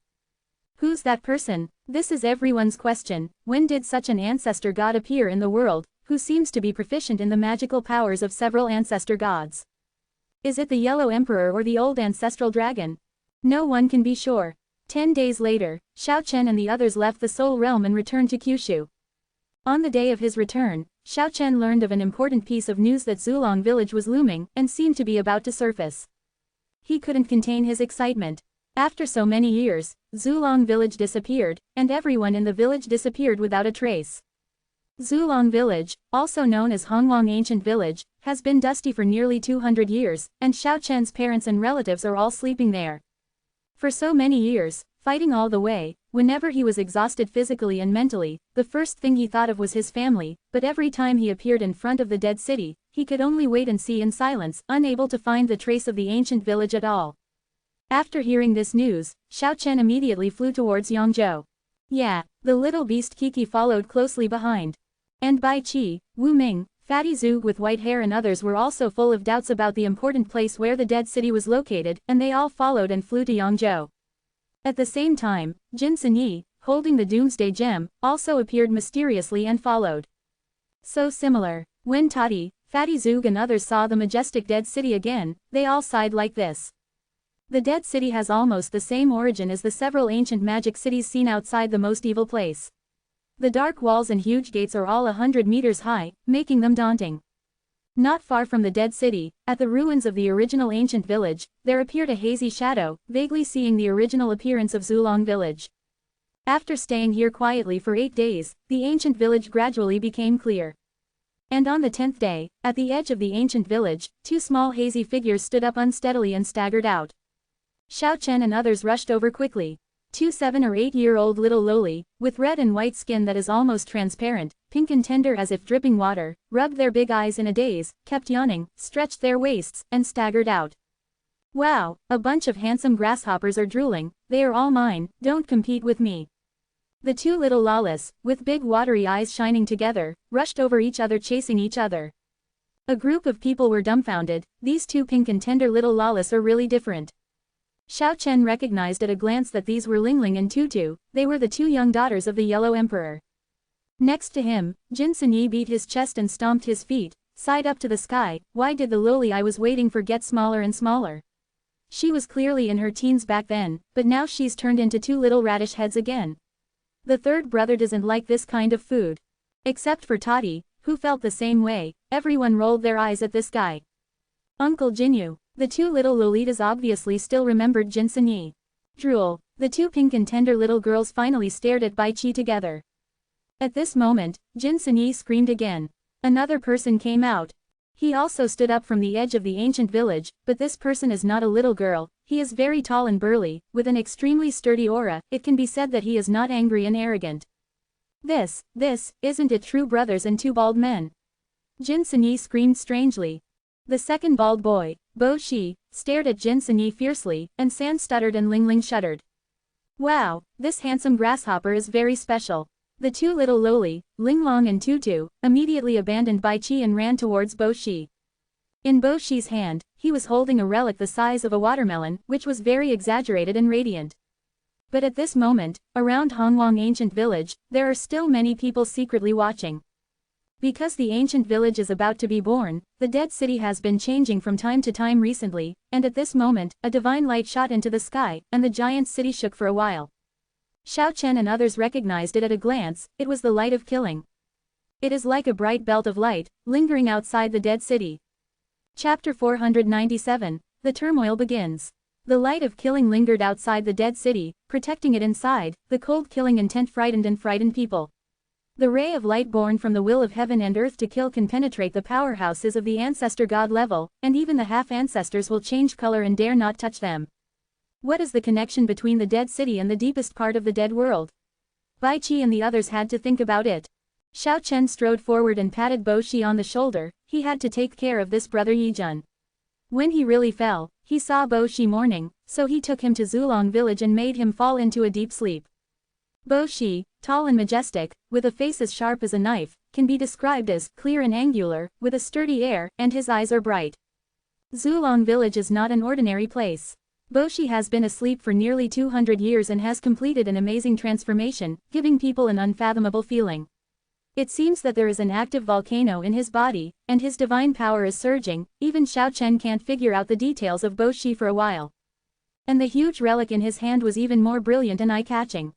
Who's that person? This is everyone's question. When did such an ancestor god appear in the world, who seems to be proficient in the magical powers of several ancestor gods? Is it the Yellow Emperor or the old ancestral dragon? No one can be sure. 10 days later, Xiao Chen and the others left the Soul Realm and returned to Kyushu. On the day of his return, Xiao Chen learned of an important piece of news that Zulong village was looming and seemed to be about to surface. He couldn't contain his excitement. After so many years, Zulong village disappeared, and everyone in the village disappeared without a trace. Zulong village, also known as Hongwang Ancient Village, has been dusty for nearly 200 years, and Xiao Chen's parents and relatives are all sleeping there. For so many years, fighting all the way, whenever he was exhausted physically and mentally, the first thing he thought of was his family, but every time he appeared in front of the dead city, he could only wait and see in silence, unable to find the trace of the ancient village at all. After hearing this news, Xiao Chen immediately flew towards Yangzhou. Yeah, the little beast Kiki followed closely behind. And Bai Qi, Wu Ming, Fatty Zug with white hair and others were also full of doubts about the important place where the dead city was located, and they all followed and flew to Yangzhou. At the same time, Jin Sinyi, holding the Doomsday Gem, also appeared mysteriously and followed. So similar. When Tati, Fatty Zug and others saw the majestic dead city again, they all sighed like this. The dead city has almost the same origin as the several ancient magic cities seen outside the most evil place. The dark walls and huge gates are all 100 meters high, making them daunting. Not far from the dead city, at the ruins of the original ancient village, there appeared a hazy shadow, vaguely seeing the original appearance of Zulong village. After staying here quietly for 8 days, the ancient village gradually became clear. And on the 10th day, at the edge of the ancient village, 2 small hazy figures stood up unsteadily and staggered out. Xiao Chen and others rushed over quickly. 2 7- or 8-year-old little loli, with red and white skin that is almost transparent, pink and tender as if dripping water, rubbed their big eyes in a daze, kept yawning, stretched their waists, and staggered out. Wow, a bunch of handsome grasshoppers are drooling, they are all mine, don't compete with me. The 2 little lolis, with big watery eyes shining together, rushed over each other chasing each other. A group of people were dumbfounded, these 2 pink and tender little lolis are really different. Xiao Chen recognized at a glance that these were Lingling and Tutu, they were the 2 young daughters of the Yellow Emperor. Next to him, Jin Sinyi beat his chest and stomped his feet, sighed up to the sky, why did the loli I was waiting for get smaller and smaller? She was clearly in her teens back then, but now she's turned into 2 little radish heads again. The third brother doesn't like this kind of food. Except for Tati, who felt the same way, everyone rolled their eyes at this guy. Uncle Jinyu. The 2 little lolitas obviously still remembered Jin Sinyi. Drool. The 2 pink and tender little girls finally stared at Bai Qi together. At this moment, Jin Sinyi screamed again. Another person came out. He also stood up from the edge of the ancient village, but this person is not a little girl, he is very tall and burly, with an extremely sturdy aura, it can be said that he is not angry and arrogant. This, isn't it true brothers and 2 bald men? Jin Sinyi screamed strangely. The second bald boy, Bo Shi, stared at Jin Sinyi fiercely, and San stuttered and Lingling shuddered. Wow, this handsome grasshopper is very special. The 2 little loli, Linglong and Tutu, immediately abandoned Bai Qi and ran towards Bo Shi. In Bo Shi's hand, he was holding a relic the size of a watermelon, which was very exaggerated and radiant. But at this moment, around Hongwang Ancient Village, there are still many people secretly watching. Because the ancient village is about to be born, the dead city has been changing from time to time recently, and at this moment, a divine light shot into the sky, and the giant city shook for a while. Xiao Chen and others recognized it at a glance, it was the light of killing. It is like a bright belt of light, lingering outside the dead city. Chapter 497, The Turmoil Begins. The light of killing lingered outside the dead city, protecting it inside, the cold killing intent frightened people. The ray of light born from the will of heaven and earth to kill can penetrate the powerhouses of the ancestor god level, and even the half-ancestors will change color and dare not touch them. What is the connection between the dead city and the deepest part of the dead world? Bai Qi and the others had to think about it. Xiao Chen strode forward and patted Bo Shi on the shoulder, he had to take care of this brother Yijun. When he really fell, he saw Bo Shi mourning, so he took him to Zulong village and made him fall into a deep sleep. Bo Shi, tall and majestic, with a face as sharp as a knife, can be described as clear and angular, with a sturdy air, and his eyes are bright. Zulong village is not an ordinary place. Bo Shi has been asleep for nearly 200 years and has completed an amazing transformation, giving people an unfathomable feeling. It seems that there is an active volcano in his body, and his divine power is surging. Even Xiao Chen can't figure out the details of Bo Shi for a while. And the huge relic in his hand was even more brilliant and eye-catching.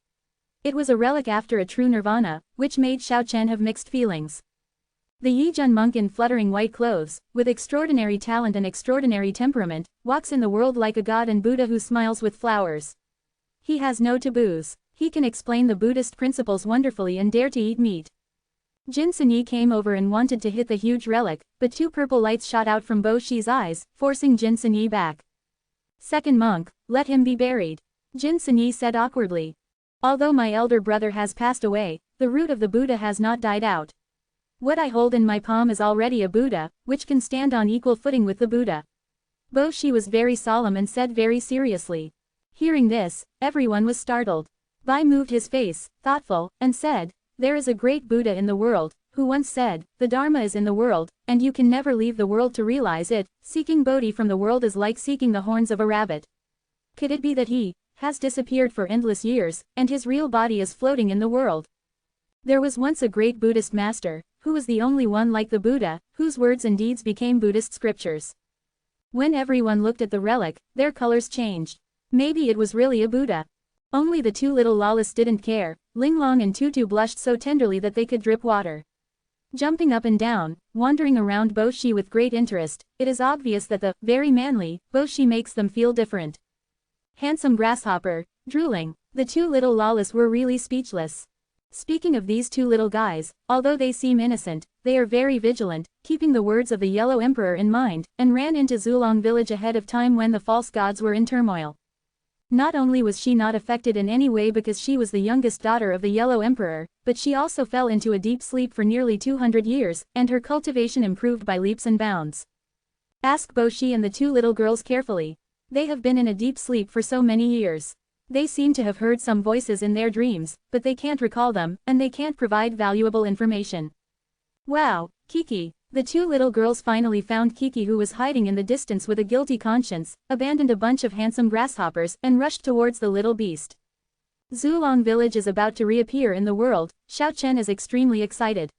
It was a relic after a true nirvana, which made Xiao Chen have mixed feelings. The Yijun monk in fluttering white clothes, with extraordinary talent and extraordinary temperament, walks in the world like a god and Buddha who smiles with flowers. He has no taboos. He can explain the Buddhist principles wonderfully and dare to eat meat. Jin Sini came over and wanted to hit the huge relic, but two purple lights shot out from Bo Shi's eyes, forcing Jin Sini back. Second monk, let him be buried. Jin Sini said awkwardly. Although my elder brother has passed away, the root of the Buddha has not died out. What I hold in my palm is already a Buddha, which can stand on equal footing with the Buddha. Bo Shi was very solemn and said very seriously. Hearing this, everyone was startled. Bai moved his face, thoughtful, and said, there is a great Buddha in the world, who once said, the Dharma is in the world, and you can never leave the world to realize it. Seeking Bodhi from the world is like seeking the horns of a rabbit. Could it be that he has disappeared for endless years, and his real body is floating in the world? There was once a great Buddhist master, who was the only one like the Buddha, whose words and deeds became Buddhist scriptures. When everyone looked at the relic, their colors changed. Maybe it was really a Buddha. Only the two little lolas didn't care. Linglong and Tutu blushed so tenderly that they could drip water. Jumping up and down, wandering around Bo Shi with great interest, it is obvious that the very manly Bo Shi makes them feel different. Handsome grasshopper, drooling, the two little lolas were really speechless. Speaking of these two little guys, although they seem innocent, they are very vigilant, keeping the words of the Yellow Emperor in mind, and ran into Zulong village ahead of time when the false gods were in turmoil. Not only was she not affected in any way because she was the youngest daughter of the Yellow Emperor, but she also fell into a deep sleep for nearly 200 years, and her cultivation improved by leaps and bounds. Ask Bo Shi and the two little girls carefully. They have been in a deep sleep for so many years. They seem to have heard some voices in their dreams, but they can't recall them, and they can't provide valuable information. Wow, Kiki! The two little girls finally found Kiki, who was hiding in the distance with a guilty conscience, abandoned a bunch of handsome grasshoppers, and rushed towards the little beast. Zulong village is about to reappear in the world. Xiao Chen is extremely excited.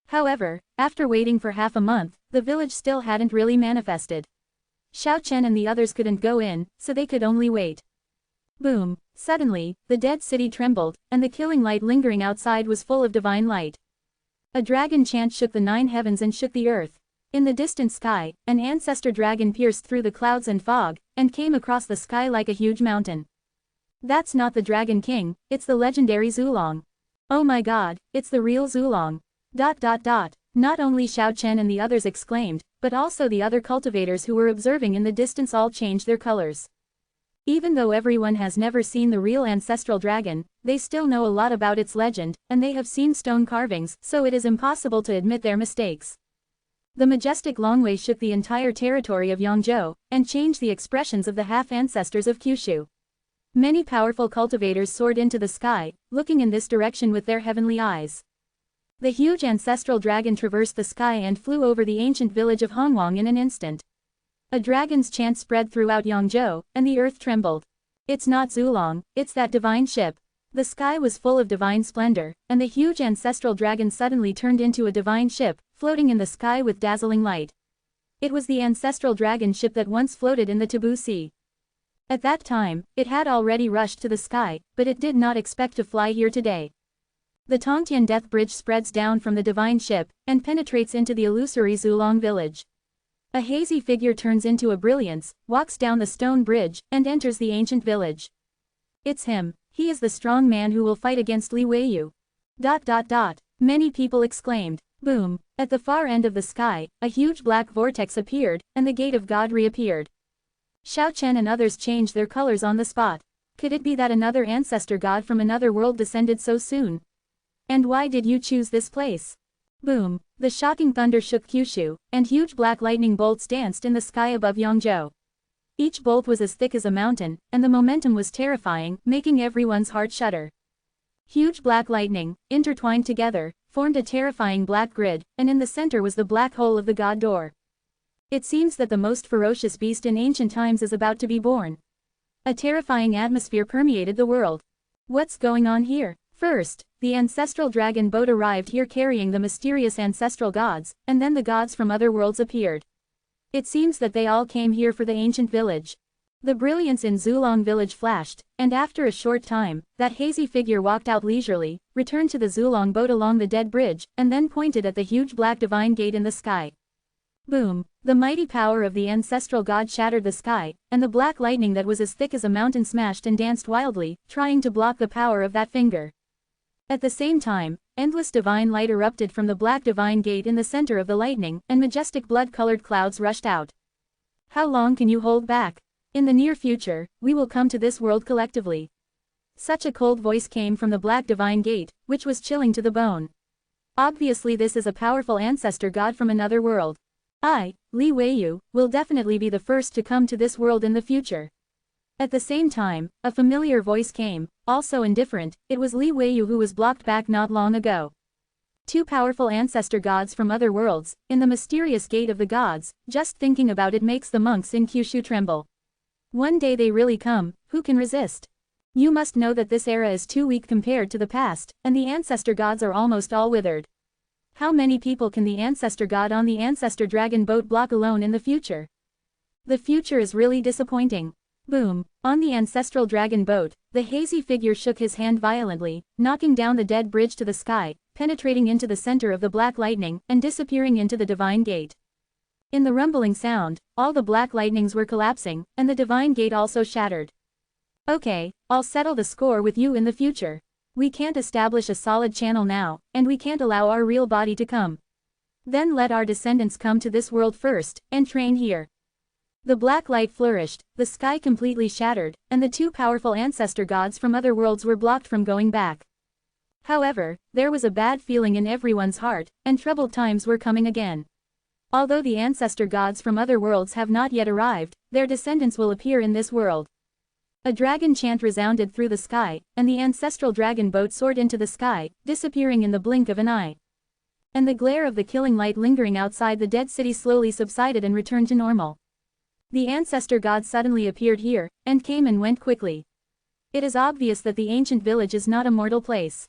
However, after waiting for half a month, the village still hadn't really manifested. Xiao Chen and the others couldn't go in, so they could only wait. Boom! Suddenly, the dead city trembled, and the killing light lingering outside was full of divine light. A dragon chant shook the 9 heavens and shook the earth. In the distant sky, an ancestor dragon pierced through the clouds and fog, and came across the sky like a huge mountain. That's not the Dragon King, it's the legendary Zulong. Oh my god, it's the real Zulong. ... Not only Xiao Chen and the others exclaimed, but also the other cultivators who were observing in the distance all changed their colors. Even though everyone has never seen the real ancestral dragon, they still know a lot about its legend, and they have seen stone carvings, so it is impossible to admit their mistakes. The majestic Longwei shook the entire territory of Yangzhou, and changed the expressions of the half-ancestors of Kyushu. Many powerful cultivators soared into the sky, looking in this direction with their heavenly eyes. The huge ancestral dragon traversed the sky and flew over the ancient village of Hongwang in an instant. A dragon's chant spread throughout Yangzhou, and the earth trembled. It's not Zulong, it's that divine ship. The sky was full of divine splendor, and the huge ancestral dragon suddenly turned into a divine ship, floating in the sky with dazzling light. It was the ancestral dragon ship that once floated in the Taboo Sea. At that time, it had already rushed to the sky, but it did not expect to fly here today. The Tongtian Death Bridge spreads down from the divine ship, and penetrates into the illusory Zulong village. A hazy figure turns into a brilliance, walks down the stone bridge, and enters the ancient village. It's him. He is the strong man who will fight against Li Weiyu. ... Many people exclaimed. Boom! At the far end of the sky, a huge black vortex appeared, and the Gate of God reappeared. Xiao Chen and others changed their colors on the spot. Could it be that another ancestor god from another world descended so soon? And why did you choose this place? Boom! The shocking thunder shook Kyushu, and huge black lightning bolts danced in the sky above Yangzhou. Each bolt was as thick as a mountain, and the momentum was terrifying, making everyone's heart shudder. Huge black lightning, intertwined together, formed a terrifying black grid, and in the center was the black hole of the god door. It seems that the most ferocious beast in ancient times is about to be born. A terrifying atmosphere permeated the world. What's going on here? First, the ancestral dragon boat arrived here carrying the mysterious ancestral gods, and then the gods from other worlds appeared. It seems that they all came here for the ancient village. The brilliance in Zulong village flashed, and after a short time, that hazy figure walked out leisurely, returned to the Zulong boat along the dead bridge, and then pointed at the huge black divine gate in the sky. Boom! The mighty power of the ancestral god shattered the sky, and the black lightning that was as thick as a mountain smashed and danced wildly, trying to block the power of that finger. At the same time, endless divine light erupted from the black divine gate in the center of the lightning, and majestic blood-colored clouds rushed out. How long can you hold back? In the near future, we will come to this world collectively. Such a cold voice came from the black divine gate, which was chilling to the bone. Obviously this is a powerful ancestor god from another world. I, Li Weiyu, will definitely be the first to come to this world in the future. At the same time, a familiar voice came, also indifferent. It was Li Weiyu who was blocked back not long ago. Two powerful ancestor gods from other worlds, in the mysterious gate of the gods, just thinking about it makes the monks in Kyushu tremble. One day they really come, who can resist? You must know that this era is too weak compared to the past, and the ancestor gods are almost all withered. How many people can the ancestor god on the ancestor dragon boat block alone in the future? The future is really disappointing. Boom! On the ancestral dragon boat, the hazy figure shook his hand violently, knocking down the dead bridge to the sky, penetrating into the center of the black lightning, and disappearing into the divine gate. In the rumbling sound, all the black lightnings were collapsing, and the divine gate also shattered. Okay, I'll settle the score with you in the future. We can't establish a solid channel now, and we can't allow our real body to come. Then let our descendants come to this world first, and train here. The black light flourished, the sky completely shattered, and the two powerful ancestor gods from other worlds were blocked from going back. However, there was a bad feeling in everyone's heart, and troubled times were coming again. Although the ancestor gods from other worlds have not yet arrived, their descendants will appear in this world. A dragon chant resounded through the sky, and the ancestral dragon boat soared into the sky, disappearing in the blink of an eye. And the glare of the killing light lingering outside the dead city slowly subsided and returned to normal. The ancestor god suddenly appeared here, and came and went quickly. It is obvious that the ancient village is not a mortal place.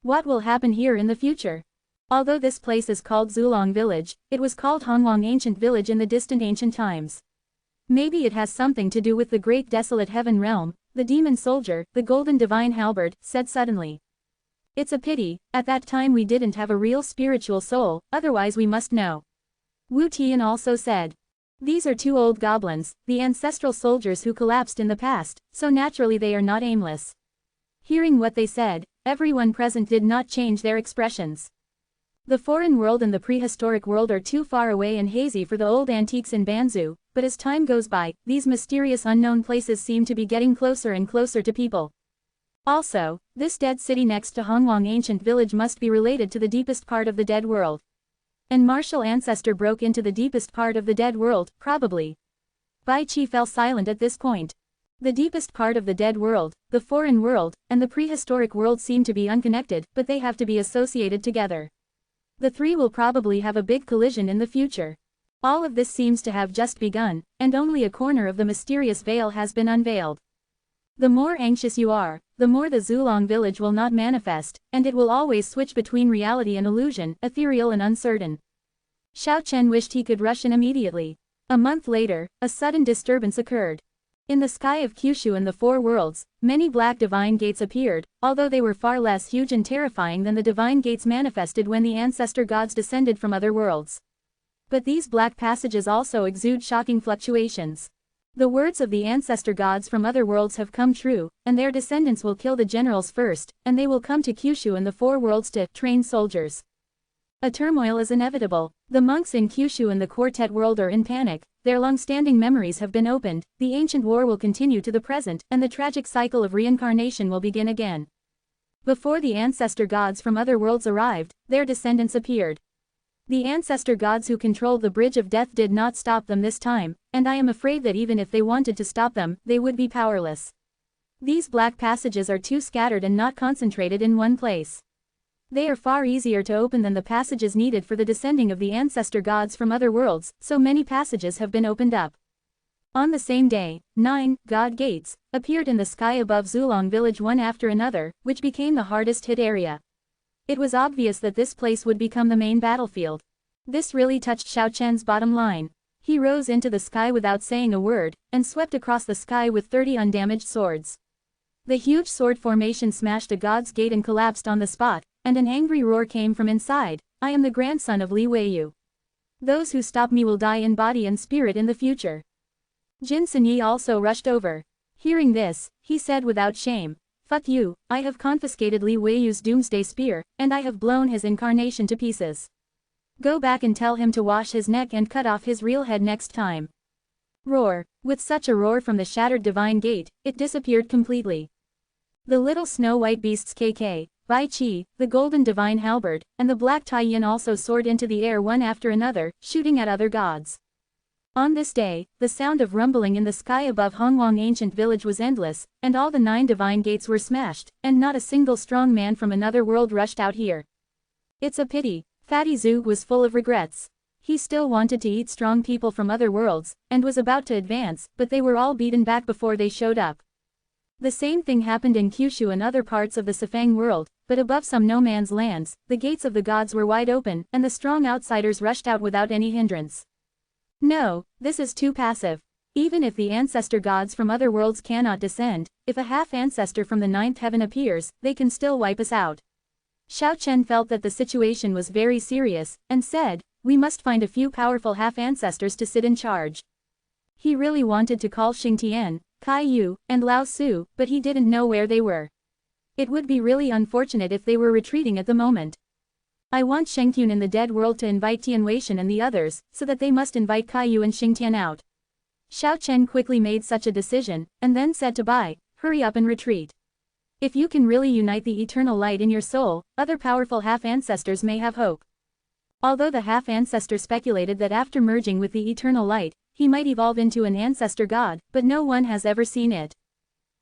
What will happen here in the future? Although this place is called Zulong village, it was called Hongwang ancient village in the distant ancient times. Maybe it has something to do with the great desolate heaven realm, the demon soldier, the golden divine halberd, said suddenly. It's a pity, at that time we didn't have a real spiritual soul, otherwise we must know. Wu Tian also said. These are two old goblins, the ancestral soldiers who collapsed in the past, so naturally they are not aimless. Hearing what they said, everyone present did not change their expressions. The foreign world and the prehistoric world are too far away and hazy for the old antiques in Banzu, but as time goes by, these mysterious unknown places seem to be getting closer and closer to people. Also, this dead city next to Hongwang ancient village must be related to the deepest part of the dead world. And martial ancestor broke into the deepest part of the dead world, probably. Bai Qi fell silent at this point. The deepest part of the dead world, the foreign world, and the prehistoric world seem to be unconnected, but they have to be associated together. The three will probably have a big collision in the future. All of this seems to have just begun, and only a corner of the mysterious veil has been unveiled. The more anxious you are, the more the Zulong village will not manifest, and it will always switch between reality and illusion, ethereal and uncertain. Xiao Chen wished he could rush in immediately. A month later, a sudden disturbance occurred. In the sky of Kyushu and the four worlds, many black divine gates appeared, although they were far less huge and terrifying than the divine gates manifested when the ancestor gods descended from other worlds. But these black passages also exude shocking fluctuations. The words of the ancestor gods from other worlds have come true, and their descendants will kill the generals first, and they will come to Kyushu and the four worlds to train soldiers. A turmoil is inevitable. The monks in Kyushu and the quartet world are in panic, their long-standing memories have been opened, the ancient war will continue to the present, and the tragic cycle of reincarnation will begin again. Before the ancestor gods from other worlds arrived, their descendants appeared. The ancestor gods who controlled the bridge of death did not stop them this time, and I am afraid that even if they wanted to stop them, they would be powerless. These black passages are too scattered and not concentrated in one place. They are far easier to open than the passages needed for the descending of the ancestor gods from other worlds, so many passages have been opened up. On the same day, 9 God Gates appeared in the sky above Zulong village one after another, which became the hardest hit area. It was obvious that this place would become the main battlefield. This really touched Xiao Chen's bottom line. He rose into the sky without saying a word, and swept across the sky with 30 undamaged swords. The huge sword formation smashed a god's gate and collapsed on the spot, and an angry roar came from inside. I am the grandson of Li Weiyu. Those who stop me will die in body and spirit in the future. Jin Sinyi also rushed over. Hearing this, he said without shame, "Fuck you, I have confiscated Li Weiyu's doomsday spear, and I have blown his incarnation to pieces. Go back and tell him to wash his neck and cut off his real head next time." Roar. With such a roar from the shattered divine gate, it disappeared completely. The little snow-white beasts KK, Bai Qi, the golden divine halberd, and the black Tai Yin also soared into the air one after another, shooting at other gods. On this day, the sound of rumbling in the sky above Hongwang ancient village was endless, and all the 9 divine gates were smashed, and not a single strong man from another world rushed out here. It's a pity. Fatty Zug was full of regrets. He still wanted to eat strong people from other worlds, and was about to advance, but they were all beaten back before they showed up. The same thing happened in Kyushu and other parts of the Sifang world, but above some no-man's lands, the gates of the gods were wide open, and the strong outsiders rushed out without any hindrance. No, this is too passive. Even if the ancestor gods from other worlds cannot descend, if a half-ancestor from the 9th heaven appears, they can still wipe us out. Xiao Chen felt that the situation was very serious, and said, "We must find a few powerful half-ancestors to sit in charge." He really wanted to call Xingtian, Kai Yu, and Lao Su, but he didn't know where they were. It would be really unfortunate if they were retreating at the moment. I want Shengtian in the dead world to invite Tian Weishan and the others, so that they must invite Kai Yu and Xingtian out. Xiao Chen quickly made such a decision, and then said to Bai, "Hurry up and retreat. If you can really unite the eternal light in your soul, other powerful half-ancestors may have hope." Although the half-ancestor speculated that after merging with the eternal light, he might evolve into an ancestor god, but no one has ever seen it.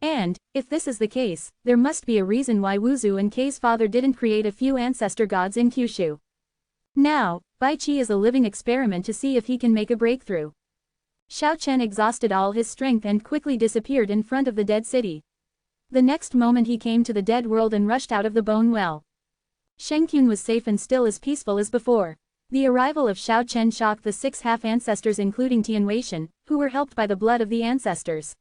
And, if this is the case, there must be a reason why Wuzu and Kei's father didn't create a few ancestor gods in Kyushu. Now, Bai Qi is a living experiment to see if he can make a breakthrough. Xiao Chen exhausted all his strength and quickly disappeared in front of the dead city. The next moment he came to the dead world and rushed out of the bone well. Shengqun was safe and still as peaceful as before. The arrival of Xiao Chen shocked the 6 half-ancestors including Tian Weishan, who were helped by the blood of the ancestors.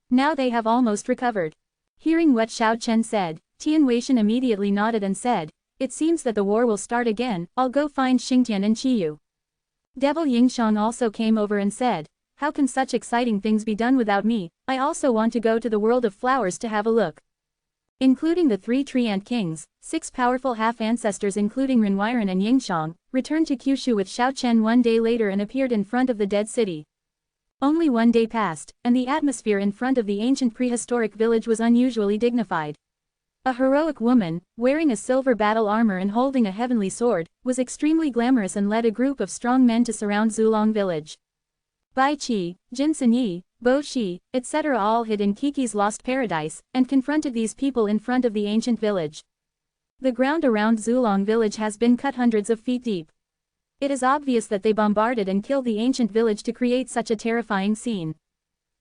Now they have almost recovered. Hearing what Xiao Chen said, Tian Weishan immediately nodded and said, "It seems that the war will start again, I'll go find Xingtian and Qiyu." Devil Yingxiang also came over and said, "How can such exciting things be done without me? I also want to go to the world of flowers to have a look." Including the 3 tree ant kings, 6 powerful half-ancestors including Renweiren and Yingxiang, returned to Kyushu with Xiao Chen one day later and appeared in front of the dead city. Only one day passed, and the atmosphere in front of the ancient prehistoric village was unusually dignified. A heroic woman, wearing a silver battle armor and holding a heavenly sword, was extremely glamorous and led a group of strong men to surround Zulong village. Bai Qi, Jin Sinyi, Bo Shi, etc. all hid in Kiki's lost paradise, and confronted these people in front of the ancient village. The ground around Zulong village has been cut hundreds of feet deep. It is obvious that they bombarded and killed the ancient village to create such a terrifying scene.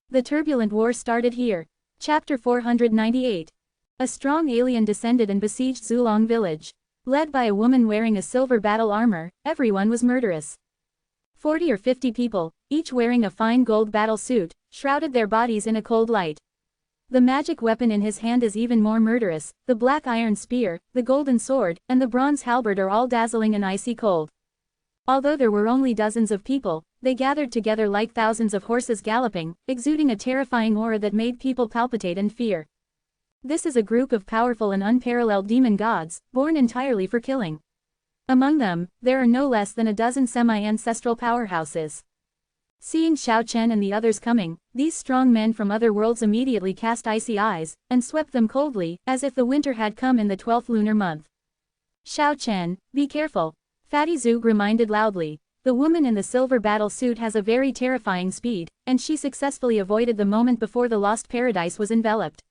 The turbulent war started here. Chapter 498. A strong alien descended and besieged Zulong village. Led by a woman wearing a silver battle armor, everyone was murderous. 40 or 50 people, each wearing a fine gold battle suit, shrouded their bodies in a cold light. The magic weapon in his hand is even more murderous. The black iron spear, the golden sword, and the bronze halberd are all dazzling and icy cold. Although there were only dozens of people, they gathered together like thousands of horses galloping, exuding a terrifying aura that made people palpitate and fear. This is a group of powerful and unparalleled demon gods, born entirely for killing. Among them, there are no less than a dozen semi-ancestral powerhouses. Seeing Xiao Chen and the others coming, these strong men from other worlds immediately cast icy eyes, and swept them coldly, as if the winter had come in the 12th lunar month. "Xiao Chen, be careful," Fatty Zug reminded loudly. The woman in the silver battle suit has a very terrifying speed, and she successfully avoided the moment before the lost paradise was enveloped.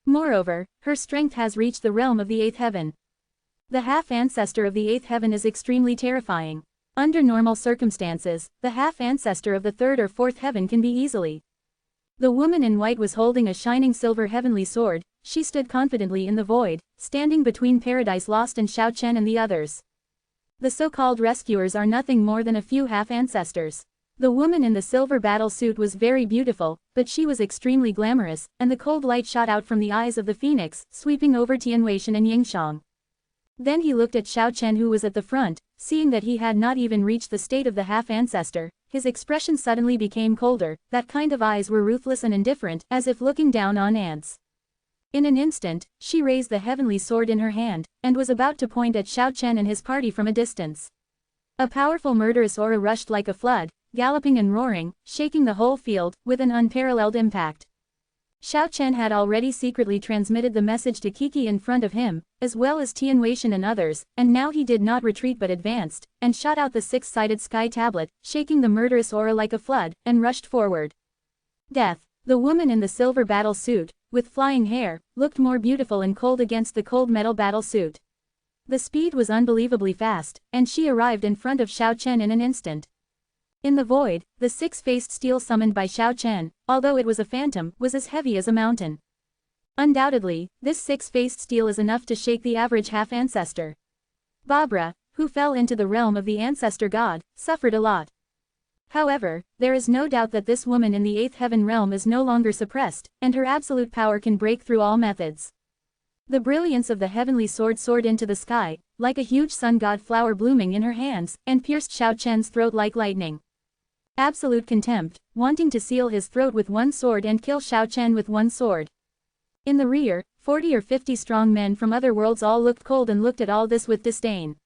Moreover, her strength has reached the realm of the 8th heaven. The half-ancestor of the 8th heaven is extremely terrifying. Under normal circumstances, the half-ancestor of the third or fourth heaven can be easily. The woman in white was holding a shining silver heavenly sword. She stood confidently in the void, standing between Paradise Lost and Xiao Chen and the others. The so-called rescuers are nothing more than a few half-ancestors. The woman in the silver battle suit was very beautiful, but she was extremely glamorous, and the cold light shot out from the eyes of the phoenix, sweeping over Tianweishan and Yingxiang. Then he looked at Xiao Chen, who was at the front. Seeing that he had not even reached the state of the half-ancestor, his expression suddenly became colder. That kind of eyes were ruthless and indifferent, as if looking down on ants. In an instant, she raised the heavenly sword in her hand, and was about to point at Xiao Chen and his party from a distance. A powerful murderous aura rushed like a flood, galloping and roaring, shaking the whole field, with an unparalleled impact. Xiao Chen had already secretly transmitted the message to Kiki in front of him, as well as Tianweishan and others, and now he did not retreat but advanced, and shot out the six-sided sky tablet, shaking the murderous aura like a flood, and rushed forward. Death. The woman in the silver battle suit, with flying hair, looked more beautiful and cold against the cold metal battle suit. The speed was unbelievably fast, and she arrived in front of Xiao Chen in an instant. In the void, the six-faced steel summoned by Xiao Chen, although it was a phantom, was as heavy as a mountain. Undoubtedly, this six-faced steel is enough to shake the average half-ancestor. Babra, who fell into the realm of the ancestor god, suffered a lot. However, there is no doubt that this woman in the eighth heaven realm is no longer suppressed, and her absolute power can break through all methods. The brilliance of the heavenly sword soared into the sky, like a huge sun god flower blooming in her hands, and pierced Xiao Chen's throat like lightning. Absolute contempt, wanting to seal his throat with one sword and kill Xiao Chen with one sword. In the rear, 40 or 50 strong men from other worlds all looked cold and looked at all this with disdain.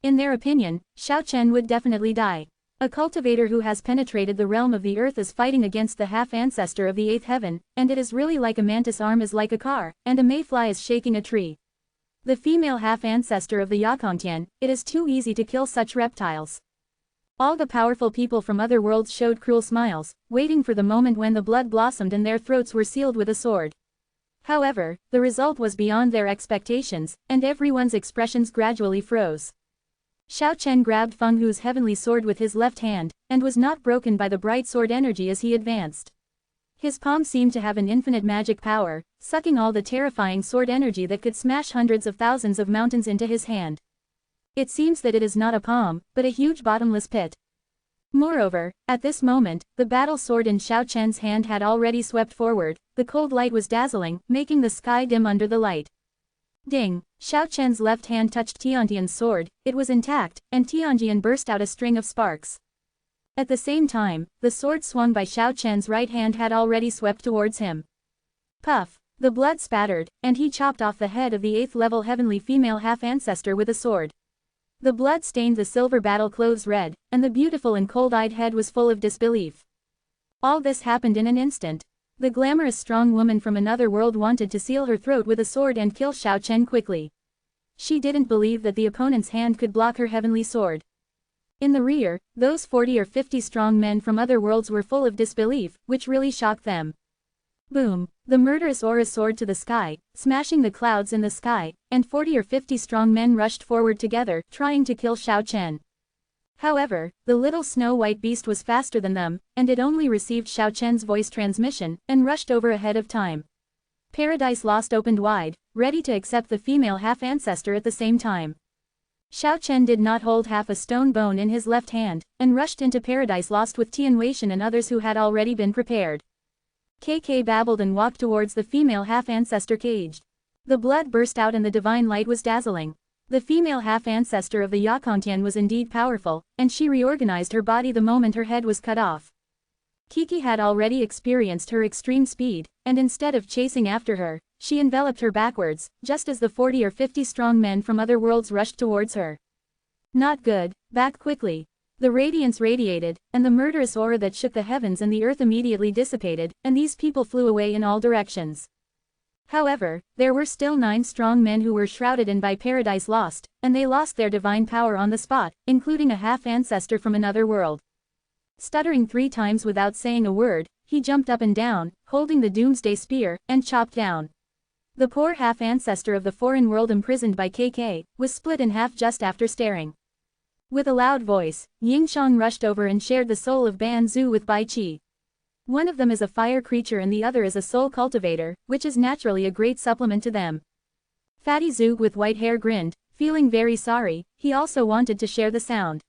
In their opinion, Xiao Chen would definitely die. A cultivator who has penetrated the realm of the earth is fighting against the half-ancestor of the eighth heaven, and it is really like a mantis arm is like a car, and a mayfly is shaking a tree. The female half-ancestor of the Yakongtian, it is too easy to kill such reptiles. All the powerful people from other worlds showed cruel smiles, waiting for the moment when the blood blossomed and their throats were sealed with a sword. However, the result was beyond their expectations, and everyone's expressions gradually froze. Xiao Chen grabbed Feng Hu's heavenly sword with his left hand, and was not broken by the bright sword energy as he advanced. His palm seemed to have an infinite magic power, sucking all the terrifying sword energy that could smash hundreds of thousands of mountains into his hand. It seems that it is not a palm, but a huge bottomless pit. Moreover, at this moment, the battle sword in Xiao Chen's hand had already swept forward. The cold light was dazzling, making the sky dim under the light. Ding! Xiao Chen's left hand touched Tianjian's sword, it was intact, and Tianjian burst out a string of sparks. At the same time, the sword swung by Xiao Chen's right hand had already swept towards him. Puff! The blood spattered, and he chopped off the head of the 8th level heavenly female half-ancestor with a sword. The blood stained the silver battle clothes red, and the beautiful and cold-eyed head was full of disbelief. All this happened in an instant. The glamorous strong woman from another world wanted to seal her throat with a sword and kill Xiao Chen quickly. She didn't believe that the opponent's hand could block her heavenly sword. In the rear, those 40 or 50 strong men from other worlds were full of disbelief, which really shocked them. Boom! The murderous aura soared to the sky, smashing the clouds in the sky, and 40 or 50 strong men rushed forward together, trying to kill Xiao Chen. However, the little snow-white beast was faster than them, and it only received Xiao Chen's voice transmission, and rushed over ahead of time. Paradise Lost opened wide, ready to accept the female half-ancestor at the same time. Xiao Chen did not hold half a stone bone in his left hand, and rushed into Paradise Lost with Tianweishan and others who had already been prepared. KK babbled and walked towards the female half-ancestor caged. The blood burst out and the divine light was dazzling. The female half-ancestor of the Yakongtian was indeed powerful, and she reorganized her body the moment her head was cut off. Kiki had already experienced her extreme speed, and instead of chasing after her, she enveloped her backwards, just as the 40 or 50 strong men from other worlds rushed towards her. Not good, back quickly. The radiance radiated, and the murderous aura that shook the heavens and the earth immediately dissipated, and these people flew away in all directions. However, there were still 9 strong men who were shrouded in by Paradise Lost, and they lost their divine power on the spot, including a half-ancestor from another world. Stuttering 3 times without saying a word, he jumped up and down, holding the doomsday spear, and chopped down. The poor half-ancestor of the foreign world imprisoned by KK, was split in half just after staring. With a loud voice, Yingxiang rushed over and shared the soul of Ban Zhu with Bai Qi. One of them is a fire creature and the other is a soul cultivator, which is naturally a great supplement to them. Fatty Zug with white hair grinned, feeling very sorry, he also wanted to share the sound.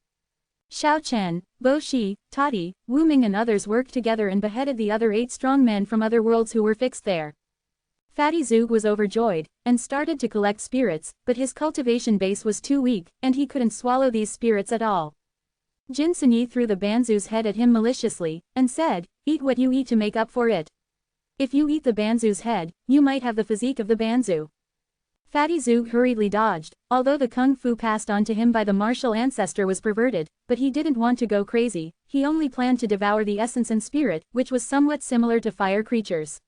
Xiao Chen, Bo Shi, Tati, Wu Ming and others worked together and beheaded the other 8 strong men from other worlds who were fixed there. Fatty Zug was overjoyed, and started to collect spirits, but his cultivation base was too weak, and he couldn't swallow these spirits at all. Jin Sunyi threw the Banzu's head at him maliciously, and said, "Eat what you eat to make up for it. If you eat the Banzu's head, you might have the physique of the Banzu." Fatty Zug hurriedly dodged, although the kung fu passed on to him by the martial ancestor was perverted, but he didn't want to go crazy, he only planned to devour the essence and spirit, which was somewhat similar to fire creatures.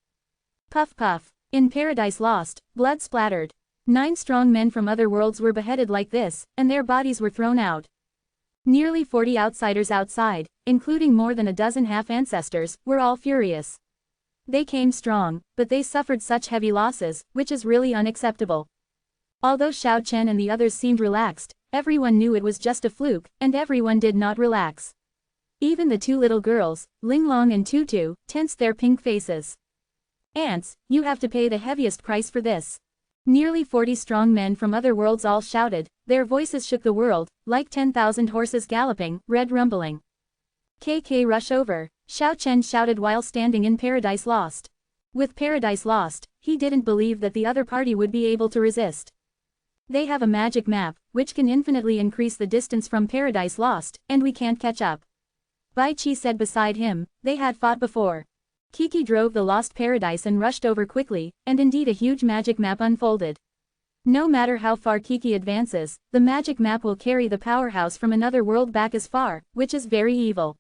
Puff puff. In Paradise Lost, blood splattered. 9 strong men from other worlds were beheaded like this, and their bodies were thrown out. Nearly 40 outsiders outside, including more than a dozen half-ancestors, were all furious. They came strong, but they suffered such heavy losses, which is really unacceptable. Although Xiao Chen and the others seemed relaxed, everyone knew it was just a fluke, and everyone did not relax. Even the 2 little girls, Ling Long and Tutu, tensed their pink faces. "Ants, you have to pay the heaviest price for this." Nearly 40 strong men from other worlds all shouted, their voices shook the world, like 10,000 horses galloping, red rumbling. "KK rush over," Xiao Chen shouted while standing in Paradise Lost. With Paradise Lost, he didn't believe that the other party would be able to resist. They have a magic map, which can infinitely increase the distance from Paradise Lost, and we can't catch up. Bai Qi said beside him, they had fought before. Kiki drove the Lost Paradise and rushed over quickly, and indeed a huge magic map unfolded. No matter how far Kiki advances, the magic map will carry the powerhouse from another world back as far, which is very evil.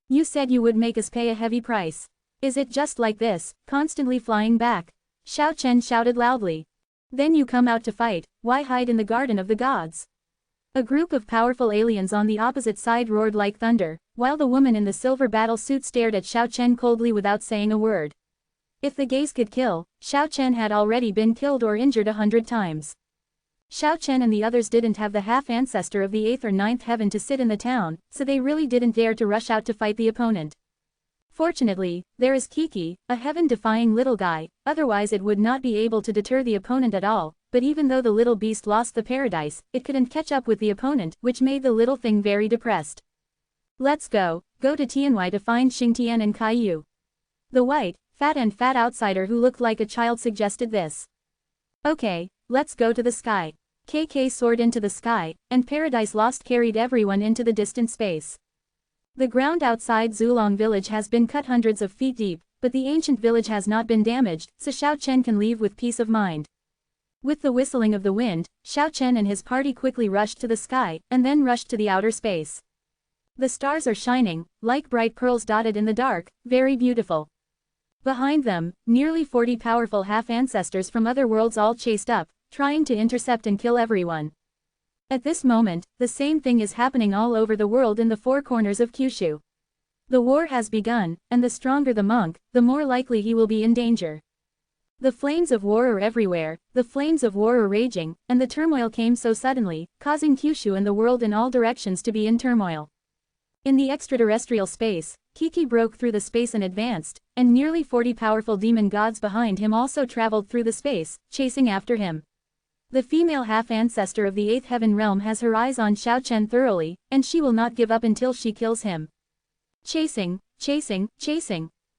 "You said you would make us pay a heavy price. Is it just like this, constantly flying back?" Xiao Chen shouted loudly. "Then you come out to fight, why hide in the Garden of the Gods?" A group of powerful aliens on the opposite side roared like thunder, while the woman in the silver battle suit stared at Xiao Chen coldly without saying a word. If the gaze could kill, Xiao Chen had already been killed or injured 100 times. Xiao Chen and the others didn't have the half-ancestor of the 8th or 9th heaven to sit in the town, so they really didn't dare to rush out to fight the opponent. Fortunately, there is Kiki, a heaven-defying little guy, otherwise it would not be able to deter the opponent at all, but even though the little beast lost the paradise, it couldn't catch up with the opponent, which made the little thing very depressed. "Let's go to Tianwai to find Xingtian and Kaiyu." The white, fat outsider who looked like a child suggested this. "Okay, let's go to the sky." KK soared into the sky, and Paradise Lost carried everyone into the distant space. The ground outside Zulong village has been cut hundreds of feet deep, but the ancient village has not been damaged, so Xiao Chen can leave with peace of mind. With the whistling of the wind, Xiao Chen and his party quickly rushed to the sky, and then rushed to the outer space. The stars are shining, like bright pearls dotted in the dark, very beautiful. Behind them, nearly 40 powerful half-ancestors from other worlds all chased up, trying to intercept and kill everyone. At this moment, the same thing is happening all over the world in the 4 corners of Kyushu. The war has begun, and the stronger the monk, the more likely he will be in danger. The flames of war are everywhere, the flames of war are raging, and the turmoil came so suddenly, causing Kyushu and the world in all directions to be in turmoil. In the extraterrestrial space, Kiki broke through the space and advanced, and nearly 40 powerful demon gods behind him also traveled through the space, chasing after him. The female half-ancestor of the 8th heaven realm has her eyes on Xiao Chen thoroughly, and she will not give up until she kills him. Chasing.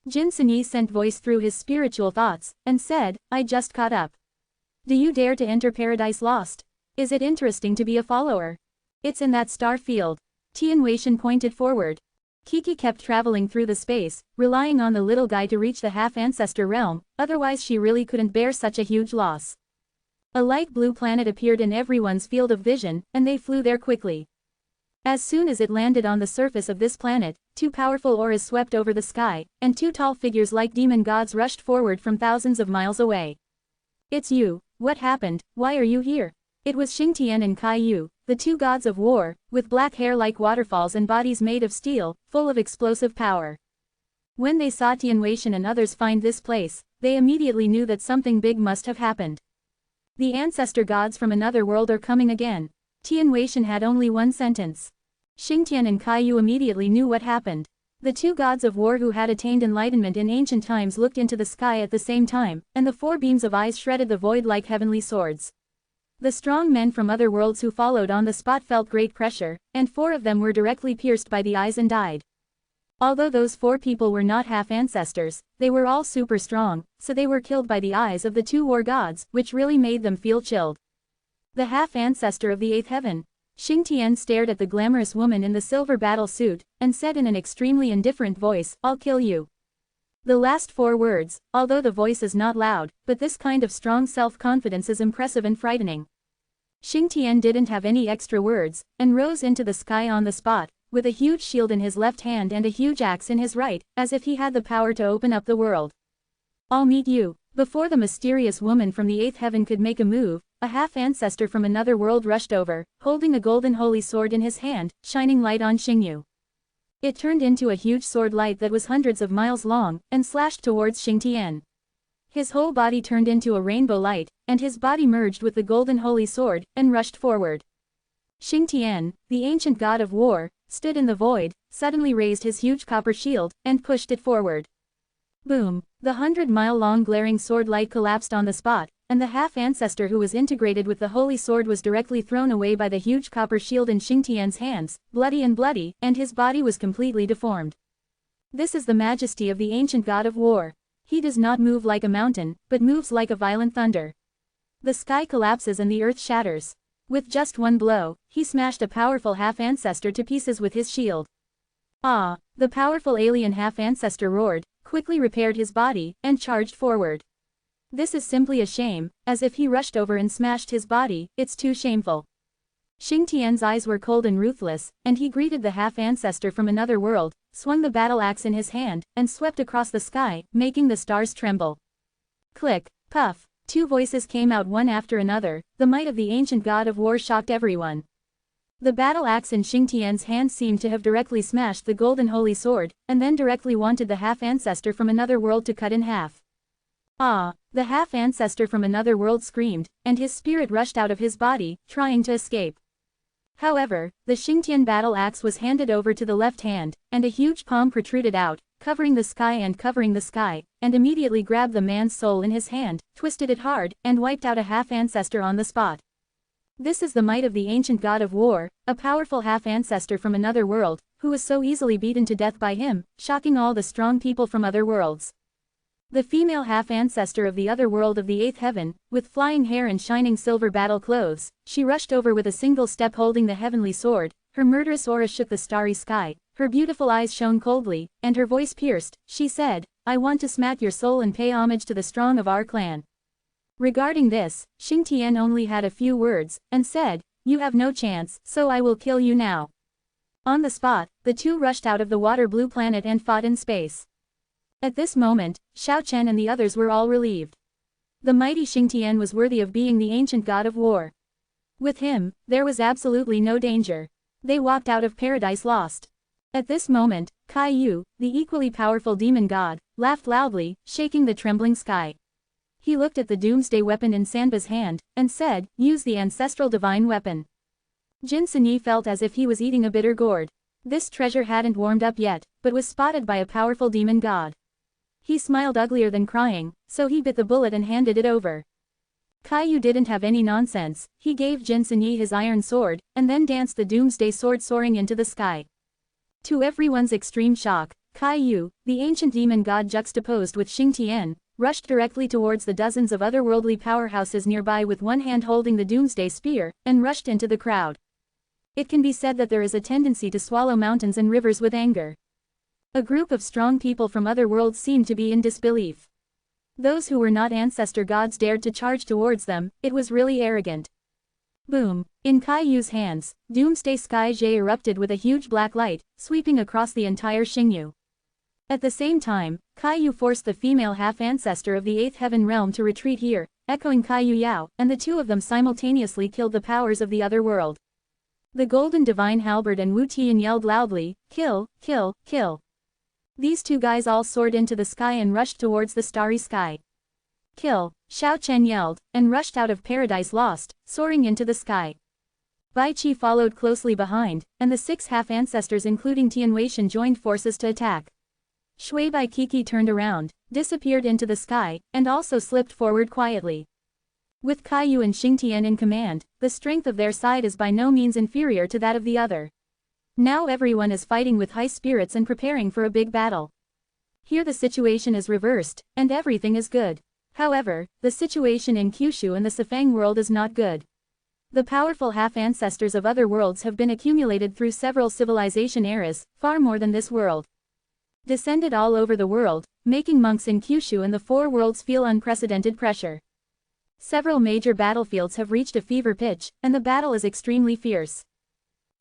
Jin Sunyi sent voice through his spiritual thoughts, and said, "I just caught up. Do you dare to enter Paradise Lost? Is it interesting to be a follower? It's in that star field." Tian Weishan pointed forward. Kiki kept traveling through the space, relying on the little guy to reach the half-ancestor realm, otherwise she really couldn't bear such a huge loss. A light blue planet appeared in everyone's field of vision, and they flew there quickly. As soon as it landed on the surface of this planet, 2 powerful auras swept over the sky, and 2 tall figures like demon gods rushed forward from thousands of miles away. "It's you, what happened, why are you here?" It was Xingtian and Kaiyu, the 2 gods of war, with black hair like waterfalls and bodies made of steel, full of explosive power. When they saw Tian Weishan and others find this place, they immediately knew that something big must have happened. The ancestor gods from another world are coming again. Tian Weishan had only one sentence. Xingtian and Kaiyu immediately knew what happened. The two gods of war who had attained enlightenment in ancient times looked into the sky at the same time, and the four beams of eyes shredded the void like heavenly swords. The strong men from other worlds who followed on the spot felt great pressure, and four of them were directly pierced by the eyes and died. Although those four people were not half-ancestors, they were all super strong, so they were killed by the eyes of the two war gods, which really made them feel chilled. The half-ancestor of the eighth heaven. Xingtian stared at the glamorous woman in the silver battle suit, and said in an extremely indifferent voice, "I'll kill you." The last four words, although the voice is not loud, but this kind of strong self-confidence is impressive and frightening. Xingtian didn't have any extra words, and rose into the sky on the spot, with a huge shield in his left hand and a huge axe in his right, as if he had the power to open up the world. "I'll meet you." Before the mysterious woman from the eighth heaven could make a move, a half-ancestor from another world rushed over, holding a golden holy sword in his hand, shining light on Xingyu. It turned into a huge sword light that was hundreds of miles long, and slashed towards Xingtian. His whole body turned into a rainbow light, and his body merged with the golden holy sword, and rushed forward. Xingtian, the ancient god of war, stood in the void, suddenly raised his huge copper shield, and pushed it forward. Boom! The 100-mile-long glaring sword light collapsed on the spot, and the half-ancestor who was integrated with the holy sword was directly thrown away by the huge copper shield in Xingtian's hands, bloody, and his body was completely deformed. This is the majesty of the ancient god of war. He does not move like a mountain, but moves like a violent thunder. The sky collapses and the earth shatters. With just one blow, he smashed a powerful half-ancestor to pieces with his shield. Ah! The powerful alien half-ancestor roared, quickly repaired his body, and charged forward. This is simply a shame, as if he rushed over and smashed his body, it's too shameful. Xingtian's eyes were cold and ruthless, and he greeted the half-ancestor from another world, swung the battle axe in his hand, and swept across the sky, making the stars tremble. Click, puff, two voices came out one after another, the might of the ancient god of war shocked everyone. The battle axe in Xingtian's hand seemed to have directly smashed the golden holy sword, and then directly wanted the half-ancestor from another world to cut in half. Ah! The half-ancestor from another world screamed, and his spirit rushed out of his body, trying to escape. However, the Xingtian battle axe was handed over to the left hand, and a huge palm protruded out, covering the sky, and immediately grabbed the man's soul in his hand, twisted it hard, and wiped out a half-ancestor on the spot. This is the might of the ancient god of war, a powerful half-ancestor from another world, who was so easily beaten to death by him, shocking all the strong people from other worlds. The female half-ancestor of the other world of the eighth heaven, with flying hair and shining silver battle clothes, she rushed over with a single step holding the heavenly sword, her murderous aura shook the starry sky, her beautiful eyes shone coldly, and her voice pierced. She said, "I want to smack your soul and pay homage to the strong of our clan." Regarding this, Xingtian only had a few words, and said, "You have no chance, so I will kill you now." On the spot, the two rushed out of the water-blue planet and fought in space. At this moment, Xiao Chen and the others were all relieved. The mighty Xingtian was worthy of being the ancient god of war. With him, there was absolutely no danger. They walked out of Paradise Lost. At this moment, Kai Yu, the equally powerful demon god, laughed loudly, shaking the trembling sky. He looked at the doomsday weapon in Sanba's hand, and said, "Use the ancestral divine weapon." Jin Sini felt as if he was eating a bitter gourd. This treasure hadn't warmed up yet, but was spotted by a powerful demon god. He smiled uglier than crying, so he bit the bullet and handed it over. Kaiyu didn't have any nonsense, he gave Jin Sini his iron sword, and then danced the doomsday sword soaring into the sky. To everyone's extreme shock, Kaiyu, the ancient demon god juxtaposed with Xingtian, rushed directly towards the dozens of otherworldly powerhouses nearby with one hand holding the doomsday spear, and rushed into the crowd. It can be said that there is a tendency to swallow mountains and rivers with anger. A group of strong people from other worlds seemed to be in disbelief. Those who were not ancestor gods dared to charge towards them, it was really arrogant. Boom! In Kaiyu's hands, doomsday sky Jie erupted with a huge black light, sweeping across the entire Xingyu. At the same time, Kaiyu forced the female half-ancestor of the eighth heaven realm to retreat here, echoing Kaiyu Yao, and the two of them simultaneously killed the powers of the other world. The golden divine halberd and Wu Tian yelled loudly, "Kill, kill, kill." These two guys all soared into the sky and rushed towards the starry sky. "Kill," Xiao Chen yelled, and rushed out of Paradise Lost, soaring into the sky. Bai Qi followed closely behind, and the 6 half-ancestors including Tianwei joined forces to attack. Shui Bai Kiki turned around, disappeared into the sky, and also slipped forward quietly. With Kaiyu and Xingtian in command, the strength of their side is by no means inferior to that of the other. Now everyone is fighting with high spirits and preparing for a big battle. Here the situation is reversed, and everything is good. However, the situation in Kyushu and the Sifang world is not good. The powerful half-ancestors of other worlds have been accumulated through several civilization eras, far more than this world. Descended all over the world, making monks in Kyushu and the 4 worlds feel unprecedented pressure. Several major battlefields have reached a fever pitch, and the battle is extremely fierce.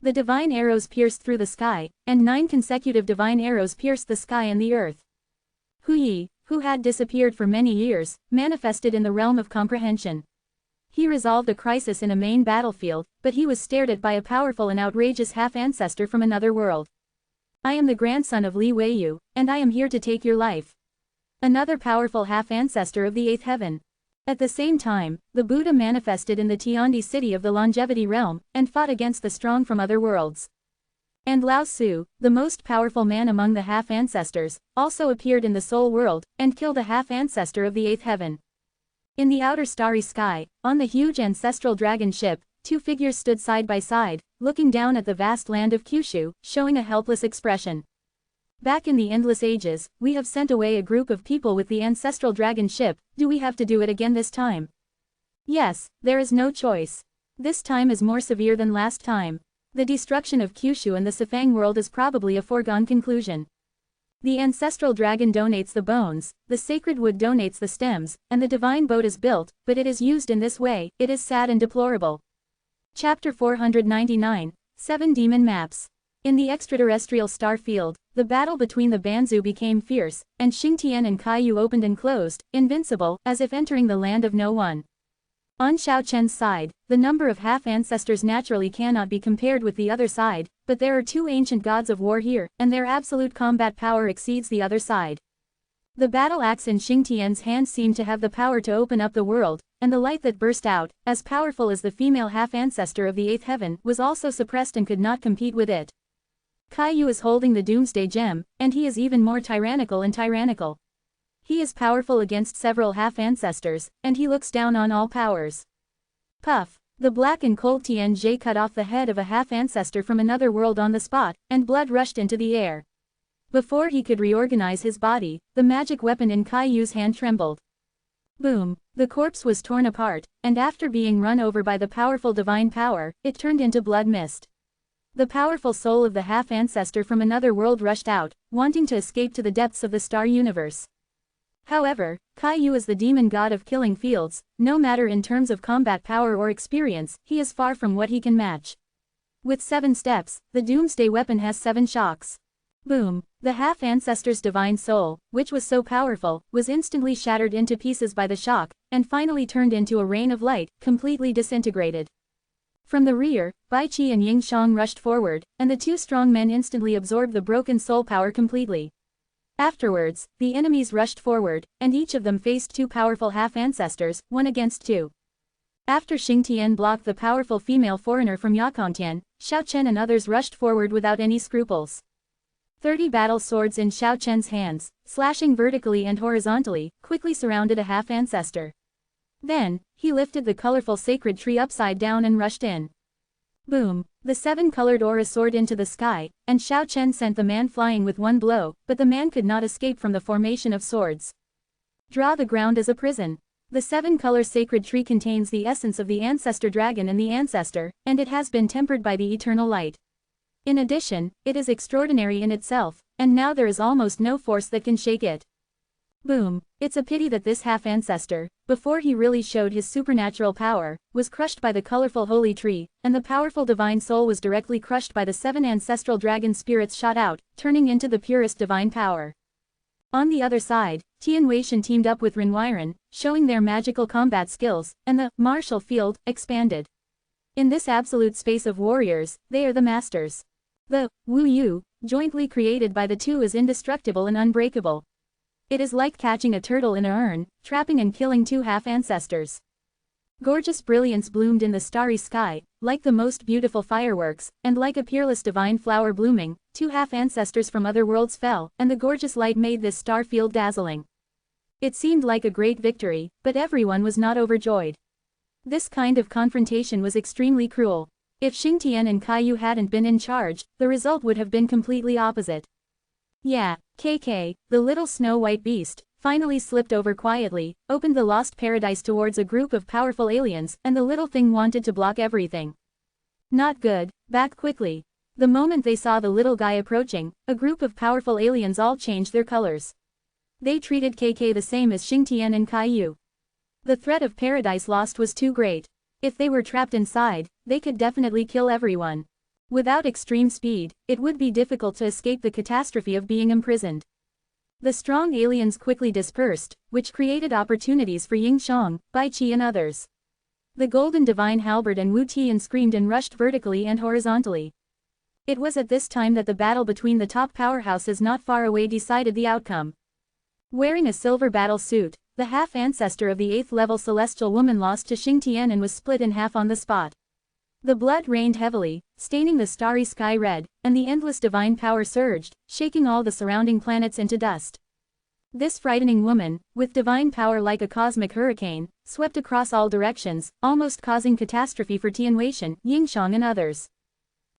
The divine arrows pierced through the sky, and 9 consecutive divine arrows pierced the sky and the earth. Hu Yi, who had disappeared for many years, manifested in the realm of comprehension. He resolved a crisis in a main battlefield, but he was stared at by a powerful and outrageous half-ancestor from another world. I am the grandson of Li Weiyu, and I am here to take your life. Another powerful half-ancestor of the 8th heaven. At the same time, the Buddha manifested in the Tiandi city of the longevity realm, and fought against the strong from other worlds. And Lao Tzu, the most powerful man among the half-ancestors, also appeared in the soul world, and killed a half-ancestor of the 8th heaven. In the outer starry sky, on the huge ancestral dragon ship, 2 figures stood side by side, looking down at the vast land of Kyushu, showing a helpless expression. Back in the endless ages, we have sent away a group of people with the ancestral dragon ship. Do we have to do it again this time? Yes, there is no choice. This time is more severe than last time. The destruction of Kyushu and the Sifang world is probably a foregone conclusion. The ancestral dragon donates the bones, the sacred wood donates the stems, and the divine boat is built, but it is used in this way. It is sad and deplorable. Chapter 499, 7 Demon Maps. In the extraterrestrial star field, the battle between the Banzu became fierce, and Xingtian and Kaiyu opened and closed, invincible, as if entering the land of no one. On Xiao Chen's side, the number of half-ancestors naturally cannot be compared with the other side, but there are 2 ancient gods of war here, and their absolute combat power exceeds the other side. The battle axe in Xingtian's hand seemed to have the power to open up the world, and the light that burst out, as powerful as the female half-ancestor of the 8th heaven, was also suppressed and could not compete with it. Kaiyu is holding the Doomsday Gem, and he is even more tyrannical and tyrannical. He is powerful against several half-ancestors, and he looks down on all powers. Puff! The black and cold Tianjie cut off the head of a half-ancestor from another world on the spot, and blood rushed into the air. Before he could reorganize his body, the magic weapon in Kaiyu's hand trembled. Boom! The corpse was torn apart, and after being run over by the powerful divine power, it turned into blood mist. The powerful soul of the half-ancestor from another world rushed out, wanting to escape to the depths of the star universe. However, Kaiyu is the demon god of killing fields. No matter in terms of combat power or experience, he is far from what he can match. With 7 steps, the Doomsday weapon has 7 shocks. Boom! The half-ancestor's divine soul, which was so powerful, was instantly shattered into pieces by the shock, and finally turned into a rain of light, completely disintegrated. From the rear, Bai Qi and Ying Shang rushed forward, and the 2 strong men instantly absorbed the broken soul power completely. Afterwards, the enemies rushed forward, and each of them faced 2 powerful half-ancestors, 1 against 2. After Xingtian blocked the powerful female foreigner from Yakontian, Xiao Chen and others rushed forward without any scruples. 30 battle swords in Xiao Chen's hands, slashing vertically and horizontally, quickly surrounded a half-ancestor. Then, he lifted the colorful sacred tree upside down and rushed in. Boom! The 7-colored aura soared into the sky, and Xiao Chen sent the man flying with 1 blow, but the man could not escape from the formation of swords. Draw the ground as a prison. The 7-color sacred tree contains the essence of the ancestor dragon and the ancestor, and it has been tempered by the eternal light. In addition, it is extraordinary in itself, and now there is almost no force that can shake it. Boom! It's a pity that this half-ancestor, before he really showed his supernatural power, was crushed by the colorful holy tree, and the powerful divine soul was directly crushed by the 7 ancestral dragon spirits shot out, turning into the purest divine power. On the other side, Tianwei teamed up with Renweiren, showing their magical combat skills, and the martial field expanded. In this absolute space of warriors, they are the masters. The Wu Yu, jointly created by the 2, is indestructible and unbreakable. It is like catching a turtle in a urn, trapping and killing 2 half-ancestors. Gorgeous brilliance bloomed in the starry sky, like the most beautiful fireworks, and like a peerless divine flower blooming, 2 half-ancestors from other worlds fell, and the gorgeous light made this star field dazzling. It seemed like a great victory, but everyone was not overjoyed. This kind of confrontation was extremely cruel. If Xingtian and Caillou hadn't been in charge, the result would have been completely opposite. Yeah, KK, the little snow-white beast, finally slipped over quietly, opened the lost paradise towards a group of powerful aliens, and the little thing wanted to block everything. Not good, back quickly. The moment they saw the little guy approaching, a group of powerful aliens all changed their colors. They treated KK the same as Xingtian and Caillou. The threat of paradise lost was too great. If they were trapped inside, they could definitely kill everyone. Without extreme speed, it would be difficult to escape the catastrophe of being imprisoned. The strong aliens quickly dispersed, which created opportunities for Ying Xiong, Bai Qi and others. The Golden Divine Halberd and Wu Tian screamed and rushed vertically and horizontally. It was at this time that the battle between the top powerhouses not far away decided the outcome. Wearing a silver battle suit, the half-ancestor of the 8th-level celestial woman lost to Xingtian and was split in half on the spot. The blood rained heavily, staining the starry sky red, and the endless divine power surged, shaking all the surrounding planets into dust. This frightening woman, with divine power like a cosmic hurricane, swept across all directions, almost causing catastrophe for Tianwei, Yingxiong and others.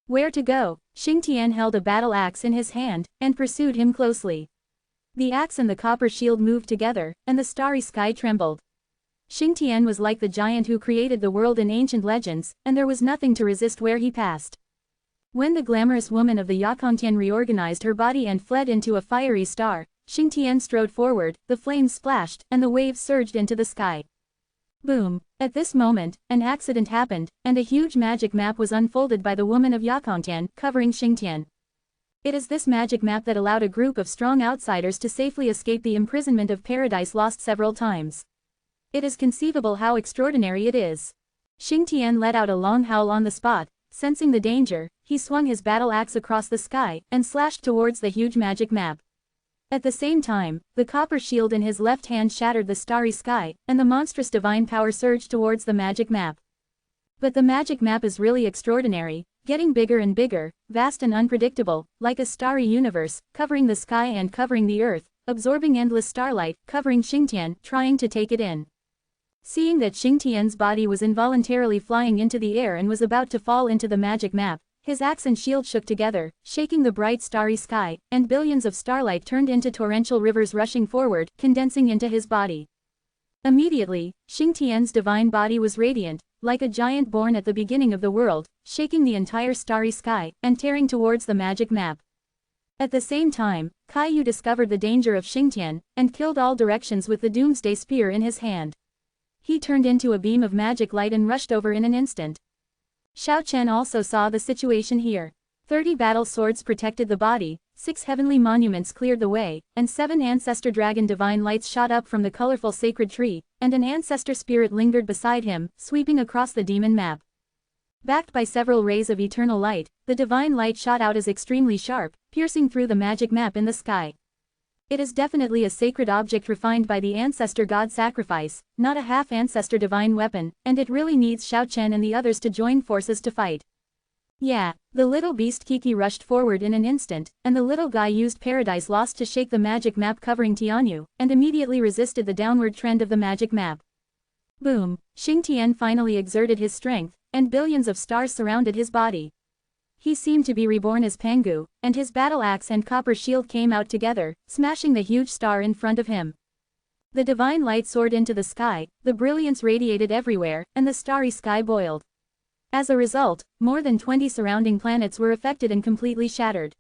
Where to go? Xingtian held a battle axe in his hand, and pursued him closely. The axe and the copper shield moved together, and the starry sky trembled. Xingtian was like the giant who created the world in ancient legends, and there was nothing to resist where he passed. When the glamorous woman of the Yakongtian reorganized her body and fled into a fiery star, Xingtian strode forward, the flames splashed, and the waves surged into the sky. Boom! At this moment, an accident happened, and a huge magic map was unfolded by the woman of Yakongtian, covering Xingtian. It is this magic map that allowed a group of strong outsiders to safely escape the imprisonment of Paradise Lost several times. It is conceivable how extraordinary it is. Xingtian let out a long howl on the spot. Sensing the danger, he swung his battle axe across the sky and slashed towards the huge magic map. At the same time, the copper shield in his left hand shattered the starry sky, and the monstrous divine power surged towards the magic map. But the magic map is really extraordinary, getting bigger and bigger, vast and unpredictable, like a starry universe, covering the sky and covering the earth, absorbing endless starlight, covering Xingtian, trying to take it in. Seeing that Xingtian's body was involuntarily flying into the air and was about to fall into the magic map, his axe and shield shook together, shaking the bright starry sky, and billions of starlight turned into torrential rivers rushing forward, condensing into his body. Immediately, Xingtian's divine body was radiant, like a giant born at the beginning of the world, shaking the entire starry sky, and tearing towards the magic map. At the same time, Caillou discovered the danger of Xingtian, and killed all directions with the doomsday spear in his hand. He turned into a beam of magic light and rushed over in an instant. Xiao Chen also saw the situation here. 30 battle swords protected the body, 6 heavenly monuments cleared the way, and 7 ancestor dragon divine lights shot up from the colorful sacred tree, and an ancestor spirit lingered beside him, sweeping across the demon map. Backed by several rays of eternal light, the divine light shot out as extremely sharp, piercing through the magic map in the sky. It is definitely a sacred object refined by the ancestor god sacrifice, not a half-ancestor divine weapon, and it really needs Xiao Chen and the others to join forces to fight. Yeah, the little beast Kiki rushed forward in an instant, and the little guy used Paradise Lost to shake the magic map covering Tianyu, and immediately resisted the downward trend of the magic map. Boom! Xingtian finally exerted his strength, and billions of stars surrounded his body. He seemed to be reborn as Pangu, and his battle axe and copper shield came out together, smashing the huge star in front of him. The divine light soared into the sky, the brilliance radiated everywhere, and the starry sky boiled. As a result, more than 20 surrounding planets were affected and completely shattered.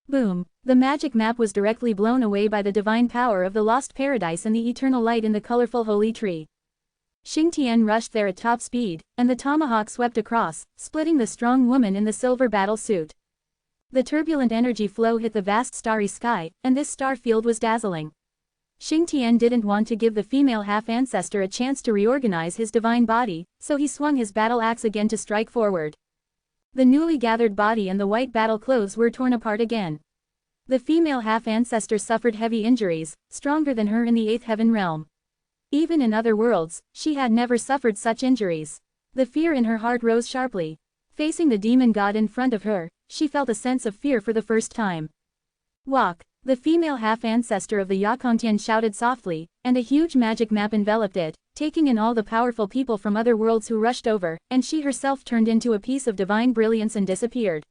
Boom! The magic map was directly blown away by the divine power of the lost paradise and the eternal light in the colorful holy tree. Xingtian rushed there at top speed, and the tomahawk swept across, splitting the strong woman in the silver battle suit. The turbulent energy flow hit the vast starry sky, and this star field was dazzling. Xingtian didn't want to give the female half-ancestor a chance to reorganize his divine body, so he swung his battle axe again to strike forward. The newly gathered body and the white battle clothes were torn apart again. The female half-ancestor suffered heavy injuries, stronger than her in the 8th heaven realm. Even in other worlds, she had never suffered such injuries. The fear in her heart rose sharply. Facing the demon god in front of her, she felt a sense of fear for the first time. Walk! The female half-ancestor of the Yakontian shouted softly, and a huge magic map enveloped it, taking in all the powerful people from other worlds who rushed over, and she herself turned into a piece of divine brilliance and disappeared.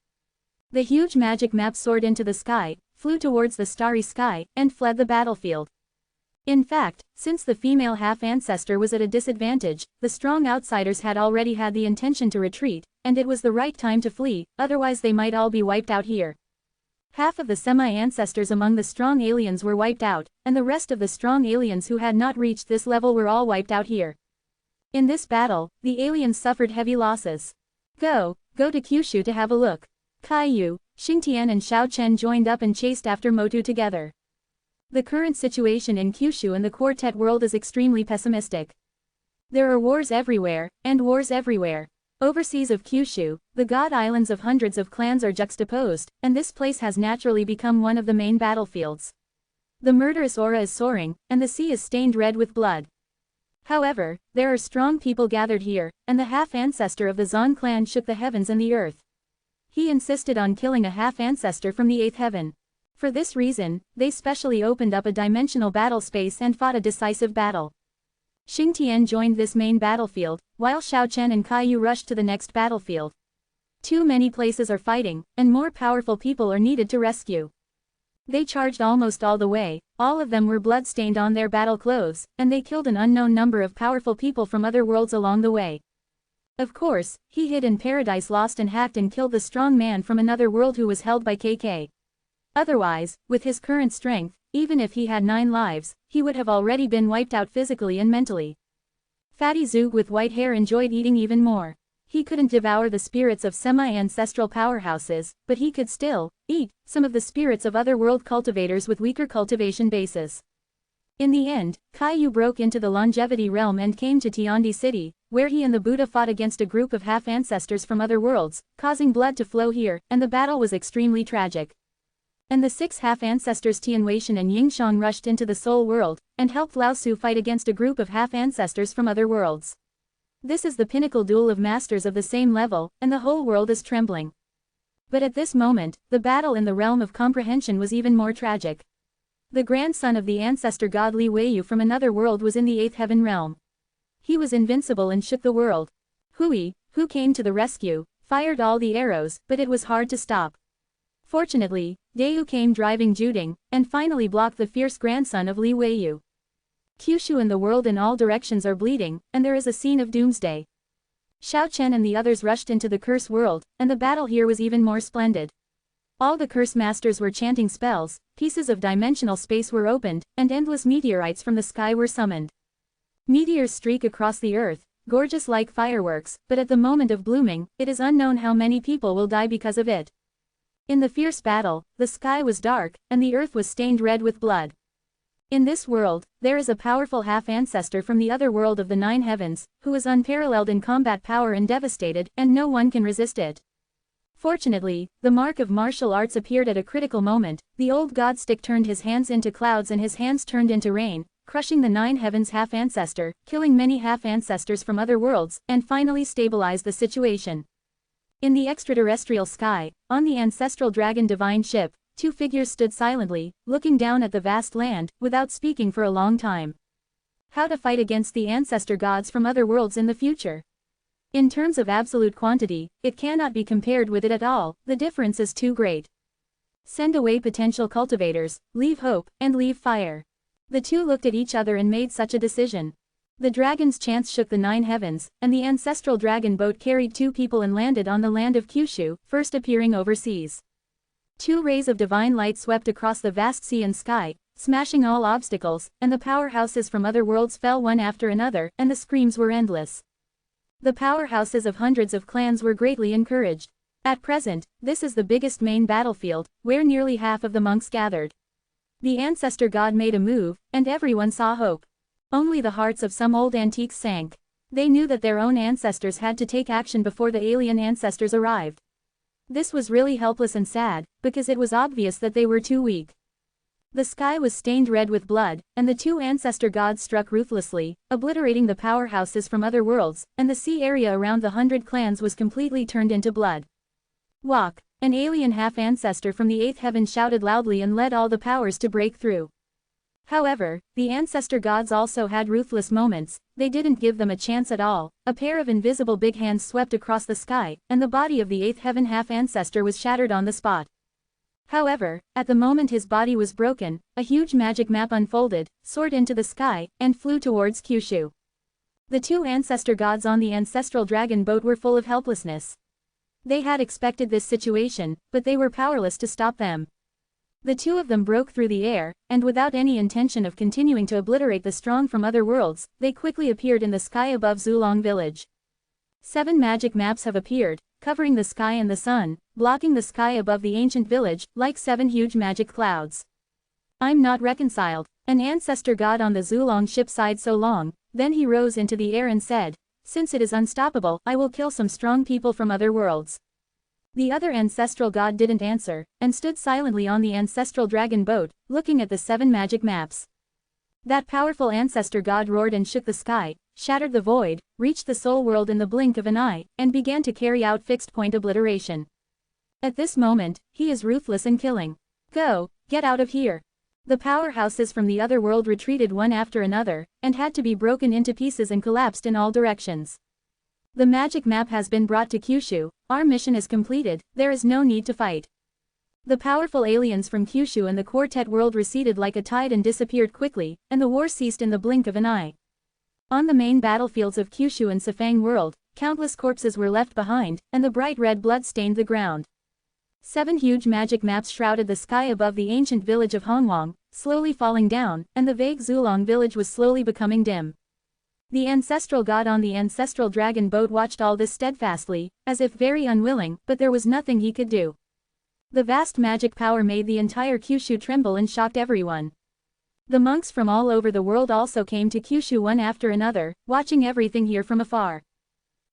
The huge magic map soared into the sky, flew towards the starry sky, and fled the battlefield. In fact, since the female half-ancestor was at a disadvantage, the strong outsiders had already had the intention to retreat, and it was the right time to flee, otherwise they might all be wiped out here. Half of the semi-ancestors among the strong aliens were wiped out, and the rest of the strong aliens who had not reached this level were all wiped out here. In this battle, the aliens suffered heavy losses. Go to Kyushu to have a look. Kaiyu, Xingtian and Xiao Chen joined up and chased after Motu together. The current situation in Kyushu and the quartet world is extremely pessimistic. There are wars everywhere, and wars everywhere. Overseas of Kyushu, the god islands of hundreds of clans are juxtaposed, and this place has naturally become one of the main battlefields. The murderous aura is soaring, and the sea is stained red with blood. However, there are strong people gathered here, and the half-ancestor of the Zon clan shook the heavens and the earth. He insisted on killing a half-ancestor from the 8th heaven. For this reason, they specially opened up a dimensional battle space and fought a decisive battle. Xingtian joined this main battlefield, while Xiao Chen and Kaiyu rushed to the next battlefield. Too many places are fighting, and more powerful people are needed to rescue. They charged almost all the way, all of them were blood-stained on their battle clothes, and they killed an unknown number of powerful people from other worlds along the way. Of course, he hid in Paradise Lost and hacked and killed the strong man from another world who was held by KK. Otherwise, with his current strength, even if he had 9 lives, he would have already been wiped out physically and mentally. Fatty Zug with white hair enjoyed eating even more. He couldn't devour the spirits of semi-ancestral powerhouses, but he could still eat some of the spirits of other world cultivators with weaker cultivation bases. In the end, Kaiyu broke into the longevity realm and came to Tiandi City, where he and the Buddha fought against a group of half-ancestors from other worlds, causing blood to flow here, and the battle was extremely tragic. And the 6 half-ancestors Tianweishan and Yingxiang rushed into the Soul World, and helped Lao Su fight against a group of half-ancestors from other worlds. This is the pinnacle duel of masters of the same level, and the whole world is trembling. But at this moment, the battle in the realm of comprehension was even more tragic. The grandson of the ancestor god Li Weiyu from another world was in the 8th heaven realm. He was invincible and shook the world. Hui, who came to the rescue, fired all the arrows, but it was hard to stop. Fortunately, Deu came driving Juding, and finally blocked the fierce grandson of Li Weiyu. Kyushu and the world in all directions are bleeding, and there is a scene of doomsday. Xiao Chen and the others rushed into the curse world, and the battle here was even more splendid. All the curse masters were chanting spells, pieces of dimensional space were opened, and endless meteorites from the sky were summoned. Meteors streak across the earth, gorgeous like fireworks, but at the moment of blooming, it is unknown how many people will die because of it. In the fierce battle, the sky was dark, and the earth was stained red with blood. In this world, there is a powerful half-ancestor from the other world of the 9 heavens, who is unparalleled in combat power and devastated, and no one can resist it. Fortunately, the mark of martial arts appeared at a critical moment. The old god stick turned his hands into clouds and his hands turned into rain, crushing the 9 heavens half-ancestor, killing many half-ancestors from other worlds, and finally stabilized the situation. In the extraterrestrial sky, on the ancestral dragon divine ship, 2 figures stood silently, looking down at the vast land, without speaking for a long time. How to fight against the ancestor gods from other worlds in the future? In terms of absolute quantity, it cannot be compared with it at all, the difference is too great. Send away potential cultivators, leave hope, and leave fire. The 2 looked at each other and made such a decision. The dragon's chants shook the 9 heavens, and the ancestral dragon boat carried 2 people and landed on the land of Kyushu, first appearing overseas. 2 rays of divine light swept across the vast sea and sky, smashing all obstacles, and the powerhouses from other worlds fell one after another, and the screams were endless. The powerhouses of hundreds of clans were greatly encouraged. At present, this is the biggest main battlefield, where nearly half of the monks gathered. The ancestor god made a move, and everyone saw hope. Only the hearts of some old antiques sank. They knew that their own ancestors had to take action before the alien ancestors arrived. This was really helpless and sad, because it was obvious that they were too weak. The sky was stained red with blood, and the two ancestor gods struck ruthlessly, obliterating the powerhouses from other worlds, and the sea area around the 100 clans was completely turned into blood. Walk! An alien half-ancestor from the 8th heaven shouted loudly and led all the powers to break through. However, the ancestor gods also had ruthless moments. They didn't give them a chance at all. A pair of invisible big hands swept across the sky, and the body of the 8th heaven half-ancestor was shattered on the spot. However, at the moment his body was broken, a huge magic map unfolded, soared into the sky, and flew towards Kyushu. The two ancestor gods on the ancestral dragon boat were full of helplessness. They had expected this situation, but they were powerless to stop them. The two of them broke through the air, and without any intention of continuing to obliterate the strong from other worlds, they quickly appeared in the sky above Zulong village. 7 magic maps have appeared, covering the sky and the sun, blocking the sky above the ancient village, like 7 huge magic clouds. I'm not reconciled. An ancestor god on the Zulong ship sighed so long, then he rose into the air and said, "Since it is unstoppable, I will kill some strong people from other worlds." The other ancestral god didn't answer, and stood silently on the ancestral dragon boat, looking at the 7 magic maps. That powerful ancestor god roared and shook the sky, shattered the void, reached the soul world in the blink of an eye, and began to carry out fixed-point obliteration. At this moment, he is ruthless and killing. Go, get out of here. The powerhouses from the other world retreated one after another, and had to be broken into pieces and collapsed in all directions. The magic map has been brought to Kyushu, our mission is completed, there is no need to fight. The powerful aliens from Kyushu and the quartet world receded like a tide and disappeared quickly, and the war ceased in the blink of an eye. On the main battlefields of Kyushu and Safang world, countless corpses were left behind, and the bright red blood stained the ground. 7 huge magic maps shrouded the sky above the ancient village of Hongwang, slowly falling down, and the vague Zulong village was slowly becoming dim. The ancestral god on the ancestral dragon boat watched all this steadfastly, as if very unwilling, but there was nothing he could do. The vast magic power made the entire Kyushu tremble and shocked everyone. The monks from all over the world also came to Kyushu one after another, watching everything here from afar.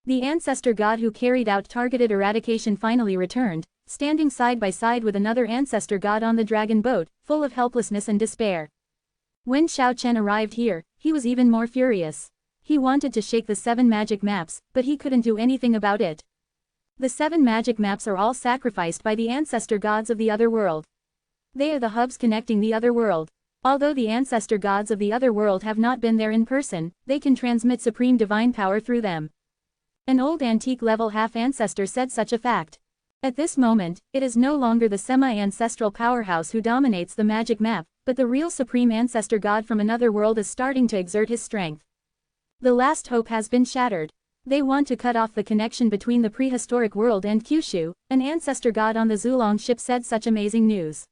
The ancestor god who carried out targeted eradication finally returned, standing side by side with another ancestor god on the dragon boat, full of helplessness and despair. When Xiao Chen arrived here, he was even more furious. He wanted to shake the 7 magic maps, but he couldn't do anything about it. The 7 magic maps are all sacrificed by the ancestor gods of the other world. They are the hubs connecting the other world. Although the ancestor gods of the other world have not been there in person, they can transmit supreme divine power through them. An old antique level half-ancestor said such a fact. At this moment, it is no longer the semi-ancestral powerhouse who dominates the magic map, but the real supreme ancestor god from another world is starting to exert his strength. The last hope has been shattered. They want to cut off the connection between the prehistoric world and Kyushu. An ancestor god on the Zulong ship said such amazing news.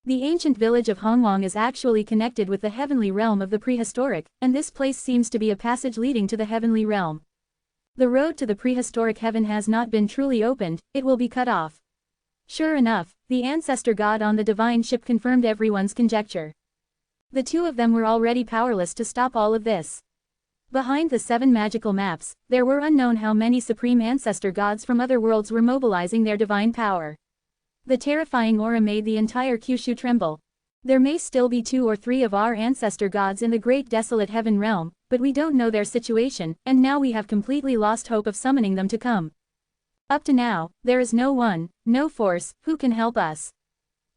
The ancient village of Hongwang is actually connected with the heavenly realm of the prehistoric, and this place seems to be a passage leading to the heavenly realm. The road to the prehistoric heaven has not been truly opened, it will be cut off. Sure enough, the ancestor god on the divine ship confirmed everyone's conjecture. The two of them were already powerless to stop all of this. Behind the 7 magical maps, there were unknown how many supreme ancestor gods from other worlds were mobilizing their divine power. The terrifying aura made the entire Kyushu tremble. There may still be 2 or 3 of our ancestor gods in the great desolate heaven realm, but we don't know their situation, and now we have completely lost hope of summoning them to come. Up to now, there is no one, no force, who can help us.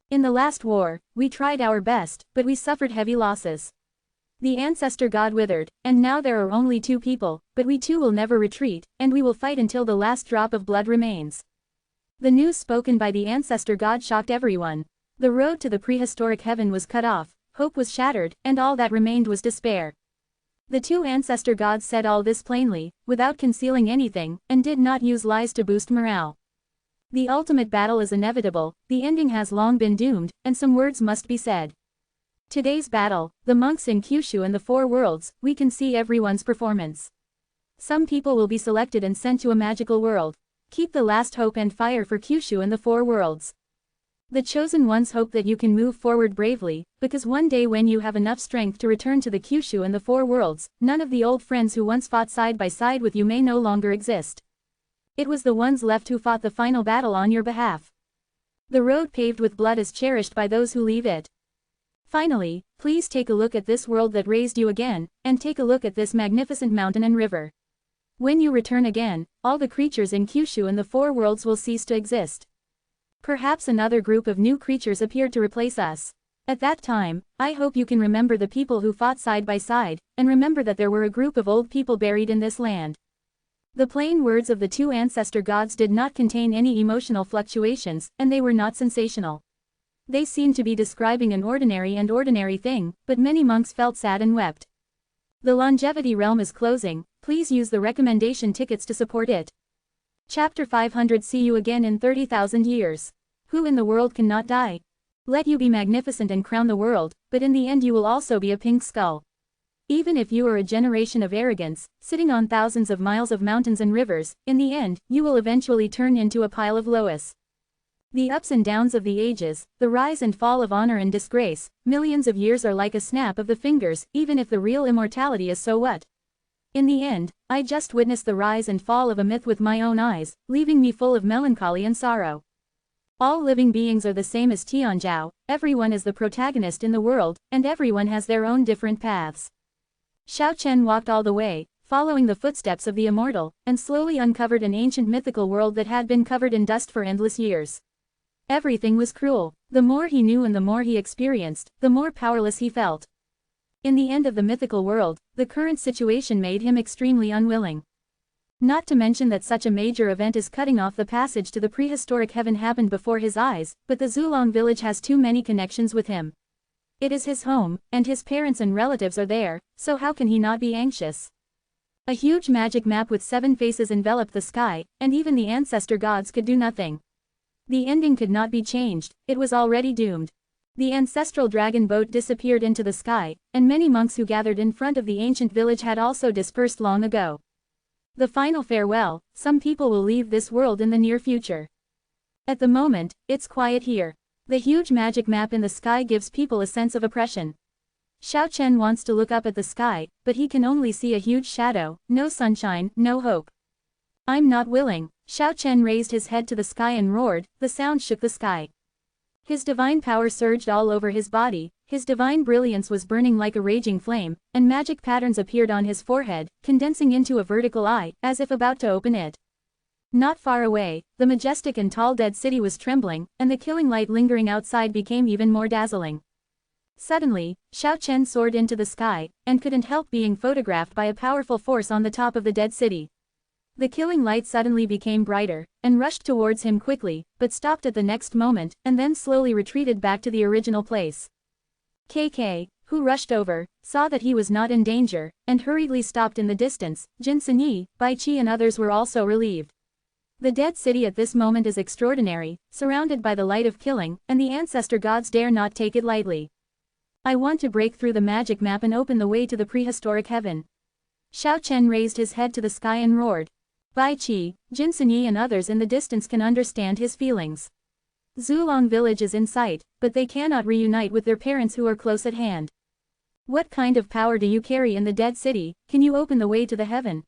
In the last war, we tried our best, but we suffered heavy losses. The ancestor god withered, and now there are only 2 people, but we too will never retreat, and we will fight until the last drop of blood remains. The news spoken by the ancestor god shocked everyone. The road to the prehistoric heaven was cut off, hope was shattered, and all that remained was despair. The 2 ancestor gods said all this plainly, without concealing anything, and did not use lies to boost morale. The ultimate battle is inevitable, the ending has long been doomed, and some words must be said. Today's battle, the monks in Kyushu and the 4 worlds, we can see everyone's performance. Some people will be selected and sent to a magical world. Keep the last hope and fire for Kyushu and the 4 worlds. The chosen ones hope that you can move forward bravely, because one day when you have enough strength to return to the Kyushu and the 4 worlds, none of the old friends who once fought side by side with you may no longer exist. It was the ones left who fought the final battle on your behalf. The road paved with blood is cherished by those who leave it. Finally, please take a look at this world that raised you again, and take a look at this magnificent mountain and river. When you return again, all the creatures in Kyushu and the four worlds will cease to exist. Perhaps another group of new creatures appeared to replace us. At that time, I hope you can remember the people who fought side by side, and remember that there were a group of old people buried in this land. The plain words of the two ancestor gods did not contain any emotional fluctuations, and they were not sensational. They seemed to be describing an ordinary thing, but many monks felt sad and wept. The longevity realm is closing, please use the recommendation tickets to support it. Chapter 500. See you again in 30,000 years. Who in the world cannot die? Let you be magnificent and crown the world, but in the end you will also be a pink skull. Even if you are a generation of arrogance, sitting on thousands of miles of mountains and rivers, in the end, you will eventually turn into a pile of loess. The ups and downs of the ages, the rise and fall of honor and disgrace, millions of years are like a snap of the fingers, even if the real immortality is so what? In the end, I just witnessed the rise and fall of a myth with my own eyes, leaving me full of melancholy and sorrow. All living beings are the same as Tianzhao, everyone is the protagonist in the world, and everyone has their own different paths. Xiao Chen walked all the way, following the footsteps of the immortal, and slowly uncovered an ancient mythical world that had been covered in dust for endless years. Everything was cruel. The more he knew and the more he experienced, the more powerless he felt. In the end of the mythical world, the current situation made him extremely unwilling. Not to mention that such a major event as cutting off the passage to the prehistoric heaven happened before his eyes, but the Zulong village has too many connections with him. It is his home, and his parents and relatives are there, so how can he not be anxious? A huge magic map with 7 faces enveloped the sky, and even the ancestor gods could do nothing. The ending could not be changed, it was already doomed. The ancestral dragon boat disappeared into the sky, and many monks who gathered in front of the ancient village had also dispersed long ago. The final farewell, some people will leave this world in the near future. At the moment, it's quiet here. The huge magic map in the sky gives people a sense of oppression. Xiao Chen wants to look up at the sky, but he can only see a huge shadow, no sunshine, no hope. I'm not willing. Xiao Chen raised his head to the sky and roared, the sound shook the sky. His divine power surged all over his body, his divine brilliance was burning like a raging flame, and magic patterns appeared on his forehead, condensing into a vertical eye, as if about to open it. Not far away, the majestic and tall dead city was trembling, and the killing light lingering outside became even more dazzling. Suddenly, Xiao Chen soared into the sky, and couldn't help being photographed by a powerful force on the top of the dead city. The killing light suddenly became brighter, and rushed towards him quickly, but stopped at the next moment, and then slowly retreated back to the original place. KK, who rushed over, saw that he was not in danger, and hurriedly stopped in the distance. Jin Sanyi, Bai Qi and others were also relieved. The dead city at this moment is extraordinary, surrounded by the light of killing, and the ancestor gods dare not take it lightly. I want to break through the magic map and open the way to the prehistoric heaven. Xiao Chen raised his head to the sky and roared. Bai Qi, Jin Sanyi and others in the distance can understand his feelings. Zulong village is in sight, but they cannot reunite with their parents who are close at hand. What kind of power do you carry in the dead city? Can you open the way to the heaven?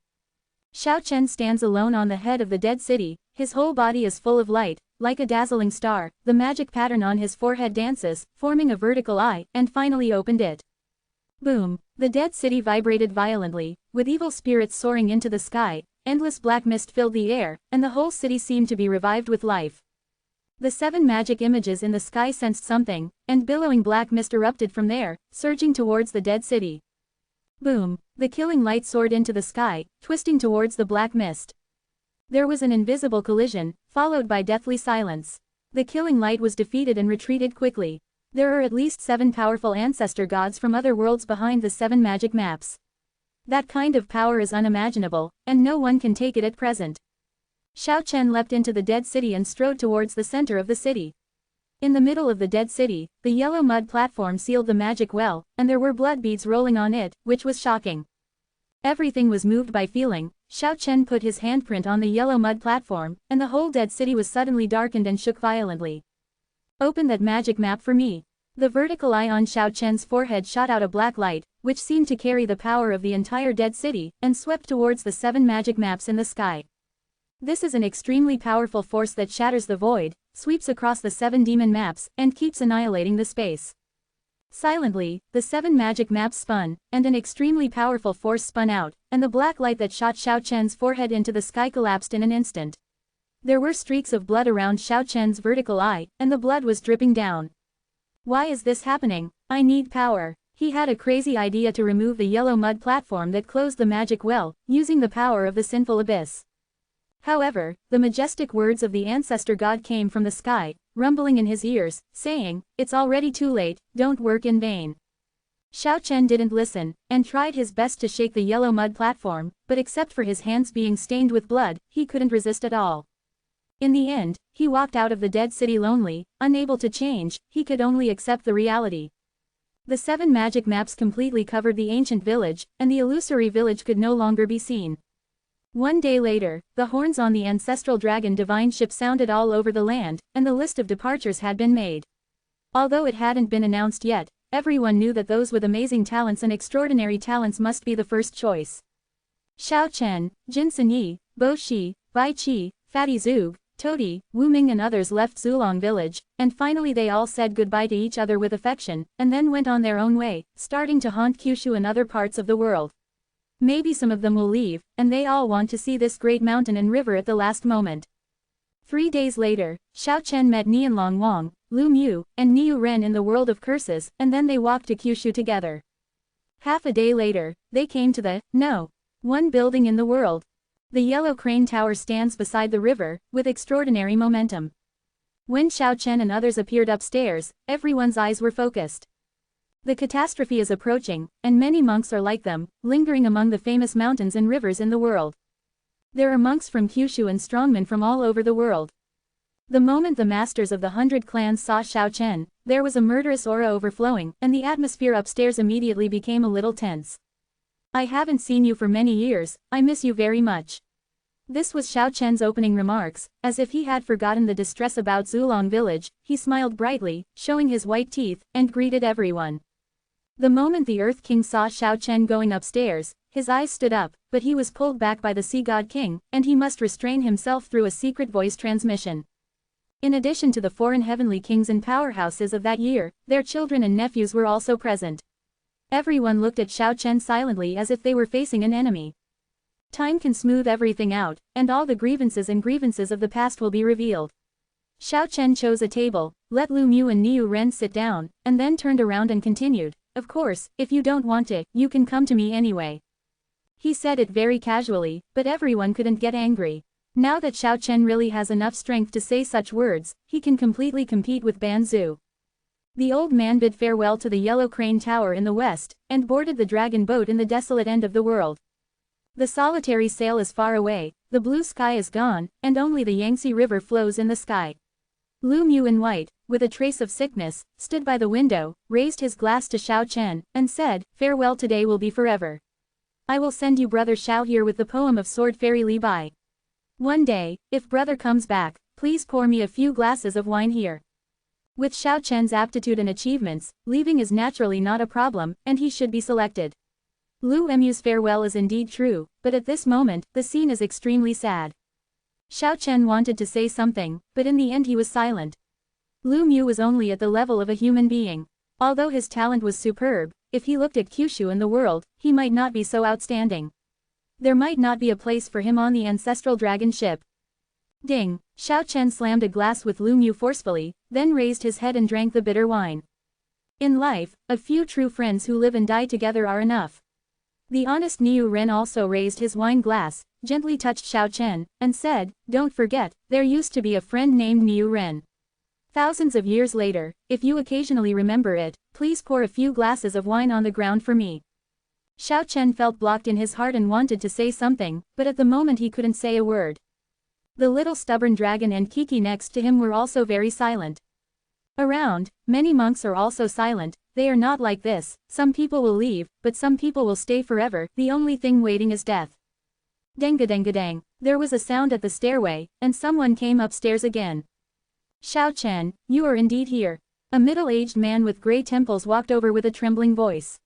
Xiao Chen stands alone on the head of the dead city, his whole body is full of light, like a dazzling star, the magic pattern on his forehead dances, forming a vertical eye, and finally opened it. Boom! The dead city vibrated violently, with evil spirits soaring into the sky, endless black mist filled the air, and the whole city seemed to be revived with life. The 7 magic images in the sky sensed something, and billowing black mist erupted from there, surging towards the dead city. Boom! The killing light soared into the sky, twisting towards the black mist. There was an invisible collision, followed by deathly silence. The killing light was defeated and retreated quickly. There are at least 7 powerful ancestor gods from other worlds behind the 7 magic maps. That kind of power is unimaginable, and no one can take it at present. Xiao Chen leapt into the dead city and strode towards the center of the city. In the middle of the dead city, the yellow mud platform sealed the magic well, and there were blood beads rolling on it, which was shocking. Everything was moved by feeling. Xiao Chen put his handprint on the yellow mud platform, and the whole dead city was suddenly darkened and shook violently. Open that magic map for me. The vertical eye on Xiao Chen's forehead shot out a black light, which seemed to carry the power of the entire dead city, and swept towards the 7 magic maps in the sky. This is an extremely powerful force that shatters the void, sweeps across the 7 demon maps, and keeps annihilating the space. Silently, the 7 magic maps spun, and an extremely powerful force spun out, and the black light that shot Xiao Chen's forehead into the sky collapsed in an instant. There were streaks of blood around Xiao Chen's vertical eye, and the blood was dripping down. Why is this happening? I need power. He had a crazy idea to remove the yellow mud platform that closed the magic well, using the power of the sinful abyss. However, the majestic words of the ancestor god came from the sky, rumbling in his ears, saying, "It's already too late, don't work in vain." Xiao Chen didn't listen, and tried his best to shake the yellow mud platform, but except for his hands being stained with blood, he couldn't resist at all. In the end, he walked out of the dead city lonely, unable to change, he could only accept the reality. The 7 magic maps completely covered the ancient village, and the illusory village could no longer be seen. One day later, the horns on the ancestral dragon divine ship sounded all over the land, and the list of departures had been made. Although it hadn't been announced yet, everyone knew that those with amazing talents and extraordinary talents must be the first choice. Xiao Chen, Jin Sinyi, Bo Shi, Bai Qi, Fatty Zug, Todi, Wu Ming and others left Zulong village, and finally they all said goodbye to each other with affection, and then went on their own way, starting to haunt Kyushu and other parts of the world. Maybe some of them will leave, and they all want to see this great mountain and river at the last moment. 3 days later, Xiao Chen met Nianlong Wang, Lu Mu, and Niu Ren in the world of curses, and then they walked to Kyushu together. Half a day later, they came to the one building in the world. The yellow crane tower stands beside the river, with extraordinary momentum. When Xiao Chen and others appeared upstairs, everyone's eyes were focused. The catastrophe is approaching, and many monks are like them, lingering among the famous mountains and rivers in the world. There are monks from Kyushu and strongmen from all over the world. The moment the masters of the 100 clans saw Xiao Chen, there was a murderous aura overflowing, and the atmosphere upstairs immediately became a little tense. "I haven't seen you for many years, I miss you very much." This was Xiao Chen's opening remarks, as if he had forgotten the distress about Zulong village. He smiled brightly, showing his white teeth, and greeted everyone. The moment the Earth King saw Xiao Chen going upstairs, his eyes stood up, but he was pulled back by the Sea God King, and he must restrain himself through a secret voice transmission. In addition to the foreign heavenly kings and powerhouses of that year, their children and nephews were also present. Everyone looked at Xiao Chen silently as if they were facing an enemy. Time can smooth everything out, and all the grievances of the past will be revealed. Xiao Chen chose a table, let Lu Mu and Niu Ren sit down, and then turned around and continued, "Of course, if you don't want it, you can come to me anyway." He said it very casually, but everyone couldn't get angry. Now that Xiao Chen really has enough strength to say such words, he can completely compete with Ban Zhu. The old man bid farewell to the yellow crane tower in the west, and boarded the dragon boat in the desolate end of the world. The solitary sail is far away, the blue sky is gone, and only the Yangtze River flows in the sky. Lu Mu in white, with a trace of sickness, stood by the window, raised his glass to Xiao Chen, and said, "Farewell, today will be forever. I will send you brother Xiao here with the poem of Sword Fairy Li Bai. One day, if brother comes back, please pour me a few glasses of wine here." With Xiao Chen's aptitude and achievements, leaving is naturally not a problem, and he should be selected. Lu Mu's farewell is indeed true, but at this moment, the scene is extremely sad. Xiao Chen wanted to say something, but in the end he was silent. Lu Mu was only at the level of a human being. Although his talent was superb, if he looked at Kyushu and the world, he might not be so outstanding. There might not be a place for him on the ancestral dragon ship. Ding! Xiao Chen slammed a glass with Lu Mu forcefully, then raised his head and drank the bitter wine. In life, a few true friends who live and die together are enough. The honest Niu Ren also raised his wine glass, gently touched Xiao Chen, and said, "Don't forget, there used to be a friend named Niu Ren. Thousands of years later, if you occasionally remember it, please pour a few glasses of wine on the ground for me." Xiao Chen felt blocked in his heart and wanted to say something, but at the moment he couldn't say a word. The little stubborn dragon and Kiki next to him were also very silent. Around, many monks are also silent. They are not like this, some people will leave, but some people will stay forever, the only thing waiting is death. Denga-denga-dang, there was a sound at the stairway, and someone came upstairs again. "Xiao Chen, you are indeed here." A middle-aged man with grey temples walked over with a trembling voice.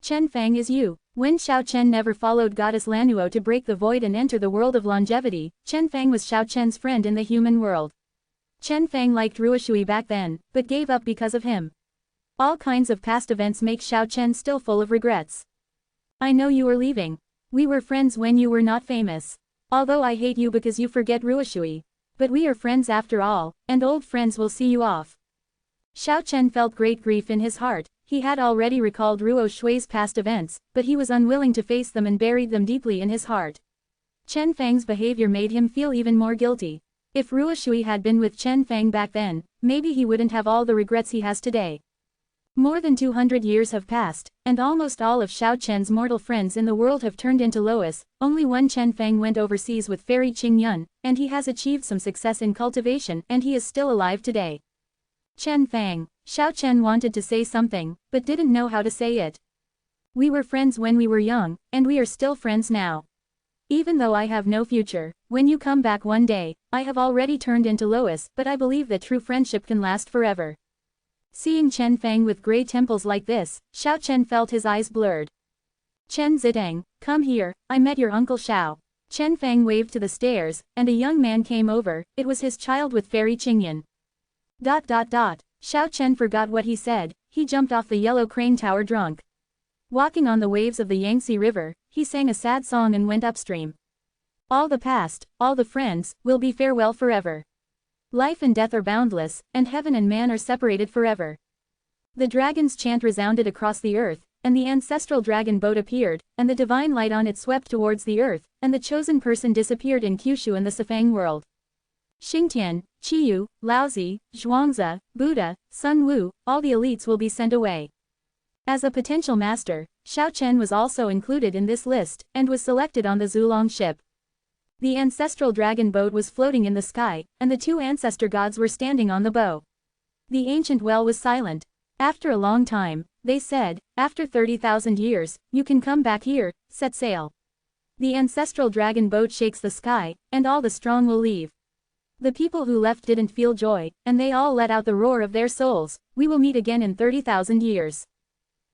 "Chen Fang is you." When Xiao Chen never followed goddess Lanuo to break the void and enter the world of longevity, Chen Fang was Xiao Chen's friend in the human world. Chen Fang liked Ruoshui back then, but gave up because of him. All kinds of past events make Xiao Chen still full of regrets. I know you are leaving. We were friends when you were not famous. Although I hate you because you forget Ruoshui. But we are friends after all, and old friends will see you off. Xiao Chen felt great grief in his heart. He had already recalled Ruo Shui's past events, but he was unwilling to face them and buried them deeply in his heart. Chen Fang's behavior made him feel even more guilty. If Ruo Shui had been with Chen Fang back then, maybe he wouldn't have all the regrets he has today. More than 200 years have passed, and almost all of Xiao Chen's mortal friends in the world have turned into Lois. Only one Chen Fang went overseas with Fairy Qing Yun, and he has achieved some success in cultivation and he is still alive today. Chen Fang. Xiao Chen wanted to say something, but didn't know how to say it. We were friends when we were young, and we are still friends now. Even though I have no future, when you come back one day, I have already turned into Lois, but I believe that true friendship can last forever. Seeing Chen Fang with grey temples like this, Xiao Chen felt his eyes blurred. Chen Zitang, come here, I met your uncle Xiao. Chen Fang waved to the stairs, and a young man came over. It was his child with Fairy Qingyan. Xiao Chen forgot what he said. He jumped off the yellow crane tower drunk. Walking on the waves of the Yangtze River, he sang a sad song and went upstream. All the past, all the friends, will be farewell forever. Life and death are boundless, and heaven and man are separated forever. The dragon's chant resounded across the earth, and the ancestral dragon boat appeared, and the divine light on it swept towards the earth, and the chosen person disappeared in Kyushu and the Sifang world. Xingtian, Qiyu, Laozi, Zhuangzi, Buddha, Sun Wu, all the elites will be sent away. As a potential master, Xiao Chen was also included in this list, and was selected on the Zulong ship. The ancestral dragon boat was floating in the sky, and the two ancestor gods were standing on the bow. The ancient well was silent. After a long time, they said, after 30,000 years, you can come back here, set sail. The ancestral dragon boat shakes the sky, and all the strong will leave. The people who left didn't feel joy, and they all let out the roar of their souls. We will meet again in 30,000 years.